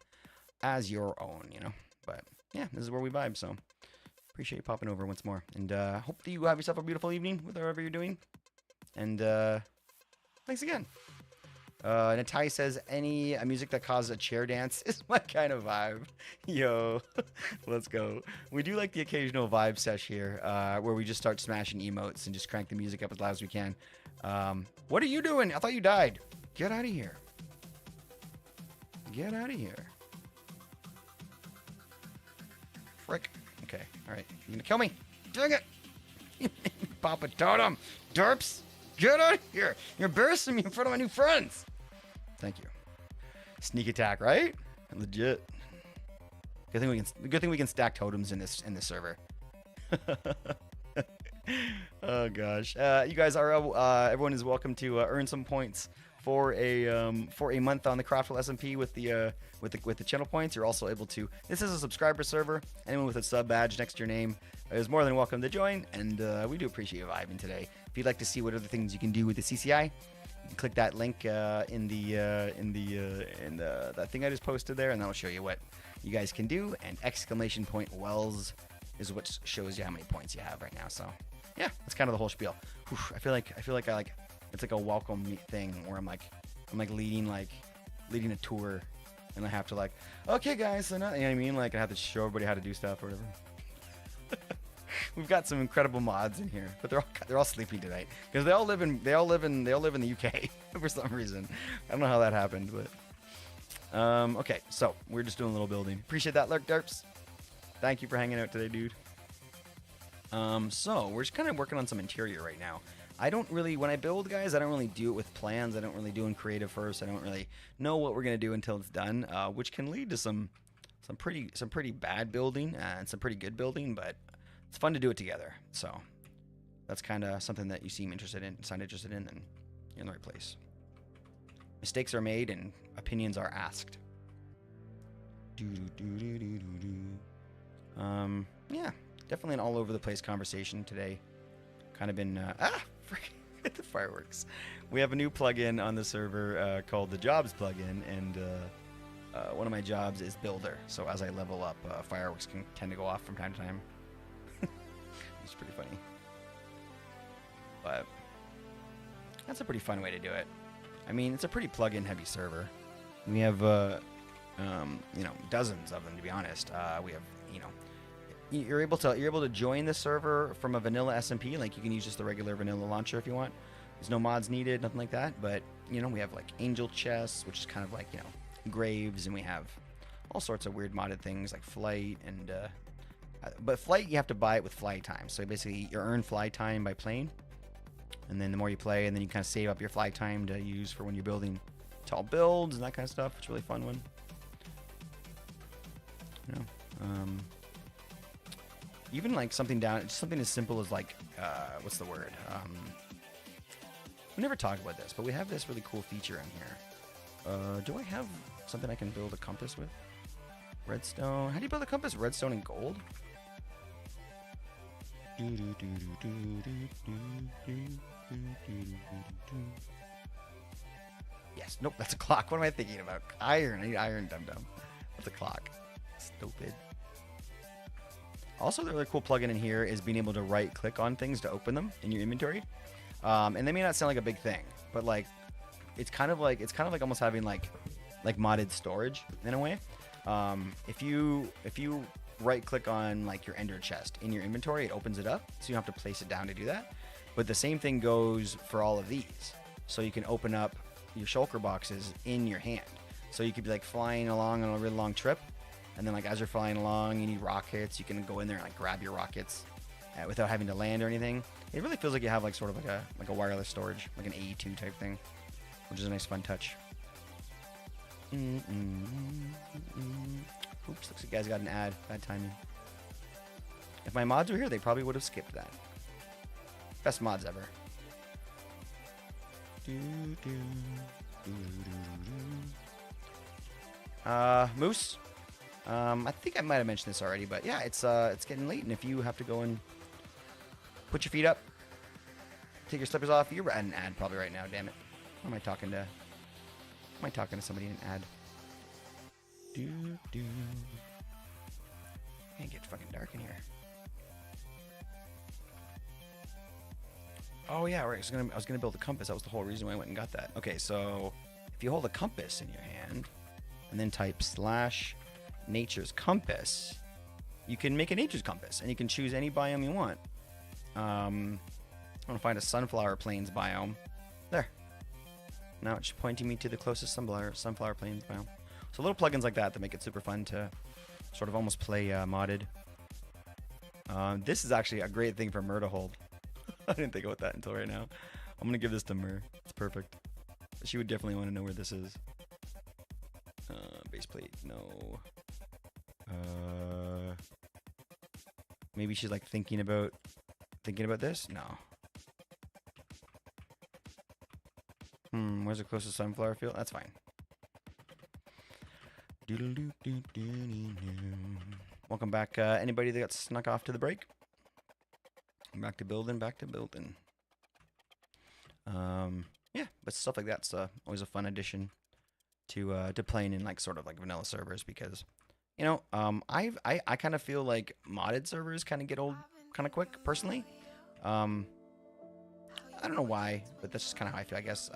as your own, you know. But yeah, this is where we vibe. So appreciate you popping over once more, and hope that you have yourself a beautiful evening with whatever you're doing. And thanks again. Natai says, any music that causes a chair dance is my kind of vibe. Yo, let's go. We do like the occasional vibe sesh here, where we just start smashing emotes and just crank the music up as loud as we can. What are you doing? I thought you died. Get out of here. Get out of here. Frick. Okay, all right. You're gonna kill me. Dang it. Papa Totem. Derps. Get out of here. You're embarrassing me in front of my new friends. Thank you. Sneak attack, right? Legit. Good thing we can stack totems in this server. Oh gosh. You guys are everyone is welcome to earn some points for a month on the Craftful SMP with the channel points. You're also able to. This is a subscriber server. Anyone with a sub badge next to your name is more than welcome to join, and we do appreciate you vibing today. If you'd like to see what other things you can do with the CCI, you can click that link in that thing I just posted there, and that'll show you what you guys can do. And exclamation point Wells is what shows you how many points you have right now. So yeah, that's kind of the whole spiel. Whew, I feel like it's like a welcome thing where I'm leading a tour, and I have to okay guys, so now, you know what I mean? Like I have to show everybody how to do stuff or whatever. We've got some incredible mods in here, but they're all sleeping tonight because they all live in the UK for some reason. I don't know how that happened, but okay. So we're just doing a little building. Appreciate that, Lurk Derps. Thank you for hanging out today, dude. So we're just kind of working on some interior right now. I don't really, when I build, guys, I don't really do it with plans. I don't really do in creative first. I don't really know what we're gonna do until it's done, which can lead to some pretty bad building and some pretty good building, but it's fun to do it together. So that's kind of something that you sound interested in, then you're in the right place. Mistakes are made and opinions are asked. Yeah, definitely an all over the place conversation today. Kind of been the fireworks. We have a new plugin on the server called the Jobs plugin, and one of my jobs is builder. So as I level up, fireworks can tend to go off from time to time. It's pretty funny, but that's a pretty fun way to do it. I mean, it's a pretty plug-in heavy server. We have dozens of them, to be honest. We have, you're able to join the server from a vanilla SMP. Like you can use just the regular vanilla launcher if you want. There's no mods needed, nothing like that. But we have like angel chests, which is kind of like graves, and we have all sorts of weird modded things like flight and. But flight, you have to buy it with fly time. So basically, you earn fly time by playing, and then the more you play, and then you kind of save up your fly time to use for when you're building tall builds and that kind of stuff. It's a really fun one. Even like something as simple as like what's the word? We never talked about this, but we have this really cool feature in here. Do I have something I can build a compass with? Redstone. How do you build a compass? Redstone and gold? Yes. Nope, that's a clock. What am I thinking about? Iron. I need iron, dum-dum. That's a clock. Stupid. Also, the really cool plugin in here is being able to right-click on things to open them in your inventory. And they may not sound like a big thing, but like it's kind of like almost having like modded storage in a way. If you right click on like your ender chest in your inventory, it opens it up, so you don't have to place it down to do that. But the same thing goes for all of these. So you can open up your shulker boxes in your hand. So you could be like flying along on a really long trip, and then like as you're flying along, you need rockets. You can go in there and like grab your rockets without having to land or anything. It really feels like you have like sort of like a wireless storage, like an AE2 type thing, which is a nice fun touch. Oops, looks like you guys got an ad. Bad timing. If my mods were here, they probably would have skipped that. Best mods ever. Moose. I think I might have mentioned this already, but yeah, it's getting late, and if you have to go and put your feet up, take your slippers off, you're at an ad probably right now. Damn it! Or am I talking to somebody in an ad? Can't get fucking dark in here. Oh yeah, right. I was gonna build a compass. That was the whole reason why I went and got that. Okay, so if you hold a compass in your hand and then type / nature's compass, you can make a nature's compass, and you can choose any biome you want. I want to find a sunflower plains biome. There. Now it's pointing me to the closest sunflower plains biome. So little plugins like that make it super fun to sort of almost play modded. This is actually a great thing for Myr to hold. I didn't think about that until right now. I'm gonna give this to Myr. It's perfect. She would definitely want to know where this is. Base plate, no. Maybe she's like thinking about this. No. Where's the closest sunflower field? That's fine. Welcome back, anybody that got snuck off to the break. Back to building. Yeah, but stuff like that's always a fun addition to playing in like sort of like vanilla servers, because you know I kind of feel like modded servers kind of get old kind of quick personally. I don't know why, but that's just kind of how I feel, I guess.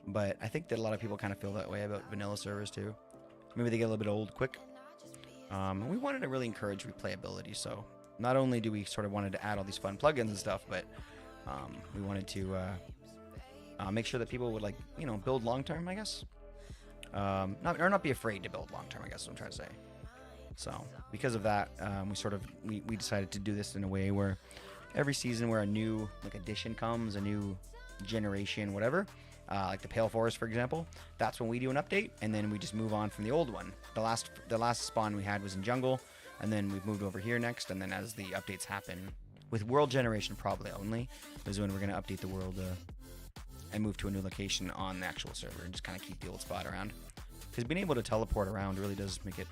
But I think that a lot of people kind of feel that way about vanilla servers too. Maybe they get a little bit old quick. We wanted to really encourage replayability, so not only do we sort of wanted to add all these fun plugins and stuff, but we wanted to make sure that people would like, you know, build long term, I guess. Not be afraid to build long term, I guess is what I'm trying to say. So because of that, we decided to do this in a way where every season where a new like edition comes, a new generation, whatever, like the Pale Forest, for example, that's when we do an update, and then we just move on from the old one. The last spawn we had was in jungle, and then we've moved over here next, and then as the updates happen, with world generation probably only, is when we're going to update the world and move to a new location on the actual server and just kind of keep the old spot around. Because being able to teleport around really does make it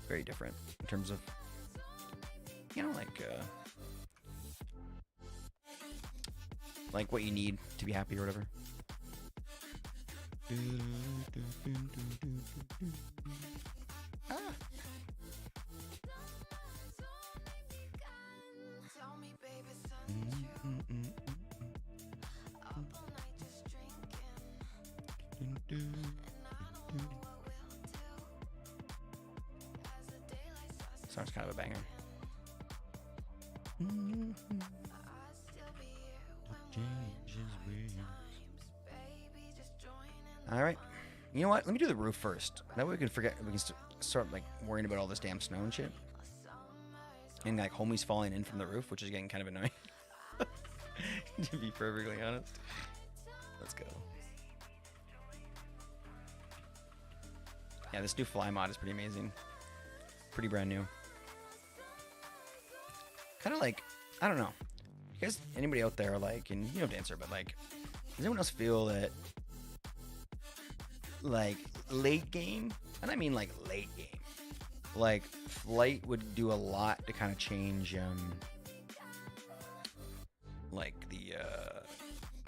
very different in terms of, you know, like what you need to be happy or whatever. Ah. Song's kind of a banger. All right. You know what? Let me do the roof first. That way we can start like worrying about all this damn snow and shit. And like homies falling in from the roof, which is getting kind of annoying. To be perfectly honest. Let's go. Yeah, this new fly mod is pretty amazing. Pretty brand new. Kind of like, I don't know. You guys, anybody out there like, and you don't answer, but like, does anyone else feel that like late game, and I mean like late game, like flight would do a lot to kind of change like the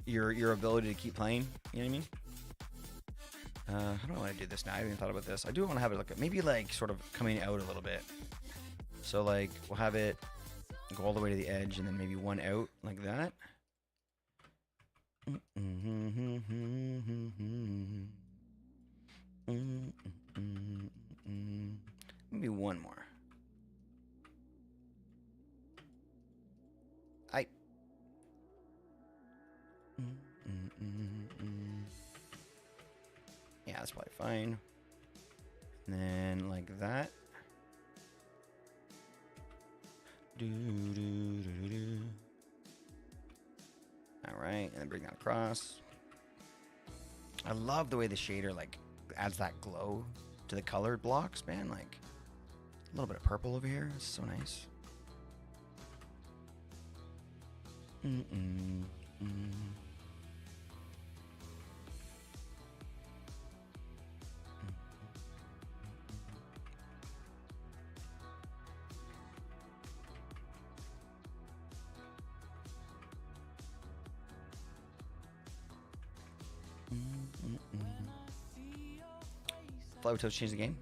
your ability to keep playing, you know what I mean? How do I want to do this now? I haven't even thought about this. I do want to have it like maybe like sort of coming out a little bit, so like we'll have it go all the way to the edge and then maybe one out like that. Maybe one more. Yeah, that's probably fine. And then like that. All right, and then bring that across. I love the way the shader like adds that glow to the colored blocks, man. Like a little bit of purple over here. It's so nice. Fly with Toast changed the game.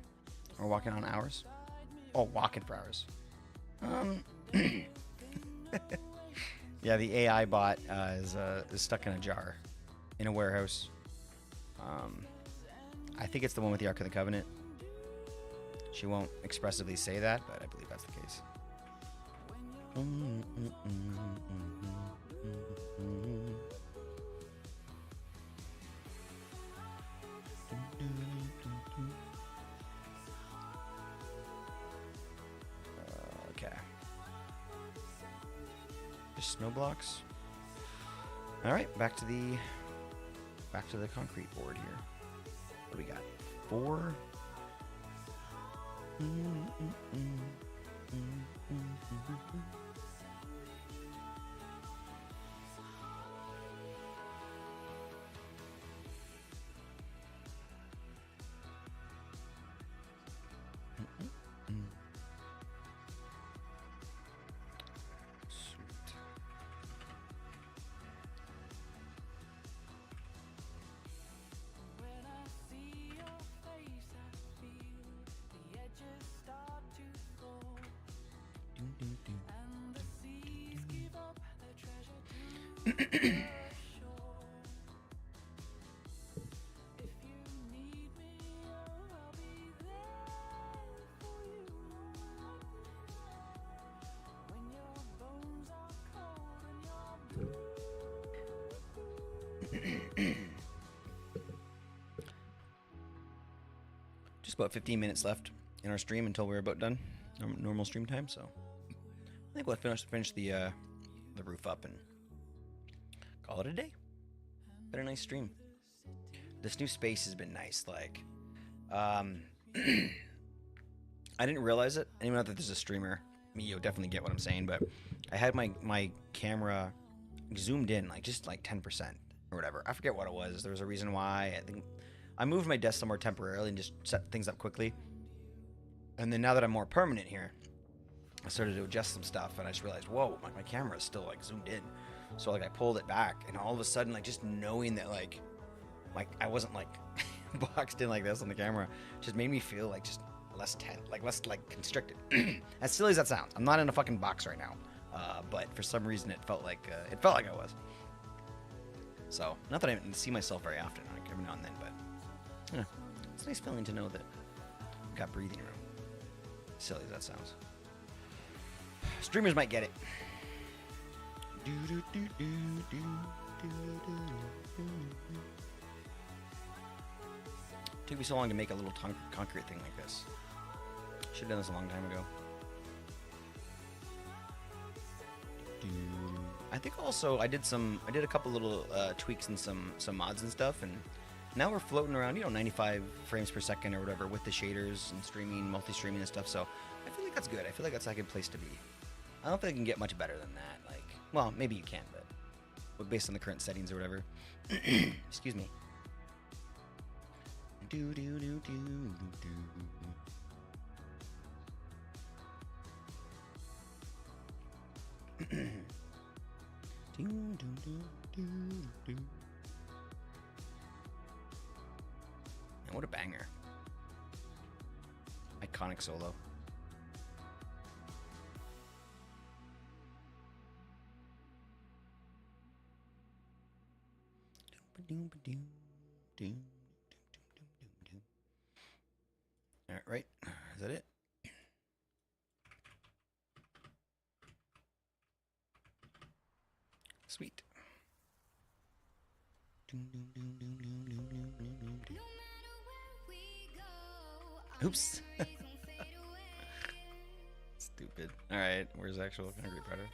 We're walking on hours. Oh, walking for hours. Yeah, the AI bot is stuck in a jar in a warehouse. I think it's the one with the Ark of the Covenant. She won't expressively say that, but I believe that's the case. Okay. Just snow blocks. All right, back to the concrete board here. What do we got? 4. Sweet. Just about 15 minutes left in our stream until we're about done. Normal stream time, so I think we'll finish the roof up and call it a day. Been a nice stream. This new space has been nice. Like, I didn't realize it. I didn't know that there's a streamer. You'll definitely get what I'm saying, but I had my camera zoomed in like just like 10% or whatever. I forget what it was. There was a reason why. I think I moved my desk somewhere temporarily and just set things up quickly. And then now that I'm more permanent here, I started to adjust some stuff, and I just realized, whoa, my camera is still like zoomed in. So like I pulled it back, and all of a sudden, like just knowing that like I wasn't like boxed in like this on the camera, just made me feel like just less tense, like less like constricted. As silly as that sounds, I'm not in a fucking box right now, but for some reason it felt like I was. So not that I see myself very often, like every now and then, but yeah, it's a nice feeling to know that I've got breathing room. Silly as that sounds. Streamers might get it. Took me so long to make a little concrete thing like this. Should have done this a long time ago. I think also I did a couple little tweaks and some mods and stuff, and now we're floating around, 95 frames per second or whatever with the shaders and streaming, multi-streaming and stuff. So I feel like that's good. I feel like that's a good place to be. I don't think I can get much better than that. Like, well, maybe you can, but based on the current settings or whatever. Excuse me. Do do do do do. Do do do do do. And what a banger! Iconic solo. All right, is that it? Sweet. Oops. Stupid. All right, where's actual concrete powder?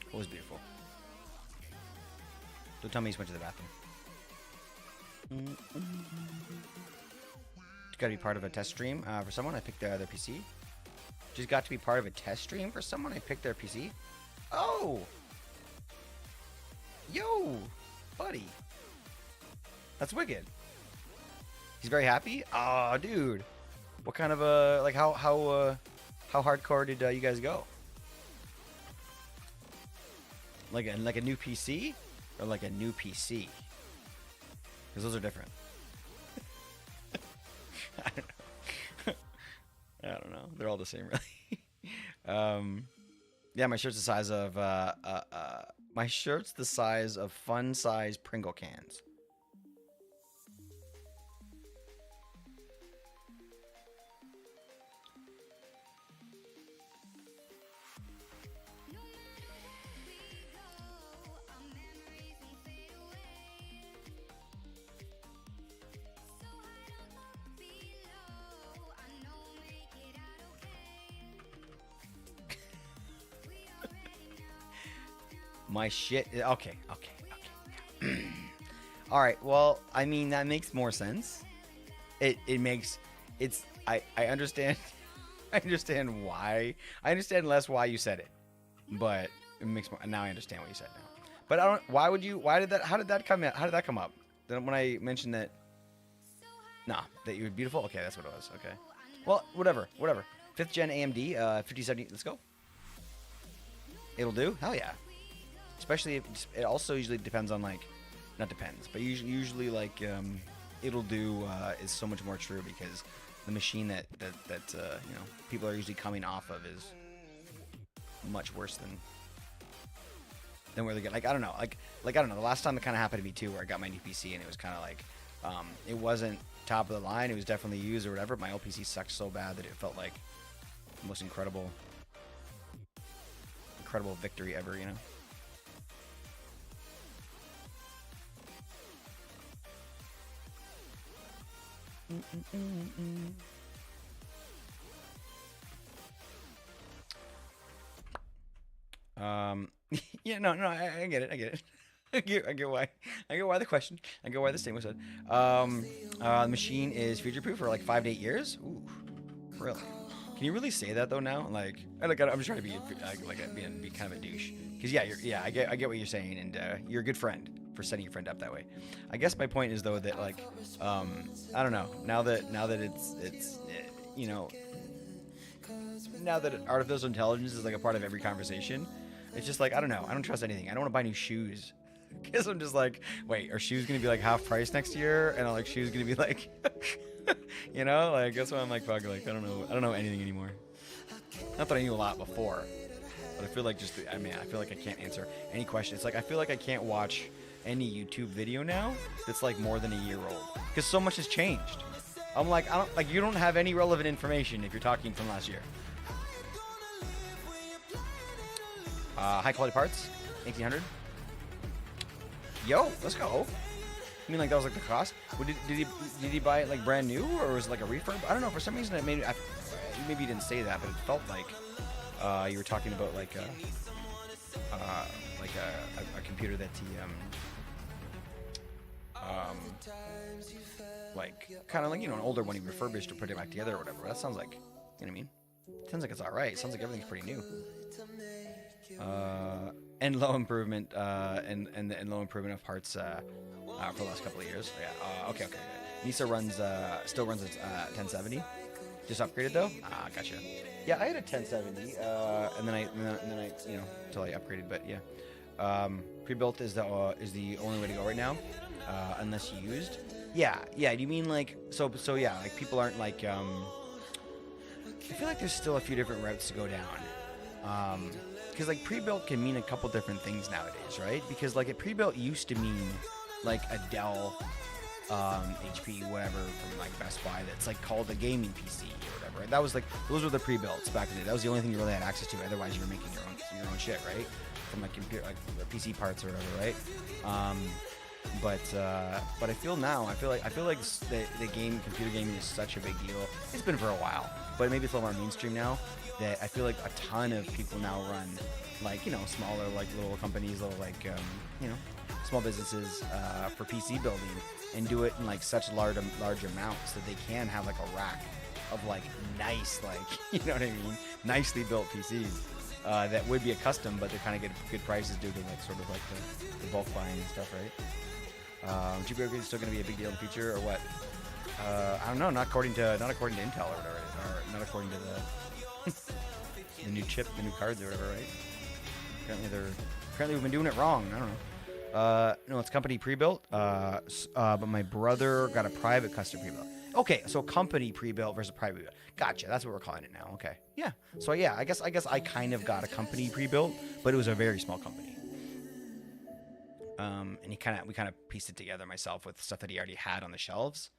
It was beautiful. Don't tell me you went to the bathroom. It's got to be part of a test stream for someone. I picked their PC. Just got to be part of a test stream for someone. I picked their PC. Oh! Yo! Buddy. That's wicked. He's very happy? Oh, dude. What kind of like how hardcore did you guys go? Like a new PC or like a new PC? Because those are different. I don't know. I don't know. They're all the same, really. Yeah, my shirt's the size of fun size Pringle cans. My shit. Okay. All right. Well, I mean that makes more sense. It makes it's. I understand. I understand why. I understand less why you said it, but it makes more. Now I understand what you said now. But I don't. Why would you? Why did that? How did that come? How did that come up? Then when I mentioned that. Nah, that you were beautiful. Okay, that's what it was. Okay. Well, whatever. 5th gen AMD. 5070. Let's go. It'll do. Hell yeah. Especially if it also usually depends on like, not depends, but usually like it'll do is so much more true because the machine that you know people are usually coming off of is much worse than where they get. Like I don't know, like I don't know. The last time it kind of happened to me too, where I got my new PC and it was kind of like it wasn't top of the line. It was definitely used or whatever. But my old PC sucked so bad that it felt like the most incredible victory ever. You know. Yeah, no, I get it. I get why the question. I get why the statement was said. The machine is future-proof for like 5 to 8 years. Ooh, really? Can you really say that though now? Like I'm just trying to be be kind of a douche. Because I get what you're saying, and you're a good friend for setting your friend up that way. I guess my point is though that like I don't know. Now that it's you know, now that artificial intelligence is like a part of every conversation, it's just like I don't know. I don't trust anything. I don't want to buy new shoes because I'm just like, wait, are shoes gonna be like half price next year? And are like shoes gonna be like, you know, like that's why I'm like, fuck, like I don't know anything anymore. Not that I knew a lot before, but I feel like I feel like I can't answer any question. It's like I feel like I can't watch any YouTube video now that's like more than a year old because so much has changed. I'm like, you don't have any relevant information if you're talking from last year. High quality parts, 1800. Yo, let's go. I mean, like that was like the cost. Did he buy it like brand new or was it like a refurb? I don't know. For some reason, it maybe you didn't say that, but it felt like you were talking about like a computer that he like kind of like, you know, an older one he refurbished or put it back together or whatever. That sounds like, you know what I mean? Sounds like it's all right. Sounds like everything's pretty new. And low improvement and low improvement of parts for the last couple of years. Yeah. Okay. Nisa still runs at 1070. Just upgraded though. Gotcha. Yeah, I had a 1070, and then I you know until I upgraded. But yeah, pre-built is the only way to go right now, unless used. Yeah, yeah. Do you mean like so? So yeah, like people aren't like I feel like there's still a few different routes to go down. Because like pre-built can mean a couple different things nowadays, right? Because like a pre-built used to mean like a Dell, HP, whatever from like Best Buy that's like called a gaming PC or whatever. Right? That was like those were the pre-builts back in the day. That was the only thing you really had access to. Otherwise, you were making your own shit, right? From like computer, like PC parts or whatever, right? But I feel like the computer gaming is such a big deal. It's been for a while, but maybe it's a little more mainstream now. That I feel like a ton of people now run like smaller like little companies, little like small businesses for PC building and do it in like such large amounts that they can have like a rack of like nice nicely built PCs that would be a custom, but they kind of get good prices due to like sort of like the bulk buying and stuff, right? GPU upgrades is still going to be a big deal in the future, or what? I don't know. Not according to Intel or whatever, or not according to the new chip, the new cards or whatever, right? Apparently we've been doing it wrong. I don't know. No, it's company pre-built. But my brother got a private custom pre-built. Okay, so company pre-built versus private pre-built. Gotcha. That's what we're calling it now. Okay. Yeah. So yeah, I guess I kind of got a company pre-built, but it was a very small company. And we kind of pieced it together myself with stuff that he already had on the shelves,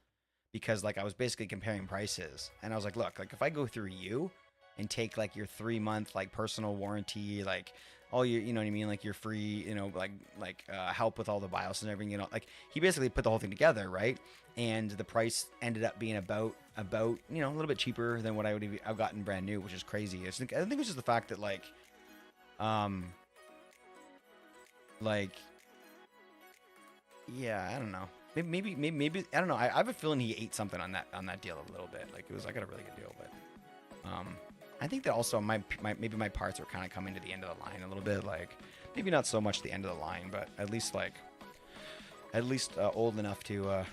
because like I was basically comparing prices, and I was like, look, like if I go through you and take like your 3-month like personal warranty, like all your, you know what I mean, like your free, help with all the BIOS and everything, like he basically put the whole thing together, right? And the price ended up being about a little bit cheaper than what I've gotten brand new, which is crazy. I think it was just the fact that yeah, I don't know. Maybe I don't know. I have a feeling he ate something on that deal a little bit. Like I got a really good deal, but I think that also maybe my parts are kind of coming to the end of the line a little bit. Like maybe not so much the end of the line, but at least old enough to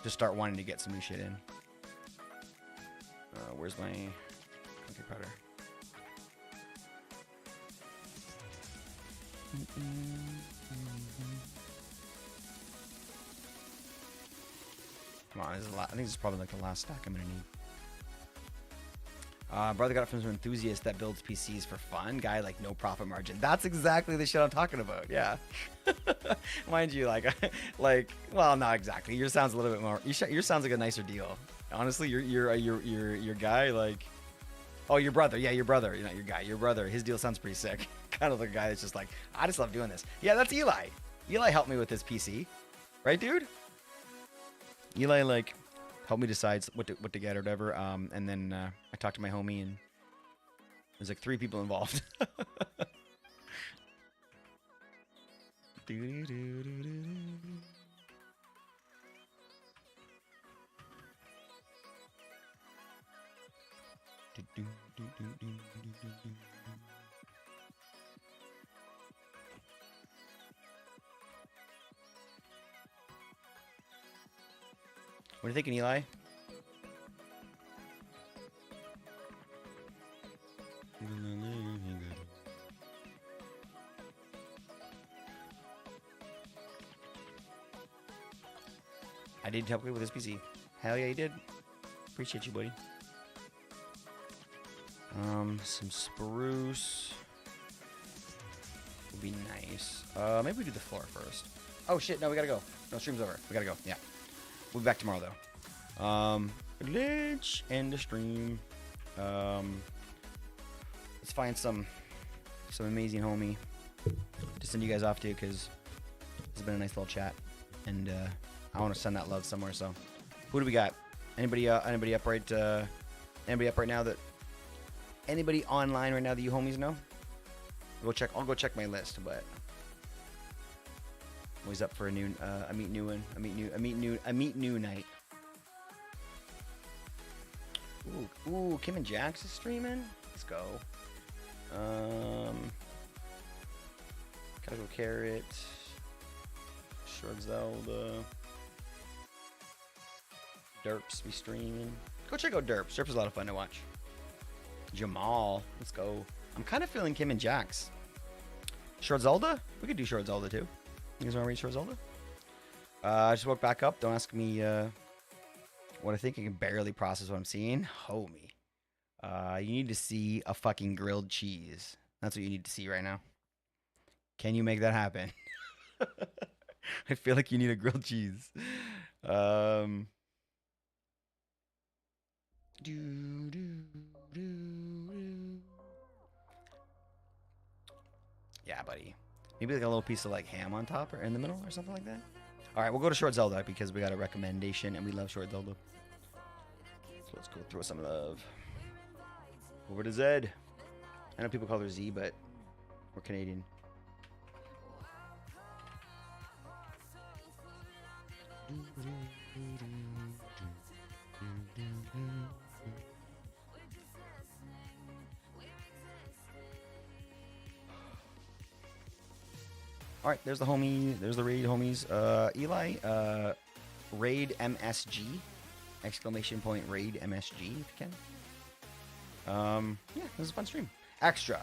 start wanting to get some new shit in. Where's my cookie powder? Come on, I think this is probably like the last stack I'm gonna need. Brother got it from some enthusiast that builds PCs for fun. Guy like no profit margin. That's exactly the shit I'm talking about. Yeah. Mind you, well, not exactly. Yours sounds a little bit more. Yours sounds like a nicer deal. Honestly, your guy like. Oh, your brother. Yeah, your brother. You're not your guy. Your brother. His deal sounds pretty sick. Kind of the guy that's just like, I just love doing this. Yeah, that's Eli. Eli helped me with his PC, right, dude? Eli like helped me decide what to get or whatever. And then I talked to my homie, and there's like 3 people involved. What are you thinking, Eli? I did help you with his PC. Hell yeah, you did. Appreciate you, buddy. Some spruce would be nice. Maybe we do the floor first. Oh shit, no, we gotta go. No, stream's over. We gotta go. Yeah. We'll be back tomorrow though. Let's end the stream. Let's find some amazing homie to send you guys off to, because it's been a nice little chat, and I want to send that love somewhere. So, who do we got? Anybody up right now that? Anybody online right now that you homies know? I'll go check my list, but always up for a meet new night. Ooh, Kim and Jax is streaming. Let's go. Gotta go Carrot. Shrug Zelda. Derps be streaming. Go check out Derps. Derps is a lot of fun to watch. Jamal, let's go. I'm kind of feeling Kim and Jax. Short Zelda? We could do Short Zelda too. You guys want to read Short Zelda? I just woke back up. Don't ask me what I think. I can barely process what I'm seeing. Homie. You need to see a fucking grilled cheese. That's what you need to see right now. Can you make that happen? I feel like you need a grilled cheese. Yeah, buddy. Maybe like a little piece of like ham on top or in the middle or something like that. All right, we'll go to Short Zelda because we got a recommendation and we love Short Zelda. So let's go throw some love. Over to Zed. I know people call her Z, but we're Canadian. All right, there's the homie. There's the raid homies. Eli, raid MSG, exclamation point raid MSG if you can. Yeah, this is a fun stream. Extra,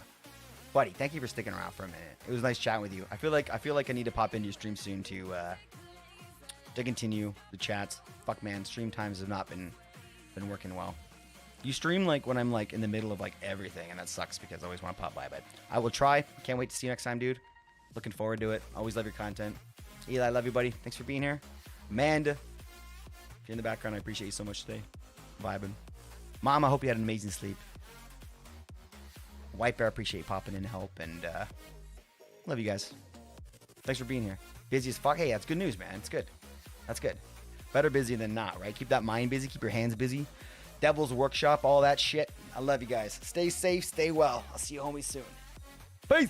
buddy. Thank you for sticking around for a minute. It was nice chatting with you. I feel like I need to pop into your stream soon to continue the chats. Fuck man, stream times have not been working well. You stream like when I'm like in the middle of like everything, and that sucks because I always want to pop by. But I will try. Can't wait to see you next time, dude. Looking forward to it. Always love your content. Eli, I love you, buddy. Thanks for being here. Amanda, if you're in the background, I appreciate you so much today. Vibing. Mom, I hope you had an amazing sleep. White Bear, appreciate you popping in to help. And love you guys. Thanks for being here. Busy as fuck. Hey, that's good news, man. It's good. That's good. Better busy than not, right? Keep that mind busy. Keep your hands busy. Devil's Workshop, all that shit. I love you guys. Stay safe. Stay well. I'll see you homies soon. Peace.